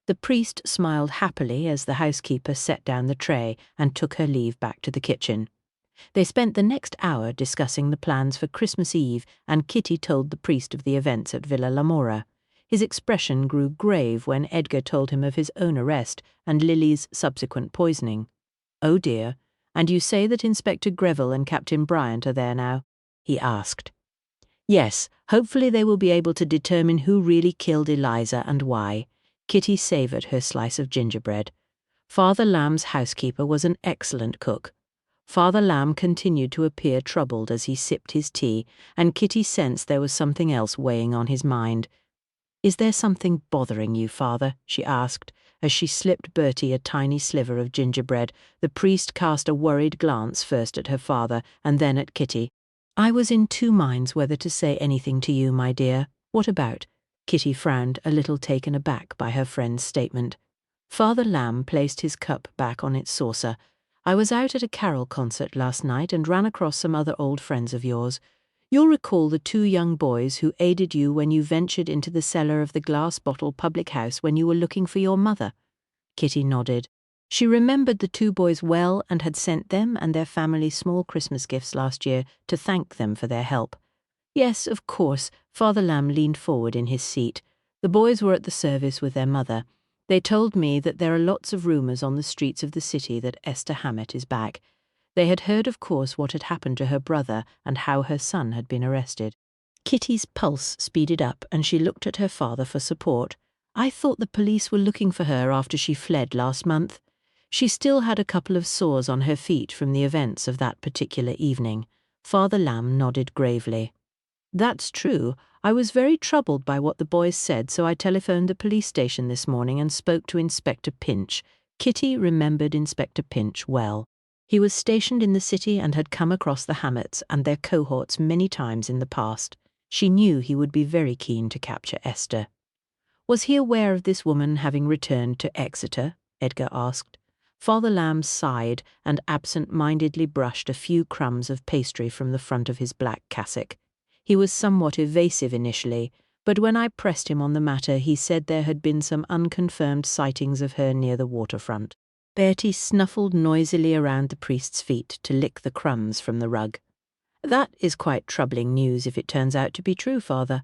The priest smiled happily as the housekeeper set down the tray and took her leave back to the kitchen. They spent the next hour discussing the plans for Christmas Eve, and Kitty told the priest of the events at Villa Lamora. His expression grew grave when Edgar told him of his own arrest and Lily's subsequent poisoning. "Oh dear, and you say that Inspector Greville and Captain Bryant are there now?" he asked. "Yes, hopefully they will be able to determine who really killed Eliza and why." Kitty savoured her slice of gingerbread. Father Lamb's housekeeper was an excellent cook. Father Lamb continued to appear troubled as he sipped his tea, and Kitty sensed there was something else weighing on his mind. "Is there something bothering you, Father?" she asked, as she slipped Bertie a tiny sliver of gingerbread. The priest cast a worried glance first at her father and then at Kitty. "I was in two minds whether to say anything to you, my dear." "What about?" Kitty frowned, a little taken aback by her friend's statement. Father Lamb placed his cup back on its saucer. "I was out at a carol concert last night and ran across some other old friends of yours. You'll recall the two young boys who aided you when you ventured into the cellar of the Glass Bottle public house when you were looking for your mother." Kitty nodded. She remembered the two boys well and had sent them and their family small Christmas gifts last year to thank them for their help. "Yes, of course." Father Lamb leaned forward in his seat. "The boys were at the service with their mother. They told me that there are lots of rumours on the streets of the city that Esther Hammett is back. They had heard, of course, what had happened to her brother and how her son had been arrested." Kitty's pulse speeded up and she looked at her father for support. I thought the police were looking for her after she fled last month. She still had a couple of sores on her feet from the events of that particular evening. Father Lamb nodded gravely. That's true. I was very troubled by what the boys said, so I telephoned the police station this morning and spoke to Inspector Pinch. Kitty remembered Inspector Pinch well. He was stationed in the city and had come across the Hammets and their cohorts many times in the past. She knew he would be very keen to capture Esther. Was he aware of this woman having returned to Exeter? Edgar asked. Father Lamb sighed and absent-mindedly brushed a few crumbs of pastry from the front of his black cassock. He was somewhat evasive initially, but when I pressed him on the matter, he said there had been some unconfirmed sightings of her near the waterfront. Bertie snuffled noisily around the priest's feet to lick the crumbs from the rug. That is quite troubling news if it turns out to be true, Father.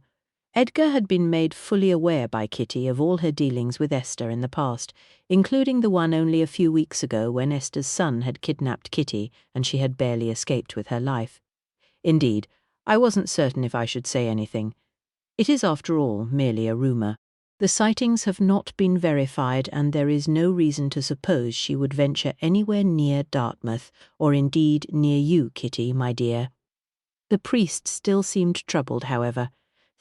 Edgar had been made fully aware by Kitty of all her dealings with Esther in the past, including the one only a few weeks ago when Esther's son had kidnapped Kitty and she had barely escaped with her life. Indeed, I wasn't certain if I should say anything. It is, after all, merely a rumour. The sightings have not been verified and there is no reason to suppose she would venture anywhere near Dartmouth, or indeed near you, Kitty, my dear. The priest still seemed troubled, however.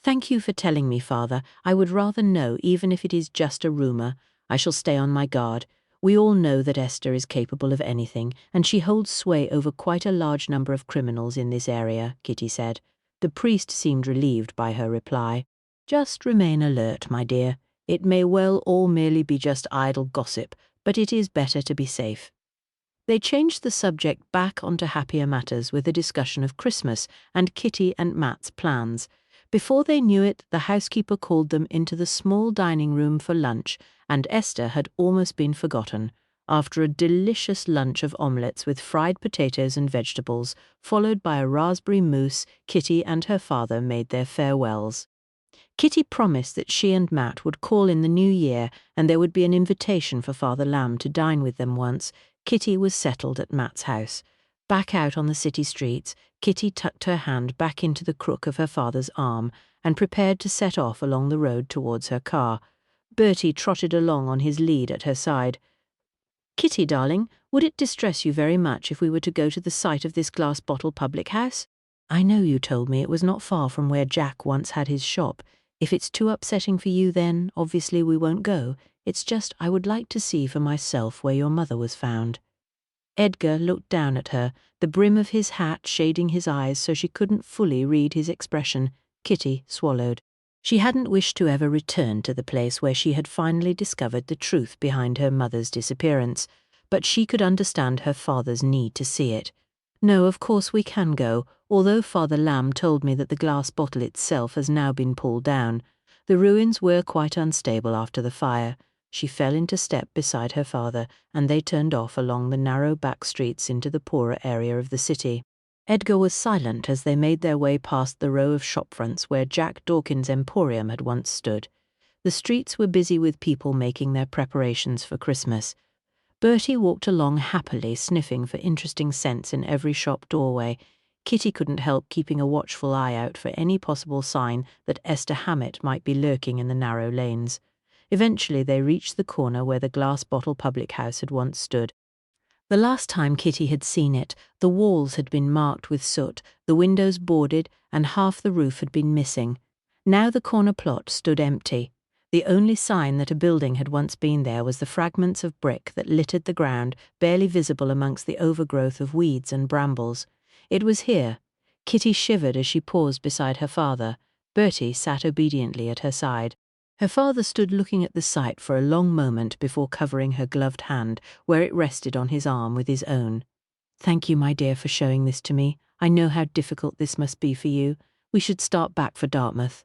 Thank you for telling me, Father. I would rather know, even if it is just a rumour. I shall stay on my guard. We all know that Esther is capable of anything, and she holds sway over quite a large number of criminals in this area, Kitty said. The priest seemed relieved by her reply. Just remain alert, my dear. It may well all merely be just idle gossip, but it is better to be safe. They changed the subject back onto happier matters with a discussion of Christmas and Kitty and Matt's plans. Before they knew it, the housekeeper called them into the small dining room for lunch, and Esther had almost been forgotten. After a delicious lunch of omelettes with fried potatoes and vegetables, followed by a raspberry mousse, Kitty and her father made their farewells. Kitty promised that she and Matt would call in the new year and there would be an invitation for Father Lamb to dine with them once. Kitty was settled at Matt's house. Back out on the city streets, Kitty tucked her hand back into the crook of her father's arm and prepared to set off along the road towards her car. Bertie trotted along on his lead at her side. Kitty, darling, would it distress you very much if we were to go to the site of this glass bottle public house? I know you told me it was not far from where Jack once had his shop. If it's too upsetting for you, then obviously we won't go. It's just I would like to see for myself where your mother was found. Edgar looked down at her, the brim of his hat shading his eyes so she couldn't fully read his expression. Kitty swallowed. She hadn't wished to ever return to the place where she had finally discovered the truth behind her mother's disappearance, but she could understand her father's need to see it. No, of course we can go, although Father Lamb told me that the glass bottle itself has now been pulled down. The ruins were quite unstable after the fire. She fell into step beside her father, and they turned off along the narrow back streets into the poorer area of the city. Edgar was silent as they made their way past the row of shopfronts where Jack Dawkins' Emporium had once stood. The streets were busy with people making their preparations for Christmas. Bertie walked along happily, sniffing for interesting scents in every shop doorway. Kitty couldn't help keeping a watchful eye out for any possible sign that Esther Hammett might be lurking in the narrow lanes. Eventually they reached the corner where the glass bottle public house had once stood. The last time Kitty had seen it, the walls had been marked with soot, the windows boarded, and half the roof had been missing. Now the corner plot stood empty. The only sign that a building had once been there was the fragments of brick that littered the ground, barely visible amongst the overgrowth of weeds and brambles. It was here. Kitty shivered as she paused beside her father. Bertie sat obediently at her side. Her father stood looking at the site for a long moment before covering her gloved hand, where it rested on his arm with his own. Thank you, my dear, for showing this to me. I know how difficult this must be for you. We should start back for Dartmouth.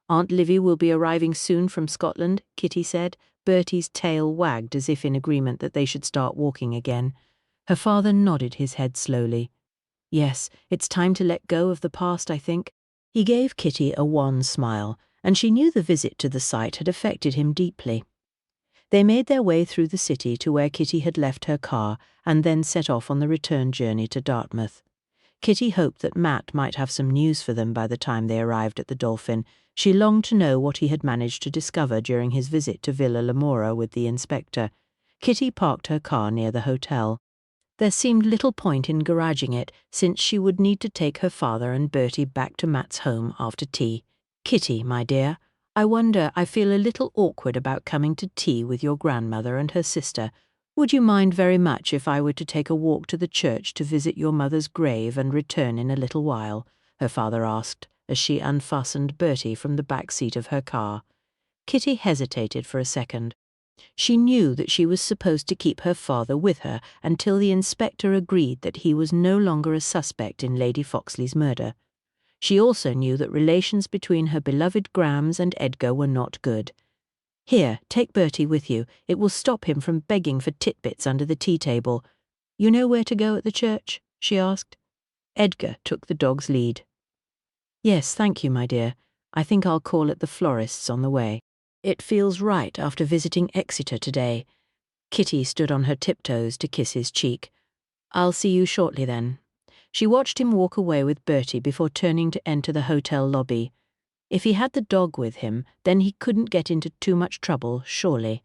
Aunt Livy will be arriving soon from Scotland, Kitty said. Bertie's tail wagged as if in agreement that they should start walking again. Her father nodded his head slowly. Yes, it's time to let go of the past, I think. He gave Kitty a wan smile, and she knew the visit to the site had affected him deeply. They made their way through the city to where Kitty had left her car and then set off on the return journey to Dartmouth. Kitty hoped that Matt might have some news for them by the time they arrived at the Dolphin. She longed to know what he had managed to discover during his visit to Villa Lamora with the inspector. Kitty parked her car near the hotel. There seemed little point in garaging it, since she would need to take her father and Bertie back to Matt's home after tea. "Kitty, my dear, I feel a little awkward about coming to tea with your grandmother and her sister. Would you mind very much if I were to take a walk to the church to visit your mother's grave and return in a little while?" her father asked, as she unfastened Bertie from the back seat of her car. Kitty hesitated for a second. She knew that she was supposed to keep her father with her until the inspector agreed that he was no longer a suspect in Lady Foxley's murder. She also knew that relations between her beloved Grams and Edgar were not good. "Here, take Bertie with you. It will stop him from begging for titbits under the tea table. You know where to go at the church?" she asked. Edgar took the dog's lead. "Yes, thank you, my dear. I think I'll call at the florist's on the way. It feels right after visiting Exeter today." Kitty stood on her tiptoes to kiss his cheek. "I'll see you shortly then." She watched him walk away with Bertie before turning to enter the hotel lobby. If he had the dog with him, then he couldn't get into too much trouble, surely.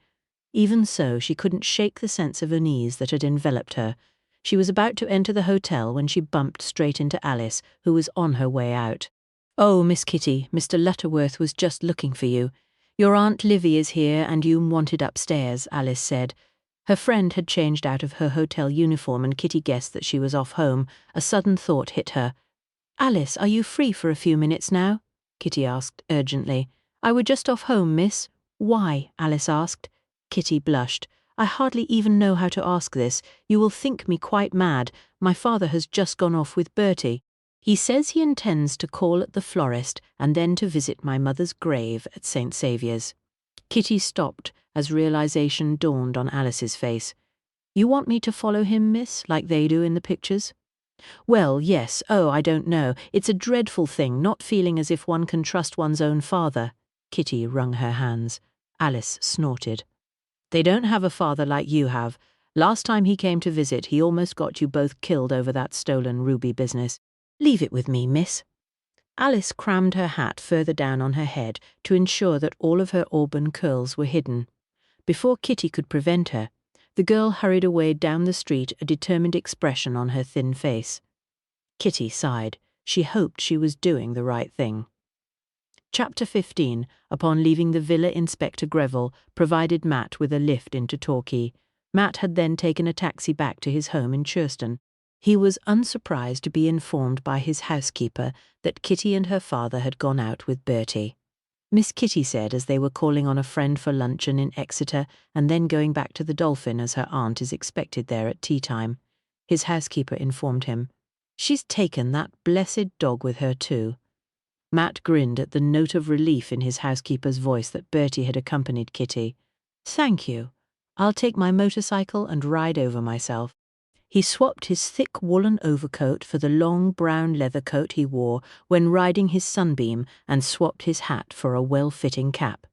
Even so, she couldn't shake the sense of unease that had enveloped her. She was about to enter the hotel when she bumped straight into Alice, who was on her way out. "Oh, Miss Kitty, Mr. Lutterworth was just looking for you. Your Aunt Livy is here and you wanted upstairs," Alice said. Her friend had changed out of her hotel uniform and Kitty guessed that she was off home. A sudden thought hit her. "Alice, are you free for a few minutes now?" Kitty asked urgently. "I were just off home, miss." "Why?" Alice asked. Kitty blushed. "I hardly even know how to ask this. You will think me quite mad. My father has just gone off with Bertie. He says he intends to call at the florist and then to visit my mother's grave at St. Saviour's." Kitty stopped as realization dawned on Alice's face. "You want me to follow him, miss, like they do in the pictures?" "Well, yes. Oh, I don't know. It's a dreadful thing, not feeling as if one can trust one's own father." Kitty wrung her hands. Alice snorted. "They don't have a father like you have. Last time he came to visit, he almost got you both killed over that stolen ruby business. Leave it with me, miss." Alice crammed her hat further down on her head to ensure that all of her auburn curls were hidden. Before Kitty could prevent her, the girl hurried away down the street, a determined expression on her thin face. Kitty sighed. She hoped she was doing the right thing. Chapter 15, upon leaving the villa, Inspector Greville provided Matt with a lift into Torquay. Matt had then taken a taxi back to his home in Churston. He was unsurprised to be informed by his housekeeper that Kitty and her father had gone out with Bertie. Miss Kitty said as they were calling on a friend for luncheon in Exeter and then going back to the Dolphin as her aunt is expected there at tea time. His housekeeper informed him, "She's taken that blessed dog with her too." Matt grinned at the note of relief in his housekeeper's voice that Bertie had accompanied Kitty. "Thank you. I'll take my motorcycle and ride over myself." He swapped his thick woolen overcoat for the long brown leather coat he wore when riding his Sunbeam and swapped his hat for a well-fitting cap.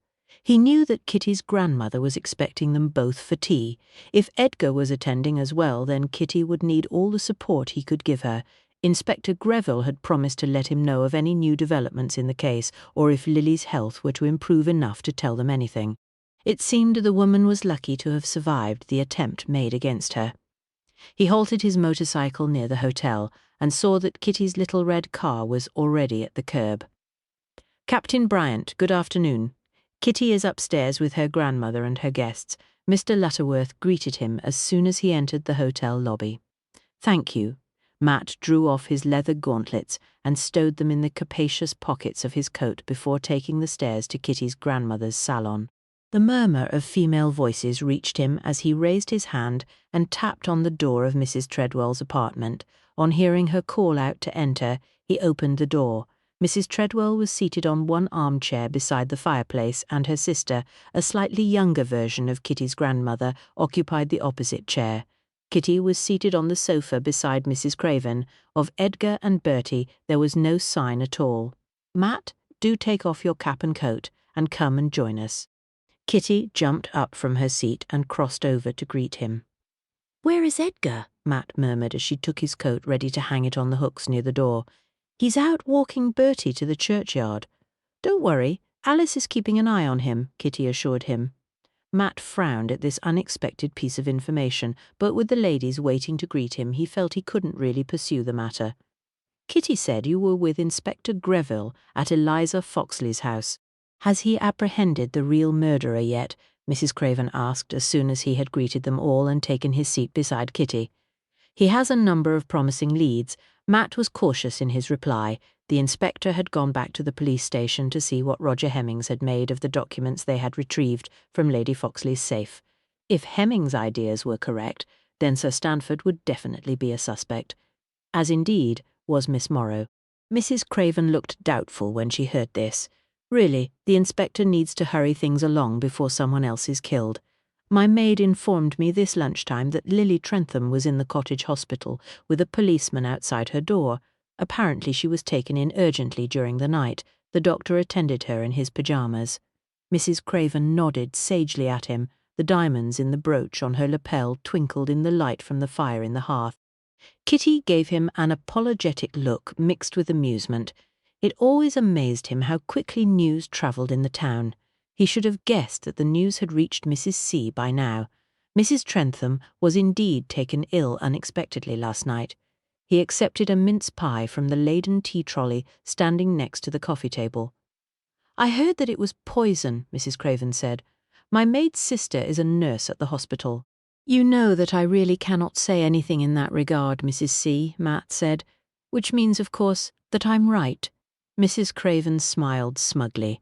He knew that Kitty's grandmother was expecting them both for tea. If Edgar was attending as well, then Kitty would need all the support he could give her. Inspector Greville had promised to let him know of any new developments in the case or if Lily's health were to improve enough to tell them anything. It seemed the woman was lucky to have survived the attempt made against her. He halted his motorcycle near the hotel and saw that Kitty's little red car was already at the curb. "Captain Bryant, good afternoon. Kitty is upstairs with her grandmother and her guests." Mr. Lutterworth greeted him as soon as he entered the hotel lobby. "Thank you." Matt drew off his leather gauntlets and stowed them in the capacious pockets of his coat before taking the stairs to Kitty's grandmother's salon. The murmur of female voices reached him as he raised his hand and tapped on the door of Mrs. Treadwell's apartment. On hearing her call out to enter, he opened the door. Mrs. Treadwell was seated on one armchair beside the fireplace, and her sister, a slightly younger version of Kitty's grandmother, occupied the opposite chair. Kitty was seated on the sofa beside Mrs. Craven. Of Edgar and Bertie there was no sign at all. "Matt, do take off your cap and coat, and come and join us." Kitty jumped up from her seat and crossed over to greet him. "Where is Edgar?" Matt murmured as she took his coat ready to hang it on the hooks near the door. "He's out walking Bertie to the churchyard." "Don't worry, Alice is keeping an eye on him," Kitty assured him. Matt frowned at this unexpected piece of information, but with the ladies waiting to greet him, he felt he couldn't really pursue the matter. "Kitty said you were with Inspector Greville at Eliza Foxley's house. Has he apprehended the real murderer yet?" Mrs. Craven asked as soon as he had greeted them all and taken his seat beside Kitty. "He has a number of promising leads." Matt was cautious in his reply. The inspector had gone back to the police station to see what Roger Hemmings had made of the documents they had retrieved from Lady Foxley's safe. If Hemmings' ideas were correct, then Sir Stanford would definitely be a suspect, as indeed was Miss Morrow. Mrs. Craven looked doubtful when she heard this. "Really, the inspector needs to hurry things along before someone else is killed. My maid informed me this lunchtime that Lily Trentham was in the cottage hospital with a policeman outside her door. Apparently she was taken in urgently during the night. The doctor attended her in his pyjamas." Mrs. Craven nodded sagely at him. The diamonds in the brooch on her lapel twinkled in the light from the fire in the hearth. Kitty gave him an apologetic look mixed with amusement. It always amazed him how quickly news travelled in the town. He should have guessed that the news had reached Mrs. C by now. Mrs. Trentham was indeed taken ill unexpectedly last night. He accepted a mince pie from the laden tea trolley standing next to the coffee table. "I heard that it was poison," Mrs. Craven said. "My maid's sister is a nurse at the hospital." "You know that I really cannot say anything in that regard, Mrs. C," Matt said, "which means, of course, that I'm right." Mrs. Craven smiled smugly.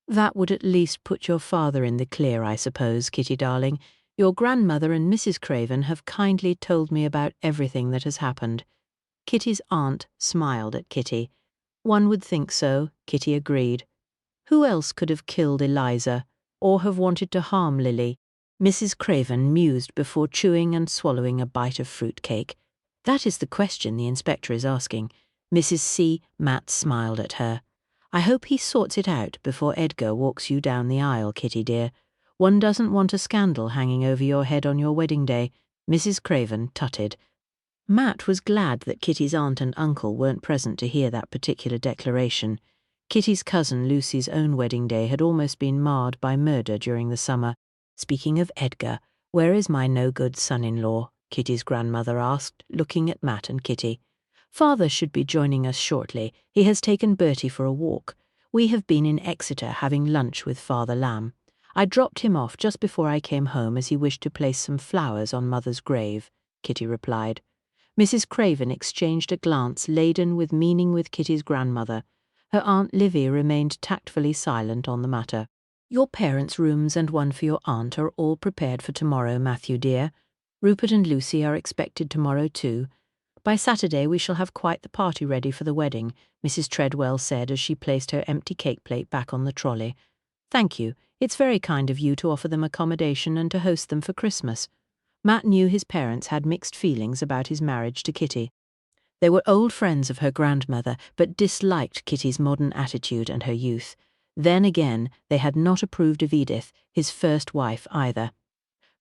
"That would at least put your father in the clear, I suppose, Kitty darling. Your grandmother and Mrs. Craven have kindly told me about everything that has happened." Kitty's aunt smiled at Kitty. "One would think so," Kitty agreed. "Who else could have killed Eliza, or have wanted to harm Lily?" Mrs. Craven mused before chewing and swallowing a bite of fruit cake. "That is the question the inspector is asking." Mrs. C. Matt smiled at her. "I hope he sorts it out before Edgar walks you down the aisle, Kitty dear. One doesn't want a scandal hanging over your head on your wedding day." Mrs. Craven tutted. Matt was glad that Kitty's aunt and uncle weren't present to hear that particular declaration. Kitty's cousin Lucy's own wedding day had almost been marred by murder during the summer. "Speaking of Edgar, where is my no-good son-in-law?" Kitty's grandmother asked, looking at Matt and Kitty. "Father should be joining us shortly. He has taken Bertie for a walk. We have been in Exeter having lunch with Father Lamb. I dropped him off just before I came home as he wished to place some flowers on Mother's grave," Kitty replied. Mrs. Craven exchanged a glance laden with meaning with Kitty's grandmother. Her Aunt Livy remained tactfully silent on the matter. "Your parents' rooms and one for your aunt are all prepared for tomorrow, Matthew dear. Rupert and Lucy are expected tomorrow too. By Saturday we shall have quite the party ready for the wedding," Mrs. Treadwell said as she placed her empty cake plate back on the trolley. "Thank you. It's very kind of you to offer them accommodation and to host them for Christmas." Matt knew his parents had mixed feelings about his marriage to Kitty. They were old friends of her grandmother, but disliked Kitty's modern attitude and her youth. Then again, they had not approved of Edith, his first wife, either.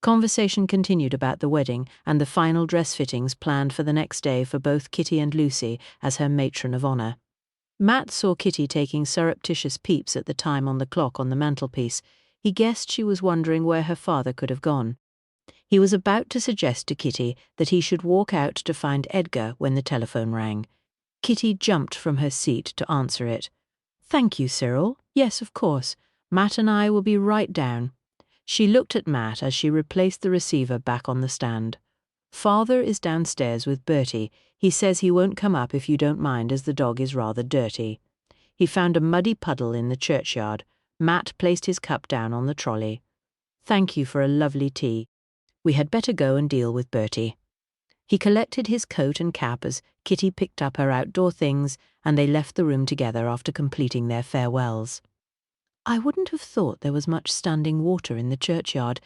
Conversation continued about the wedding and the final dress fittings planned for the next day for both Kitty and Lucy as her matron of honour. Matt saw Kitty taking surreptitious peeps at the time on the clock on the mantelpiece. He guessed she was wondering where her father could have gone. He was about to suggest to Kitty that he should walk out to find Edgar when the telephone rang. Kitty jumped from her seat to answer it. "Thank you, Cyril. Yes, of course. Matt and I will be right down." She looked at Matt as she replaced the receiver back on the stand. "Father is downstairs with Bertie. He says he won't come up if you don't mind, as the dog is rather dirty." He found a muddy puddle in the churchyard. Matt placed his cup down on the trolley. "Thank you for a lovely tea. We had better go and deal with Bertie." He collected his coat and cap as Kitty picked up her outdoor things, and they left the room together after completing their farewells. "I wouldn't have thought there was much standing water in the churchyard.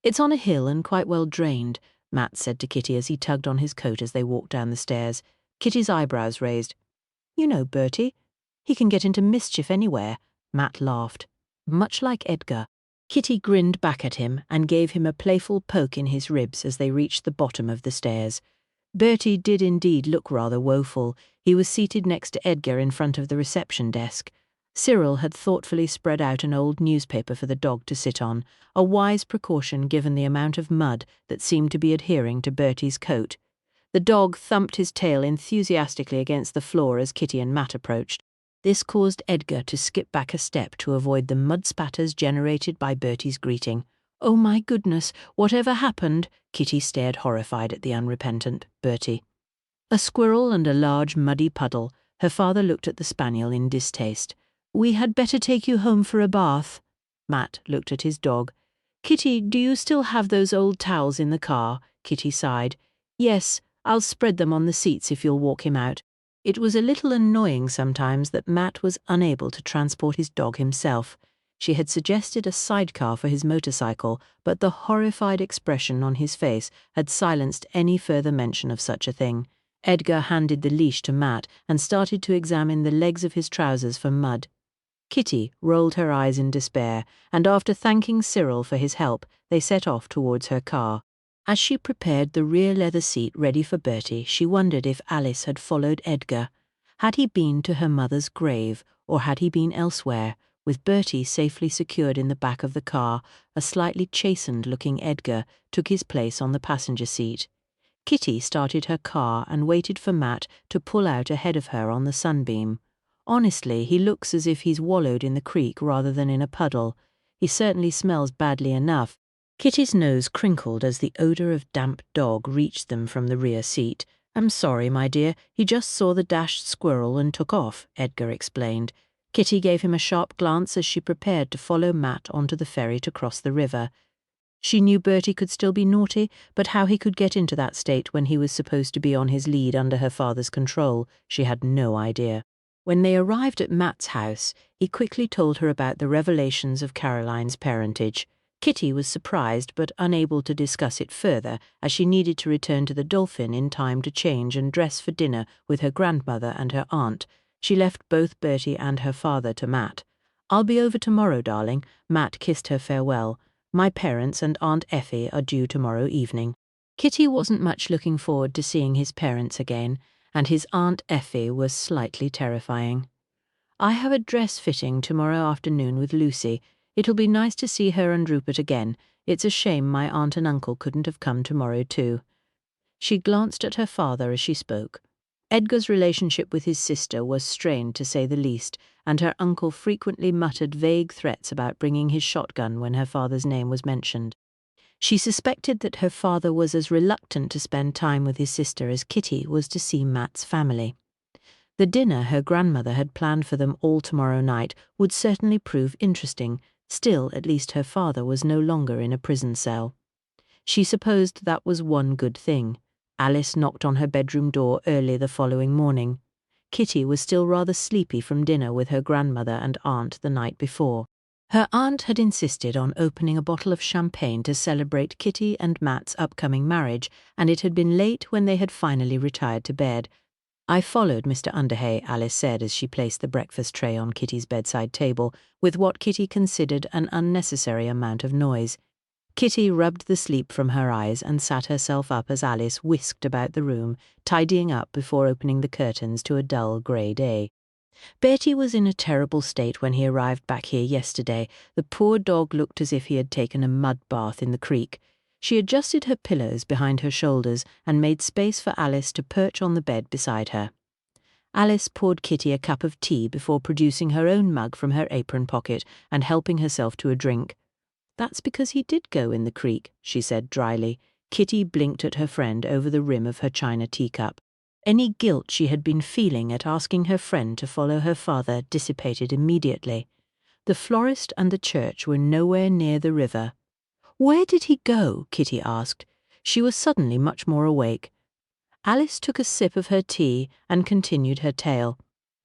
It's on a hill and quite well drained," Matt said to Kitty as he tugged on his coat as they walked down the stairs. Kitty's eyebrows raised. "You know Bertie. He can get into mischief anywhere." Matt laughed. "Much like Edgar." Kitty grinned back at him and gave him a playful poke in his ribs as they reached the bottom of the stairs. Bertie did indeed look rather woeful. He was seated next to Edgar in front of the reception desk. Cyril had thoughtfully spread out an old newspaper for the dog to sit on, a wise precaution given the amount of mud that seemed to be adhering to Bertie's coat. The dog thumped his tail enthusiastically against the floor as Kitty and Matt approached. This caused Edgar to skip back a step to avoid the mud spatters generated by Bertie's greeting. "Oh my goodness, whatever happened?" Kitty stared horrified at the unrepentant Bertie. A squirrel and a large muddy puddle. Her father looked at the spaniel in distaste. "We had better take you home for a bath." Matt looked at his dog. "Kitty, do you still have those old towels in the car?" Kitty sighed. "Yes, I'll spread them on the seats if you'll walk him out." It was a little annoying sometimes that Matt was unable to transport his dog himself. She had suggested a sidecar for his motorcycle, but the horrified expression on his face had silenced any further mention of such a thing. Edgar handed the leash to Matt and started to examine the legs of his trousers for mud. Kitty rolled her eyes in despair, and after thanking Cyril for his help, they set off towards her car. As she prepared the rear leather seat ready for Bertie, she wondered if Alice had followed Edgar. Had he been to her mother's grave, or had he been elsewhere? With Bertie safely secured in the back of the car, a slightly chastened-looking Edgar took his place on the passenger seat. Kitty started her car and waited for Matt to pull out ahead of her on the sunbeam. "Honestly, he looks as if he's wallowed in the creek rather than in a puddle. He certainly smells badly enough." Kitty's nose crinkled as the odour of damp dog reached them from the rear seat. "I'm sorry, my dear, he just saw the dashed squirrel and took off," Edgar explained. Kitty gave him a sharp glance as she prepared to follow Matt onto the ferry to cross the river. She knew Bertie could still be naughty, but how he could get into that state when he was supposed to be on his lead under her father's control, she had no idea. When they arrived at Matt's house, he quickly told her about the revelations of Caroline's parentage. Kitty was surprised but unable to discuss it further, as she needed to return to the Dolphin in time to change and dress for dinner with her grandmother and her aunt. She left both Bertie and her father to Matt. "I'll be over tomorrow, darling." Matt kissed her farewell. "My parents and Aunt Effie are due tomorrow evening." Kitty wasn't much looking forward to seeing his parents again, and his Aunt Effie was slightly terrifying. "I have a dress fitting tomorrow afternoon with Lucy. It'll be nice to see her and Rupert again. It's a shame my aunt and uncle couldn't have come tomorrow too." She glanced at her father as she spoke. Edgar's relationship with his sister was strained to say the least, and her uncle frequently muttered vague threats about bringing his shotgun when her father's name was mentioned. She suspected that her father was as reluctant to spend time with his sister as Kitty was to see Matt's family. The dinner her grandmother had planned for them all tomorrow night would certainly prove interesting. Still, at least her father was no longer in a prison cell. She supposed that was one good thing. Alice knocked on her bedroom door early the following morning. Kitty was still rather sleepy from dinner with her grandmother and aunt the night before. Her aunt had insisted on opening a bottle of champagne to celebrate Kitty and Matt's upcoming marriage, and it had been late when they had finally retired to bed. "I followed Mr. Underhay," Alice said as she placed the breakfast tray on Kitty's bedside table, with what Kitty considered an unnecessary amount of noise. Kitty rubbed the sleep from her eyes and sat herself up as Alice whisked about the room, tidying up before opening the curtains to a dull grey day. Bertie was in a terrible state when he arrived back here yesterday. The poor dog looked as if he had taken a mud bath in the creek. She adjusted her pillows behind her shoulders and made space for Alice to perch on the bed beside her. Alice poured Kitty a cup of tea before producing her own mug from her apron pocket and helping herself to a drink. "That's because he did go in the creek," she said dryly. Kitty blinked at her friend over the rim of her china teacup. Any guilt she had been feeling at asking her friend to follow her father dissipated immediately. The florist and the church were nowhere near the river. "Where did he go?" Kitty asked. She was suddenly much more awake. Alice took a sip of her tea and continued her tale.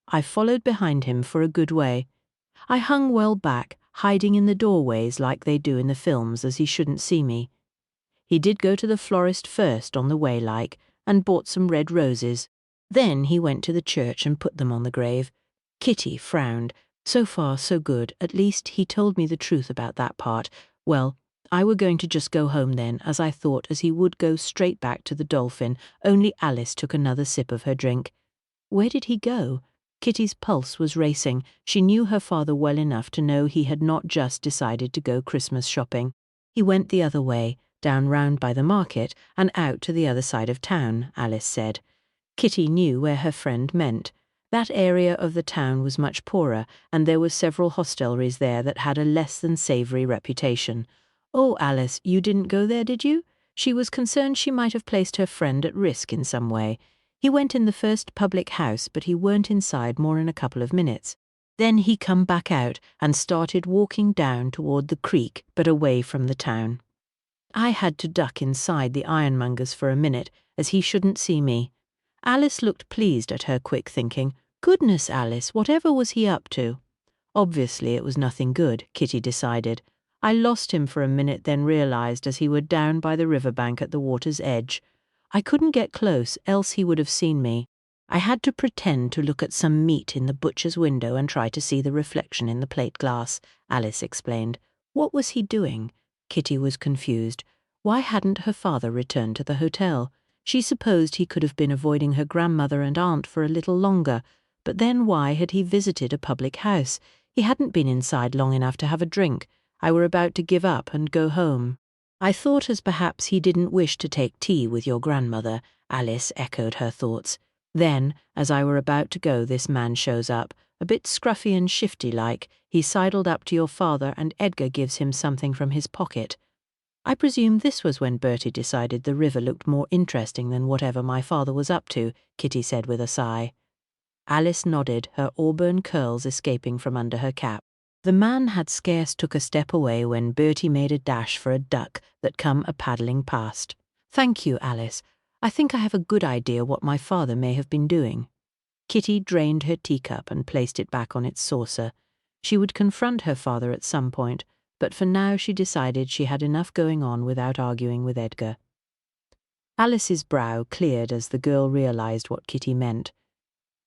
"I followed behind him for a good way. I hung well back, hiding in the doorways like they do in the films as he shouldn't see me. He did go to the florist first on the way and bought some red roses. Then he went to the church and put them on the grave." Kitty frowned. So far, so good. At least he told me the truth about that part. Well, I were going to just go home then, as I thought, as he would go straight back to the Dolphin, only Alice took another sip of her drink. Where did he go? Kitty's pulse was racing. She knew her father well enough to know he had not just decided to go Christmas shopping. He went the other way, down round by the market, and out to the other side of town, Alice said. Kitty knew where her friend meant. That area of the town was much poorer, and there were several hostelries there that had a less than savoury reputation. Oh, Alice, you didn't go there, did you? She was concerned she might have placed her friend at risk in some way. He went in the first public house, but he weren't inside more in a couple of minutes. Then he come back out and started walking down toward the creek, but away from the town. I had to duck inside the ironmonger's for a minute, as he shouldn't see me. Alice looked pleased at her quick thinking. Goodness, Alice, whatever was he up to? Obviously it was nothing good, Kitty decided. I lost him for a minute, then realized as he were down by the riverbank at the water's edge. I couldn't get close, else he would have seen me. I had to pretend to look at some meat in the butcher's window and try to see the reflection in the plate glass, Alice explained. What was he doing? Kitty was confused. Why hadn't her father returned to the hotel? She supposed he could have been avoiding her grandmother and aunt for a little longer, but then why had he visited a public house? He hadn't been inside long enough to have a drink. I were about to give up and go home. I thought as perhaps he didn't wish to take tea with your grandmother, Alice echoed her thoughts. Then, as I were about to go, this man shows up, a bit scruffy and shifty-like. He sidled up to your father and Edgar gives him something from his pocket. I presume this was when Bertie decided the river looked more interesting than whatever my father was up to, Kitty said with a sigh. Alice nodded, her auburn curls escaping from under her cap. The man had scarce took a step away when Bertie made a dash for a duck that come a-paddling past. Thank you, Alice. I think I have a good idea what my father may have been doing. Kitty drained her teacup and placed it back on its saucer. She would confront her father at some point, but for now she decided she had enough going on without arguing with Edgar. Alice's brow cleared as the girl realized what Kitty meant.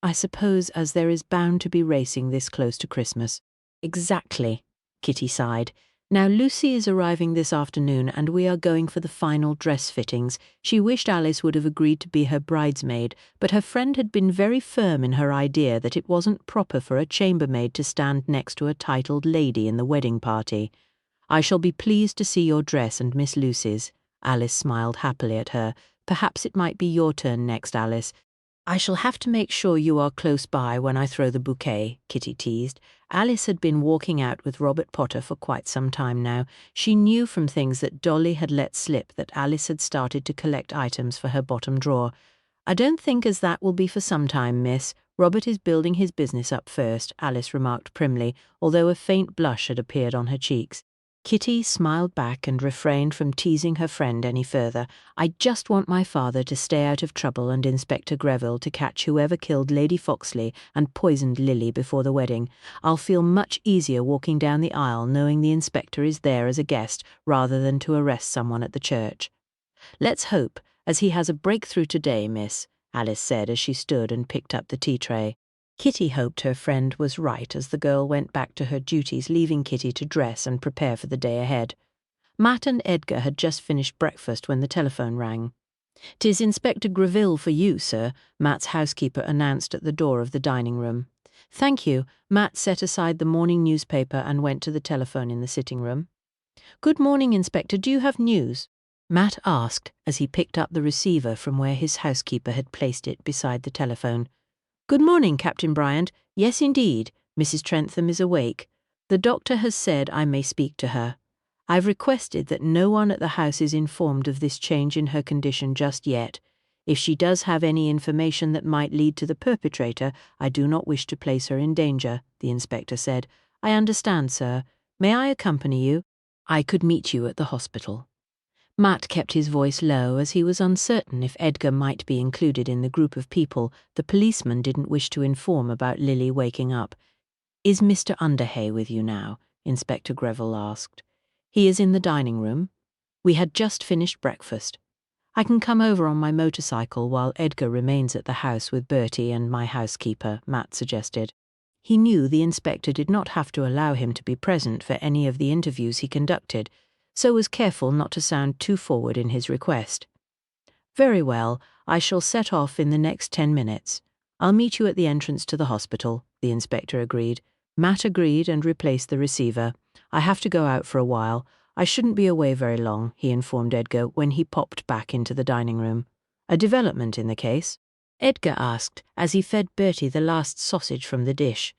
I suppose as there is bound to be racing this close to Christmas. Exactly, Kitty sighed. Now Lucy is arriving this afternoon and we are going for the final dress fittings. She wished Alice would have agreed to be her bridesmaid, but her friend had been very firm in her idea that it wasn't proper for a chambermaid to stand next to a titled lady in the wedding party. I shall be pleased to see your dress and Miss Lucy's. Alice smiled happily at her. Perhaps it might be your turn next, Alice. I shall have to make sure you are close by when I throw the bouquet, Kitty teased. Alice had been walking out with Robert Potter for quite some time now. She knew from things that Dolly had let slip that Alice had started to collect items for her bottom drawer. I don't think as that will be for some time, miss. Robert is building his business up first, Alice remarked primly, although a faint blush had appeared on her cheeks. Kitty smiled back and refrained from teasing her friend any further. I just want my father to stay out of trouble and Inspector Greville to catch whoever killed Lady Foxley and poisoned Lily before the wedding. I'll feel much easier walking down the aisle knowing the inspector is there as a guest rather than to arrest someone at the church. Let's hope, as he has a breakthrough today, miss, Alice said as she stood and picked up the tea tray. Kitty hoped her friend was right as the girl went back to her duties, leaving Kitty to dress and prepare for the day ahead. Matt and Edgar had just finished breakfast when the telephone rang. "'Tis Inspector Greville for you, sir," Matt's housekeeper announced at the door of the dining room. "Thank you." Matt set aside the morning newspaper and went to the telephone in the sitting room. "Good morning, Inspector. Do you have news?" Matt asked as he picked up the receiver from where his housekeeper had placed it beside the telephone. "Good morning, Captain Bryant. Yes, indeed. Mrs. Trentham is awake. The doctor has said I may speak to her. I've requested that no one at the house is informed of this change in her condition just yet. If she does have any information that might lead to the perpetrator, I do not wish to place her in danger," the inspector said. "I understand, sir. May I accompany you? I could meet you at the hospital." Matt kept his voice low as he was uncertain if Edgar might be included in the group of people the policeman didn't wish to inform about Lily waking up. "Is Mr. Underhay with you now?" Inspector Greville asked. "He is in the dining room. We had just finished breakfast. I can come over on my motorcycle while Edgar remains at the house with Bertie and my housekeeper," Matt suggested. He knew the inspector did not have to allow him to be present for any of the interviews he conducted, so was careful not to sound too forward in his request. "Very well, I shall set off in the next 10 minutes. I'll meet you at the entrance to the hospital," the inspector agreed. Matt agreed and replaced the receiver. "I have to go out for a while. I shouldn't be away very long," he informed Edgar when he popped back into the dining room. "A development in the case?" Edgar asked as he fed Bertie the last sausage from the dish.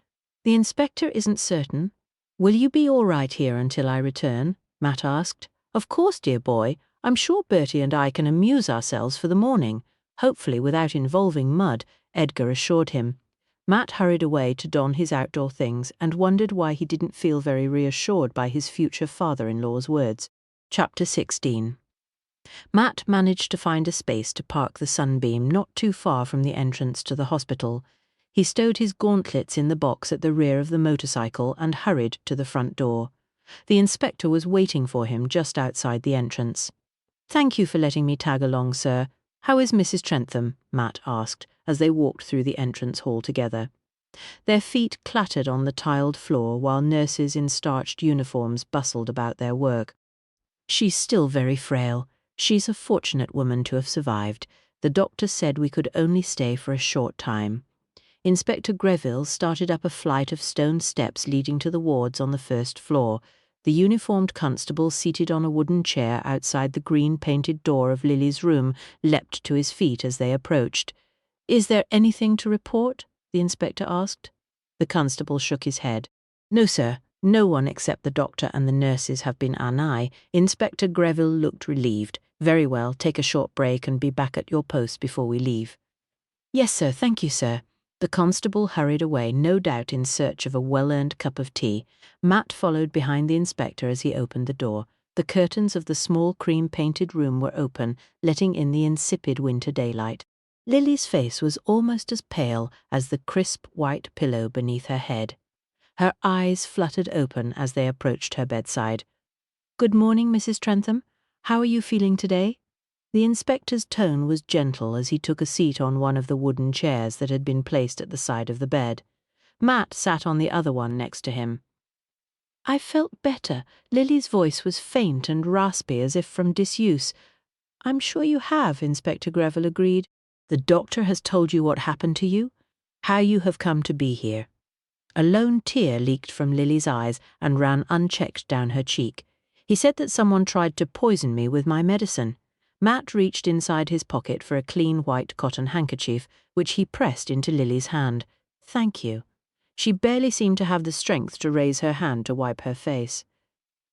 "The inspector isn't certain." "Will you be all right here until I return?" Matt asked. "Of course, dear boy. I'm sure Bertie and I can amuse ourselves for the morning, hopefully without involving mud," Edgar assured him. Matt hurried away to don his outdoor things and wondered why he didn't feel very reassured by his future father-in-law's words. Chapter 16. Matt managed to find a space to park the Sunbeam not too far from the entrance to the hospital. He stowed his gauntlets in the box at the rear of the motorcycle and hurried to the front door. The inspector was waiting for him just outside the entrance. "Thank you for letting me tag along, sir. How is Mrs. Trentham?" Matt asked as they walked through the entrance hall together. Their feet clattered on the tiled floor while nurses in starched uniforms bustled about their work. "She's still very frail. She's a fortunate woman to have survived. The doctor said we could only stay for a short time." Inspector Greville started up a flight of stone steps leading to the wards on the first floor. The uniformed constable seated on a wooden chair outside the green-painted door of Lily's room leapt to his feet as they approached. "Is there anything to report?" the inspector asked. The constable shook his head. "No, sir. No one except the doctor and the nurses have been anigh." Inspector Greville looked relieved. "Very well, take a short break and be back at your post before we leave." "Yes, sir, thank you, sir." The constable hurried away, no doubt in search of a well-earned cup of tea. Matt followed behind the inspector as he opened the door. The curtains of the small cream-painted room were open, letting in the insipid winter daylight. Lily's face was almost as pale as the crisp white pillow beneath her head. Her eyes fluttered open as they approached her bedside. "Good morning, Mrs. Trentham. How are you feeling today?" The inspector's tone was gentle as he took a seat on one of the wooden chairs that had been placed at the side of the bed. Matt sat on the other one next to him. "I felt better." Lily's voice was faint and raspy as if from disuse. "I'm sure you have," Inspector Greville agreed. "The doctor has told you what happened to you? How you have come to be here?" A lone tear leaked from Lily's eyes and ran unchecked down her cheek. "He said that someone tried to poison me with my medicine." Matt reached inside his pocket for a clean white cotton handkerchief, which he pressed into Lily's hand. "Thank you." She barely seemed to have the strength to raise her hand to wipe her face.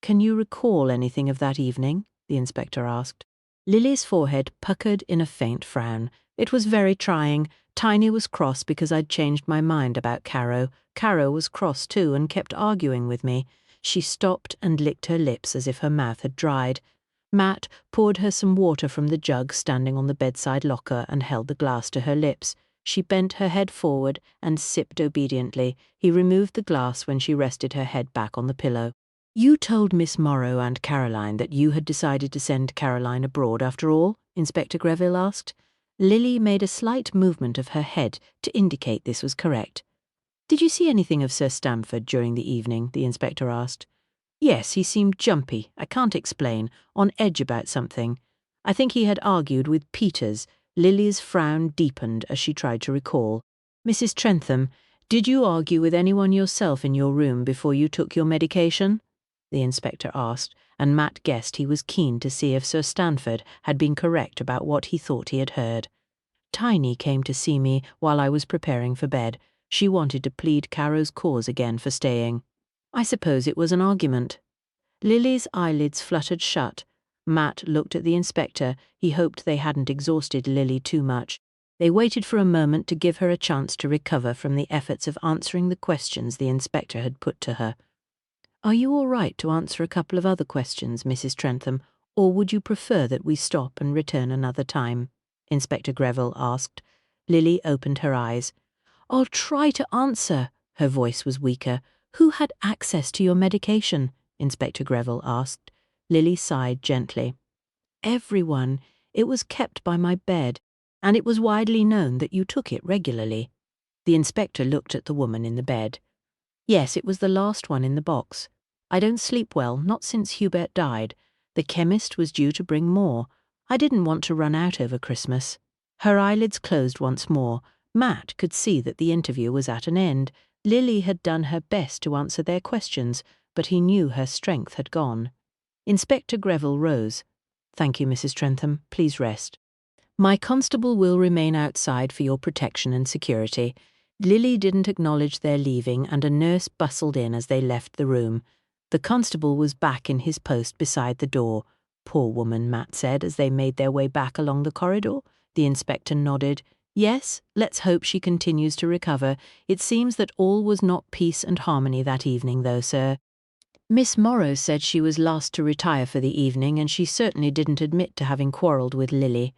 "Can you recall anything of that evening?" the inspector asked. Lily's forehead puckered in a faint frown. "It was very trying. Tiny was cross because I'd changed my mind about Caro. Caro was cross too and kept arguing with me." She stopped and licked her lips as if her mouth had dried. Matt poured her some water from the jug standing on the bedside locker and held the glass to her lips. She bent her head forward and sipped obediently. He removed the glass when she rested her head back on the pillow. "You told Miss Morrow and Caroline that you had decided to send Caroline abroad after all?" Inspector Greville asked. Lily made a slight movement of her head to indicate this was correct. "Did you see anything of Sir Stamford during the evening?" the inspector asked. "Yes, he seemed jumpy. I can't explain. On edge about something. I think he had argued with Peters." Lily's frown deepened as she tried to recall. "Mrs. Trentham, did you argue with anyone yourself in your room before you took your medication?" the inspector asked, and Matt guessed he was keen to see if Sir Stamford had been correct about what he thought he had heard. "Tiny came to see me while I was preparing for bed. She wanted to plead Caro's cause again for staying. I suppose it was an argument." Lily's eyelids fluttered shut. Matt looked at the inspector. He hoped they hadn't exhausted Lily too much. They waited for a moment to give her a chance to recover from the efforts of answering the questions the inspector had put to her. "Are you all right to answer a couple of other questions, Mrs. Trentham, or would you prefer that we stop and return another time?" Inspector Greville asked. Lily opened her eyes. "I'll try to answer." Her voice was weaker. "Who had access to your medication?" Inspector Greville asked. Lily sighed gently. "Everyone. It was kept by my bed, and it was widely known that you took it regularly." The inspector looked at the woman in the bed. Yes, it was the last one in the box. I don't sleep well, not since Hubert died. The chemist was due to bring more. I didn't want to run out over Christmas. Her eyelids closed once more. Matt could see that the interview was at an end. Lily had done her best to answer their questions, but he knew her strength had gone. Inspector Greville rose. "Thank you, Mrs. Trentham. Please rest. My constable will remain outside for your protection and security." Lily didn't acknowledge their leaving, and a nurse bustled in as they left the room. The constable was back in his post beside the door. "Poor woman," Matt said as they made their way back along the corridor. The inspector nodded. "Yes, let's hope she continues to recover. It seems that all was not peace and harmony that evening, though, sir. Miss Morrow said she was last to retire for the evening, and she certainly didn't admit to having quarrelled with Lily."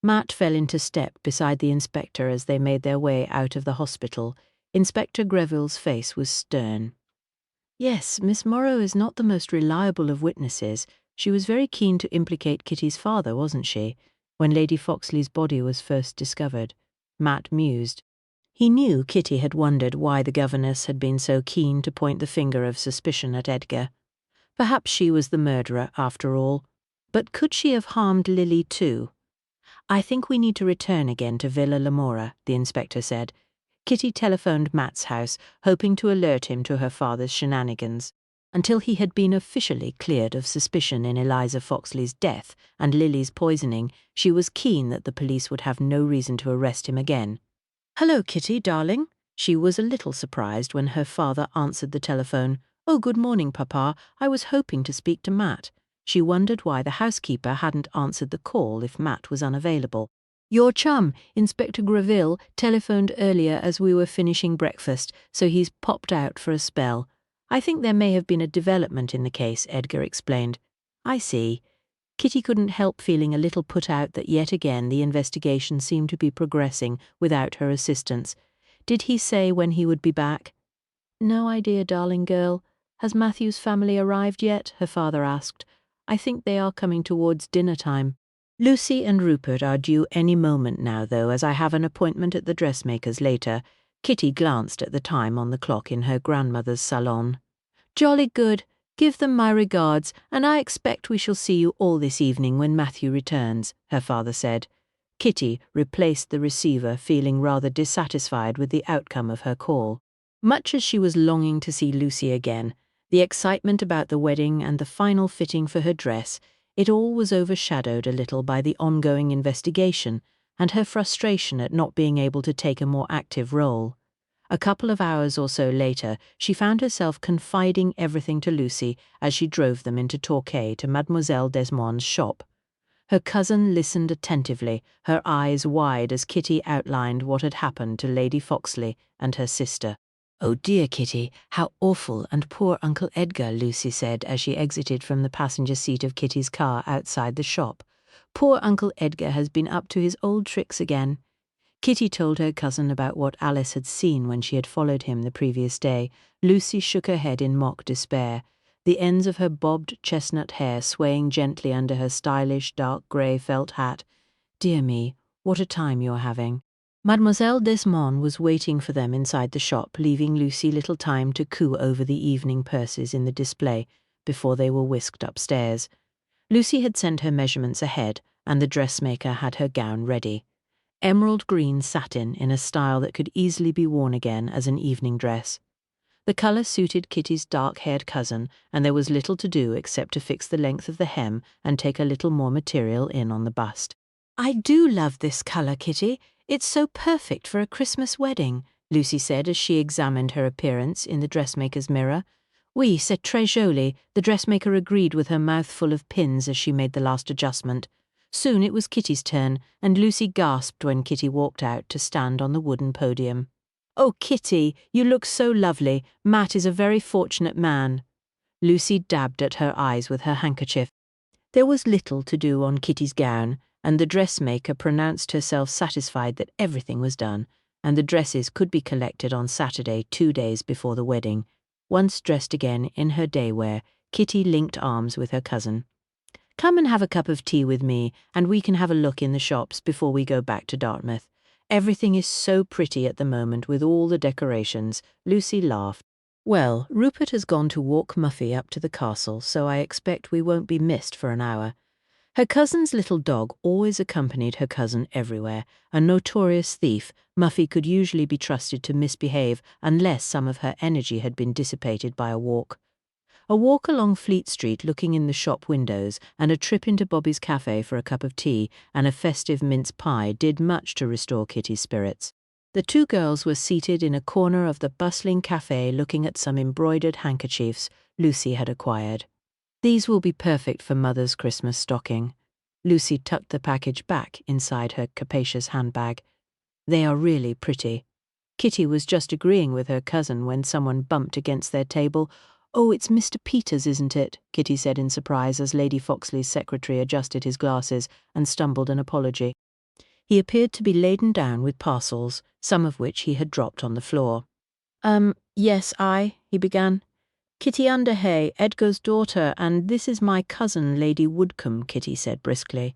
Matt fell into step beside the inspector as they made their way out of the hospital. Inspector Greville's face was stern. "Yes, Miss Morrow is not the most reliable of witnesses. She was very keen to implicate Kitty's father, wasn't she, when Lady Foxley's body was first discovered?" Matt mused. He knew Kitty had wondered why the governess had been so keen to point the finger of suspicion at Edgar. Perhaps she was the murderer, after all. But could she have harmed Lily too? "I think we need to return again to Villa Lamora," the inspector said. Kitty telephoned Matt's house, hoping to alert him to her father's shenanigans. Until he had been officially cleared of suspicion in Eliza Foxley's death and Lily's poisoning, she was keen that the police would have no reason to arrest him again. "Hello, Kitty, darling." She was a little surprised when her father answered the telephone. "Oh, good morning, Papa. I was hoping to speak to Matt." She wondered why the housekeeper hadn't answered the call if Matt was unavailable. "Your chum, Inspector Greville, telephoned earlier as we were finishing breakfast, so he's popped out for a spell. I think there may have been a development in the case," Edgar explained. "I see." Kitty couldn't help feeling a little put out that yet again the investigation seemed to be progressing without her assistance. "Did he say when he would be back?" "No idea, darling girl. Has Matthew's family arrived yet?" her father asked. "I think they are coming towards dinner time. Lucy and Rupert are due any moment now, though, as I have an appointment at the dressmaker's later." Kitty glanced at the time on the clock in her grandmother's salon. "Jolly good. Give them my regards, and I expect we shall see you all this evening when Matthew returns," her father said. Kitty replaced the receiver, feeling rather dissatisfied with the outcome of her call. Much as she was longing to see Lucy again, the excitement about the wedding and the final fitting for her dress, it all was overshadowed a little by the ongoing investigation and her frustration at not being able to take a more active role. A couple of hours or so later, she found herself confiding everything to Lucy as she drove them into Torquay to Mademoiselle Desmond's shop. Her cousin listened attentively, her eyes wide as Kitty outlined what had happened to Lady Foxley and her sister. "Oh dear, Kitty, how awful, and poor Uncle Edgar," Lucy said as she exited from the passenger seat of Kitty's car outside the shop. "Poor Uncle Edgar has been up to his old tricks again." Kitty told her cousin about what Alice had seen when she had followed him the previous day. Lucy shook her head in mock despair, the ends of her bobbed chestnut hair swaying gently under her stylish dark grey felt hat. "Dear me, what a time you're having." Mademoiselle Desmond was waiting for them inside the shop, leaving Lucy little time to coo over the evening purses in the display before they were whisked upstairs. Lucy had sent her measurements ahead, and the dressmaker had her gown ready. Emerald green satin in a style that could easily be worn again as an evening dress. The colour suited Kitty's dark-haired cousin, and there was little to do except to fix the length of the hem and take a little more material in on the bust. "I do love this colour, Kitty. It's so perfect for a Christmas wedding," Lucy said as she examined her appearance in the dressmaker's mirror. "Oui, c'est très joli," the dressmaker agreed with her mouth full of pins as she made the last adjustment. Soon it was Kitty's turn, and Lucy gasped when Kitty walked out to stand on the wooden podium. "Oh, Kitty, you look so lovely. Matt is a very fortunate man." Lucy dabbed at her eyes with her handkerchief. There was little to do on Kitty's gown, and the dressmaker pronounced herself satisfied that everything was done, and the dresses could be collected on Saturday, 2 days before the wedding. Once dressed again in her day wear, Kitty linked arms with her cousin. "Come and have a cup of tea with me, and we can have a look in the shops before we go back to Dartmouth." Everything is so pretty at the moment with all the decorations. Lucy laughed. Well, Rupert has gone to walk Muffy up to the castle, so I expect we won't be missed for an hour. Her cousin's little dog always accompanied her cousin everywhere. A notorious thief, Muffy could usually be trusted to misbehave unless some of her energy had been dissipated by a walk. A walk along Fleet Street looking in the shop windows and a trip into Bobby's cafe for a cup of tea and a festive mince pie did much to restore Kitty's spirits. The two girls were seated in a corner of the bustling cafe looking at some embroidered handkerchiefs Lucy had acquired. These will be perfect for Mother's Christmas stocking. Lucy tucked the package back inside her capacious handbag. They are really pretty. Kitty was just agreeing with her cousin when someone bumped against their table. "Oh, it's Mr. Peters, isn't it?" Kitty said in surprise as Lady Foxley's secretary adjusted his glasses and stumbled an apology. He appeared to be laden down with parcels, some of which he had dropped on the floor. Yes, he began. "Kitty Underhay, Edgar's daughter, and this is my cousin, Lady Woodcombe," Kitty said briskly.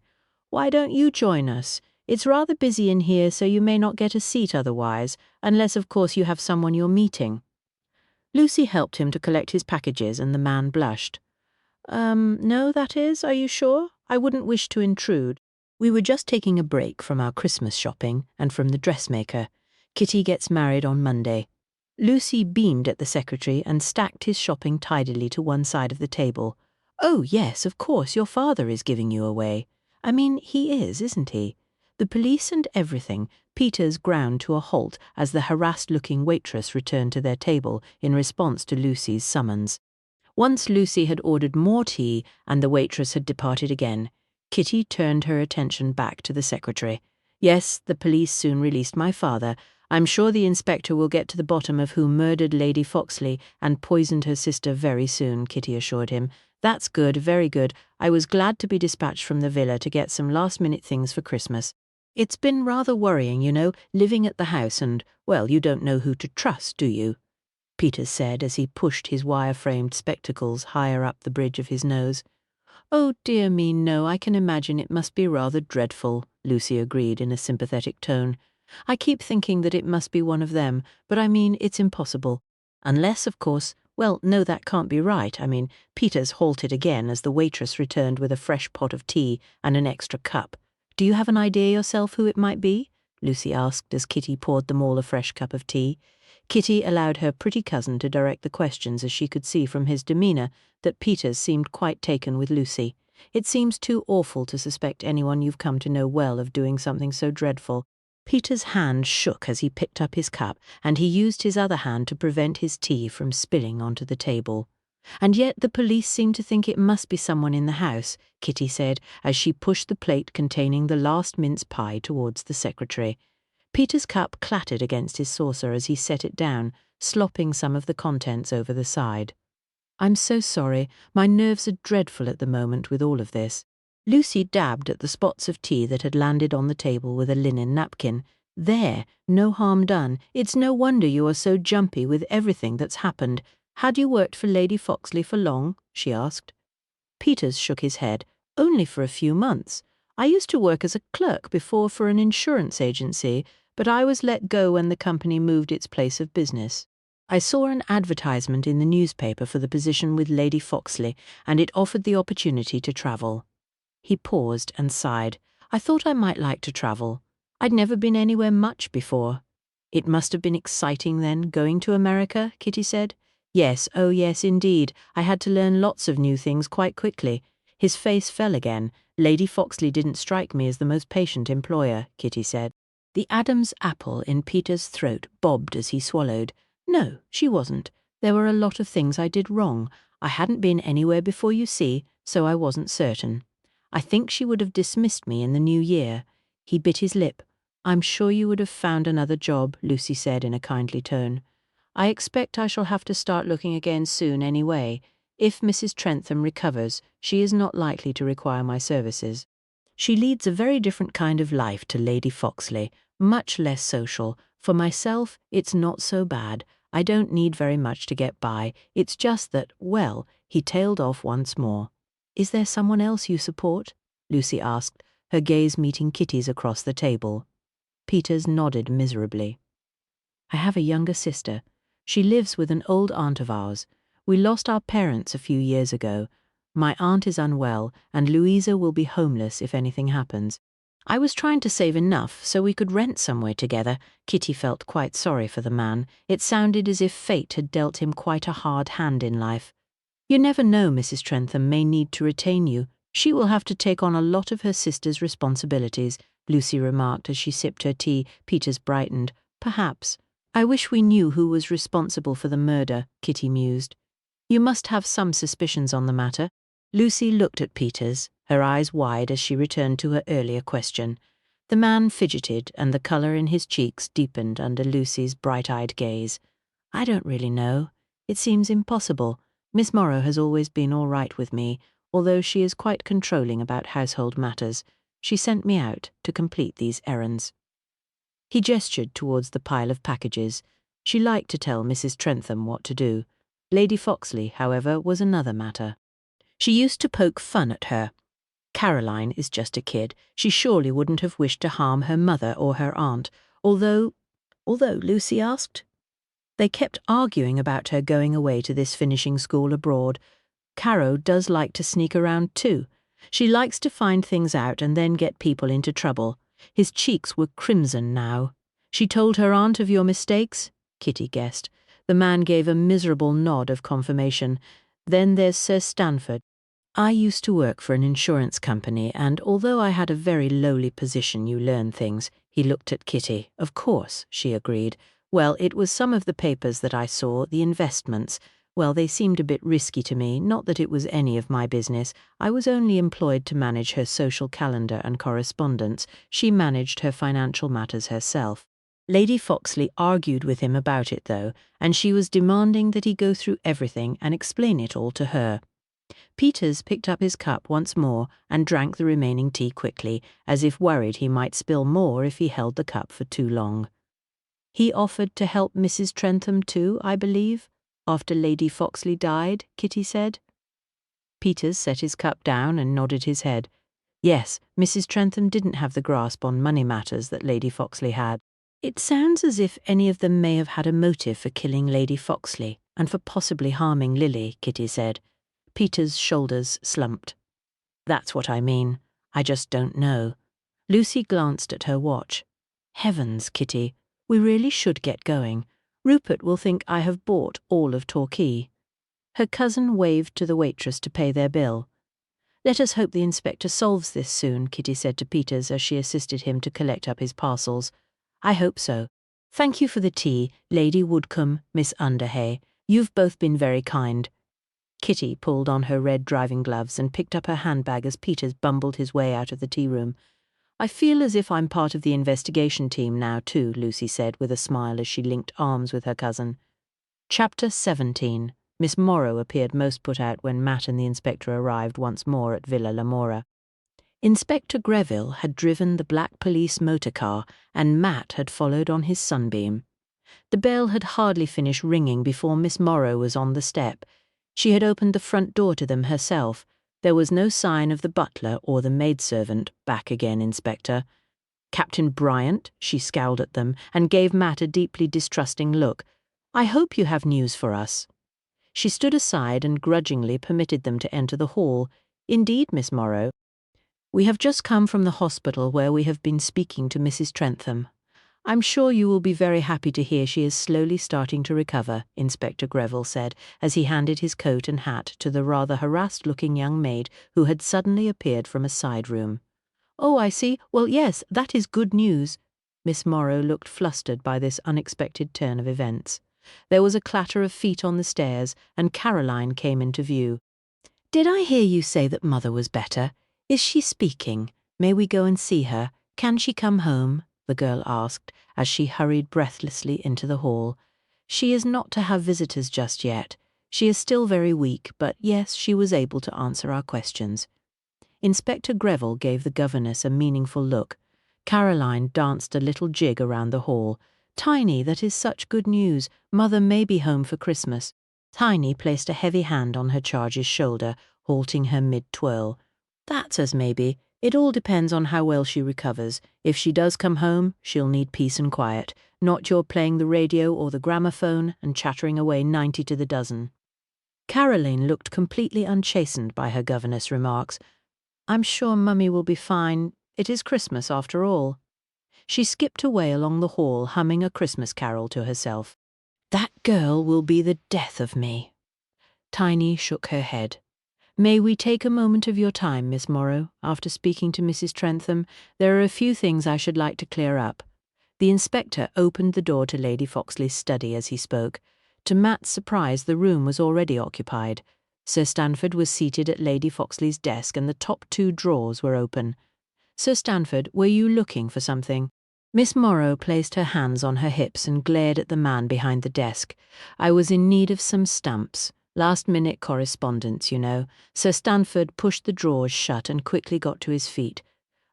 "Why don't you join us? It's rather busy in here, so you may not get a seat otherwise, unless of course you have someone you're meeting." Lucy helped him to collect his packages and the man blushed. No, that is, are you sure? I wouldn't wish to intrude. We were just taking a break from our Christmas shopping and from the dressmaker. Kitty gets married on Monday. Lucy beamed at the secretary and stacked his shopping tidily to one side of the table. "Oh, yes, of course, your father is giving you away. I mean, he is, isn't he?" The police and everything. Peters ground to a halt as the harassed-looking waitress returned to their table in response to Lucy's summons. Once Lucy had ordered more tea and the waitress had departed again, Kitty turned her attention back to the secretary. "Yes, the police soon released my father. I'm sure the inspector will get to the bottom of who murdered Lady Foxley and poisoned her sister very soon," Kitty assured him. "That's good, very good. I was glad to be dispatched from the villa to get some last-minute things for Christmas. It's been rather worrying, you know, living at the house and, well, you don't know who to trust, do you?" Peters said as he pushed his wire-framed spectacles higher up the bridge of his nose. "Oh, dear me, no, I can imagine it must be rather dreadful," Lucy agreed in a sympathetic tone. "I keep thinking that it must be one of them, but I mean, it's impossible. Unless, of course, well, no, that can't be right. I mean," Peters halted again as the waitress returned with a fresh pot of tea and an extra cup. "Do you have an idea yourself who it might be?" Lucy asked as Kitty poured them all a fresh cup of tea. Kitty allowed her pretty cousin to direct the questions as she could see from his demeanour that Peters seemed quite taken with Lucy. "It seems too awful to suspect anyone you've come to know well of doing something so dreadful." Peter's hand shook as he picked up his cup, and he used his other hand to prevent his tea from spilling onto the table. "And yet the police seem to think it must be someone in the house," Kitty said as she pushed the plate containing the last mince pie towards the secretary. Peter's cup clattered against his saucer as he set it down, slopping some of the contents over the side. "I'm so sorry. My nerves are dreadful at the moment with all of this." Lucy dabbed at the spots of tea that had landed on the table with a linen napkin. "There, no harm done. It's no wonder you are so jumpy with everything that's happened. Had you worked for Lady Foxley for long?" she asked. Peters shook his head. "Only for a few months. I used to work as a clerk before for an insurance agency, but I was let go when the company moved its place of business. I saw an advertisement in the newspaper for the position with Lady Foxley, and it offered the opportunity to travel." He paused and sighed. "I thought I might like to travel. I'd never been anywhere much before." "It must have been exciting then, going to America," Kitty said. "Yes, oh yes, indeed. I had to learn lots of new things quite quickly." His face fell again. "Lady Foxley didn't strike me as the most patient employer," Kitty said. The Adam's apple in Peter's throat bobbed as he swallowed. "No, she wasn't. There were a lot of things I did wrong. I hadn't been anywhere before, you see, so I wasn't certain. I think she would have dismissed me in the new year." He bit his lip. "I'm sure you would have found another job," Lucy said in a kindly tone. "I expect I shall have to start looking again soon anyway. If Mrs. Trentham recovers, she is not likely to require my services. She leads a very different kind of life to Lady Foxley, much less social. For myself, it's not so bad. I don't need very much to get by. It's just that, well," he tailed off once more. "Is there someone else you support?" Lucy asked, her gaze meeting Kitty's across the table. Peters nodded miserably. I have a younger sister. She lives with an old aunt of ours. We lost our parents a few years ago. My aunt is unwell, and Louisa will be homeless if anything happens. I was trying to save enough so we could rent somewhere together. Kitty felt quite sorry for the man. It sounded as if fate had dealt him quite a hard hand in life. You never know, Mrs. Trentham may need to retain you. She will have to take on a lot of her sister's responsibilities, Lucy remarked as she sipped her tea. Peters brightened. Perhaps. I wish we knew who was responsible for the murder, Kitty mused. You must have some suspicions on the matter. Lucy looked at Peters, her eyes wide as she returned to her earlier question. The man fidgeted, and the colour in his cheeks deepened under Lucy's bright-eyed gaze. I don't really know. It seems impossible. Miss Morrow has always been all right with me, although she is quite controlling about household matters. She sent me out to complete these errands. He gestured towards the pile of packages. She liked to tell Mrs. Trentham what to do. Lady Foxley, however, was another matter. She used to poke fun at her. Caroline is just a kid. She surely wouldn't have wished to harm her mother or her aunt, although, Lucy asked. They kept arguing about her going away to this finishing school abroad. Caro does like to sneak around too. She likes to find things out and then get people into trouble. His cheeks were crimson now. She told her aunt of your mistakes? Kitty guessed. The man gave a miserable nod of confirmation. Then there's Sir Stanford. I used to work for an insurance company, and although I had a very lowly position, you learn things. He looked at Kitty. Of course, she agreed. Well, it was some of the papers that I saw, the investments. Well, they seemed a bit risky to me, not that it was any of my business. I was only employed to manage her social calendar and correspondence. She managed her financial matters herself. Lady Foxley argued with him about it, though, and she was demanding that he go through everything and explain it all to her. Peters picked up his cup once more and drank the remaining tea quickly, as if worried he might spill more if he held the cup for too long. He offered to help Mrs. Trentham too, I believe, after Lady Foxley died, Kitty said. Peters set his cup down and nodded his head. Yes, Mrs. Trentham didn't have the grasp on money matters that Lady Foxley had. It sounds as if any of them may have had a motive for killing Lady Foxley and for possibly harming Lily, Kitty said. Peter's shoulders slumped. That's what I mean. I just don't know. Lucy glanced at her watch. Heavens, Kitty, we really should get going. Rupert will think I have bought all of Torquay. Her cousin waved to the waitress to pay their bill. Let us hope the inspector solves this soon, Kitty said to Peters as she assisted him to collect up his parcels. I hope so. Thank you for the tea, Lady Woodcombe, Miss Underhay. You've both been very kind. Kitty pulled on her red driving gloves and picked up her handbag as Peters bumbled his way out of the tea room. I feel as if I'm part of the investigation team now too, Lucy said with a smile as she linked arms with her cousin. Chapter 17. Miss Morrow appeared most put out when Matt and the inspector arrived once more at Villa Lamora. Inspector Greville had driven the black police motor car, and Matt had followed on his sunbeam. The bell had hardly finished ringing before Miss Morrow was on the step. She had opened the front door to them herself. There was no sign of the butler or the maidservant. Back again, Inspector. Captain Bryant, she scowled at them and gave Matt a deeply distrusting look. I hope you have news for us. She stood aside and grudgingly permitted them to enter the hall. Indeed, Miss Morrow. We have just come from the hospital where we have been speaking to Mrs. Trentham. I'm sure you will be very happy to hear she is slowly starting to recover, Inspector Greville said, as he handed his coat and hat to the rather harassed-looking young maid who had suddenly appeared from a side room. Oh, I see. Well, yes, that is good news. Miss Morrow looked flustered by this unexpected turn of events. There was a clatter of feet on the stairs, and Caroline came into view. Did I hear you say that Mother was better? Is she speaking? May we go and see her? Can she come home? The girl asked, as she hurried breathlessly into the hall. She is not to have visitors just yet. She is still very weak, but yes, she was able to answer our questions. Inspector Greville gave the governess a meaningful look. Caroline danced a little jig around the hall. Tiny, that is such good news. Mother may be home for Christmas. Tiny placed a heavy hand on her charge's shoulder, halting her mid-twirl. That's as maybe. It all depends on how well she recovers. If she does come home, she'll need peace and quiet, not your playing the radio or the gramophone and chattering away 90 to the dozen. Caroline looked completely unchastened by her governess' remarks. I'm sure Mummy will be fine. It is Christmas after all. She skipped away along the hall, humming a Christmas carol to herself. That girl will be the death of me. Tiny shook her head. May we take a moment of your time, Miss Morrow? After speaking to Mrs. Trentham, there are a few things I should like to clear up. The inspector opened the door to Lady Foxley's study as he spoke. To Matt's surprise, the room was already occupied. Sir Stanford was seated at Lady Foxley's desk and the top 2 drawers were open. Sir Stanford, were you looking for something? Miss Morrow placed her hands on her hips and glared at the man behind the desk. I was in need of some stamps. Last-minute correspondence, you know. Sir Stanford pushed the drawers shut and quickly got to his feet.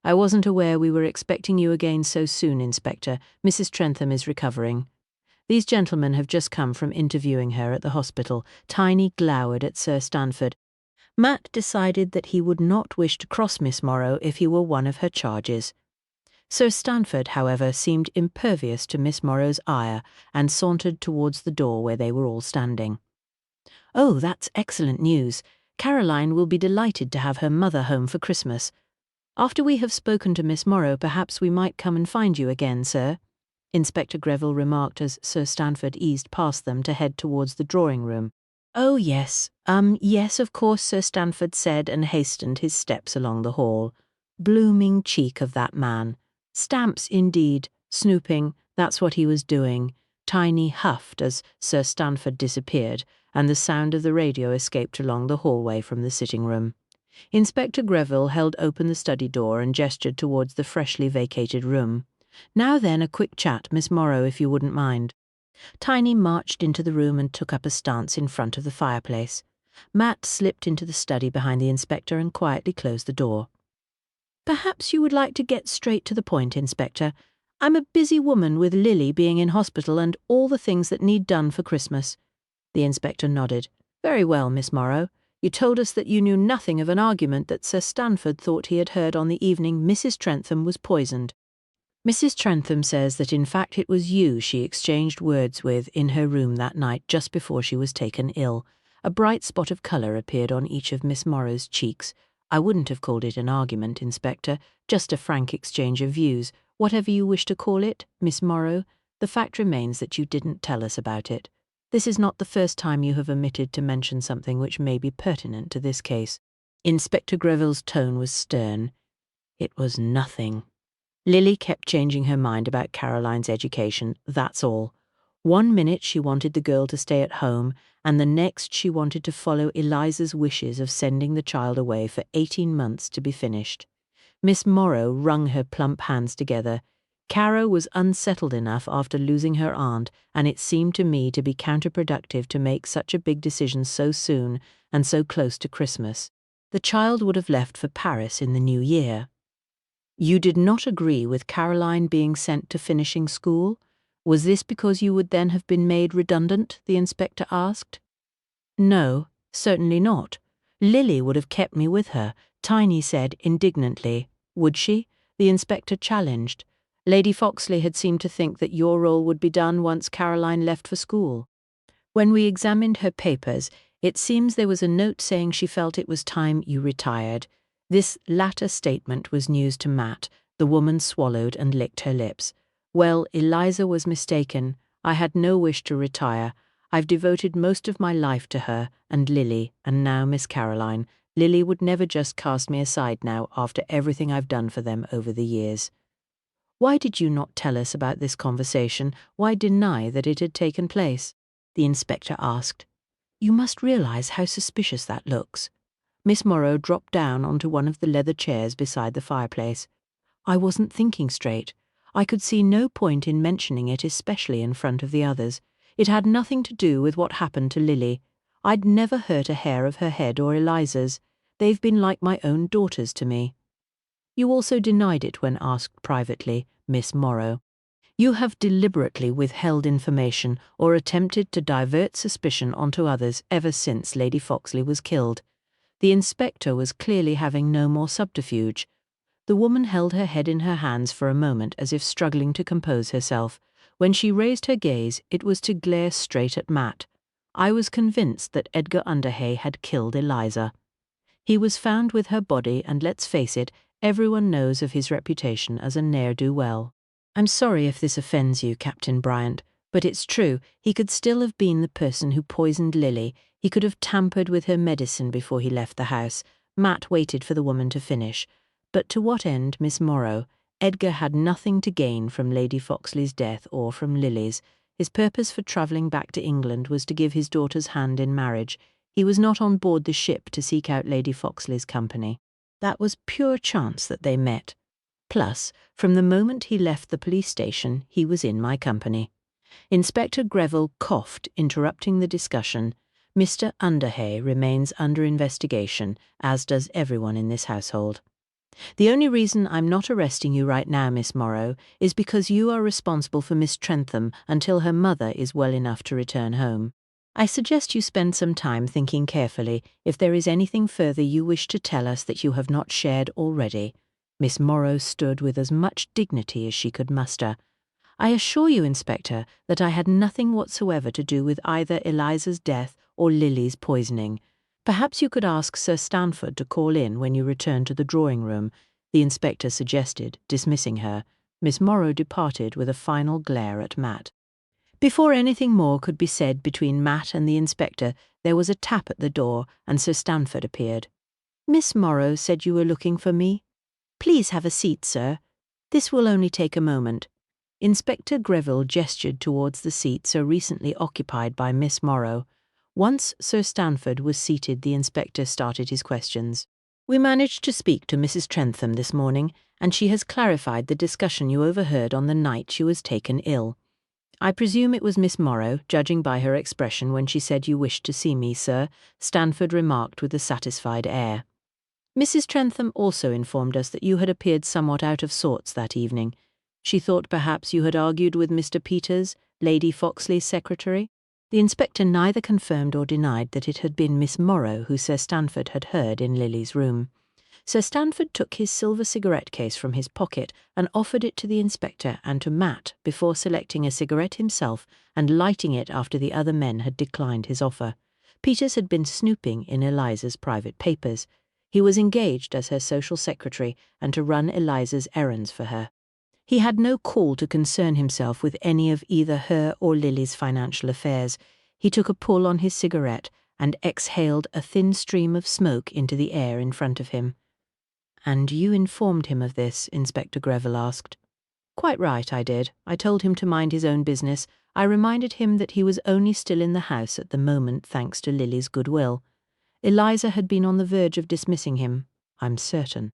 I wasn't aware we were expecting you again so soon, Inspector. Mrs. Trentham is recovering. These gentlemen have just come from interviewing her at the hospital. Tiny glowered at Sir Stanford. Matt decided that he would not wish to cross Miss Morrow if he were one of her charges. Sir Stanford, however, seemed impervious to Miss Morrow's ire and sauntered towards the door where they were all standing. Oh, that's excellent news. Caroline will be delighted to have her mother home for Christmas. After we have spoken to Miss Morrow, perhaps we might come and find you again, sir, Inspector Greville remarked as Sir Stanford eased past them to head towards the drawing-room. Oh, yes. Yes, of course, Sir Stanford said and hastened his steps along the hall. Blooming cheek of that man. Stamps, indeed. Snooping, that's what he was doing. Tiny huffed as Sir Stanford disappeared, and the sound of the radio escaped along the hallway from the sitting-room. Inspector Greville held open the study door and gestured towards the freshly vacated room. Now then, a quick chat, Miss Morrow, if you wouldn't mind. Tiny marched into the room and took up a stance in front of the fireplace. Matt slipped into the study behind the inspector and quietly closed the door. Perhaps you would like to get straight to the point, Inspector. I'm a busy woman with Lily being in hospital and all the things that need done for Christmas. The inspector nodded. Very well, Miss Morrow. You told us that you knew nothing of an argument that Sir Stanford thought he had heard on the evening Mrs. Trentham was poisoned. Mrs. Trentham says that in fact it was you she exchanged words with in her room that night just before she was taken ill. A bright spot of colour appeared on each of Miss Morrow's cheeks. I wouldn't have called it an argument, Inspector, just a frank exchange of views. Whatever you wish to call it, Miss Morrow, the fact remains that you didn't tell us about it. This is not the first time you have omitted to mention something which may be pertinent to this case. Inspector Greville's tone was stern. It was nothing. Lily kept changing her mind about Caroline's education, that's all. 1 minute she wanted the girl to stay at home, and the next she wanted to follow Eliza's wishes of sending the child away for 18 months to be finished. Miss Morrow wrung her plump hands together. Caro was unsettled enough after losing her aunt, and it seemed to me to be counterproductive to make such a big decision so soon and so close to Christmas. The child would have left for Paris in the new year. You did not agree with Caroline being sent to finishing school? Was this because you would then have been made redundant? The inspector asked. No, certainly not. Lily would have kept me with her, Tiny said indignantly. Would she? The inspector challenged. Lady Foxley had seemed to think that your role would be done once Caroline left for school. When we examined her papers, it seems there was a note saying she felt it was time you retired. This latter statement was news to Matt. The woman swallowed and licked her lips. Well, Eliza was mistaken. I had no wish to retire. I've devoted most of my life to her and Lily, and now Miss Caroline. Lily would never just cast me aside now after everything I've done for them over the years. Why did you not tell us about this conversation? Why deny that it had taken place? The inspector asked. You must realize how suspicious that looks. Miss Morrow dropped down onto one of the leather chairs beside the fireplace. I wasn't thinking straight. I could see no point in mentioning it, especially in front of the others. It had nothing to do with what happened to Lily. I'd never hurt a hair of her head or Eliza's. They've been like my own daughters to me. You also denied it when asked privately, Miss Morrow. You have deliberately withheld information or attempted to divert suspicion onto others ever since Lady Foxley was killed. The inspector was clearly having no more subterfuge. The woman held her head in her hands for a moment as if struggling to compose herself. When she raised her gaze, it was to glare straight at Matt. I was convinced that Edgar Underhay had killed Eliza. He was found with her body, and let's face it, everyone knows of his reputation as a ne'er-do-well. I'm sorry if this offends you, Captain Bryant, but it's true. He could still have been the person who poisoned Lily. He could have tampered with her medicine before he left the house. Matt waited for the woman to finish. But to what end, Miss Morrow? Edgar had nothing to gain from Lady Foxley's death or from Lily's. His purpose for travelling back to England was to give his daughter's hand in marriage. He was not on board the ship to seek out Lady Foxley's company. That was pure chance that they met. Plus, from the moment he left the police station, he was in my company. Inspector Greville coughed, interrupting the discussion. Mr. Underhay remains under investigation, as does everyone in this household. The only reason I'm not arresting you right now, Miss Morrow, is because you are responsible for Miss Trentham until her mother is well enough to return home. I suggest you spend some time thinking carefully if there is anything further you wish to tell us that you have not shared already. Miss Morrow stood with as much dignity as she could muster. I assure you, Inspector, that I had nothing whatsoever to do with either Eliza's death or Lily's poisoning. Perhaps you could ask Sir Stanford to call in when you return to the drawing-room, the inspector suggested, dismissing her. Miss Morrow departed with a final glare at Matt. Before anything more could be said between Matt and the inspector, there was a tap at the door, and Sir Stanford appeared. Miss Morrow said you were looking for me. Please have a seat, sir. This will only take a moment. Inspector Greville gestured towards the seat so recently occupied by Miss Morrow. Once Sir Stanford was seated, the inspector started his questions. We managed to speak to Mrs. Trentham this morning, and she has clarified the discussion you overheard on the night she was taken ill. I presume it was Miss Morrow, judging by her expression when she said you wished to see me, sir, Stanford remarked with a satisfied air. Mrs. Trentham also informed us that you had appeared somewhat out of sorts that evening. She thought perhaps you had argued with Mr. Peters, Lady Foxley's secretary. The inspector neither confirmed or denied that it had been Miss Morrow who Sir Stanford had heard in Lily's room. Sir Stanford took his silver cigarette case from his pocket and offered it to the inspector and to Matt before selecting a cigarette himself and lighting it after the other men had declined his offer. Peters had been snooping in Eliza's private papers. He was engaged as her social secretary and to run Eliza's errands for her. He had no call to concern himself with any of either her or Lily's financial affairs. He took a pull on his cigarette and exhaled a thin stream of smoke into the air in front of him. And you informed him of this? Inspector Greville asked. Quite right, I did. I told him to mind his own business. I reminded him that he was only still in the house at the moment thanks to Lily's goodwill. Eliza had been on the verge of dismissing him, I'm certain.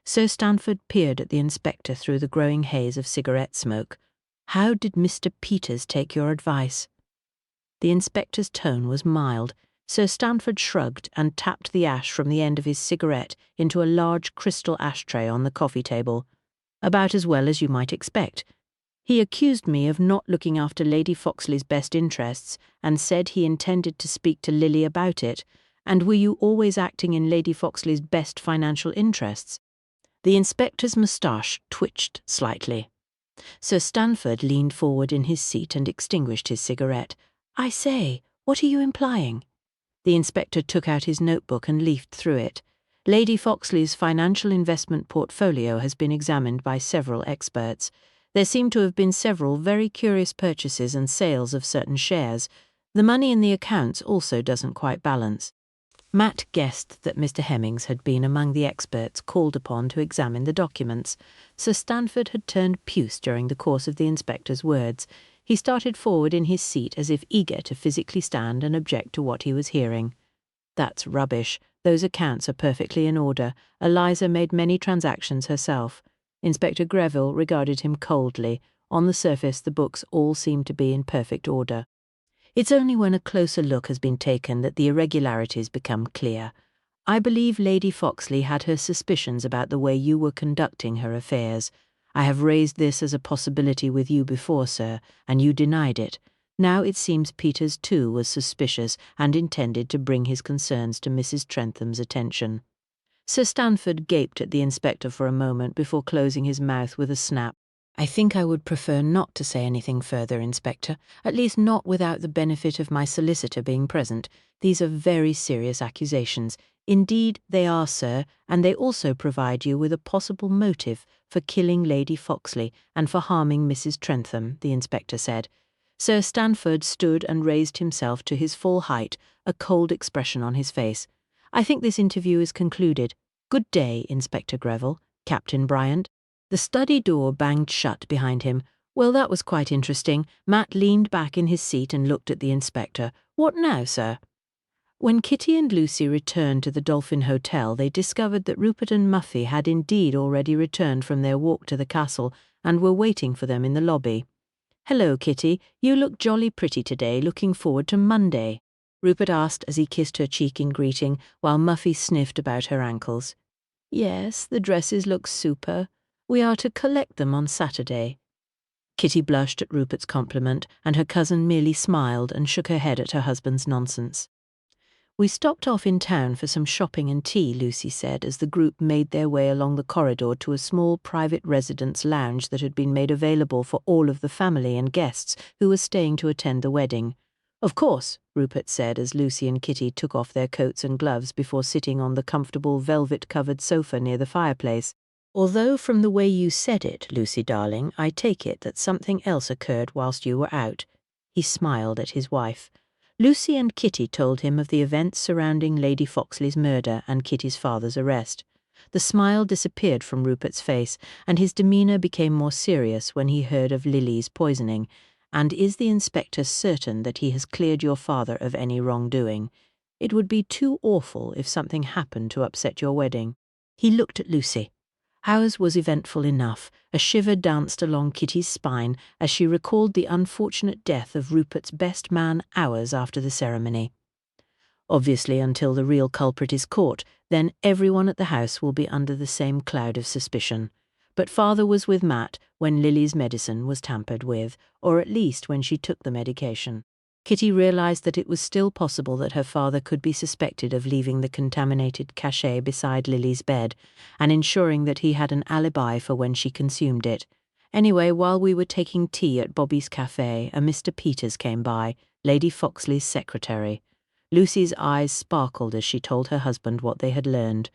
Sir Stanford peered at the inspector through the growing haze of cigarette smoke. How did Mr. Peters take your advice? The inspector's tone was mild. Sir Stanford shrugged and tapped the ash from the end of his cigarette into a large crystal ashtray on the coffee table. About as well as you might expect. He accused me of not looking after Lady Foxley's best interests and said he intended to speak to Lily about it. And were you always acting in Lady Foxley's best financial interests? The inspector's moustache twitched slightly. Sir Stanford leaned forward in his seat and extinguished his cigarette. I say, what are you implying? The inspector took out his notebook and leafed through it. Lady Foxley's financial investment portfolio has been examined by several experts. There seem to have been several very curious purchases and sales of certain shares. The money in the accounts also doesn't quite balance. Matt guessed that Mr. Hemmings had been among the experts called upon to examine the documents. Sir Stanford had turned puce during the course of the inspector's words. He started forward in his seat as if eager to physically stand and object to what he was hearing. That's rubbish. Those accounts are perfectly in order. Eliza made many transactions herself. Inspector Greville regarded him coldly. On the surface, the books all seemed to be in perfect order. It's only when a closer look has been taken that the irregularities become clear. I believe Lady Foxley had her suspicions about the way you were conducting her affairs. I have raised this as a possibility with you before, sir, and you denied it. Now it seems Peters too was suspicious and intended to bring his concerns to Mrs. Trentham's attention. Sir Stanford gaped at the inspector for a moment before closing his mouth with a snap. "I think I would prefer not to say anything further, Inspector, at least not without the benefit of my solicitor being present. These are very serious accusations. Indeed, they are, sir, and they also provide you with a possible motive for killing Lady Foxley and for harming Mrs. Trentham," the inspector said. Sir Stanford stood and raised himself to his full height, a cold expression on his face. "I think this interview is concluded. Good day, Inspector Greville, Captain Bryant." The study door banged shut behind him. Well, that was quite interesting. Matt leaned back in his seat and looked at the inspector. "What now, sir?" When Kitty and Lucy returned to the Dolphin Hotel, they discovered that Rupert and Muffy had indeed already returned from their walk to the castle and were waiting for them in the lobby. "Hello, Kitty. You look jolly pretty today. Looking forward to Monday," Rupert asked as he kissed her cheek in greeting, while Muffy sniffed about her ankles. "Yes, the dresses look super. We are to collect them on Saturday." Kitty blushed at Rupert's compliment, and her cousin merely smiled and shook her head at her husband's nonsense. "We stopped off in town for some shopping and tea," Lucy said, as the group made their way along the corridor to a small private residence lounge that had been made available for all of the family and guests who were staying to attend the wedding. "Of course," Rupert said as Lucy and Kitty took off their coats and gloves before sitting on the comfortable velvet-covered sofa near the fireplace. "Although from the way you said it, Lucy darling, I take it that something else occurred whilst you were out." He smiled at his wife. Lucy and Kitty told him of the events surrounding Lady Foxley's murder and Kitty's father's arrest. The smile disappeared from Rupert's face, and his demeanour became more serious when he heard of Lily's poisoning. "And is the inspector certain that he has cleared your father of any wrongdoing? It would be too awful if something happened to upset your wedding." He looked at Lucy. Ours was eventful enough. A shiver danced along Kitty's spine as she recalled the unfortunate death of Rupert's best man hours after the ceremony. "Obviously, until the real culprit is caught, then everyone at the house will be under the same cloud of suspicion. But Father was with Matt when Lily's medicine was tampered with, or at least when she took the medication." Kitty realized that it was still possible that her father could be suspected of leaving the contaminated cachet beside Lily's bed and ensuring that he had an alibi for when she consumed it. "Anyway, while we were taking tea at Bobby's Cafe, a Mr. Peters came by, Lady Foxley's secretary." Lucy's eyes sparkled as she told her husband what they had learned.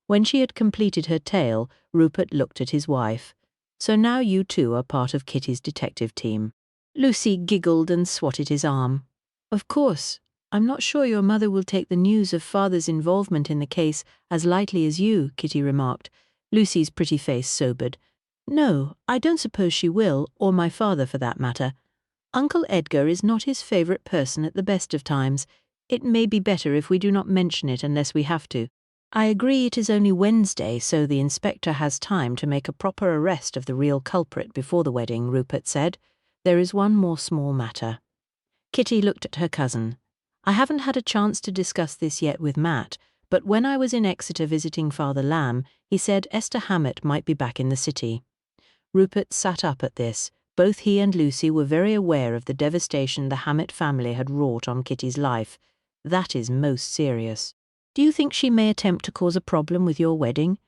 When she had completed her tale, Rupert looked at his wife. "So now you two are part of Kitty's detective team." Lucy giggled and swatted his arm. "Of course. I'm not sure your mother will take the news of Father's involvement in the case as lightly as you," Kitty remarked. Lucy's pretty face sobered. "No, I don't suppose she will, or my father for that matter. Uncle Edgar is not his favourite person at the best of times. It may be better if we do not mention it unless we have to." "I agree it is only Wednesday, so the inspector has time to make a proper arrest of the real culprit before the wedding," Rupert said. "There is one more small matter." Kitty looked at her cousin. "I haven't had a chance to discuss this yet with Matt, but when I was in Exeter visiting Father Lamb, he said Esther Hammett might be back in the city." Rupert sat up at this. Both he and Lucy were very aware of the devastation the Hammett family had wrought on Kitty's life. "That is most serious. Do you think she may attempt to cause a problem with your wedding?"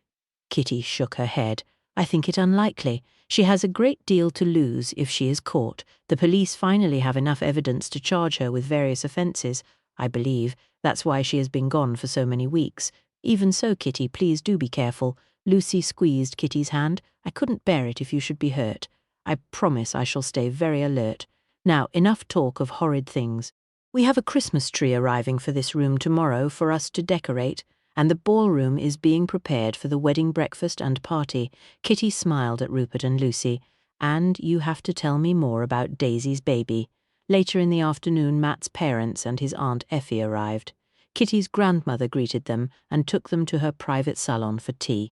Kitty shook her head. "I think it unlikely. She has a great deal to lose if she is caught. The police finally have enough evidence to charge her with various offences, I believe. That's why she has been gone for so many weeks. Even so, Kitty, please do be careful." Lucy squeezed Kitty's hand. "I couldn't bear it if you should be hurt. I promise I shall stay very alert. Now, enough talk of horrid things. We have a Christmas tree arriving for this room tomorrow for us to decorate, and the ballroom is being prepared for the wedding breakfast and party." Kitty smiled at Rupert and Lucy. "And you have to tell me more about Daisy's baby." Later in the afternoon, Matt's parents and his Aunt Effie arrived. Kitty's grandmother greeted them and took them to her private salon for tea.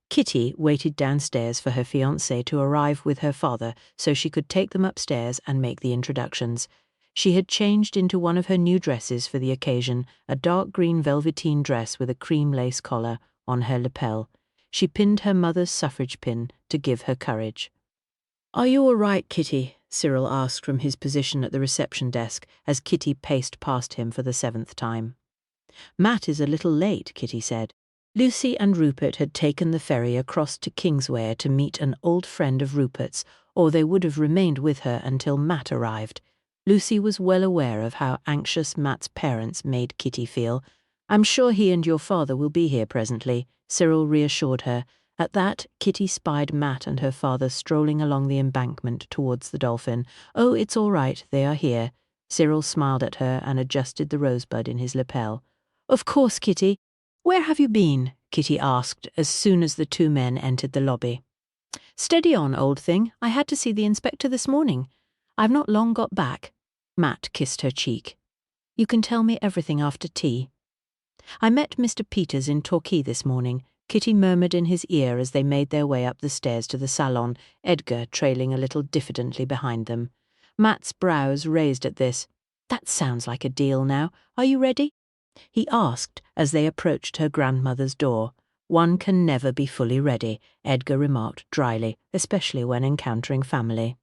Kitty waited downstairs for her fiancé to arrive with her father so she could take them upstairs and make the introductions. She had changed into one of her new dresses for the occasion, a dark green velveteen dress with a cream lace collar on her lapel. She pinned her mother's suffrage pin to give her courage. "Are you all right, Kitty? Cyril asked from his position at the reception desk as Kitty paced past him for the 7th time. Matt is a little late, Kitty said. Lucy and Rupert had taken the ferry across to Kingswear to meet an old friend of Rupert's, or they would have remained with her until Matt arrived. Lucy was well aware of how anxious Matt's parents made Kitty feel. "I'm sure he and your father will be here presently," Cyril reassured her. At that, Kitty spied Matt and her father strolling along the embankment towards the Dolphin. "Oh, it's all right, they are here." Cyril smiled at her and adjusted the rosebud in his lapel. "Of course, Kitty. Where have you been?" Kitty asked as soon as the two men entered the lobby. "Steady on, old thing. I had to see the inspector this morning. I've not long got back." Matt kissed her cheek. "You can tell me everything after tea." "I met Mr. Peters in Torquay this morning," Kitty murmured in his ear as they made their way up the stairs to the salon, Edgar trailing a little diffidently behind them. Matt's brows raised at this. "That sounds like a deal now. Are you ready?" he asked as they approached her grandmother's door. "One can never be fully ready," Edgar remarked dryly, especially when encountering family.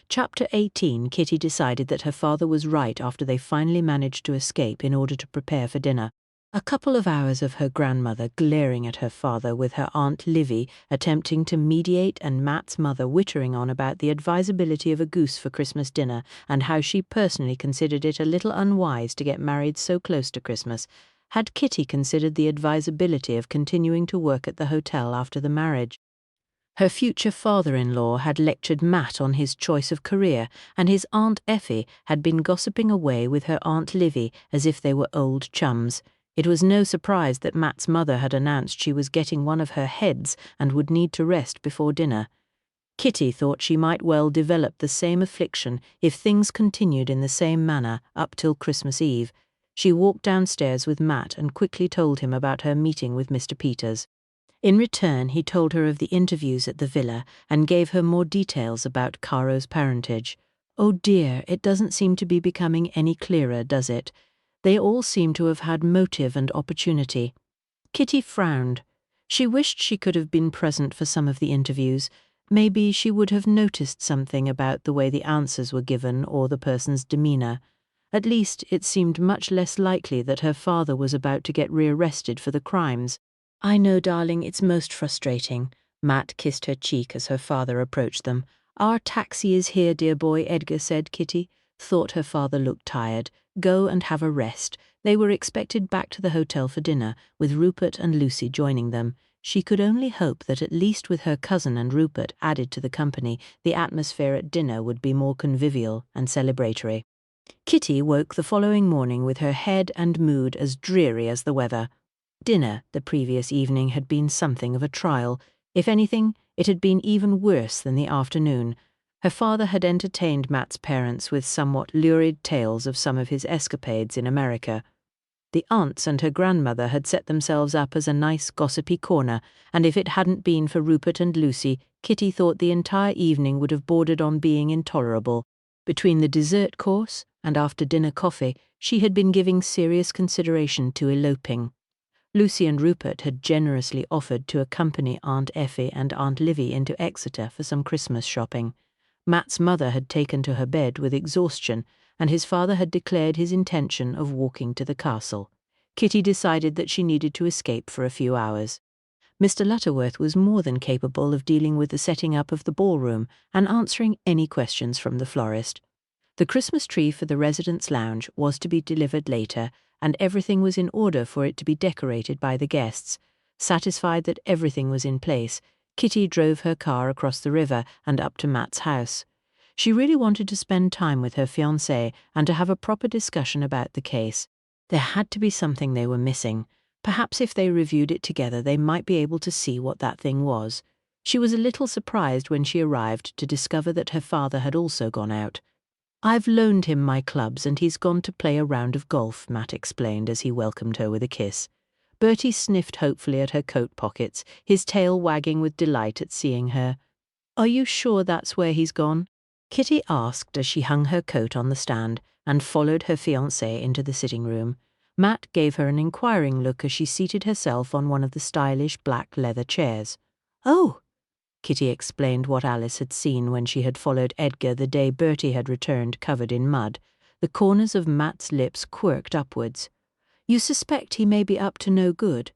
Chapter 18. Kitty decided that her father was right after they finally managed to escape in order to prepare for dinner. A couple of hours of her grandmother glaring at her father with her Aunt Livy attempting to mediate and Matt's mother wittering on about the advisability of a goose for Christmas dinner and how she personally considered it a little unwise to get married so close to Christmas, had Kitty considered the advisability of continuing to work at the hotel after the marriage. Her future father-in-law had lectured Matt on his choice of career, and his Aunt Effie had been gossiping away with her Aunt Livy as if they were old chums. It was no surprise that Matt's mother had announced she was getting one of her heads and would need to rest before dinner. Kitty thought she might well develop the same affliction if things continued in the same manner up till Christmas Eve. She walked downstairs with Matt and quickly told him about her meeting with Mr. Peters. In return, he told her of the interviews at the villa and gave her more details about Caro's parentage. "Oh dear, it doesn't seem to be becoming any clearer, does it? They all seem to have had motive and opportunity." Kitty frowned. She wished she could have been present for some of the interviews. Maybe she would have noticed something about the way the answers were given or the person's demeanour. At least, it seemed much less likely that her father was about to get rearrested for the crimes. "I know, darling, it's most frustrating." Matt kissed her cheek as her father approached them. "Our taxi is here, dear boy," Edgar said. Kitty thought her father looked tired. "Go and have a rest." They were expected back to the hotel for dinner, with Rupert and Lucy joining them. She could only hope that at least with her cousin and Rupert added to the company, the atmosphere at dinner would be more convivial and celebratory. Kitty woke the following morning with her head and mood as dreary as the weather. Dinner the previous evening had been something of a trial. If anything, it had been even worse than the afternoon. Her father had entertained Matt's parents with somewhat lurid tales of some of his escapades in America. The aunts and her grandmother had set themselves up as a nice gossipy corner, and if it hadn't been for Rupert and Lucy, Kitty thought the entire evening would have bordered on being intolerable. Between the dessert course and after-dinner coffee, she had been giving serious consideration to eloping. Lucy and Rupert had generously offered to accompany Aunt Effie and Aunt Livy into Exeter for some Christmas shopping. Matt's mother had taken to her bed with exhaustion, and his father had declared his intention of walking to the castle. Kitty decided that she needed to escape for a few hours. Mr. Lutterworth was more than capable of dealing with the setting up of the ballroom and answering any questions from the florist. The Christmas tree for the residence lounge was to be delivered later, and everything was in order for it to be decorated by the guests. Satisfied that everything was in place, Kitty drove her car across the river and up to Matt's house. She really wanted to spend time with her fiancé and to have a proper discussion about the case. There had to be something they were missing. Perhaps if they reviewed it together they might be able to see what that thing was. She was a little surprised when she arrived to discover that her father had also gone out. "I've loaned him my clubs and he's gone to play a round of golf," Matt explained as he welcomed her with a kiss. Bertie sniffed hopefully at her coat pockets, his tail wagging with delight at seeing her. "Are you sure that's where he's gone?" Kitty asked as she hung her coat on the stand and followed her fiancé into the sitting room. Matt gave her an inquiring look as she seated herself on one of the stylish black leather chairs. "Oh, Kitty explained what Alice had seen when she had followed Edgar the day Bertie had returned covered in mud. The corners of Matt's lips quirked upwards. "You suspect he may be up to no good?"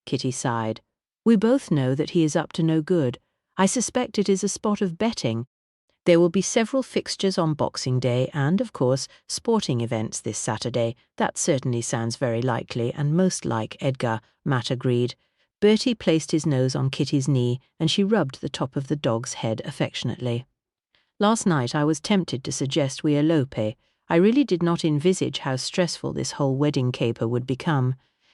Kitty sighed. "We both know that he is up to no good. I suspect it is a spot of betting. There will be several fixtures on Boxing Day and, of course, sporting events this Saturday. That certainly sounds very likely and most like Edgar," Matt agreed. Bertie placed his nose on Kitty's knee and she rubbed the top of the dog's head affectionately. "Last night I was tempted to suggest we elope. I really did not envisage how stressful this whole wedding caper would become.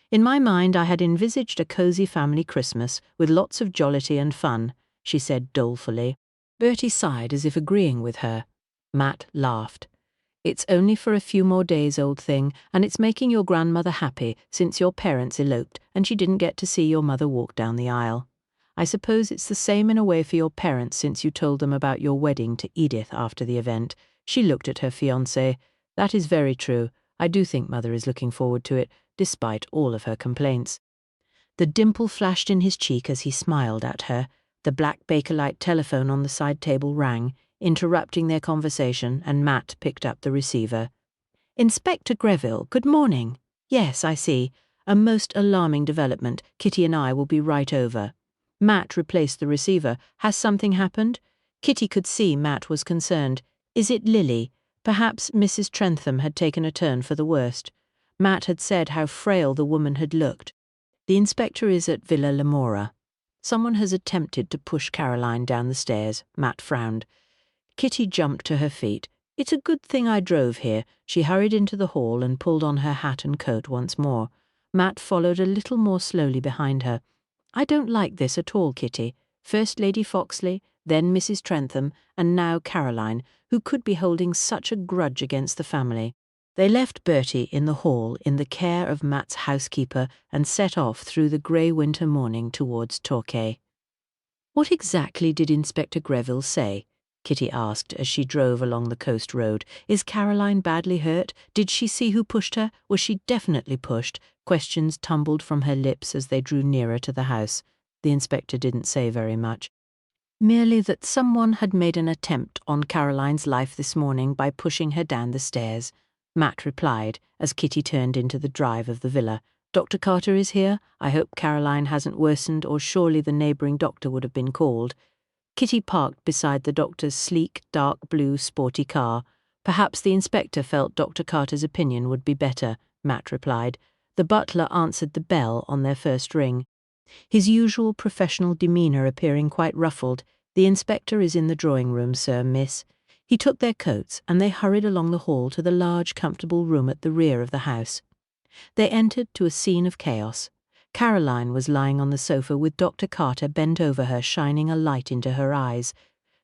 In my mind I had envisaged a cosy family Christmas with lots of jollity and fun," she said dolefully. Bertie sighed as if agreeing with her. Matt laughed. "It's only for a few more days, old thing, and it's making your grandmother happy since your parents eloped and she didn't get to see your mother walk down the aisle. I suppose it's the same in a way for your parents since you told them about your wedding to Edith after the event." She looked at her fiancé. "That is very true. I do think Mother is looking forward to it, despite all of her complaints." The dimple flashed in his cheek as he smiled at her. The black Bakelite telephone on the side table rang, interrupting their conversation, and Matt picked up the receiver. "Inspector Greville, good morning. Yes, I see. A most alarming development. Kitty and I will be right over." Matt replaced the receiver. "Has something happened?" Kitty could see Matt was concerned. "Is it Lily? Perhaps Mrs. Trentham had taken a turn for the worst." Matt had said how frail the woman had looked. "The inspector is at Villa Lamora. Someone has attempted to push Caroline down the stairs." Matt frowned. Kitty jumped to her feet. "It's a good thing I drove here." She hurried into the hall and pulled on her hat and coat once more. Matt followed a little more slowly behind her. "I don't like this at all, Kitty. First Lady Foxley, then Mrs. Trentham, and now Caroline, who could be holding such a grudge against the family." They left Bertie in the hall in the care of Matt's housekeeper and set off through the grey winter morning towards Torquay. "What exactly did Inspector Greville say?" Kitty asked as she drove along the coast road. "Is Caroline badly hurt? Did she see who pushed her? Was she definitely pushed?" Questions tumbled from her lips as they drew nearer to the house. The inspector didn't say very much. Merely that someone had made an attempt on Caroline's life this morning by pushing her down the stairs. Matt replied as Kitty turned into the drive of the villa. "Dr. Carter is here. I hope Caroline hasn't worsened, or surely the neighbouring doctor would have been called." Kitty parked beside the doctor's sleek, dark blue, sporty car. "Perhaps the inspector felt Dr. Carter's opinion would be better," Matt replied. The butler answered the bell on their first ring, his usual professional demeanour appearing quite ruffled. "The inspector is in the drawing-room, sir, miss." He took their coats, and they hurried along the hall to the large, comfortable room at the rear of the house. They entered to a scene of chaos. Caroline was lying on the sofa with Dr. Carter bent over her, shining a light into her eyes.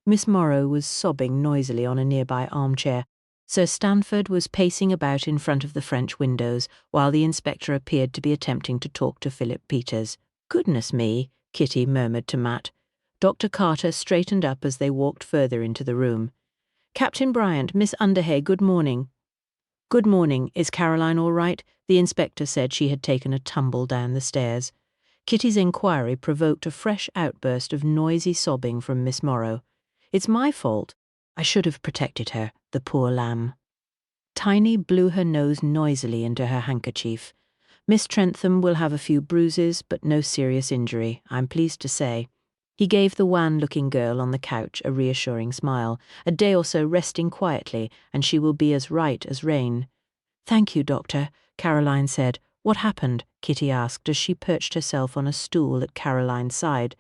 Miss Morrow was sobbing noisily on a nearby armchair. Sir Stanford was pacing about in front of the French windows, while the inspector appeared to be attempting to talk to Philip Peters. "Goodness me," Kitty murmured to Matt. Dr. Carter straightened up as they walked further into the room. "Captain Bryant, Miss Underhay, good morning." "Good morning. Is Caroline all right?" The inspector said she had taken a tumble down the stairs. Kitty's inquiry provoked a fresh outburst of noisy sobbing from Miss Morrow. "It's my fault. I should have protected her, the poor lamb." Tiny blew her nose noisily into her handkerchief. "Miss Trentham will have a few bruises, but no serious injury, I'm pleased to say." He gave the wan-looking girl on the couch a reassuring smile. "A day or so resting quietly, and she will be as right as rain." "Thank you, Doctor," Caroline said. "What happened?" Kitty asked as she perched herself on a stool at Caroline's side.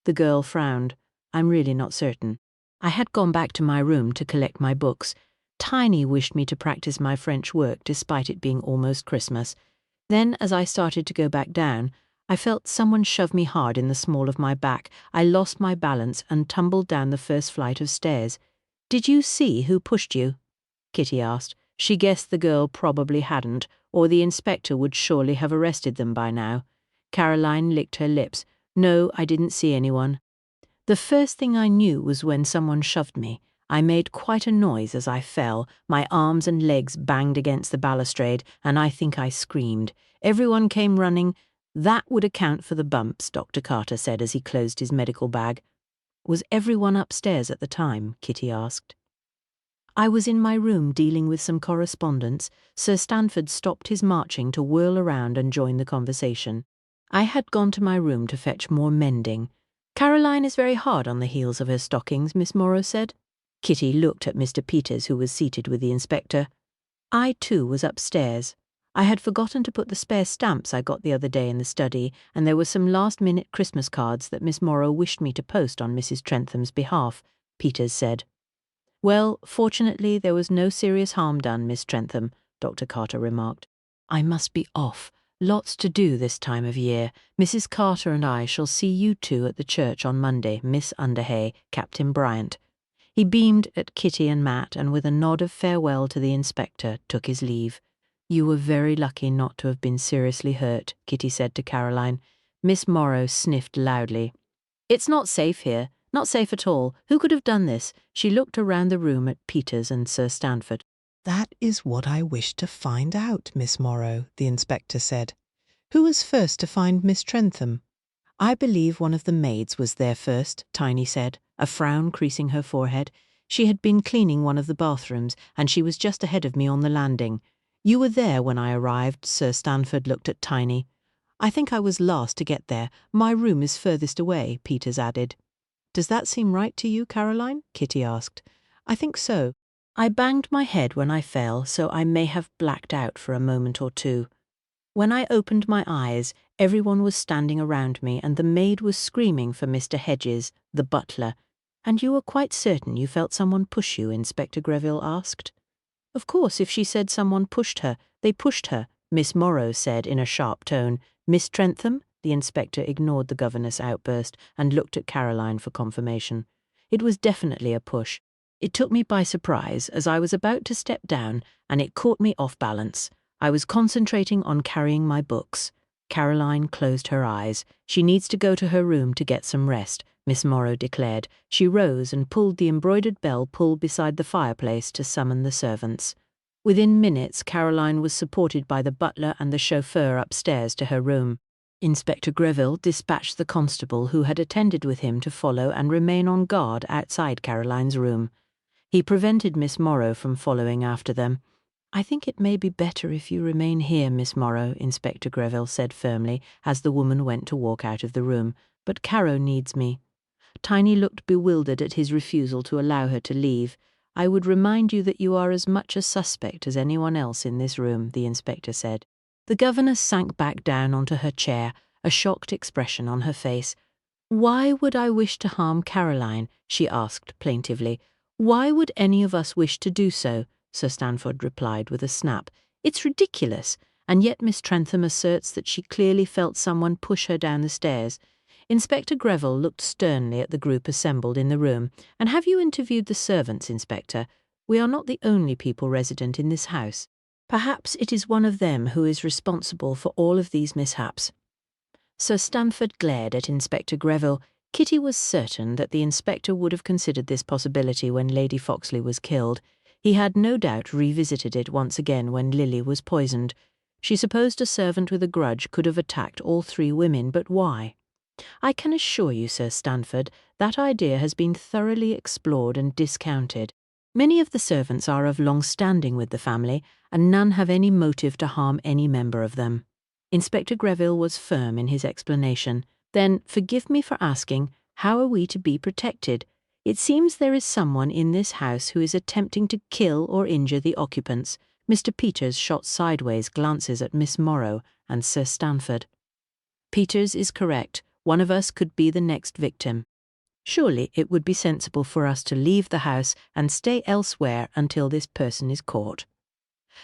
The girl frowned. "I'm really not certain. I had gone back to my room to collect my books. Tiny wished me to practice my French work despite it being almost Christmas. Then, as I started to go back down, I felt someone shove me hard in the small of my back. I lost my balance and tumbled down the first flight of stairs." "Did you see who pushed you?" Kitty asked. She guessed the girl probably hadn't, or the inspector would surely have arrested them by now. Caroline licked her lips. "No, I didn't see anyone. The first thing I knew was when someone shoved me. I made quite a noise as I fell. My arms and legs banged against the balustrade, and I think I screamed. Everyone came running. That would account for the bumps," Dr. Carter said as he closed his medical bag. Was everyone upstairs at the time? Kitty asked. I was in my room dealing with some correspondence. Sir Stanford stopped his marching to whirl around and join the conversation. I had gone to my room to fetch more mending. Caroline is very hard on the heels of her stockings, Miss Morrow said. Kitty looked at Mr. Peters, who was seated with the inspector. I, too, was upstairs. I had forgotten to put the spare stamps I got the other day in the study, and there were some last-minute Christmas cards that Miss Morrow wished me to post on Mrs. Trentham's behalf, Peters said. Well, fortunately, there was no serious harm done, Miss Trentham, Dr. Carter remarked. I must be off. Lots to do this time of year. Mrs. Carter and I shall see you two at the church on Monday, Miss Underhay, Captain Bryant. He beamed at Kitty and Matt, and with a nod of farewell to the inspector, took his leave. You were very lucky not to have been seriously hurt, Kitty said to Caroline. Miss Morrow sniffed loudly. It's not safe here. Not safe at all. Who could have done this? She looked around the room at Peters and Sir Stanford. That is what I wish to find out, Miss Morrow, the inspector said. Who was first to find Miss Trentham? I believe one of the maids was there first, Tiny said, a frown creasing her forehead. She had been cleaning one of the bathrooms, and she was just ahead of me on the landing. You were there when I arrived, Sir Stanford looked at Tiny. I think I was last to get there. My room is furthest away, Peters added. Does that seem right to you, Caroline? Kitty asked. I think so. I banged my head when I fell, so I may have blacked out for a moment or two. When I opened my eyes, everyone was standing around me, and the maid was screaming for Mr. Hedges, the butler. And you were quite certain you felt someone push you? Inspector Greville asked. Of course, if she said someone pushed her, they pushed her, Miss Morrow said in a sharp tone. Miss Trentham? The inspector ignored the governess outburst and looked at Caroline for confirmation. It was definitely a push. It took me by surprise as I was about to step down, and it caught me off balance. I was concentrating on carrying my books. Caroline closed her eyes. She needs to go to her room to get some rest, Miss Morrow declared. She rose and pulled the embroidered bell pull beside the fireplace to summon the servants. Within minutes, Caroline was supported by the butler and the chauffeur upstairs to her room. Inspector Greville dispatched the constable who had attended with him to follow and remain on guard outside Caroline's room. He prevented Miss Morrow from following after them. I think it may be better if you remain here, Miss Morrow, Inspector Greville said firmly as the woman went to walk out of the room. But Caro needs me. Tiny looked bewildered at his refusal to allow her to leave. I would remind you that you are as much a suspect as anyone else in this room, the inspector said. The governess sank back down onto her chair, a shocked expression on her face. Why would I wish to harm Caroline? She asked plaintively. Why would any of us wish to do so? Sir Stanford replied with a snap. It's ridiculous, and yet Miss Trentham asserts that she clearly felt someone push her down the stairs. Inspector Greville looked sternly at the group assembled in the room. And have you interviewed the servants, Inspector? We are not the only people resident in this house. Perhaps it is one of them who is responsible for all of these mishaps. Sir Stanford glared at Inspector Greville. Kitty was certain that the inspector would have considered this possibility when Lady Foxley was killed. He had no doubt revisited it once again when Lily was poisoned. She supposed a servant with a grudge could have attacked all three women, but why? I can assure you, Sir Stanford, that idea has been thoroughly explored and discounted. Many of the servants are of long standing with the family, and none have any motive to harm any member of them. Inspector Greville was firm in his explanation. Then, forgive me for asking, how are we to be protected? It seems there is someone in this house who is attempting to kill or injure the occupants. Mr. Peters shot sideways glances at Miss Morrow and Sir Stanford. Peters is correct. One of us could be the next victim. Surely it would be sensible for us to leave the house and stay elsewhere until this person is caught.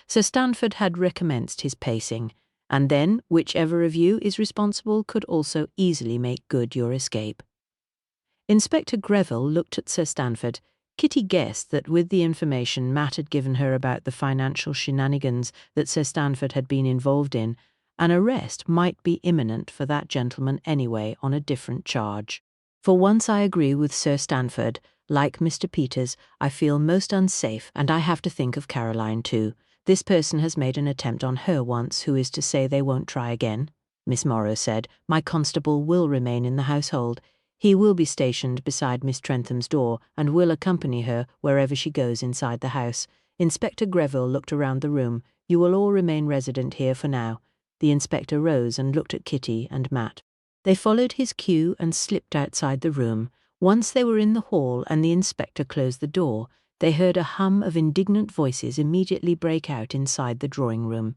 Sir Stanford had recommenced his pacing, and then whichever of you is responsible could also easily make good your escape. Inspector Greville looked at Sir Stanford. Kitty guessed that with the information Matt had given her about the financial shenanigans that Sir Stanford had been involved in, an arrest might be imminent for that gentleman anyway on a different charge. For once I agree with Sir Stanford. Like Mr. Peters, I feel most unsafe, and I have to think of Caroline too. This person has made an attempt on her once, who is to say they won't try again? Miss Morrow said. My constable will remain in the household. He will be stationed beside Miss Trentham's door and will accompany her wherever she goes inside the house. Inspector Greville looked around the room. You will all remain resident here for now. The inspector rose and looked at Kitty and Matt. They followed his cue and slipped outside the room. Once they were in the hall and the inspector closed the door, they heard a hum of indignant voices immediately break out inside the drawing room.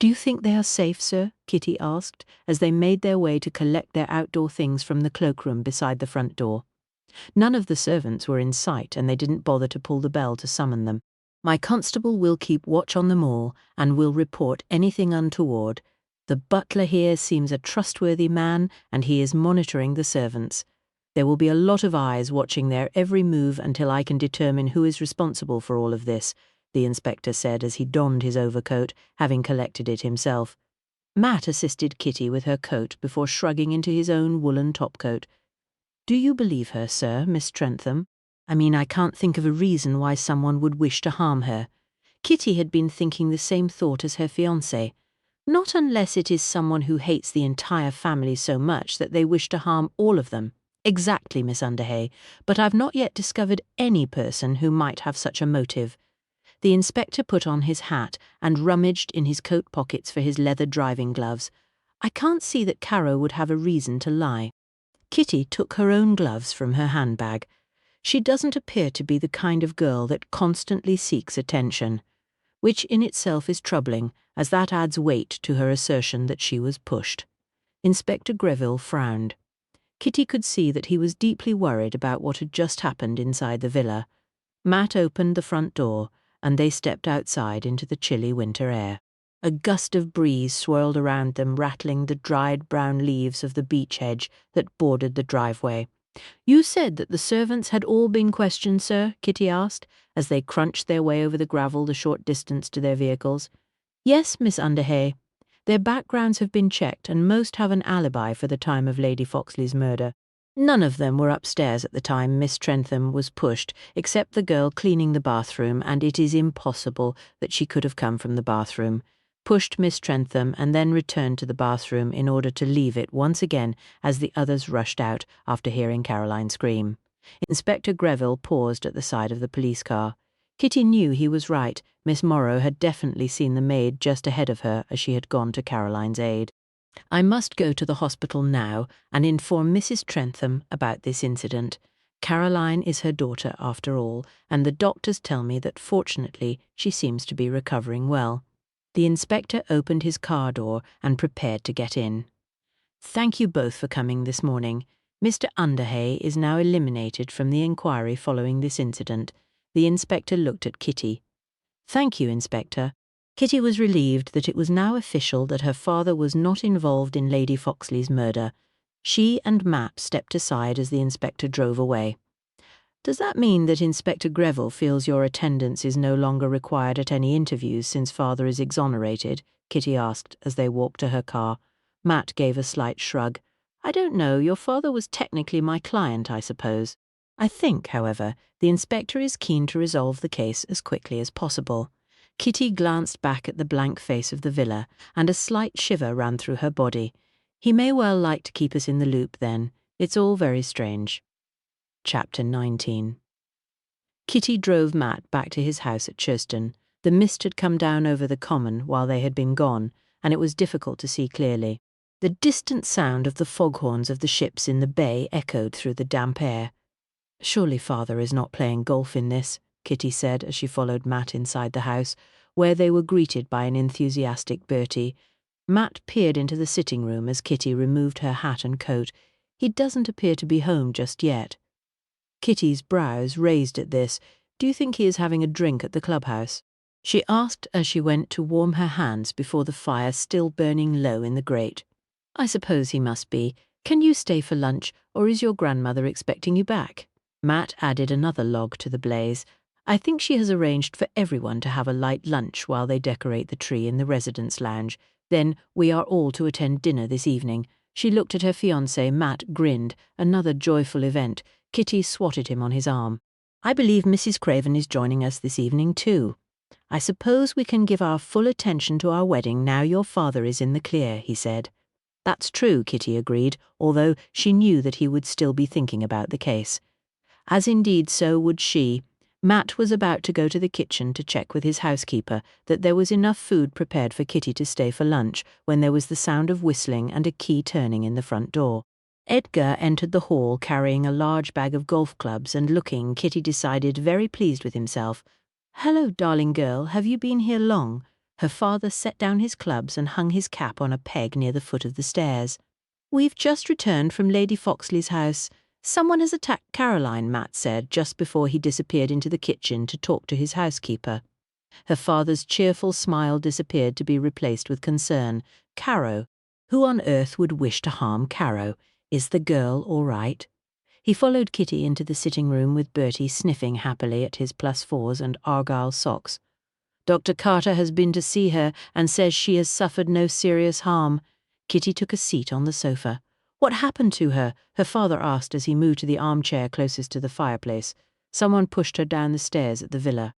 "Do you think they are safe, sir?" Kitty asked, as they made their way to collect their outdoor things from the cloakroom beside the front door. None of the servants were in sight, and they didn't bother to pull the bell to summon them. "My constable will keep watch on them all, and will report anything untoward. The butler here seems a trustworthy man, and he is monitoring the servants. There will be a lot of eyes watching their every move until I can determine who is responsible for all of this," the inspector said as he donned his overcoat, having collected it himself. Matt assisted Kitty with her coat before shrugging into his own woolen topcoat. "Do you believe her, sir, Miss Trentham? I mean, I can't think of a reason why someone would wish to harm her." Kitty had been thinking the same thought as her fiancé. "Not unless it is someone who hates the entire family so much that they wish to harm all of them." "Exactly, Miss Underhay, but I've not yet discovered any person who might have such a motive." The inspector put on his hat and rummaged in his coat pockets for his leather driving gloves. "I can't see that Caro would have a reason to lie." Kitty took her own gloves from her handbag. "She doesn't appear to be the kind of girl that constantly seeks attention, which in itself is troubling, as that adds weight to her assertion that she was pushed." Inspector Greville frowned. Kitty could see that he was deeply worried about what had just happened inside the villa. Matt opened the front door, and they stepped outside into the chilly winter air. A gust of breeze swirled around them, rattling the dried brown leaves of the beech hedge that bordered the driveway. "You said that the servants had all been questioned, sir?" Kitty asked, as they crunched their way over the gravel the short distance to their vehicles. "Yes, Miss Underhay. Their backgrounds have been checked, and most have an alibi for the time of Lady Foxley's murder. None of them were upstairs at the time Miss Trentham was pushed, except the girl cleaning the bathroom, and it is impossible that she could have come from the bathroom, pushed Miss Trentham, and then returned to the bathroom in order to leave it once again as the others rushed out after hearing Caroline scream." Inspector Greville paused at the side of the police car. Kitty knew he was right. Miss Morrow had definitely seen the maid just ahead of her as she had gone to Caroline's aid. "I must go to the hospital now and inform Mrs. Trentham about this incident. Caroline is her daughter after all, and the doctors tell me that fortunately she seems to be recovering well." The inspector opened his car door and prepared to get in. "Thank you both for coming this morning. Mr. Underhay is now eliminated from the inquiry following this incident." The inspector looked at Kitty. "Thank you, Inspector." Kitty was relieved that it was now official that her father was not involved in Lady Foxley's murder. She and Matt stepped aside as the inspector drove away. "Does that mean that Inspector Greville feels your attendance is no longer required at any interviews since father is exonerated?" Kitty asked as they walked to her car. Matt gave a slight shrug. "I don't know, your father was technically my client, I suppose. I think, however, the inspector is keen to resolve the case as quickly as possible." Kitty glanced back at the blank face of the villa, and a slight shiver ran through her body. "He may well like to keep us in the loop, then. It's all very strange." Chapter 19. Kitty drove Matt back to his house at Churston. The mist had come down over the common while they had been gone, and it was difficult to see clearly. The distant sound of the foghorns of the ships in the bay echoed through the damp air. "Surely father is not playing golf in this," Kitty said as she followed Matt inside the house, where they were greeted by an enthusiastic Bertie. Matt peered into the sitting room as Kitty removed her hat and coat. "He doesn't appear to be home just yet." Kitty's brows raised at this. "Do you think he is having a drink at the clubhouse?" she asked as she went to warm her hands before the fire still burning low in the grate. "I suppose he must be. Can you stay for lunch, or is your grandmother expecting you back?" Matt added another log to the blaze. "I think she has arranged for everyone to have a light lunch while they decorate the tree in the residence lounge. Then we are all to attend dinner this evening." She looked at her fiancé. Matt grinned. Another joyful event. Kitty swatted him on his arm. "I believe Mrs. Craven is joining us this evening too. I suppose we can give our full attention to our wedding now your father is in the clear," he said. That's true, Kitty agreed, although she knew that he would still be thinking about the case. As indeed so would she. Matt was about to go to the kitchen to check with his housekeeper that there was enough food prepared for Kitty to stay for lunch when there was the sound of whistling and a key turning in the front door. Edgar entered the hall carrying a large bag of golf clubs and looking, Kitty decided, very pleased with himself. "Hello, darling girl, have you been here long?" Her father set down his clubs and hung his cap on a peg near the foot of the stairs. "We've just returned from Lady Foxley's house. Someone has attacked Caroline," Matt said just before he disappeared into the kitchen to talk to his housekeeper. Her father's cheerful smile disappeared to be replaced with concern. "Caro? Who on earth would wish to harm Caro? Is the girl all right?" He followed Kitty into the sitting room with Bertie sniffing happily at his +4s and argyle socks. "Dr. Carter has been to see her and says she has suffered no serious harm." Kitty took a seat on the sofa. "What happened to her?" her father asked as he moved to the armchair closest to the fireplace. "Someone pushed her down the stairs at the villa."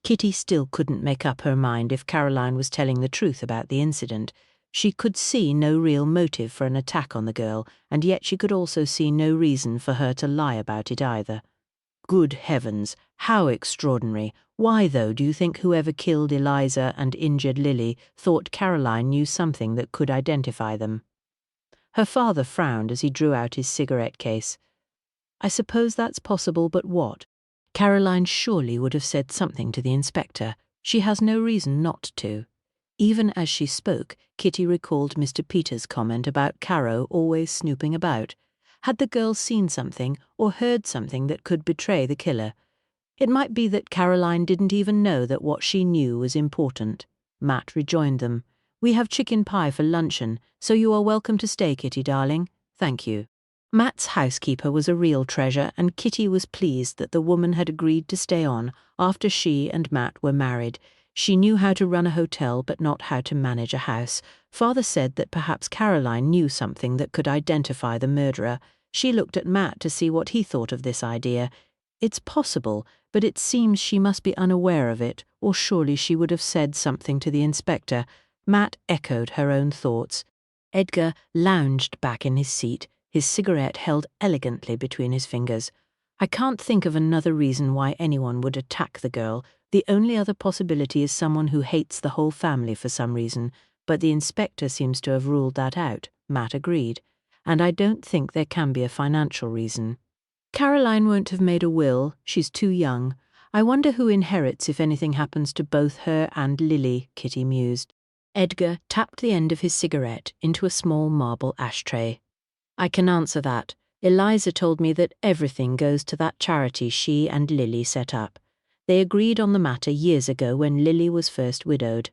Kitty still couldn't make up her mind if Caroline was telling the truth about the incident. She could see no real motive for an attack on the girl, and yet she could also see no reason for her to lie about it either. Good heavens, how extraordinary. Why, though, do you think whoever killed Eliza and injured Lily thought Caroline knew something that could identify them? Her father frowned as he drew out his cigarette case. "I suppose that's possible, but what? Caroline surely would have said something to the inspector. She has no reason not to." Even as she spoke, Kitty recalled Mr. Peters' comment about Caro always snooping about. Had the girl seen something or heard something that could betray the killer? It might be that Caroline didn't even know that what she knew was important. Matt rejoined them. "We have chicken pie for luncheon, so you are welcome to stay, Kitty darling. Thank you." Matt's housekeeper was a real treasure, and Kitty was pleased that the woman had agreed to stay on after she and Matt were married. She knew how to run a hotel but not how to manage a house. Father said that perhaps Caroline knew something that could identify the murderer. She looked at Matt to see what he thought of this idea. It's possible, but it seems she must be unaware of it, or surely she would have said something to the inspector. Matt echoed her own thoughts. Edgar lounged back in his seat, his cigarette held elegantly between his fingers. "I can't think of another reason why anyone would attack the girl. The only other possibility is someone who hates the whole family for some reason, but the inspector seems to have ruled that out," Matt agreed. "And I don't think there can be a financial reason. Caroline won't have made a will, she's too young. I wonder who inherits if anything happens to both her and Lily," Kitty mused. Edgar tapped the end of his cigarette into a small marble ashtray. "I can answer that. Eliza told me that everything goes to that charity she and Lily set up. They agreed on the matter years ago when Lily was first widowed."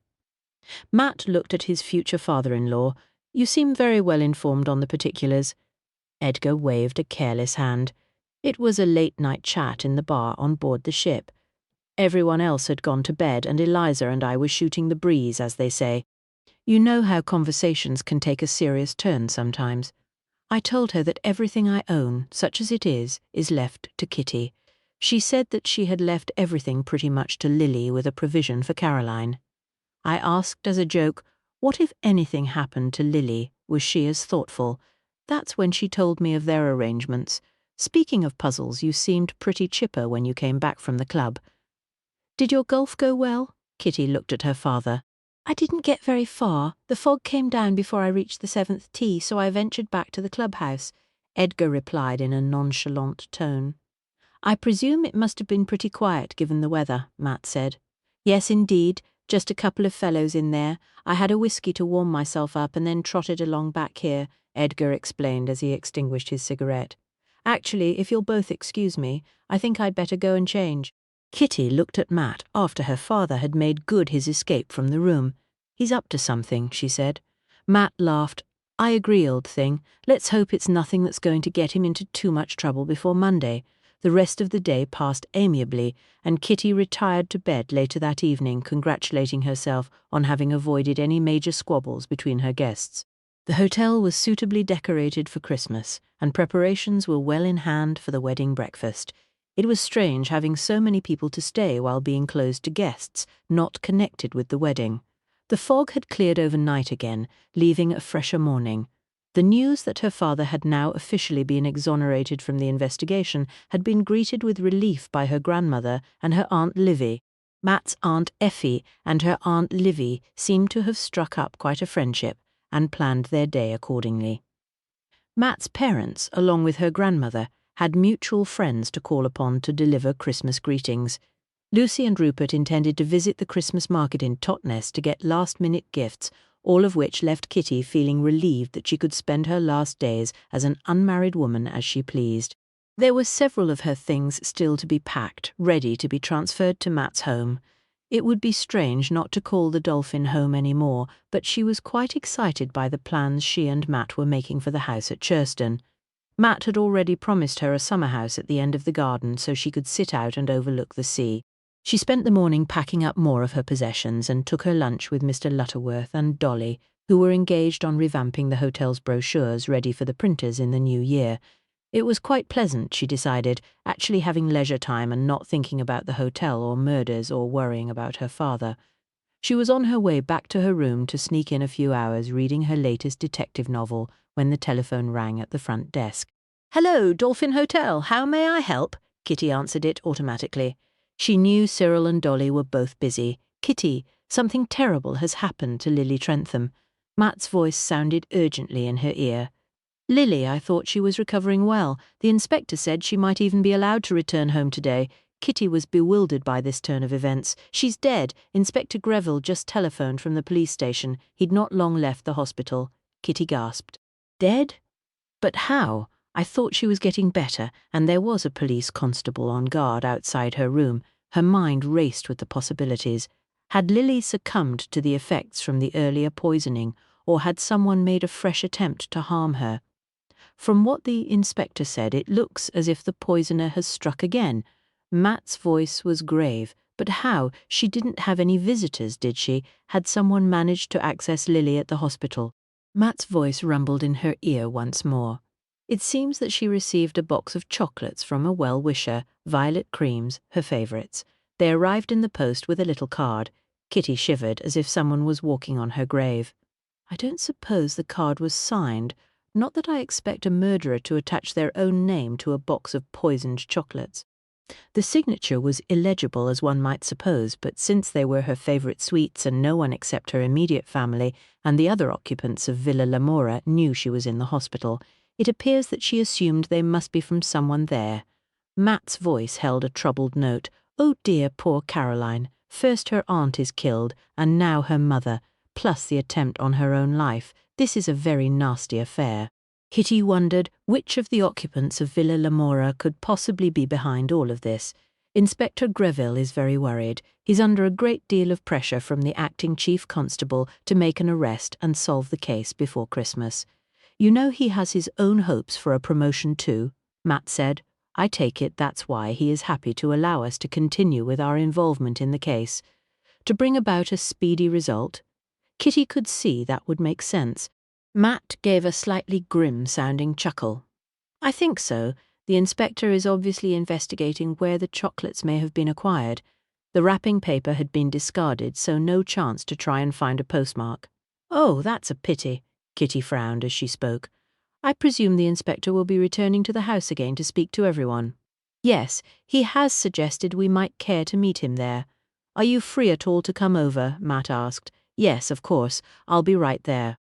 Matt looked at his future father-in-law. "You seem very well informed on the particulars." Edgar waved a careless hand. "It was a late-night chat in the bar on board the ship. Everyone else had gone to bed and Eliza and I were shooting the breeze, as they say. You know how conversations can take a serious turn sometimes. I told her that everything I own, such as it is left to Kitty. She said that she had left everything pretty much to Lily with a provision for Caroline. I asked as a joke, what if anything happened to Lily? Was she as thoughtful? That's when she told me of their arrangements. Speaking of puzzles, you seemed pretty chipper when you came back from the club. Did your golf go well?" Kitty looked at her father. "I didn't get very far. The fog came down before I reached the 7th tee, so I ventured back to the clubhouse," Edgar replied in a nonchalant tone. "I presume it must have been pretty quiet given the weather," Matt said. "Yes, indeed. Just a couple of fellows in there. I had a whiskey to warm myself up and then trotted along back here," Edgar explained as he extinguished his cigarette. "Actually, if you'll both excuse me, I think I'd better go and change." Kitty looked at Matt after her father had made good his escape from the room. "He's up to something," she said. Matt laughed. "I agree, old thing. Let's hope it's nothing that's going to get him into too much trouble before Monday." The rest of the day passed amiably, and Kitty retired to bed later that evening, congratulating herself on having avoided any major squabbles between her guests. The hotel was suitably decorated for Christmas, and preparations were well in hand for the wedding breakfast. It was strange having so many people to stay while being closed to guests, not connected with the wedding. The fog had cleared overnight again, leaving a fresher morning. The news that her father had now officially been exonerated from the investigation had been greeted with relief by her grandmother and her Aunt Livy. Matt's Aunt Effie and her Aunt Livy seemed to have struck up quite a friendship and planned their day accordingly. Matt's parents, along with her grandmother, had mutual friends to call upon to deliver Christmas greetings. Lucy and Rupert intended to visit the Christmas market in Totnes to get last-minute gifts, all of which left Kitty feeling relieved that she could spend her last days as an unmarried woman as she pleased. There were several of her things still to be packed, ready to be transferred to Matt's home. It would be strange not to call the Dolphin home any more, but she was quite excited by the plans she and Matt were making for the house at Churston. Matt had already promised her a summer house at the end of the garden so she could sit out and overlook the sea. She spent the morning packing up more of her possessions and took her lunch with Mr. Lutterworth and Dolly, who were engaged on revamping the hotel's brochures ready for the printers in the new year. It was quite pleasant, she decided, actually having leisure time and not thinking about the hotel or murders or worrying about her father. She was on her way back to her room to sneak in a few hours reading her latest detective novel when the telephone rang at the front desk. "Hello, Dolphin Hotel, how may I help?" Kitty answered it automatically. She knew Cyril and Dolly were both busy. "Kitty, something terrible has happened to Lily Trentham." Matt's voice sounded urgently in her ear. "Lily, I thought she was recovering well. The inspector said she might even be allowed to return home today." Kitty was bewildered by this turn of events. "She's dead. Inspector Greville just telephoned from the police station. He'd not long left the hospital." Kitty gasped. "Dead? But how? I thought she was getting better, and there was a police constable on guard outside her room." Her mind raced with the possibilities. Had Lily succumbed to the effects from the earlier poisoning, or had someone made a fresh attempt to harm her? From what the inspector said, it looks as if the poisoner has struck again. Matt's voice was grave. But how? She didn't have any visitors, did she? Had someone managed to access Lily at the hospital? Matt's voice rumbled in her ear once more. It seems that she received a box of chocolates from a well-wisher, Violet Creams, her favourites. They arrived in the post with a little card. Kitty shivered as if someone was walking on her grave. "I don't suppose the card was signed. Not that I expect a murderer to attach their own name to a box of poisoned chocolates." The signature was illegible, as one might suppose, but since they were her favourite sweets and no one except her immediate family and the other occupants of Villa Lamora knew she was in the hospital, it appears that she assumed they must be from someone there. Matt's voice held a troubled note. "Oh dear, poor Caroline. First her aunt is killed, and now her mother, plus the attempt on her own life. This is a very nasty affair." Kitty wondered which of the occupants of Villa Lamora could possibly be behind all of this. Inspector Greville is very worried. He's under a great deal of pressure from the acting chief constable to make an arrest and solve the case before Christmas. "You know he has his own hopes for a promotion too," Matt said. "I take it that's why he is happy to allow us to continue with our involvement in the case. To bring about a speedy result." Kitty could see that would make sense. Matt gave a slightly grim-sounding chuckle. "I think so. The inspector is obviously investigating where the chocolates may have been acquired. The wrapping paper had been discarded, so no chance to try and find a postmark." "Oh, that's a pity." Kitty frowned as she spoke. "I presume the inspector will be returning to the house again to speak to everyone." "Yes, he has suggested we might care to meet him there." "Are you free at all to come over?" Matt asked. "Yes, of course. I'll be right there."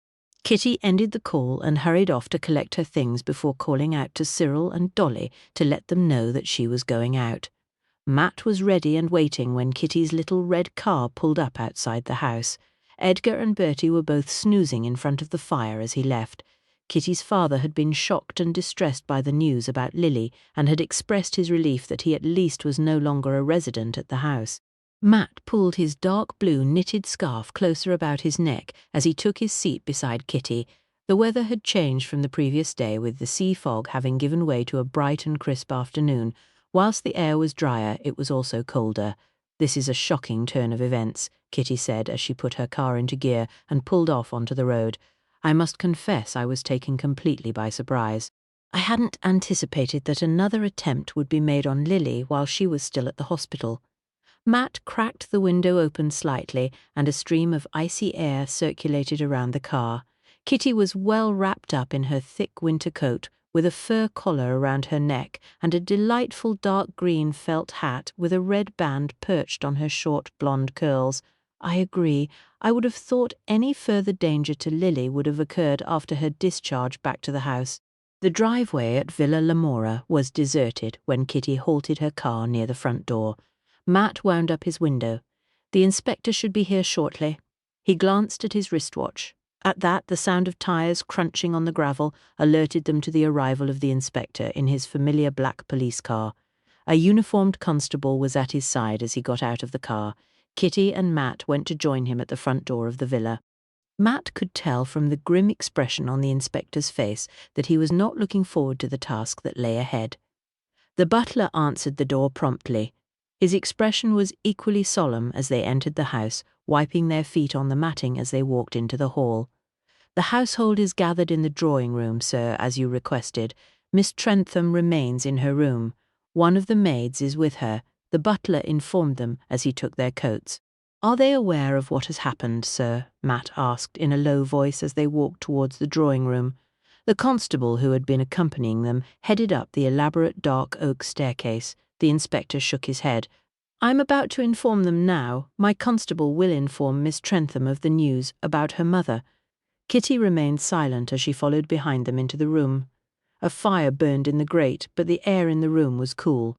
Kitty ended the call and hurried off to collect her things before calling out to Cyril and Dolly to let them know that she was going out. Matt was ready and waiting when Kitty's little red car pulled up outside the house. Edgar and Bertie were both snoozing in front of the fire as he left. Kitty's father had been shocked and distressed by the news about Lily and had expressed his relief that he at least was no longer a resident at the house. Matt pulled his dark blue knitted scarf closer about his neck as he took his seat beside Kitty. The weather had changed from the previous day, with the sea fog having given way to a bright and crisp afternoon. Whilst the air was drier, it was also colder. "This is a shocking turn of events," Kitty said as she put her car into gear and pulled off onto the road. "I must confess I was taken completely by surprise. I hadn't anticipated that another attempt would be made on Lily while she was still at the hospital." Matt cracked the window open slightly and a stream of icy air circulated around the car. Kitty was well wrapped up in her thick winter coat, with a fur collar around her neck and a delightful dark green felt hat with a red band perched on her short blonde curls. I agree. I would have thought any further danger to Lily would have occurred after her discharge back to the house. The driveway at Villa Lamora was deserted when Kitty halted her car near the front door. Matt wound up his window. The inspector should be here shortly. He glanced at his wristwatch. At that, the sound of tyres crunching on the gravel alerted them to the arrival of the inspector in his familiar black police car. A uniformed constable was at his side as he got out of the car. Kitty and Matt went to join him at the front door of the villa. Matt could tell from the grim expression on the inspector's face that he was not looking forward to the task that lay ahead. The butler answered the door promptly. His expression was equally solemn as they entered the house, wiping their feet on the matting as they walked into the hall. "The household is gathered in the drawing-room, sir, as you requested. Miss Trentham remains in her room. One of the maids is with her," the butler informed them as he took their coats. "Are they aware of what has happened, sir?" Matt asked in a low voice as they walked towards the drawing-room. The constable who had been accompanying them headed up the elaborate dark oak staircase. The inspector shook his head. "I'm about to inform them now. My constable will inform Miss Trentham of the news about her mother." Kitty remained silent as she followed behind them into the room. A fire burned in the grate, but the air in the room was cool.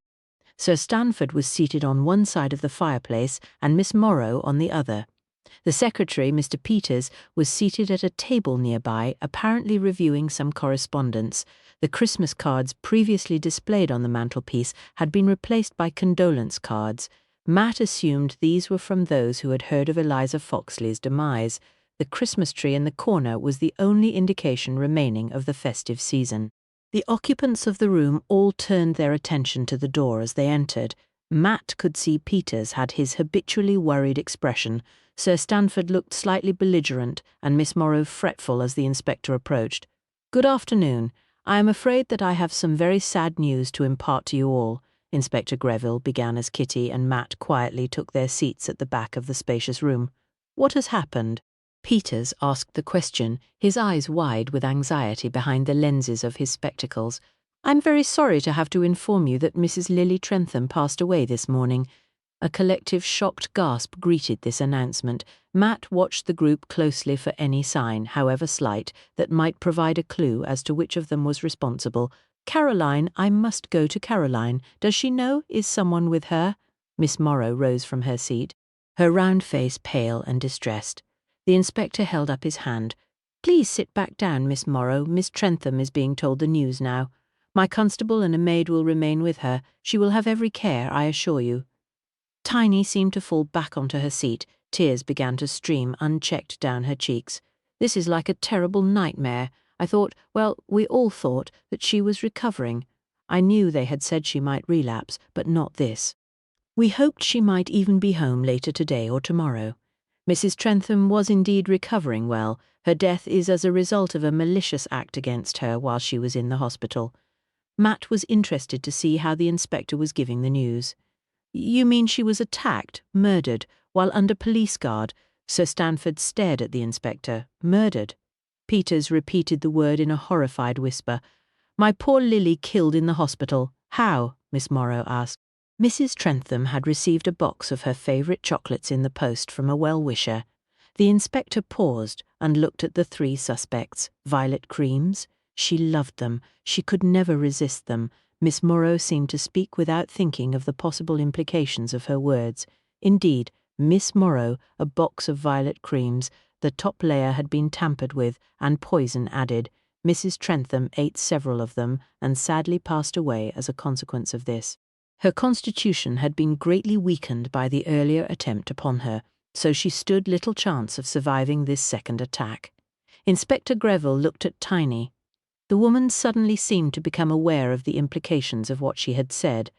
Sir Stanford was seated on one side of the fireplace and Miss Morrow on the other. The secretary, Mr. Peters, was seated at a table nearby, apparently reviewing some correspondence. The Christmas cards previously displayed on the mantelpiece had been replaced by condolence cards. Matt assumed these were from those who had heard of Eliza Foxley's demise. The Christmas tree in the corner was the only indication remaining of the festive season. The occupants of the room all turned their attention to the door as they entered. Matt could see Peters had his habitually worried expression. Sir Stanford looked slightly belligerent, and Miss Morrow fretful as the inspector approached. "Good afternoon. I am afraid that I have some very sad news to impart to you all," Inspector Greville began as Kitty and Matt quietly took their seats at the back of the spacious room. "What has happened?" Peters asked the question, his eyes wide with anxiety behind the lenses of his spectacles. "I'm very sorry to have to inform you that Mrs. Lily Trentham passed away this morning." A collective shocked gasp greeted this announcement. Matt watched the group closely for any sign, however slight, that might provide a clue as to which of them was responsible. "Caroline, I must go to Caroline. Does she know? Is someone with her?" Miss Morrow rose from her seat, her round face pale and distressed. The inspector held up his hand. "Please sit back down, Miss Morrow. Miss Trentham is being told the news now. My constable and a maid will remain with her. She will have every care, I assure you." Tiny seemed to fall back onto her seat. Tears began to stream unchecked down her cheeks. "This is like a terrible nightmare. I thought, well, we all thought, that she was recovering. I knew they had said she might relapse, but not this. We hoped she might even be home later today or tomorrow. Mrs. Trentham was indeed recovering well. Her death is as a result of a malicious act against her while she was in the hospital." Matt was interested to see how the inspector was giving the news. "You mean she was attacked, murdered, while under police guard?" Sir Stanford stared at the inspector. "Murdered?" Peters repeated the word in a horrified whisper. "My poor Lily killed in the hospital. How?" Miss Morrow asked. Mrs. Trentham had received a box of her favourite chocolates in the post from a well-wisher. The inspector paused and looked at the three suspects. Violet creams? She loved them. She could never resist them. Miss Morrow seemed to speak without thinking of the possible implications of her words. Indeed, Miss Morrow, a box of violet creams. The top layer had been tampered with, and poison added. Mrs. Trentham ate several of them, and sadly passed away as a consequence of this. Her constitution had been greatly weakened by the earlier attempt upon her, so she stood little chance of surviving this second attack. Inspector Greville looked at Tiny. The woman suddenly seemed to become aware of the implications of what she had said.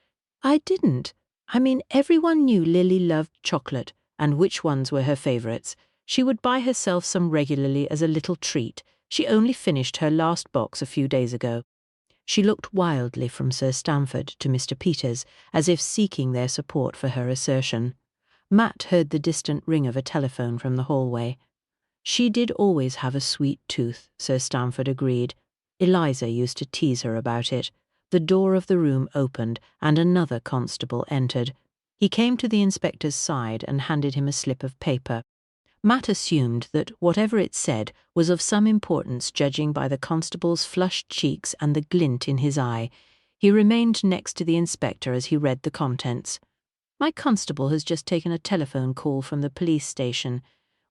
"I didn't. I mean, everyone knew Lily loved chocolate, and which ones were her favourites. She would buy herself some regularly as a little treat. She only finished her last box a few days ago." She looked wildly from Sir Stanford to Mr. Peters, as if seeking their support for her assertion. Matt heard the distant ring of a telephone from the hallway. She did always have a sweet tooth, Sir Stamford agreed. Eliza used to tease her about it. The door of the room opened, and another constable entered. He came to the inspector's side and handed him a slip of paper. Matt assumed that whatever it said was of some importance, judging by the constable's flushed cheeks and the glint in his eye. He remained next to the inspector as he read the contents. "My constable has just taken a telephone call from the police station.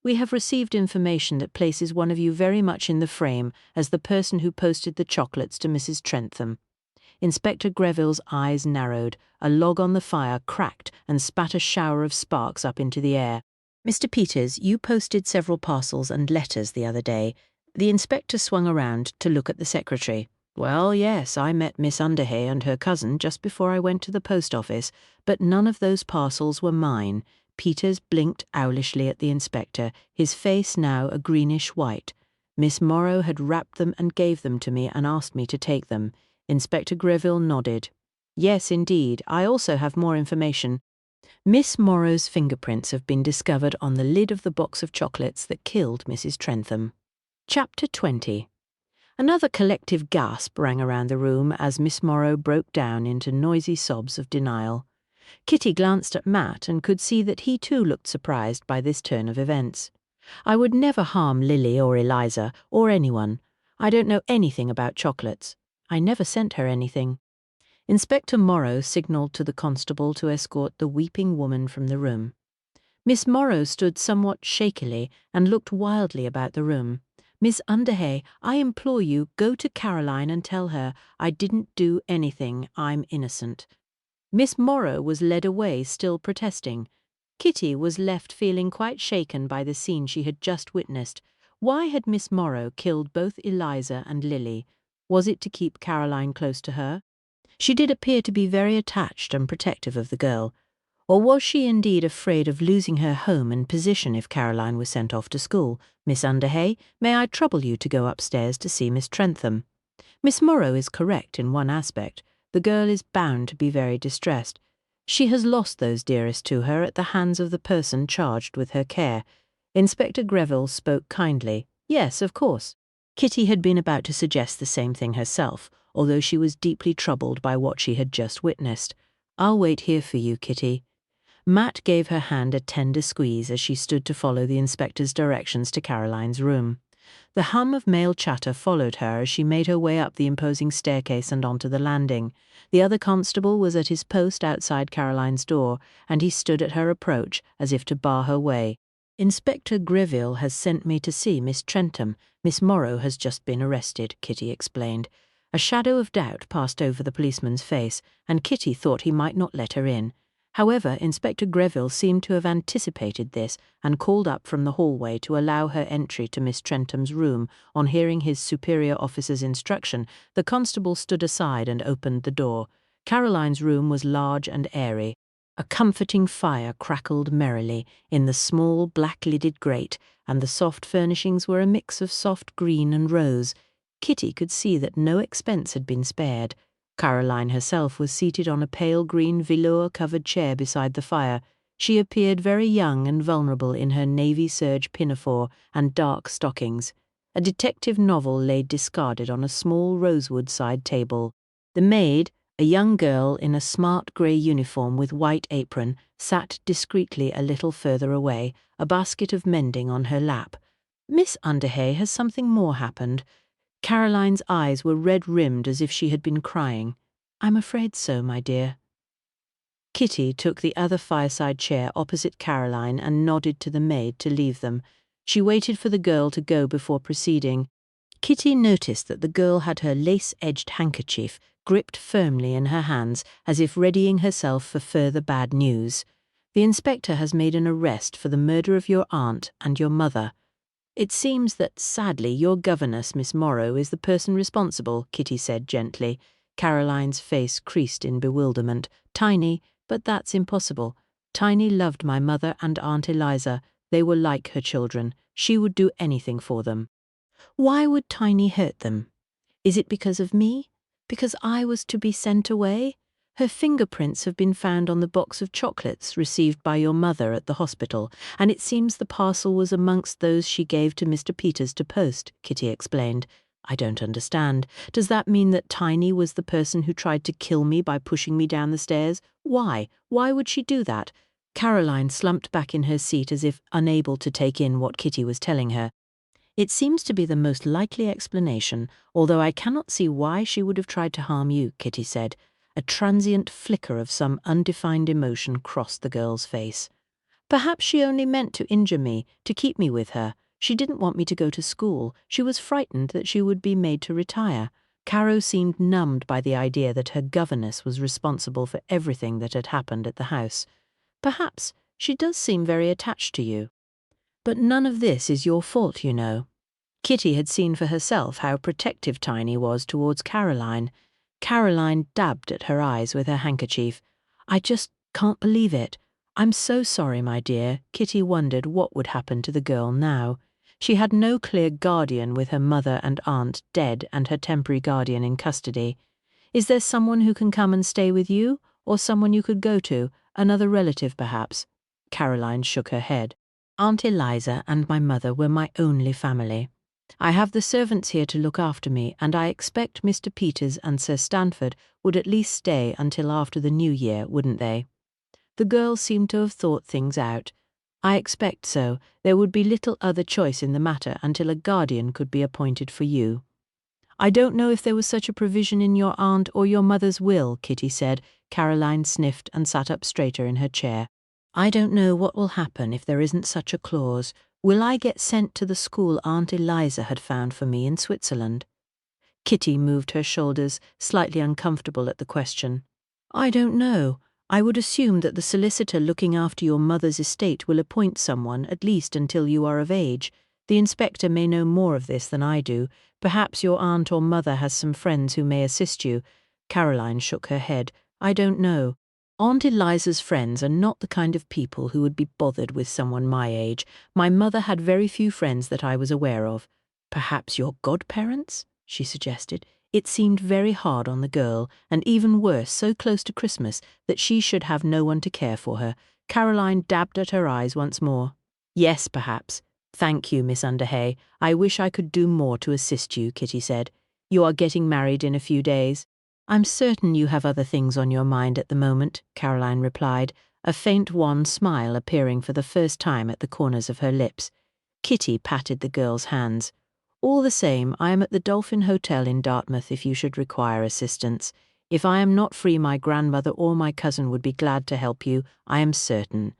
We have received information that places one of you very much in the frame as the person who posted the chocolates to Mrs. Trentham." Inspector Greville's eyes narrowed. A log on the fire cracked and spat a shower of sparks up into the air. "Mr. Peters, you posted several parcels and letters the other day." The inspector swung around to look at the secretary. "Well, yes, I met Miss Underhay and her cousin just before I went to the post office, but none of those parcels were mine." Peters blinked owlishly at the inspector, his face now a greenish white. "Miss Morrow had wrapped them and gave them to me and asked me to take them." Inspector Greville nodded. "Yes, indeed. I also have more information. Miss Morrow's fingerprints have been discovered on the lid of the box of chocolates that killed Mrs. Trentham." Chapter 20. Another collective gasp rang around the room as Miss Morrow broke down into noisy sobs of denial. Kitty glanced at Matt and could see that he too looked surprised by this turn of events. "I would never harm Lily or Eliza or anyone. I don't know anything about chocolates. I never sent her anything." Inspector Morrow signalled to the constable to escort the weeping woman from the room. Miss Morrow stood somewhat shakily and looked wildly about the room. "Miss Underhay, I implore you, go to Caroline and tell her I didn't do anything. I'm innocent." Miss Morrow was led away, still protesting. Kitty was left feeling quite shaken by the scene she had just witnessed. Why had Miss Morrow killed both Eliza and Lily? Was it to keep Caroline close to her? She did appear to be very attached and protective of the girl. Or was she indeed afraid of losing her home and position if Caroline was sent off to school? "Miss Underhay, may I trouble you to go upstairs to see Miss Trentham?" Miss Morrow is correct in one aspect. The girl is bound to be very distressed. She has lost those dearest to her at the hands of the person charged with her care. Inspector Greville spoke kindly. Yes, of course. Kitty had been about to suggest the same thing herself, although she was deeply troubled by what she had just witnessed. "I'll wait here for you, Kitty." Matt gave her hand a tender squeeze as she stood to follow the inspector's directions to Caroline's room. The hum of male chatter followed her as she made her way up the imposing staircase and onto the landing. The other constable was at his post outside Caroline's door, and he stood at her approach as if to bar her way. "Inspector Greville has sent me to see Miss Trentham. Miss Morrow has just been arrested," Kitty explained. A shadow of doubt passed over the policeman's face, and Kitty thought he might not let her in. However, Inspector Greville seemed to have anticipated this and called up from the hallway to allow her entry to Miss Trentham's room. On hearing his superior officer's instruction, the constable stood aside and opened the door. Caroline's room was large and airy. A comforting fire crackled merrily in the small black-lidded grate, and the soft furnishings were a mix of soft green and rose. Kitty could see that no expense had been spared. Caroline herself was seated on a pale green velour-covered chair beside the fire. She appeared very young and vulnerable in her navy serge pinafore and dark stockings. A detective novel lay discarded on a small rosewood side table. The maid, a young girl in a smart grey uniform with white apron, sat discreetly a little further away, a basket of mending on her lap. "Miss Underhay, has something more happened?" Caroline's eyes were red-rimmed as if she had been crying. "I'm afraid so, my dear." Kitty took the other fireside chair opposite Caroline and nodded to the maid to leave them. She waited for the girl to go before proceeding. Kitty noticed that the girl had her lace-edged handkerchief gripped firmly in her hands as if readying herself for further bad news. "The inspector has made an arrest for the murder of your aunt and your mother. It seems that, sadly, your governess, Miss Morrow, is the person responsible," Kitty said gently. Caroline's face creased in bewilderment. "Tiny, but that's impossible. Tiny loved my mother and Aunt Eliza. They were like her children. She would do anything for them." "Why would Tiny hurt them? Is it because of me? Because I was to be sent away?" Her fingerprints have been found on the box of chocolates received by your mother at the hospital, and it seems the parcel was amongst those she gave to Mr. Peters to post," Kitty explained. "I don't understand. Does that mean that Tiny was the person who tried to kill me by pushing me down the stairs? Why? Why would she do that?" Caroline slumped back in her seat as if unable to take in what Kitty was telling her. "It seems to be the most likely explanation, although I cannot see why she would have tried to harm you," Kitty said. A transient flicker of some undefined emotion crossed the girl's face. "Perhaps she only meant to injure me, to keep me with her. She didn't want me to go to school. She was frightened that she would be made to retire." Caro seemed numbed by the idea that her governess was responsible for everything that had happened at the house. "Perhaps. She does seem very attached to you. But none of this is your fault, you know." Kitty had seen for herself how protective Tiny was towards Caroline. Caroline dabbed at her eyes with her handkerchief. "I just can't believe it. I'm so sorry, my dear." Kitty wondered what would happen to the girl now. She had no clear guardian, with her mother and aunt dead and her temporary guardian in custody. "Is there someone who can come and stay with you, or someone you could go to, another relative perhaps?" Caroline shook her head. "Aunt Eliza and my mother were my only family. I have the servants here to look after me, and I expect Mr. Peters and Sir Stanford would at least stay until after the New Year, wouldn't they?" The girl seemed to have thought things out. "I expect so. There would be little other choice in the matter until a guardian could be appointed for you." "I don't know if there was such a provision in your aunt or your mother's will," Kitty said. Caroline sniffed and sat up straighter in her chair. "I don't know what will happen if there isn't such a clause. Will I get sent to the school Aunt Eliza had found for me in Switzerland?" Kitty moved her shoulders, slightly uncomfortable at the question. "I don't know. I would assume that the solicitor looking after your mother's estate will appoint someone, at least until you are of age. The inspector may know more of this than I do. Perhaps your aunt or mother has some friends who may assist you." Caroline shook her head. "I don't know. Aunt Eliza's friends are not the kind of people who would be bothered with someone my age. My mother had very few friends that I was aware of." "Perhaps your godparents?" she suggested. It seemed very hard on the girl, and even worse, so close to Christmas, that she should have no one to care for her. Caroline dabbed at her eyes once more. "Yes, perhaps. Thank you, Miss Underhay. I wish I could do more to assist you," Kitty said. "You are getting married in a few days." "I'm certain you have other things on your mind at the moment," Caroline replied, a faint wan smile appearing for the first time at the corners of her lips. Kitty patted the girl's hands. "All the same, I am at the Dolphin Hotel in Dartmouth if you should require assistance. If I am not free, my grandmother or my cousin would be glad to help you, I am certain."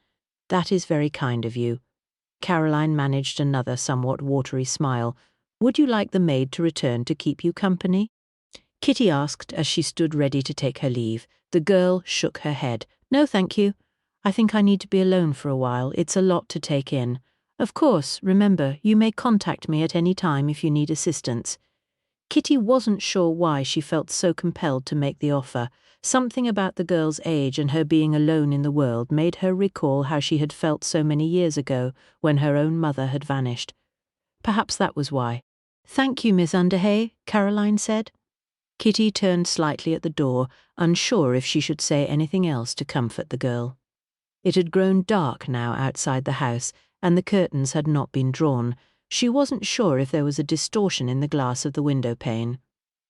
"That is very kind of you." Caroline managed another somewhat watery smile. "Would you like the maid to return to keep you company?" Kitty asked as she stood ready to take her leave. The girl shook her head. "No, thank you. I think I need to be alone for a while. It's a lot to take in. Of course, remember, you may contact me at any time if you need assistance." Kitty wasn't sure why she felt so compelled to make the offer. Something about the girl's age and her being alone in the world made her recall how she had felt so many years ago when her own mother had vanished. Perhaps that was why. "Thank you, Miss Underhay," Caroline said. Kitty turned slightly at the door, unsure if she should say anything else to comfort the girl. It had grown dark now outside the house, and the curtains had not been drawn. She wasn't sure if there was a distortion in the glass of the window pane.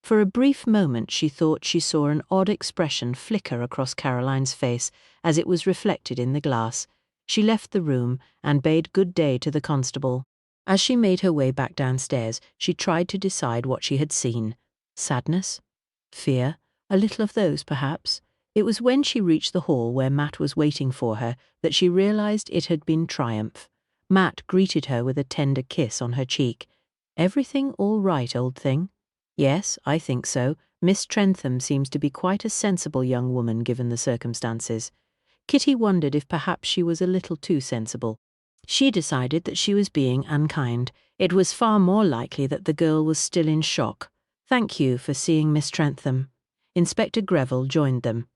For a brief moment she thought she saw an odd expression flicker across Caroline's face as it was reflected in the glass. She left the room and bade good day to the constable. As she made her way back downstairs, she tried to decide what she had seen. Sadness? Fear? A little of those, perhaps. It was when she reached the hall where Matt was waiting for her that she realized it had been triumph. Matt greeted her with a tender kiss on her cheek. "Everything all right, old thing?" "Yes, I think so. Miss Trentham seems to be quite a sensible young woman given the circumstances." Kitty wondered if perhaps she was a little too sensible. She decided that she was being unkind. It was far more likely that the girl was still in shock. "Thank you for seeing Miss Trentham." Inspector Greville joined them.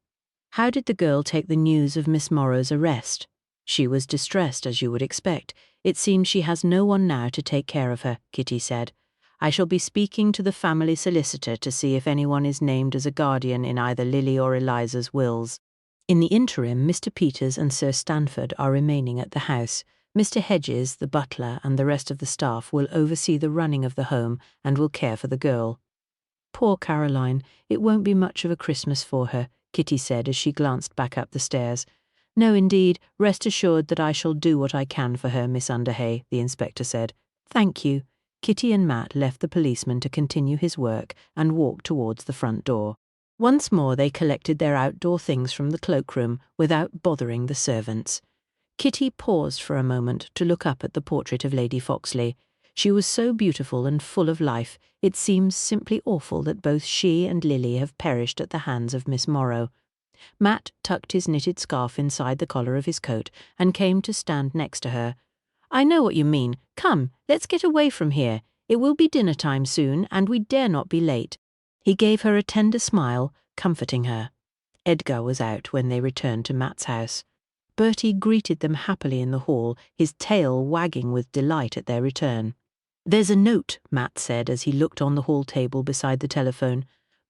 "How did the girl take the news of Miss Morrow's arrest?" "She was distressed, as you would expect. It seems she has no one now to take care of her," Kitty said. I shall be speaking to the family solicitor to see if anyone is named as a guardian in either Lily or Eliza's wills. In the interim, Mr. Peters and Sir Stanford are remaining at the house. Mr. Hedges, the butler, and the rest of the staff will oversee the running of the home and will care for the girl. Poor Caroline, it won't be much of a Christmas for her, Kitty said as she glanced back up the stairs. No, indeed, rest assured that I shall do what I can for her, Miss Underhay, the inspector said. Thank you. Kitty and Matt left the policeman to continue his work and walked towards the front door. Once more they collected their outdoor things from the cloakroom without bothering the servants. Kitty paused for a moment to look up at the portrait of Lady Foxley. She was so beautiful and full of life, it seems simply awful that both she and Lily have perished at the hands of Miss Morrow. Matt tucked his knitted scarf inside the collar of his coat and came to stand next to her. I know what you mean. Come, let's get away from here. It will be dinner time soon, and we dare not be late. He gave her a tender smile, comforting her. Edgar was out when they returned to Matt's house. Bertie greeted them happily in the hall, his tail wagging with delight at their return. There's a note, Matt said as he looked on the hall table beside the telephone.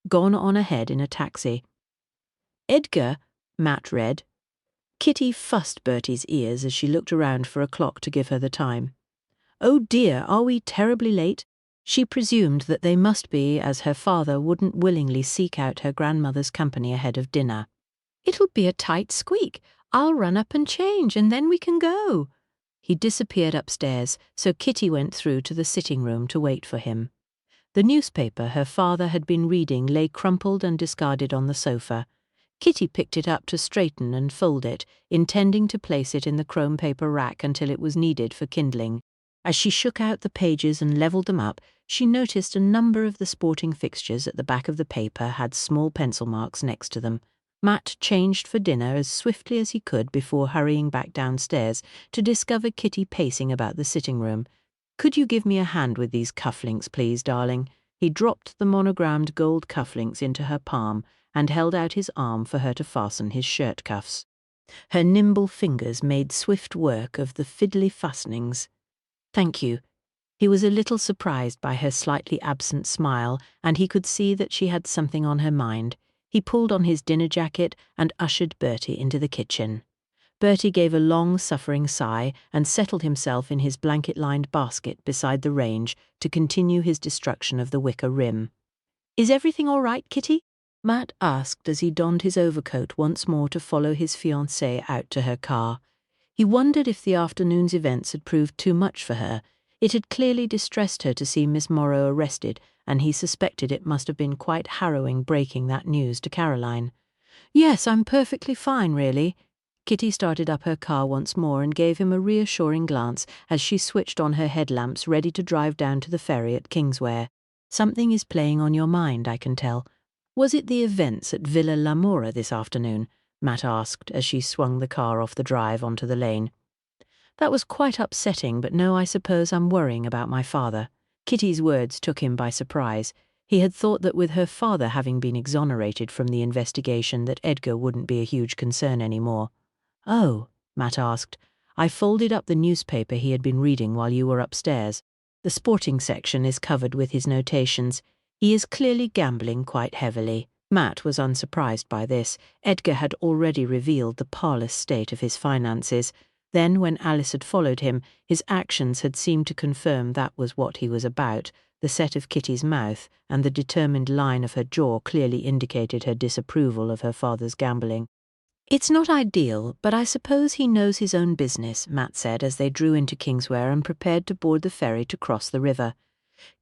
Gone on ahead in a taxi. Edgar, Matt read. Kitty fussed Bertie's ears as she looked around for a clock to give her the time. Oh dear, are we terribly late? She presumed that they must be, as her father wouldn't willingly seek out her grandmother's company ahead of dinner. It'll be a tight squeak. I'll run up and change, and then we can go. He disappeared upstairs, so Kitty went through to the sitting room to wait for him. The newspaper her father had been reading lay crumpled and discarded on the sofa. Kitty picked it up to straighten and fold it, intending to place it in the chrome paper rack until it was needed for kindling. As she shook out the pages and levelled them up, she noticed a number of the sporting fixtures at the back of the paper had small pencil marks next to them. Matt changed for dinner as swiftly as he could before hurrying back downstairs to discover Kitty pacing about the sitting room. Could you give me a hand with these cufflinks, please, darling? He dropped the monogrammed gold cufflinks into her palm and held out his arm for her to fasten his shirt cuffs. Her nimble fingers made swift work of the fiddly fastenings. Thank you. He was a little surprised by her slightly absent smile, and he could see that she had something on her mind. He pulled on his dinner jacket and ushered Bertie into the kitchen. Bertie gave a long-suffering sigh and settled himself in his blanket-lined basket beside the range to continue his destruction of the wicker rim. Is everything all right, Kitty? Matt asked as he donned his overcoat once more to follow his fiancée out to her car. He wondered if the afternoon's events had proved too much for her. It had clearly distressed her to see Miss Morrow arrested, and he suspected it must have been quite harrowing breaking that news to Caroline. Yes, I'm perfectly fine, really. Kitty started up her car once more and gave him a reassuring glance as she switched on her headlamps ready to drive down to the ferry at Kingswear. Something is playing on your mind, I can tell. Was it the events at Villa Lamora this afternoon? Matt asked as she swung the car off the drive onto the lane. That was quite upsetting, but no, I suppose I'm worrying about my father. Kitty's words took him by surprise. He had thought that with her father having been exonerated from the investigation that Edgar wouldn't be a huge concern anymore. Oh, Matt asked. I folded up the newspaper he had been reading while you were upstairs. The sporting section is covered with his notations. He is clearly gambling quite heavily. Matt was unsurprised by this. Edgar had already revealed the parlous state of his finances. Then, when Alice had followed him, his actions had seemed to confirm that was what he was about. The set of Kitty's mouth and the determined line of her jaw clearly indicated her disapproval of her father's gambling. It's not ideal, but I suppose he knows his own business, Matt said as they drew into Kingswear and prepared to board the ferry to cross the river.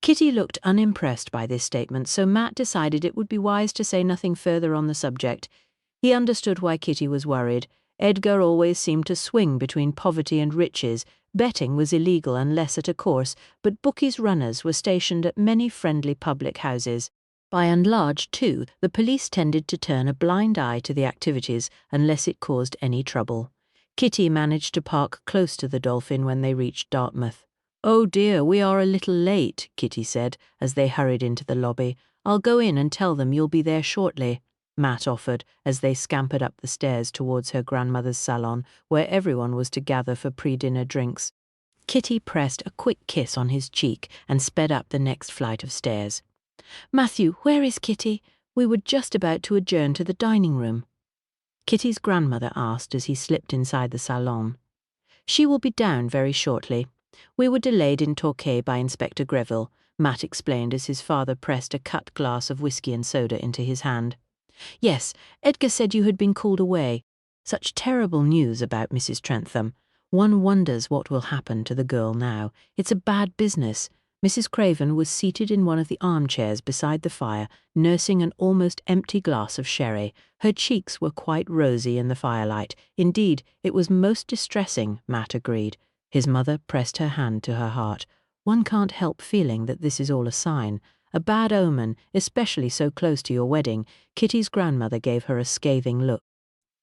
Kitty looked unimpressed by this statement, so Matt decided it would be wise to say nothing further on the subject. He understood why Kitty was worried. Edgar always seemed to swing between poverty and riches. Betting was illegal unless at a course, but bookies' runners were stationed at many friendly public houses. By and large, too, the police tended to turn a blind eye to the activities unless it caused any trouble. Kitty managed to park close to the Dolphin when they reached Dartmouth. Oh dear, we are a little late, Kitty said as they hurried into the lobby. I'll go in and tell them you'll be there shortly, Matt offered as they scampered up the stairs towards her grandmother's salon, where everyone was to gather for pre-dinner drinks. Kitty pressed a quick kiss on his cheek and sped up the next flight of stairs. "Matthew, where is Kitty? We were just about to adjourn to the dining room." Kitty's grandmother asked as he slipped inside the salon. "She will be down very shortly. We were delayed in Torquay by Inspector Greville," Matt explained as his father pressed a cut glass of whisky and soda into his hand. "Yes, Edgar said you had been called away. Such terrible news about Mrs. Trentham. One wonders what will happen to the girl now. It's a bad business." Mrs. Craven was seated in one of the armchairs beside the fire, nursing an almost empty glass of sherry. Her cheeks were quite rosy in the firelight. Indeed, it was most distressing, Matt agreed. His mother pressed her hand to her heart. "One can't help feeling that this is all a sign. A bad omen, especially so close to your wedding." Kitty's grandmother gave her a scathing look.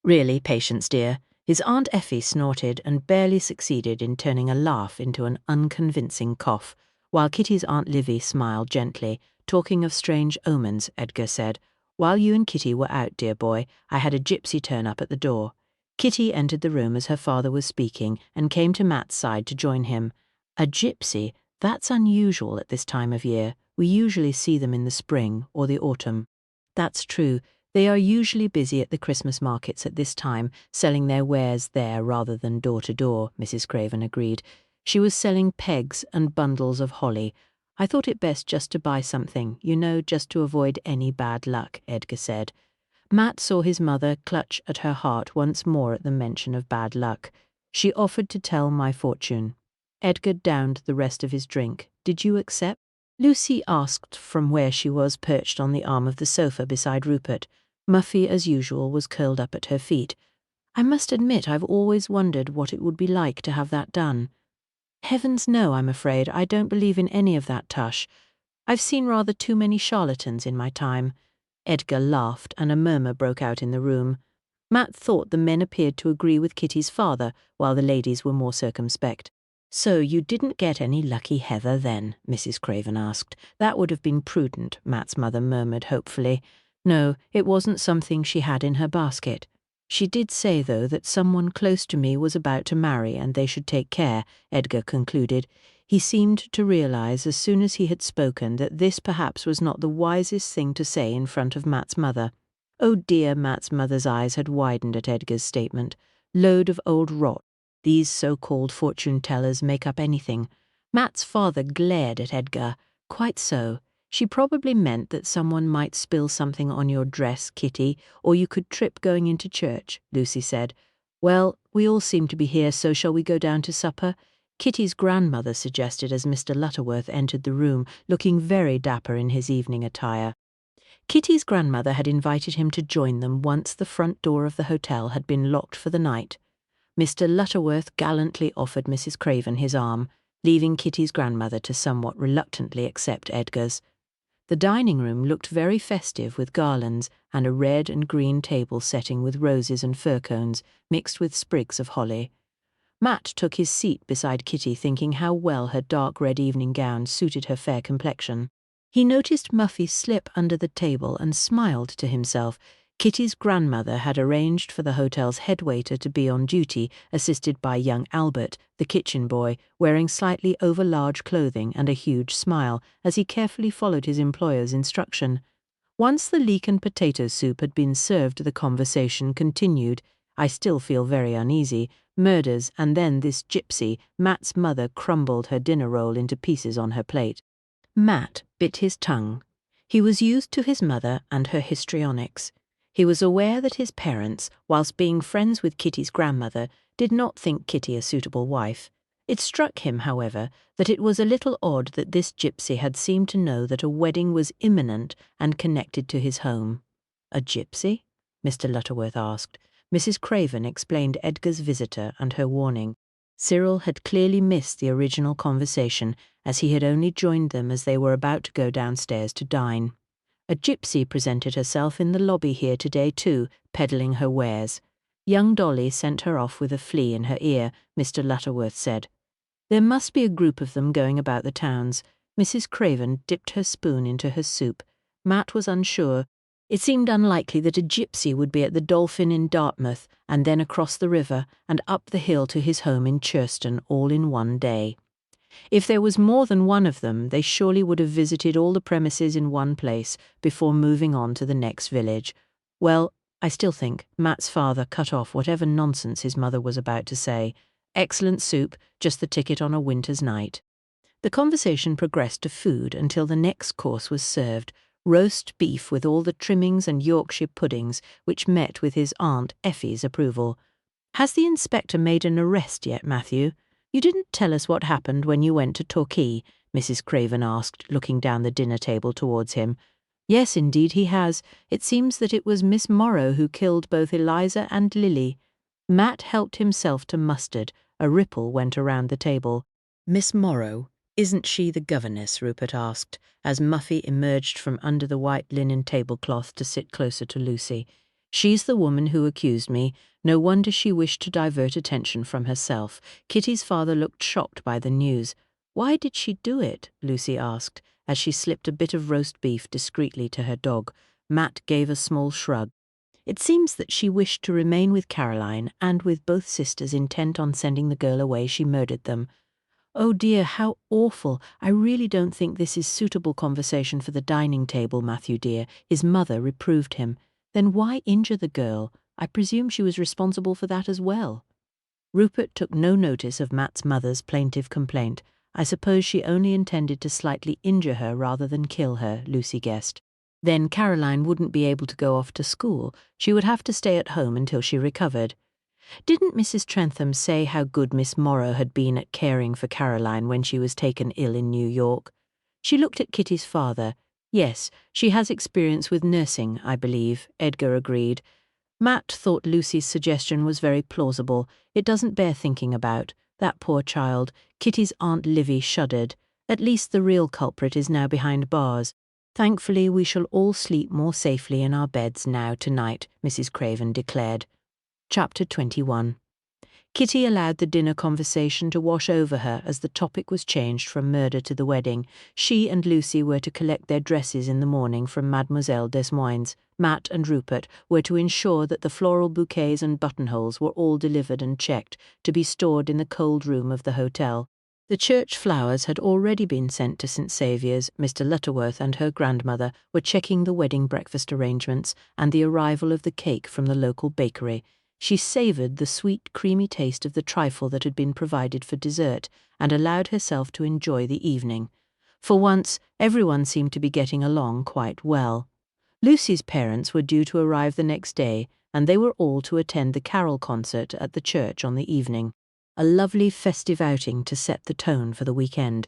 "Really, Patience dear." His Aunt Effie snorted and barely succeeded in turning a laugh into an unconvincing cough, while Kitty's Aunt Livy smiled gently. "Talking of strange omens," Edgar said, "while you and Kitty were out, dear boy, I had a gypsy turn up at the door." Kitty entered the room as her father was speaking and came to Matt's side to join him. "A gypsy? That's unusual at this time of year. We usually see them in the spring or the autumn." "That's true. They are usually busy at the Christmas markets at this time, selling their wares there rather than door to door," Mrs. Craven agreed. She was selling pegs and bundles of holly. "I thought it best just to buy something, just to avoid any bad luck," Edgar said. Matt saw his mother clutch at her heart once more at the mention of bad luck. "She offered to tell my fortune." Edgar downed the rest of his drink. "Did you accept?" Lucy asked from where she was perched on the arm of the sofa beside Rupert. Muffy, as usual, was curled up at her feet. "I must admit I've always wondered what it would be like to have that done." "Heavens no, I'm afraid. I don't believe in any of that tush. I've seen rather too many charlatans in my time." Edgar laughed, and a murmur broke out in the room. Matt thought the men appeared to agree with Kitty's father, while the ladies were more circumspect. "So you didn't get any lucky heather then?" Mrs. Craven asked. "That would have been prudent," Matt's mother murmured hopefully. "No, it wasn't something she had in her basket. She did say, though, that someone close to me was about to marry and they should take care," Edgar concluded. He seemed to realize as soon as he had spoken that this perhaps was not the wisest thing to say in front of Matt's mother. Oh dear, Matt's mother's eyes had widened at Edgar's statement. Load of old rot. These so-called fortune-tellers make up anything. Matt's father glared at Edgar. "Quite so. She probably meant that someone might spill something on your dress, Kitty, or you could trip going into church," Lucy said. "Well, we all seem to be here, so shall we go down to supper?" Kitty's grandmother suggested as Mr. Lutterworth entered the room, looking very dapper in his evening attire. Kitty's grandmother had invited him to join them once the front door of the hotel had been locked for the night. Mr. Lutterworth gallantly offered Mrs. Craven his arm, leaving Kitty's grandmother to somewhat reluctantly accept Edgar's. The dining room looked very festive with garlands and a red and green table setting with roses and fir cones mixed with sprigs of holly. Matt took his seat beside Kitty, thinking how well her dark red evening gown suited her fair complexion. He noticed Muffy slip under the table and smiled to himself. Kitty's grandmother had arranged for the hotel's head waiter to be on duty, assisted by young Albert, the kitchen boy, wearing slightly over-large clothing and a huge smile, as he carefully followed his employer's instruction. Once the leek and potato soup had been served, the conversation continued. "I still feel very uneasy. Murders, and then this gypsy." Matt's mother crumbled her dinner roll into pieces on her plate. Matt bit his tongue. He was used to his mother and her histrionics. He was aware that his parents, whilst being friends with Kitty's grandmother, did not think Kitty a suitable wife. It struck him, however, that it was a little odd that this gypsy had seemed to know that a wedding was imminent and connected to his home. "A gypsy?" Mr. Lutterworth asked. Mrs. Craven explained Edgar's visitor and her warning. Cyril had clearly missed the original conversation, as he had only joined them as they were about to go downstairs to dine. "A gypsy presented herself in the lobby here today too, peddling her wares. Young Dolly sent her off with a flea in her ear," Mr. Lutterworth said. "There must be a group of them going about the towns." Mrs. Craven dipped her spoon into her soup. Matt was unsure. It seemed unlikely that a gypsy would be at the Dolphin in Dartmouth and then across the river and up the hill to his home in Churston all in one day. If there was more than one of them, they surely would have visited all the premises in one place before moving on to the next village. Well, I still think Matt's father cut off whatever nonsense his mother was about to say. Excellent soup, just the ticket on a winter's night. The conversation progressed to food until the next course was served, roast beef with all the trimmings and Yorkshire puddings, which met with his Aunt Effie's approval. "Has the inspector made an arrest yet, Matthew? You didn't tell us what happened when you went to Torquay," Mrs. Craven asked, looking down the dinner table towards him. "Yes, indeed he has. It seems that it was Miss Morrow who killed both Eliza and Lily." Matt helped himself to mustard. A ripple went around the table. "Miss Morrow? Isn't she the governess?" Rupert asked, as Muffy emerged from under the white linen tablecloth to sit closer to Lucy. "She's the woman who accused me. No wonder she wished to divert attention from herself." Kitty's father looked shocked by the news. "Why did she do it?" Lucy asked, as she slipped a bit of roast beef discreetly to her dog. Matt gave a small shrug. "It seems that she wished to remain with Caroline, and with both sisters intent on sending the girl away, she murdered them." "Oh dear, how awful. I really don't think this is suitable conversation for the dining table, Matthew dear," his mother reproved him. "Then why injure the girl? I presume she was responsible for that as well." Rupert took no notice of Matt's mother's plaintive complaint. "I suppose she only intended to slightly injure her rather than kill her," Lucy guessed. "Then Caroline wouldn't be able to go off to school. She would have to stay at home until she recovered." "Didn't Mrs. Trentham say how good Miss Morrow had been at caring for Caroline when she was taken ill in New York?" She looked at Kitty's father. "Yes, she has experience with nursing, I believe," Edgar agreed. Matt thought Lucy's suggestion was very plausible. "It doesn't bear thinking about. That poor child." Kitty's Aunt Livy shuddered. "At least the real culprit is now behind bars. Thankfully we shall all sleep more safely in our beds now tonight," Mrs. Craven declared. Chapter 21. Kitty allowed the dinner conversation to wash over her as the topic was changed from murder to the wedding. She and Lucy were to collect their dresses in the morning from Mademoiselle Desmoines. Matt and Rupert were to ensure that the floral bouquets and buttonholes were all delivered and checked, to be stored in the cold room of the hotel. The church flowers had already been sent to St. Saviour's. Mr. Lutterworth and her grandmother were checking the wedding breakfast arrangements and the arrival of the cake from the local bakery. She savoured the sweet, creamy taste of the trifle that had been provided for dessert and allowed herself to enjoy the evening. For once, everyone seemed to be getting along quite well. Lucy's parents were due to arrive the next day, and they were all to attend the carol concert at the church on the evening. A lovely festive outing to set the tone for the weekend.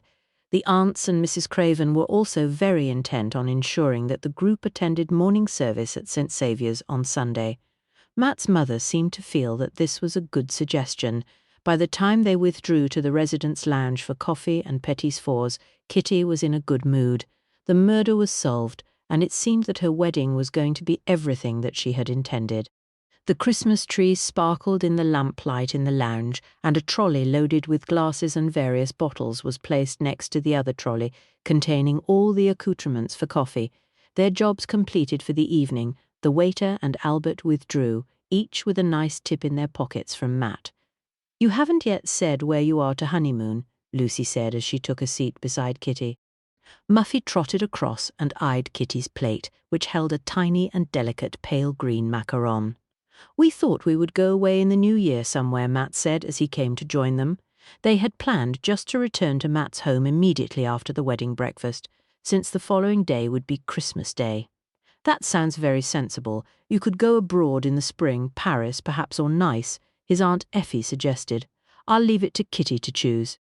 The aunts and Mrs. Craven were also very intent on ensuring that the group attended morning service at St. Saviour's on Sunday. Matt's mother seemed to feel that this was a good suggestion. By the time they withdrew to the residence lounge for coffee and petits fours, Kitty was in a good mood. The murder was solved, and it seemed that her wedding was going to be everything that she had intended. The Christmas tree sparkled in the lamplight in the lounge, and a trolley loaded with glasses and various bottles was placed next to the other trolley, containing all the accoutrements for coffee. Their jobs completed for the evening, the waiter and Albert withdrew, each with a nice tip in their pockets from Matt. "You haven't yet said where you are to honeymoon," Lucy said as she took a seat beside Kitty. Muffy trotted across and eyed Kitty's plate, which held a tiny and delicate pale green macaron. "We thought we would go away in the new year somewhere," Matt said as he came to join them. They had planned just to return to Matt's home immediately after the wedding breakfast, since the following day would be Christmas Day. "That sounds very sensible. You could go abroad in the spring, Paris perhaps, or Nice," his Aunt Effie suggested. "I'll leave it to Kitty to choose."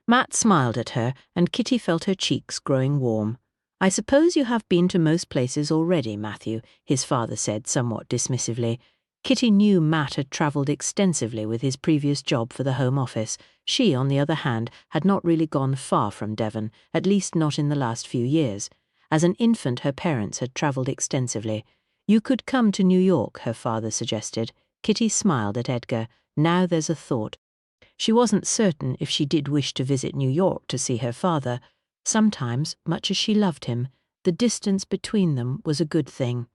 Matt smiled at her, and Kitty felt her cheeks growing warm. "I suppose you have been to most places already, Matthew," his father said somewhat dismissively. Kitty knew Matt had travelled extensively with his previous job for the Home Office. She, on the other hand, had not really gone far from Devon, at least not in the last few years. As an infant, her parents had travelled extensively. "You could come to New York," her father suggested. Kitty smiled at Edgar. "Now there's a thought." She wasn't certain if she did wish to visit New York to see her father. Sometimes, much as she loved him, the distance between them was a good thing.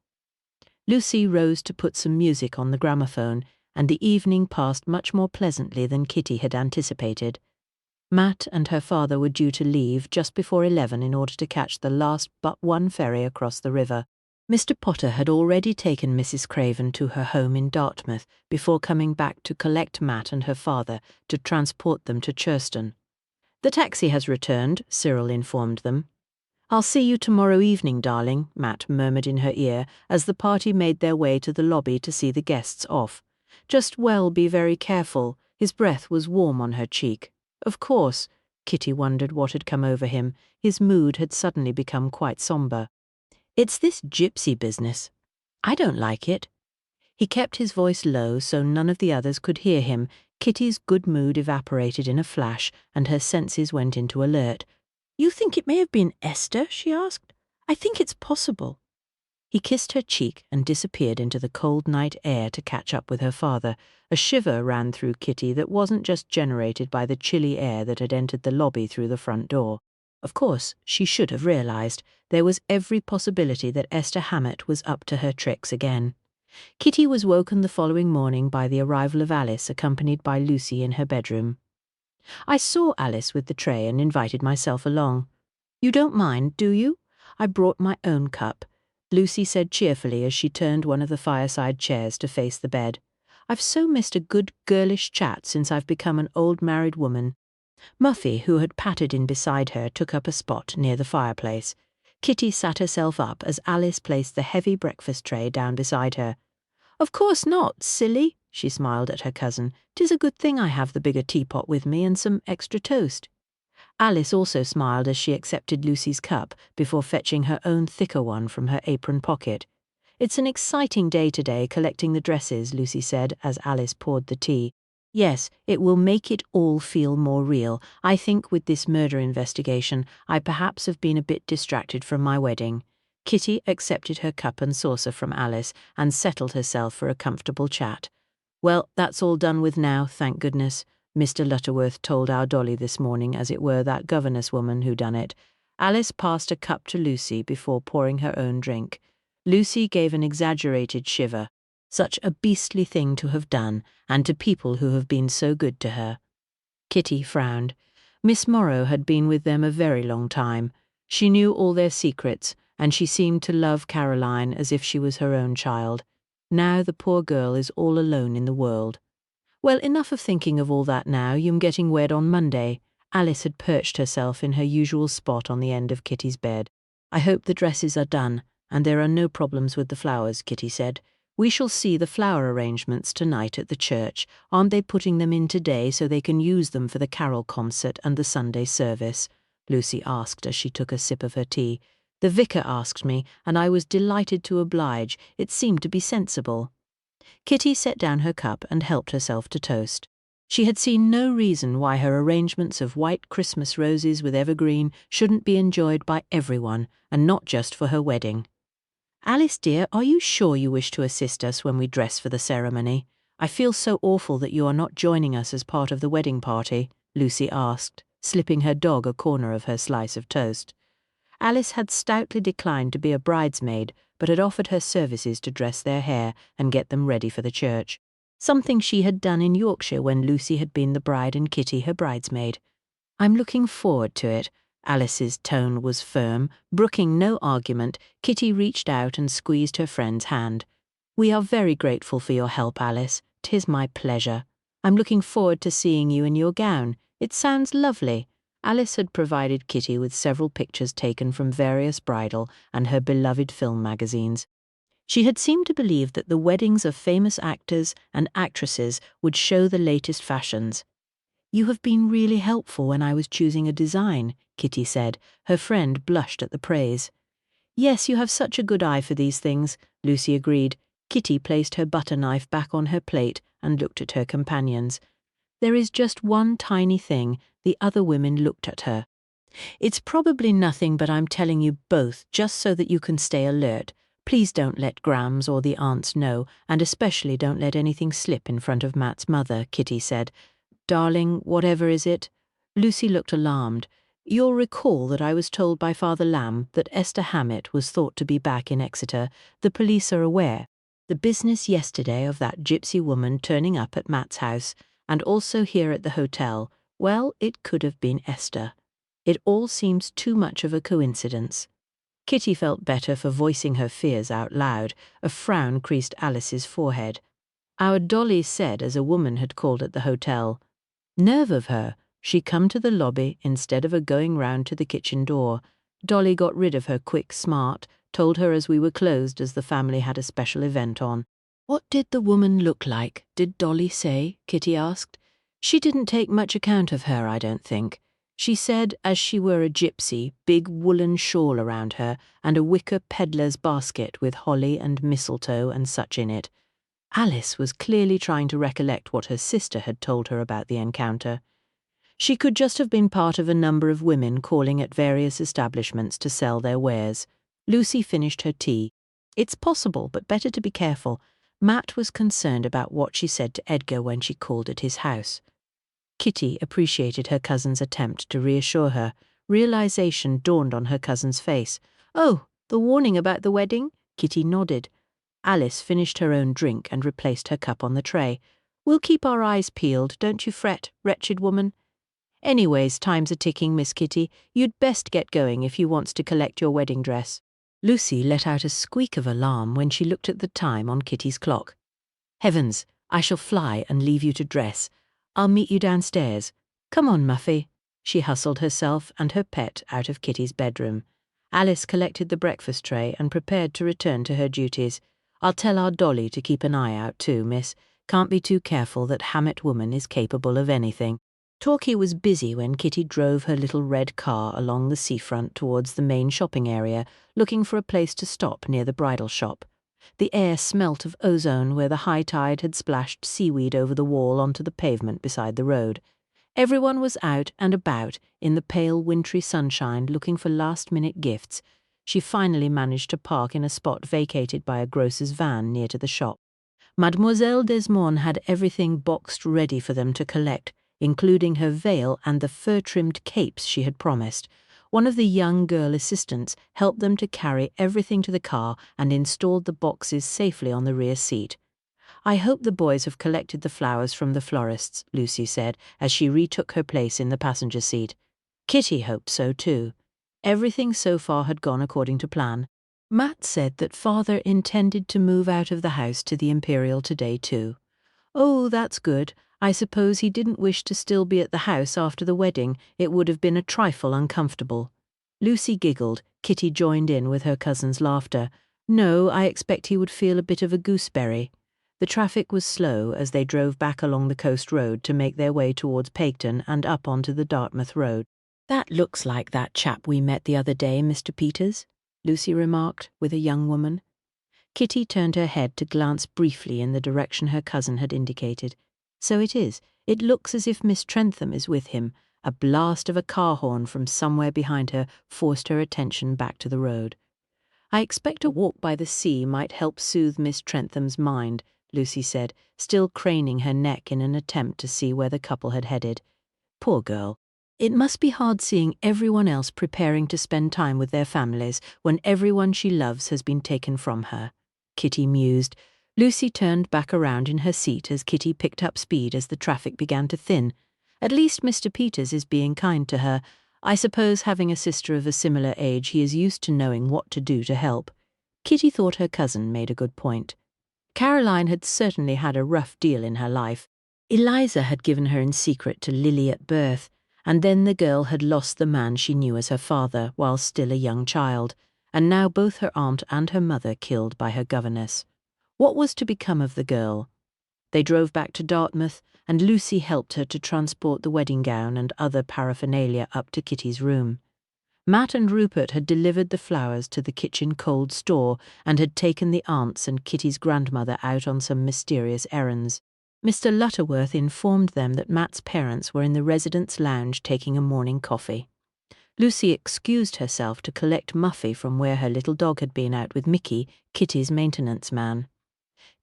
Lucy rose to put some music on the gramophone, and the evening passed much more pleasantly than Kitty had anticipated. Matt and her father were due to leave just before 11 in order to catch the last but one ferry across the river. Mr. Potter had already taken Mrs. Craven to her home in Dartmouth before coming back to collect Matt and her father to transport them to Churston. "The taxi has returned," Cyril informed them. "I'll see you tomorrow evening, darling," Matt murmured in her ear as the party made their way to the lobby to see the guests off. "Just, well, be very careful." His breath was warm on her cheek. Of course. Kitty wondered what had come over him. His mood had suddenly become quite somber. "It's this gypsy business. I don't like it." He kept his voice low so none of the others could hear him. Kitty's good mood evaporated in a flash, and her senses went into alert. "You think it may have been Esther?" she asked. "I think it's possible." He kissed her cheek and disappeared into the cold night air to catch up with her father. A shiver ran through Kitty that wasn't just generated by the chilly air that had entered the lobby through the front door. Of course, she should have realized there was every possibility that Esther Hammett was up to her tricks again. Kitty was woken the following morning by the arrival of Alice, accompanied by Lucy in her bedroom. "I saw Alice with the tray and invited myself along." "You don't mind, do you? I brought my own cup," Lucy said cheerfully as she turned one of the fireside chairs to face the bed. "I've so missed a good girlish chat since I've become an old married woman." Muffy, who had pattered in beside her, took up a spot near the fireplace. Kitty sat herself up as Alice placed the heavy breakfast tray down beside her. "Of course not, silly," she smiled at her cousin. "'Tis a good thing I have the bigger teapot with me and some extra toast." Alice also smiled as she accepted Lucy's cup before fetching her own thicker one from her apron pocket. "It's an exciting day today, collecting the dresses," Lucy said as Alice poured the tea. "Yes, it will make it all feel more real. I think with this murder investigation, I perhaps have been a bit distracted from my wedding." Kitty accepted her cup and saucer from Alice and settled herself for a comfortable chat. "Well, that's all done with now, thank goodness," Mr. Lutterworth told our Dolly this morning, as it were that governess woman who done it. Alice passed a cup to Lucy before pouring her own drink. Lucy gave an exaggerated shiver. Such a beastly thing to have done, and to people who have been so good to her. Kitty frowned. Miss Morrow had been with them a very long time. She knew all their secrets, and she seemed to love Caroline as if she was her own child. Now the poor girl is all alone in the world. "Well, enough of thinking of all that now. You'm getting wed on Monday." Alice had perched herself in her usual spot on the end of Kitty's bed. "I hope the dresses are done, and there are no problems with the flowers," Kitty said. "We shall see the flower arrangements tonight at the church. Aren't they putting them in today so they can use them for the carol concert and the Sunday service?" Lucy asked as she took a sip of her tea. "The vicar asked me, and I was delighted to oblige. It seemed to be sensible." Kitty set down her cup and helped herself to toast. She had seen no reason why her arrangements of white Christmas roses with evergreen shouldn't be enjoyed by everyone, and not just for her wedding. "Alice dear, are you sure you wish to assist us when we dress for the ceremony? I feel so awful that you are not joining us as part of the wedding party," Lucy asked, slipping her dog a corner of her slice of toast. Alice had stoutly declined to be a bridesmaid, but had offered her services to dress their hair and get them ready for the church, something she had done in Yorkshire when Lucy had been the bride and Kitty her bridesmaid. "I'm looking forward to it." Alice's tone was firm. Brooking no argument, Kitty reached out and squeezed her friend's hand. "We are very grateful for your help, Alice. 'Tis my pleasure. I'm looking forward to seeing you in your gown. It sounds lovely." Alice had provided Kitty with several pictures taken from various bridal and her beloved film magazines. She had seemed to believe that the weddings of famous actors and actresses would show the latest fashions. "You have been really helpful when I was choosing a design," Kitty said. Her friend blushed at the praise. "Yes, you have such a good eye for these things," Lucy agreed. Kitty placed her butter knife back on her plate and looked at her companions. "There is just one tiny thing." The other women looked at her. "It's probably nothing, but I'm telling you both just so that you can stay alert. Please don't let Grams or the aunts know, and especially don't let anything slip in front of Matt's mother," Kitty said. "Darling, whatever is it?" Lucy looked alarmed. "You'll recall that I was told by Father Lamb that Esther Hammett was thought to be back in Exeter. The police are aware." The business yesterday of that gypsy woman turning up at Matt's house, and also here at the hotel, well, it could have been Esther. It all seems too much of a coincidence. Kitty felt better for voicing her fears out loud. A frown creased Alice's forehead. Our Dolly said as a woman had called at the hotel. Nerve of her, she come to the lobby instead of going round to the kitchen door. Dolly got rid of her quick smart, told her as we were closed as the family had a special event on. What did the woman look like, did Dolly say? Kitty asked. She didn't take much account of her, I don't think. She said as she were a gypsy, big woolen shawl around her, and a wicker peddler's basket with holly and mistletoe and such in it. Alice was clearly trying to recollect what her sister had told her about the encounter. She could just have been part of a number of women calling at various establishments to sell their wares. Lucy finished her tea. It's possible, but better to be careful. Matt was concerned about what she said to Edgar when she called at his house. Kitty appreciated her cousin's attempt to reassure her. Realization dawned on her cousin's face. Oh, the warning about the wedding? Kitty nodded. Alice finished her own drink and replaced her cup on the tray. We'll keep our eyes peeled, don't you fret, wretched woman. Anyways, time's a-ticking, Miss Kitty. You'd best get going if you wants to collect your wedding dress. Lucy let out a squeak of alarm when she looked at the time on Kitty's clock. Heavens, I shall fly and leave you to dress. I'll meet you downstairs. Come on, Muffy. She hustled herself and her pet out of Kitty's bedroom. Alice collected the breakfast tray and prepared to return to her duties. I'll tell our Dolly to keep an eye out too, miss. Can't be too careful that Hammett woman is capable of anything. Torquay was busy when Kitty drove her little red car along the seafront towards the main shopping area, looking for a place to stop near the bridal shop. The air smelt of ozone where the high tide had splashed seaweed over the wall onto the pavement beside the road. Everyone was out and about in the pale wintry sunshine looking for last-minute gifts. She finally managed to park in a spot vacated by a grocer's van near to the shop. Mademoiselle Desmonds had everything boxed ready for them to collect, including her veil and the fur-trimmed capes she had promised. One of the young girl assistants helped them to carry everything to the car and installed the boxes safely on the rear seat. I hope the boys have collected the flowers from the florists, Lucy said, as she retook her place in the passenger seat. Kitty hoped so too. Everything so far had gone according to plan. Matt said that father intended to move out of the house to the Imperial today too. Oh, that's good. I suppose he didn't wish to still be at the house after the wedding. It would have been a trifle uncomfortable. Lucy giggled. Kitty joined in with her cousin's laughter. No, I expect he would feel a bit of a gooseberry. The traffic was slow as they drove back along the coast road to make their way towards Paketon and up onto the Dartmouth road. That looks like that chap we met the other day, Mr. Peters, Lucy remarked, with a young woman. Kitty turned her head to glance briefly in the direction her cousin had indicated. So it is. It looks as if Miss Trentham is with him. A blast of a car horn from somewhere behind her forced her attention back to the road. I expect a walk by the sea might help soothe Miss Trentham's mind, Lucy said, still craning her neck in an attempt to see where the couple had headed. Poor girl. It must be hard seeing everyone else preparing to spend time with their families when everyone she loves has been taken from her. Kitty mused. Lucy turned back around in her seat as Kitty picked up speed as the traffic began to thin. At least Mr. Peters is being kind to her. I suppose having a sister of a similar age he is used to knowing what to do to help. Kitty thought her cousin made a good point. Caroline had certainly had a rough deal in her life. Eliza had given her in secret to Lily at birth, and then the girl had lost the man she knew as her father while still a young child, and now both her aunt and her mother killed by her governess. What was to become of the girl? They drove back to Dartmouth, and Lucy helped her to transport the wedding gown and other paraphernalia up to Kitty's room. Matt and Rupert had delivered the flowers to the kitchen cold store and had taken the aunts and Kitty's grandmother out on some mysterious errands. Mr. Lutterworth informed them that Matt's parents were in the residence lounge taking a morning coffee. Lucy excused herself to collect Muffy from where her little dog had been out with Mickey, Kitty's maintenance man.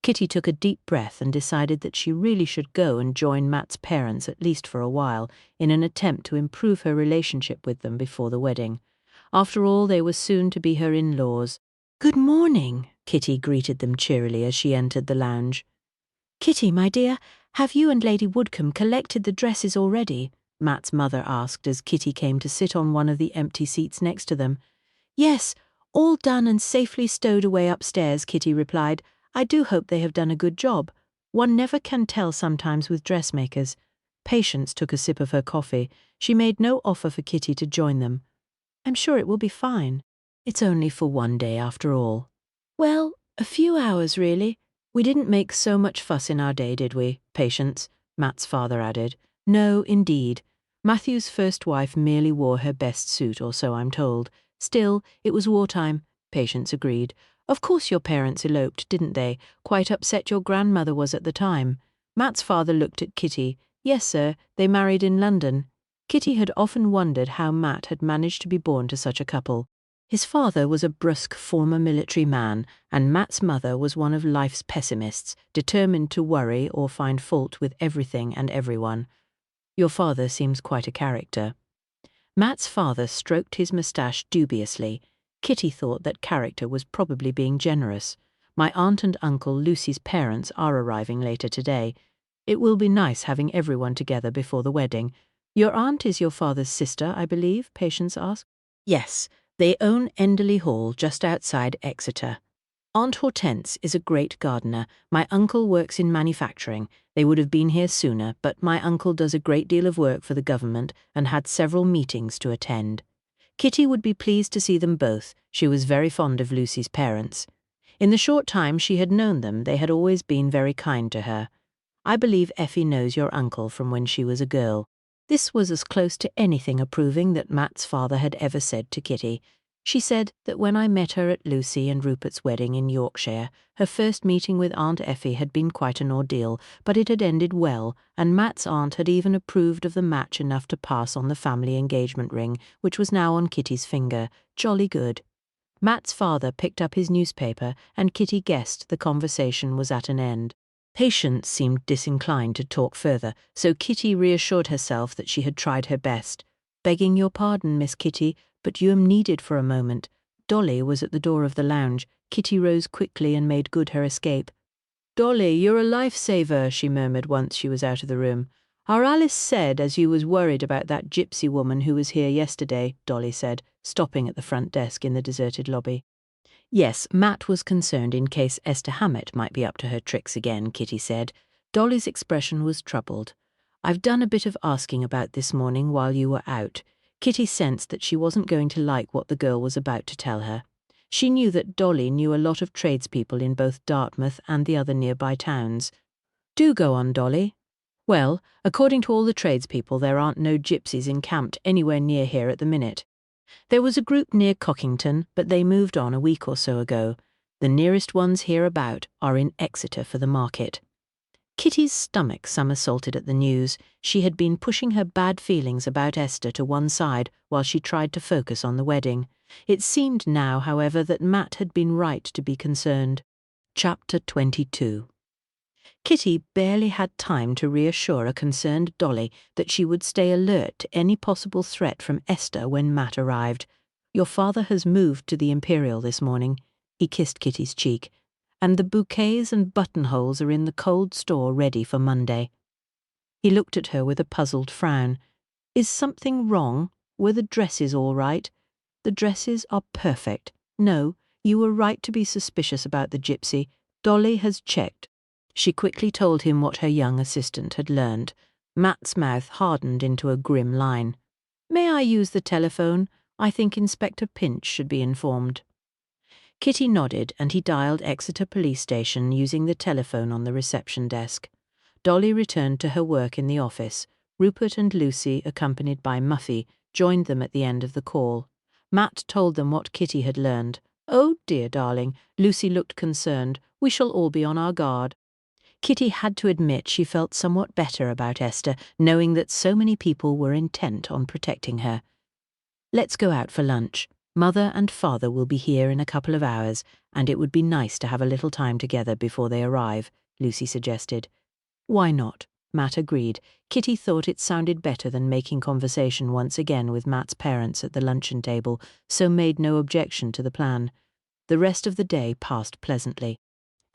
Kitty took a deep breath and decided that she really should go and join Matt's parents at least for a while, in an attempt to improve her relationship with them before the wedding. After all, they were soon to be her in-laws. "Good morning," Kitty greeted them cheerily as she entered the lounge. "Kitty, my dear, have you and Lady Woodcombe collected the dresses already?" Matt's mother asked as Kitty came to sit on one of the empty seats next to them. "Yes, all done and safely stowed away upstairs," Kitty replied. "I do hope they have done a good job. One never can tell sometimes with dressmakers." Patience took a sip of her coffee. She made no offer for Kitty to join them. "I'm sure it will be fine. It's only for one day after all." "Well, a few hours really. We didn't make so much fuss in our day, did we, Patience?" Matt's father added. "No, indeed. Matthew's first wife merely wore her best suit, or so I'm told. Still, it was wartime," Patience agreed. "Of course your parents eloped, didn't they? Quite upset your grandmother was at the time." Matt's father looked at Kitty. "Yes, sir, they married in London." Kitty had often wondered how Matt had managed to be born to such a couple. His father was a brusque former military man, and Matt's mother was one of life's pessimists, determined to worry or find fault with everything and everyone. "Your father seems quite a character." Matt's father stroked his moustache dubiously. Kitty thought that character was probably being generous. "My aunt and uncle, Lucy's parents, are arriving later today. It will be nice having everyone together before the wedding." "Your aunt is your father's sister, I believe?" Patience asked. "Yes. They own Enderley Hall just outside Exeter. Aunt Hortense is a great gardener. My uncle works in manufacturing. They would have been here sooner, but my uncle does a great deal of work for the government and had several meetings to attend." Kitty would be pleased to see them both. She was very fond of Lucy's parents. In the short time she had known them, they had always been very kind to her. "I believe Effie knows your uncle from when she was a girl." This was as close to anything approving that Matt's father had ever said to Kitty. "She said that when I met her at Lucy and Rupert's wedding in Yorkshire, her first meeting with Aunt Effie had been quite an ordeal, but it had ended well, and Matt's aunt had even approved of the match enough to pass on the family engagement ring, which was now on Kitty's finger. Jolly good." Matt's father picked up his newspaper, and Kitty guessed the conversation was at an end. Patience seemed disinclined to talk further, so Kitty reassured herself that she had tried her best. "Begging your pardon, Miss Kitty, but you am needed for a moment." Dolly was at the door of the lounge. Kitty rose quickly and made good her escape. "Dolly, you're a lifesaver," she murmured once she was out of the room. "Our Alice said as you was worried about that gypsy woman who was here yesterday," Dolly said, stopping at the front desk in the deserted lobby. "Yes, Matt was concerned in case Esther Hammett might be up to her tricks again," Kitty said. Dolly's expression was troubled. "I've done a bit of asking about this morning while you were out." Kitty sensed that she wasn't going to like what the girl was about to tell her. She knew that Dolly knew a lot of tradespeople in both Dartmouth and the other nearby towns. "Do go on, Dolly." "Well, according to all the tradespeople, there aren't no gypsies encamped anywhere near here at the minute. There was a group near Cockington, but they moved on a week or so ago. The nearest ones hereabout are in Exeter for the market." Kitty's stomach somersaulted at the news. She had been pushing her bad feelings about Esther to one side while she tried to focus on the wedding. It seemed now, however, that Matt had been right to be concerned. Chapter 22. Kitty barely had time to reassure a concerned Dolly that she would stay alert to any possible threat from Esther when Matt arrived. "Your father has moved to the Imperial this morning." He kissed Kitty's cheek. "And the bouquets and buttonholes are in the cold store ready for Monday." He looked at her with a puzzled frown. "Is something wrong? Were the dresses all right?" "The dresses are perfect. No, you were right to be suspicious about the gypsy. Dolly has checked." She quickly told him what her young assistant had learned. Matt's mouth hardened into a grim line. "May I use the telephone? I think Inspector Pinch should be informed." Kitty nodded, and he dialed Exeter Police Station using the telephone on the reception desk. Dolly returned to her work in the office. Rupert and Lucy, accompanied by Muffy, joined them at the end of the call. Matt told them what Kitty had learned. "Oh dear, darling," Lucy looked concerned. "We shall all be on our guard." Kitty had to admit she felt somewhat better about Esther, knowing that so many people were intent on protecting her. "Let's go out for lunch. Mother and Father will be here in a couple of hours, and it would be nice to have a little time together before they arrive," Lucy suggested. "Why not?" Matt agreed. Kitty thought it sounded better than making conversation once again with Matt's parents at the luncheon table, so made no objection to the plan. The rest of the day passed pleasantly.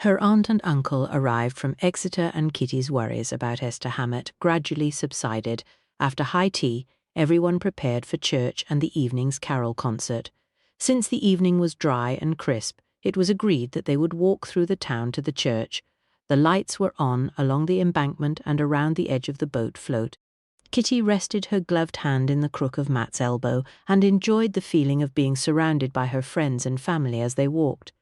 Her aunt and uncle arrived from Exeter, and Kitty's worries about Esther Hammett gradually subsided. After high tea, everyone prepared for church and the evening's carol concert. Since the evening was dry and crisp, it was agreed that they would walk through the town to the church. The lights were on along the embankment and around the edge of the boat float. Kitty rested her gloved hand in the crook of Matt's elbow and enjoyed the feeling of being surrounded by her friends and family as they walked.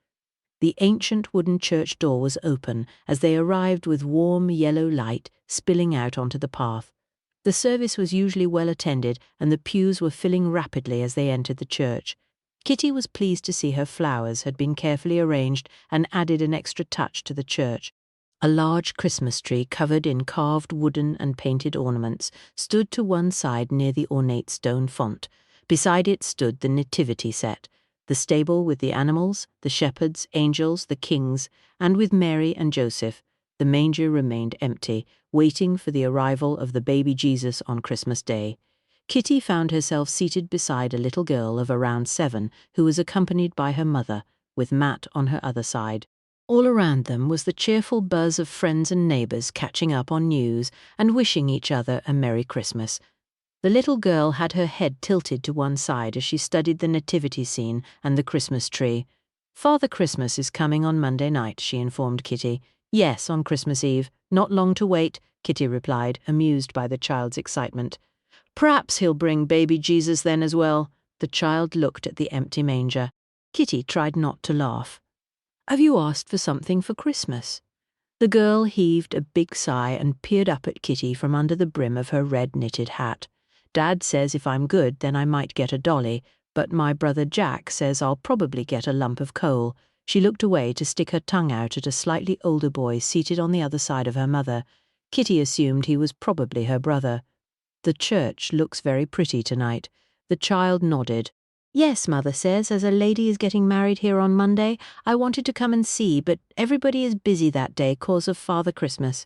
The ancient wooden church door was open as they arrived, with warm yellow light spilling out onto the path. The service was usually well attended, and the pews were filling rapidly as they entered the church. Kitty was pleased to see her flowers had been carefully arranged and added an extra touch to the church. A large Christmas tree covered in carved wooden and painted ornaments stood to one side near the ornate stone font. Beside it stood the nativity set, the stable with the animals, the shepherds, angels, the kings, and with Mary and Joseph. The manger remained empty, waiting for the arrival of the baby Jesus on Christmas Day. Kitty found herself seated beside a little girl of around 7 who was accompanied by her mother, with Matt on her other side. All around them was the cheerful buzz of friends and neighbours catching up on news and wishing each other a Merry Christmas. The little girl had her head tilted to one side as she studied the nativity scene and the Christmas tree. "Father Christmas is coming on Monday night," she informed Kitty. "Yes, on Christmas Eve. Not long to wait," Kitty replied, amused by the child's excitement. "Perhaps he'll bring baby Jesus then as well." The child looked at the empty manger. Kitty tried not to laugh. "Have you asked for something for Christmas?" The girl heaved a big sigh and peered up at Kitty from under the brim of her red knitted hat. "Dad says if I'm good then I might get a dolly, but my brother Jack says I'll probably get a lump of coal." She looked away to stick her tongue out at a slightly older boy seated on the other side of her mother. Kitty assumed he was probably her brother. "The church looks very pretty tonight." The child nodded. "Yes, Mother says, as a lady is getting married here on Monday, I wanted to come and see, but everybody is busy that day 'cause of Father Christmas."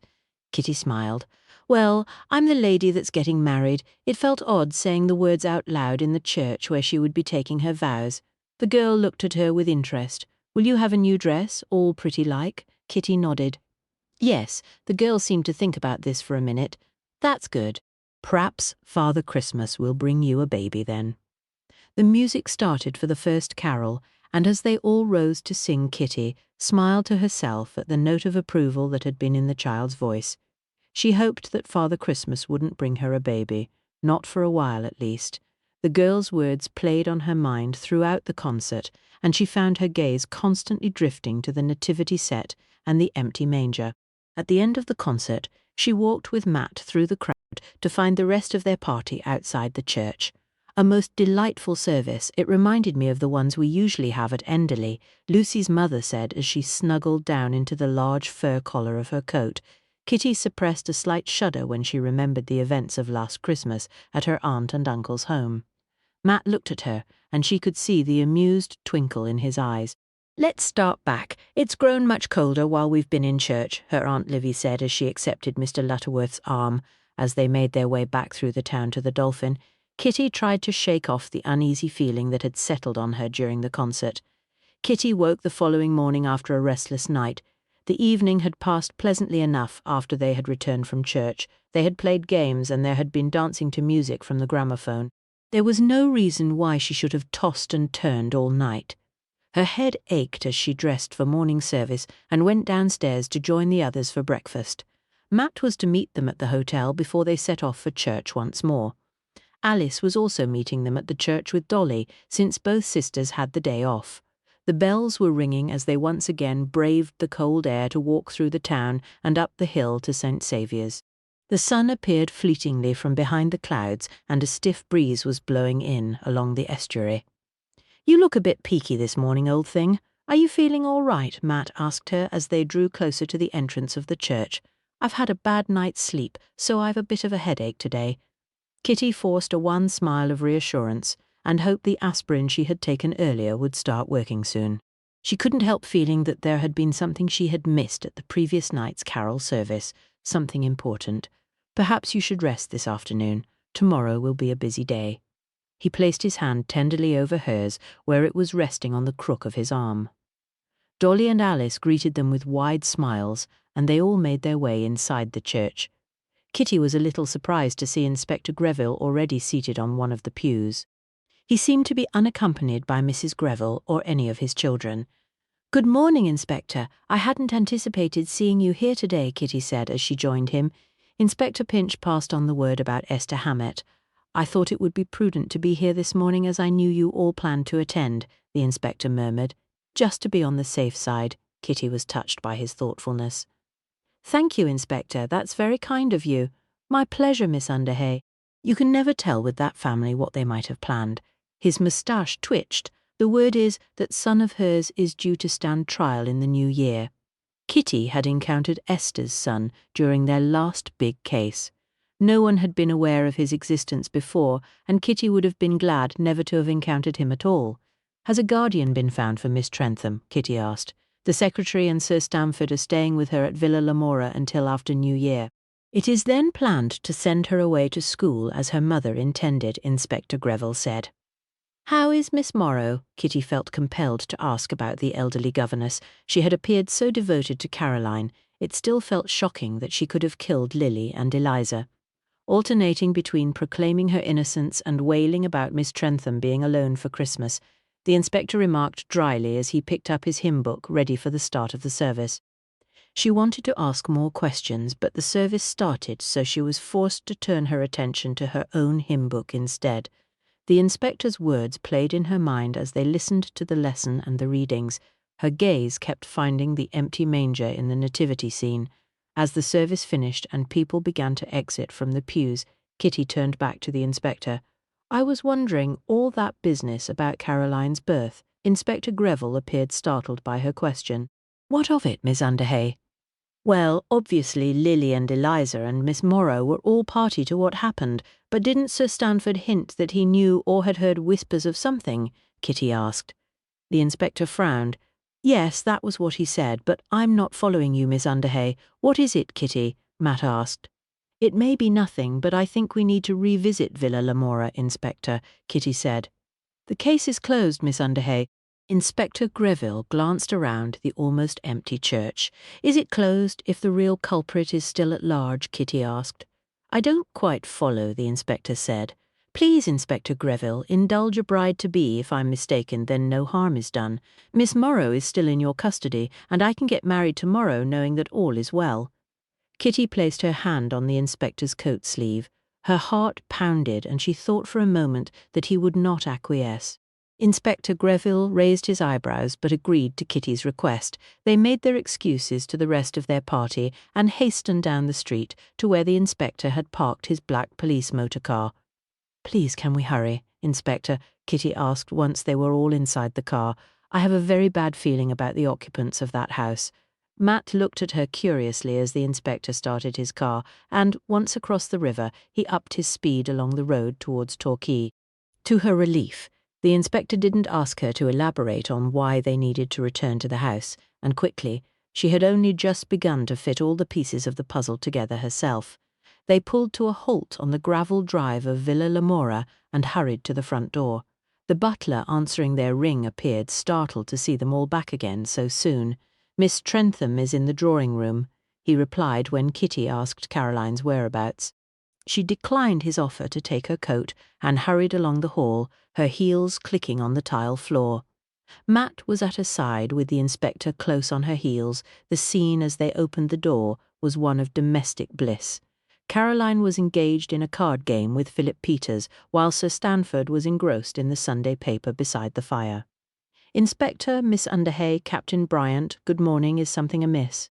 Kitty smiled. "Well, I'm the lady that's getting married." It felt odd saying the words out loud in the church where she would be taking her vows. The girl looked at her with interest. "Will you have a new dress, all pretty like?" Kitty nodded. Yes, the girl seemed to think about this for a minute. "That's good. P'raps Father Christmas will bring you a baby then." The music started for the first carol, and as they all rose to sing, Kitty smiled to herself at the note of approval that had been in the child's voice. She hoped that Father Christmas wouldn't bring her a baby, not for a while at least. The girl's words played on her mind throughout the concert, and she found her gaze constantly drifting to the nativity set and the empty manger. At the end of the concert, she walked with Matt through the crowd to find the rest of their party outside the church. "A most delightful service. It reminded me of the ones we usually have at Enderley," Lucy's mother said as she snuggled down into the large fur collar of her coat. Kitty suppressed a slight shudder when she remembered the events of last Christmas at her aunt and uncle's home. Matt looked at her, and she could see the amused twinkle in his eyes. "Let's start back. It's grown much colder while we've been in church," her Aunt Livy said as she accepted Mr. Lutterworth's arm as they made their way back through the town to the Dolphin. Kitty tried to shake off the uneasy feeling that had settled on her during the concert. Kitty woke the following morning after a restless night. The evening had passed pleasantly enough after they had returned from church. They had played games and there had been dancing to music from the gramophone. There was no reason why she should have tossed and turned all night. Her head ached as she dressed for morning service and went downstairs to join the others for breakfast. Matt was to meet them at the hotel before they set off for church once more. Alice was also meeting them at the church with Dolly, since both sisters had the day off. The bells were ringing as they once again braved the cold air to walk through the town and up the hill to St. Saviour's. The sun appeared fleetingly from behind the clouds, and a stiff breeze was blowing in along the estuary. "You look a bit peaky this morning, old thing. Are you feeling all right?" Matt asked her as they drew closer to the entrance of the church. "I've had a bad night's sleep, so I've a bit of a headache today." Kitty forced a wan smile of reassurance and hoped the aspirin she had taken earlier would start working soon. She couldn't help feeling that there had been something she had missed at the previous night's carol service, something important. "Perhaps you should rest this afternoon. Tomorrow will be a busy day." He placed his hand tenderly over hers where it was resting on the crook of his arm. Dolly and Alice greeted them with wide smiles, and they all made their way inside the church. Kitty was a little surprised to see Inspector Greville already seated on one of the pews. He seemed to be unaccompanied by Mrs. Greville or any of his children. "Good morning, Inspector. I hadn't anticipated seeing you here today," Kitty said as she joined him. Inspector Pinch passed on the word about Esther Hammett. "I thought it would be prudent to be here this morning as I knew you all planned to attend," the inspector murmured. "Just to be on the safe side." Kitty was touched by his thoughtfulness. "Thank you, Inspector. That's very kind of you." "My pleasure, Miss Underhay." You can never tell with that family what they might have planned. His moustache twitched. The word is that son of hers is due to stand trial in the new year. Kitty had encountered Esther's son during their last big case. No one had been aware of his existence before, and Kitty would have been glad never to have encountered him at all. "Has a guardian been found for Miss Trentham?" Kitty asked. "The secretary and Sir Stamford are staying with her at Villa Lamora until after New Year. It is then planned to send her away to school as her mother intended," Inspector Greville said. "How is Miss Morrow?" Kitty felt compelled to ask about the elderly governess. She had appeared so devoted to Caroline, it still felt shocking that she could have killed Lily and Eliza. Alternating between proclaiming her innocence and wailing about Miss Trentham being alone for Christmas, the inspector remarked dryly as he picked up his hymn book ready for the start of the service. She wanted to ask more questions, but the service started, so she was forced to turn her attention to her own hymn book instead. The inspector's words played in her mind as they listened to the lesson and the readings. Her gaze kept finding the empty manger in the nativity scene. As the service finished and people began to exit from the pews, Kitty turned back to the inspector. "I was wondering, all that business about Caroline's birth." Inspector Greville appeared startled by her question. "What of it, Miss Underhay?" "Well, obviously Lily and Eliza and Miss Morrow were all party to what happened, but didn't Sir Stamford hint that he knew or had heard whispers of something?" Kitty asked. The inspector frowned. "Yes, that was what he said, but I'm not following you, Miss Underhay. What is it, Kitty?" Matt asked. "It may be nothing, but I think we need to revisit Villa Lamora, Inspector," Kitty said. "The case is closed, Miss Underhay." Inspector Greville glanced around the almost empty church. "Is it closed if the real culprit is still at large?" Kitty asked. "I don't quite follow," the inspector said. "Please, Inspector Greville, indulge a bride-to-be. If I'm mistaken, then no harm is done. Miss Morrow is still in your custody, and I can get married tomorrow knowing that all is well." Kitty placed her hand on the inspector's coat sleeve. Her heart pounded, and she thought for a moment that he would not acquiesce. Inspector Greville raised his eyebrows but agreed to Kitty's request. They made their excuses to the rest of their party and hastened down the street to where the inspector had parked his black police motor car. "Please, can we hurry, Inspector?" Kitty asked once they were all inside the car. "I have a very bad feeling about the occupants of that house." Matt looked at her curiously as the inspector started his car, and, once across the river, he upped his speed along the road towards Torquay. To her relief, the inspector didn't ask her to elaborate on why they needed to return to the house, and quickly, she had only just begun to fit all the pieces of the puzzle together herself. They pulled to a halt on the gravel drive of Villa Lamora and hurried to the front door. The butler answering their ring appeared, startled to see them all back again so soon. "Miss Trentham is in the drawing-room," he replied when Kitty asked Caroline's whereabouts. She declined his offer to take her coat and hurried along the hall, her heels clicking on the tile floor. Matt was at her side with the inspector close on her heels. The scene as they opened the door was one of domestic bliss. Caroline was engaged in a card game with Philip Peters, while Sir Stamford was engrossed in the Sunday paper beside the fire. "Inspector, Miss Underhay, Captain Bryant, good morning. Is something amiss?"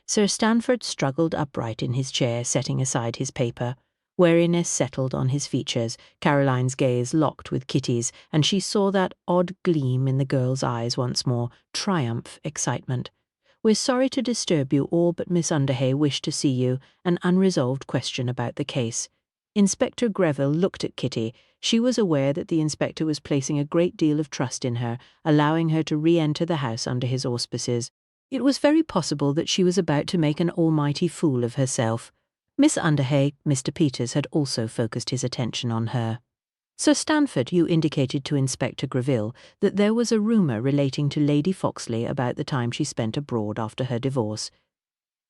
Sir Stamford struggled upright in his chair, setting aside his paper. Wariness settled on his features. Caroline's gaze locked with Kitty's, and she saw that odd gleam in the girl's eyes once more, triumph, excitement. "We're sorry to disturb you all, but Miss Underhay wished to see you, an unresolved question about the case." Inspector Greville looked at Kitty. She was aware that the inspector was placing a great deal of trust in her, allowing her to re-enter the house under his auspices. It was very possible that she was about to make an almighty fool of herself. Miss Underhay, Mr. Peters had also focused his attention on her. Sir Stanford, you indicated to Inspector Greville that there was a rumour relating to Lady Foxley about the time she spent abroad after her divorce.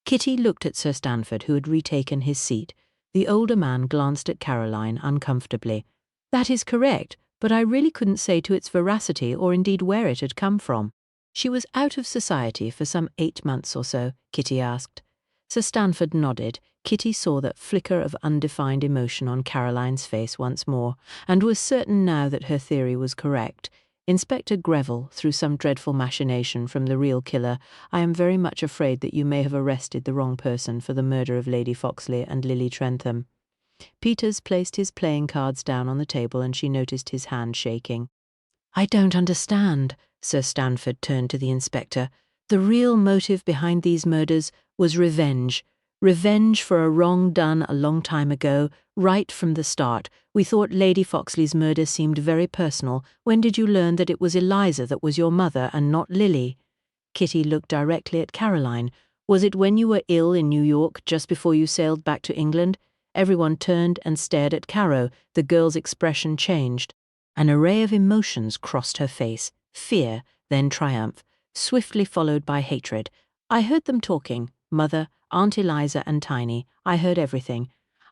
Kitty looked at Sir Stanford, who had retaken his seat. The older man glanced at Caroline uncomfortably. That is correct, but I really couldn't say to its veracity or indeed where it had come from. She was out of society for some 8 months or so, Kitty asked. Sir Stanford nodded. Kitty saw that flicker of undefined emotion on Caroline's face once more, and was certain now that her theory was correct. Inspector Greville, through some dreadful machination from the real killer, I am very much afraid that you may have arrested the wrong person for the murder of Lady Foxley and Lily Trentham. Peters placed his playing cards down on the table and she noticed his hand shaking. I don't understand. Sir Stanford turned to the inspector. The real motive behind these murders was revenge. Revenge for a wrong done a long time ago, right from the start. We thought Lady Foxley's murder seemed very personal. When did you learn that it was Eliza that was your mother and not Lily? Kitty looked directly at Caroline. Was it when you were ill in New York, just before you sailed back to England? Everyone turned and stared at Caro. The girl's expression changed. An array of emotions crossed her face. Fear, then triumph, swiftly followed by hatred. I heard them talking. Mother, Aunt Eliza and Tiny. I heard everything.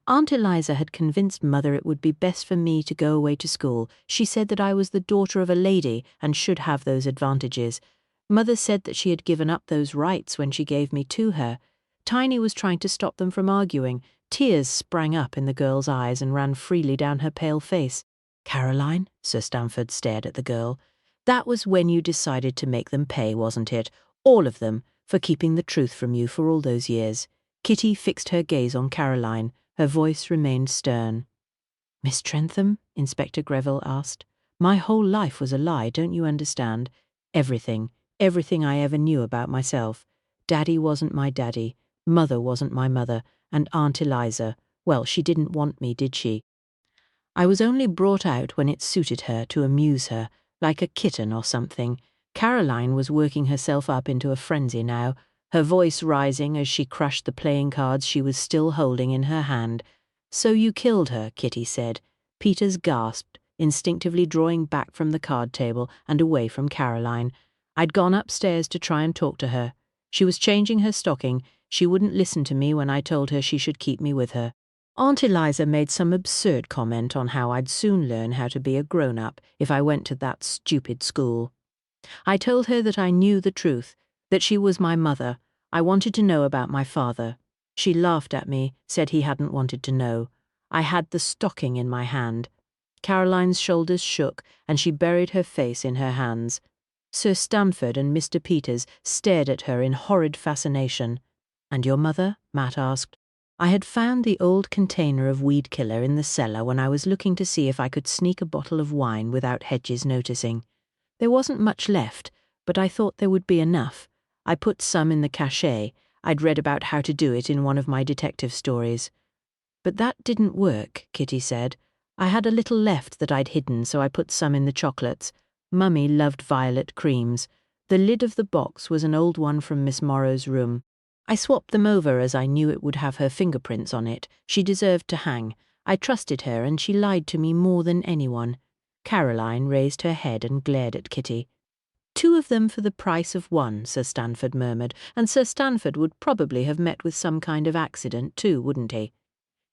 Aunt Eliza had convinced Mother it would be best for me to go away to school. She said that I was the daughter of a lady and should have those advantages. Mother said that she had given up those rights when she gave me to her. Tiny was trying to stop them from arguing. Tears sprang up in the girl's eyes and ran freely down her pale face. Caroline, Sir Stanford stared at the girl. That was when you decided to make them pay, wasn't it? All of them, for keeping the truth from you for all those years. Kitty fixed her gaze on Caroline. Her voice remained stern. Miss Trentham? Inspector Greville asked. My whole life was a lie, don't you understand? Everything I ever knew about myself. Daddy wasn't my daddy, Mother wasn't my mother, and Aunt Eliza, well, she didn't want me, did she? I was only brought out when it suited her to amuse her, like a kitten or something. Caroline was working herself up into a frenzy now, her voice rising as she crushed the playing cards she was still holding in her hand. So you killed her, Kitty said. Peters gasped, instinctively drawing back from the card table and away from Caroline. I'd gone upstairs to try and talk to her. She was changing her stocking. She wouldn't listen to me when I told her she should keep me with her. Aunt Eliza made some absurd comment on how I'd soon learn how to be a grown-up if I went to that stupid school. I told her that I knew the truth, that she was my mother. I wanted to know about my father. She laughed at me, said he hadn't wanted to know. I had the stocking in my hand. Caroline's shoulders shook, and she buried her face in her hands. Sir Stanford and Mr. Peters stared at her in horrid fascination. And your mother? Matt asked. I had found the old container of weed killer in the cellar when I was looking to see if I could sneak a bottle of wine without Hedges noticing. There wasn't much left, but I thought there would be enough. I put some in the cachet. I'd read about how to do it in one of my detective stories. But that didn't work, Kitty said. I had a little left that I'd hidden, so I put some in the chocolates. Mummy loved violet creams. The lid of the box was an old one from Miss Morrow's room. I swapped them over as I knew it would have her fingerprints on it. She deserved to hang. I trusted her and she lied to me more than anyone. Caroline raised her head and glared at Kitty. 2 of them for the price of 1, Sir Stanford murmured, and Sir Stanford would probably have met with some kind of accident too, wouldn't he?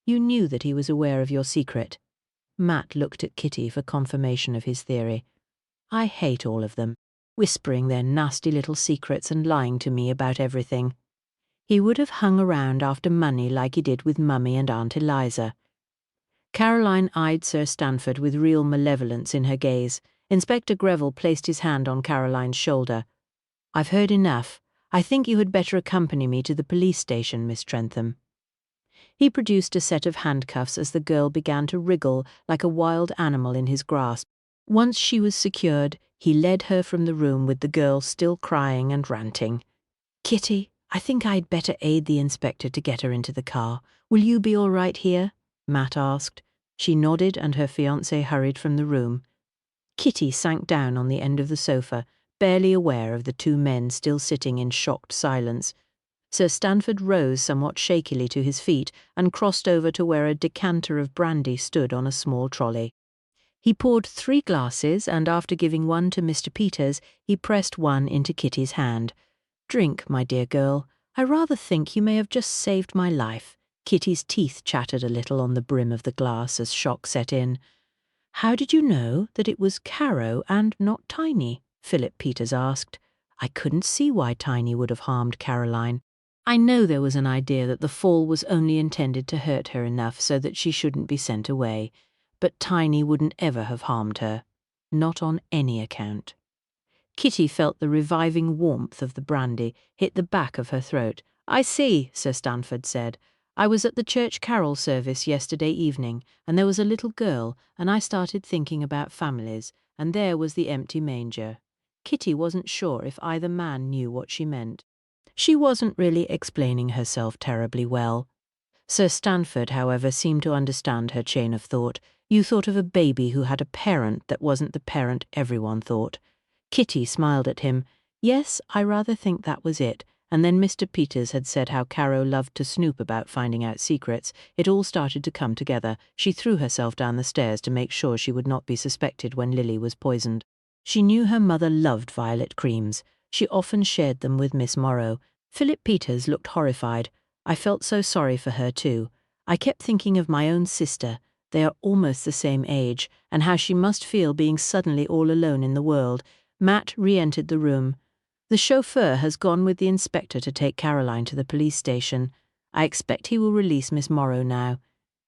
You knew that he was aware of your secret. Matt looked at Kitty for confirmation of his theory. I hate all of them, whispering their nasty little secrets and lying to me about everything. He would have hung around after money like he did with Mummy and Aunt Eliza. Caroline eyed Sir Stanford with real malevolence in her gaze. Inspector Greville placed his hand on Caroline's shoulder. I've heard enough. I think you had better accompany me to the police station, Miss Trentham. He produced a set of handcuffs as the girl began to wriggle like a wild animal in his grasp. Once she was secured, he led her from the room with the girl still crying and ranting. Kitty, I think I'd better aid the inspector to get her into the car. Will you be all right here? Matt asked. She nodded and her fiancé hurried from the room. Kitty sank down on the end of the sofa, barely aware of the 2 men still sitting in shocked silence. Sir Stanford rose somewhat shakily to his feet and crossed over to where a decanter of brandy stood on a small trolley. He poured 3 glasses, and after giving one to Mr. Peters, he pressed one into Kitty's hand. "Drink, my dear girl. I rather think you may have just saved my life." Kitty's teeth chattered a little on the brim of the glass as shock set in. "How did you know that it was Caro and not Tiny?" Philip Peters asked. "I couldn't see why Tiny would have harmed Caroline. I know there was an idea that the fall was only intended to hurt her enough so that she shouldn't be sent away. But Tiny wouldn't ever have harmed her. Not on any account." Kitty felt the reviving warmth of the brandy hit the back of her throat. "I see," Sir Stanford said. "I was at the church carol service yesterday evening, and there was a little girl, and I started thinking about families, and there was the empty manger." Kitty wasn't sure if either man knew what she meant. She wasn't really explaining herself terribly well. Sir Stanford, however, seemed to understand her chain of thought. You thought of a baby who had a parent that wasn't the parent everyone thought. Kitty smiled at him. "Yes, I rather think that was it." And then Mr. Peters had said how Caro loved to snoop about finding out secrets. It all started to come together. She threw herself down the stairs to make sure she would not be suspected when Lily was poisoned. She knew her mother loved violet creams. She often shared them with Miss Morrow. Philip Peters looked horrified. "I felt so sorry for her too. I kept thinking of my own sister. They are almost the same age, and how she must feel being suddenly all alone in the world." Matt re-entered the room. "The chauffeur has gone with the inspector to take Caroline to the police station. I expect he will release Miss Morrow now."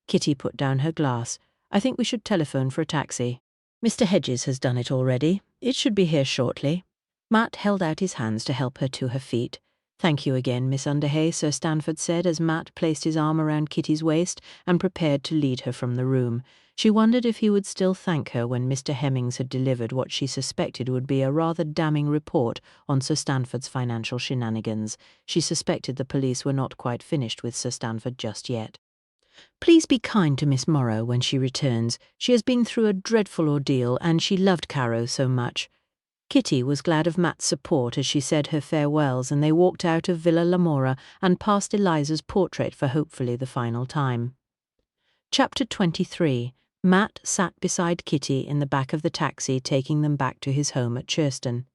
Kitty put down her glass. "I think we should telephone for a taxi. Mr. Hedges has done it already. It should be here shortly." Matt held out his hands to help her to her feet. "Thank you again, Miss Underhay," Sir Stanford said as Matt placed his arm around Kitty's waist and prepared to lead her from the room. She wondered if he would still thank her when Mr. Hemmings had delivered what she suspected would be a rather damning report on Sir Stanford's financial shenanigans. She suspected the police were not quite finished with Sir Stanford just yet. "Please be kind to Miss Morrow when she returns. She has been through a dreadful ordeal, and she loved Caro so much." Kitty was glad of Matt's support as she said her farewells, and they walked out of Villa Lamora and past Eliza's portrait for hopefully the final time. Chapter 23. Matt sat beside Kitty in the back of the taxi taking them back to his home at Churston.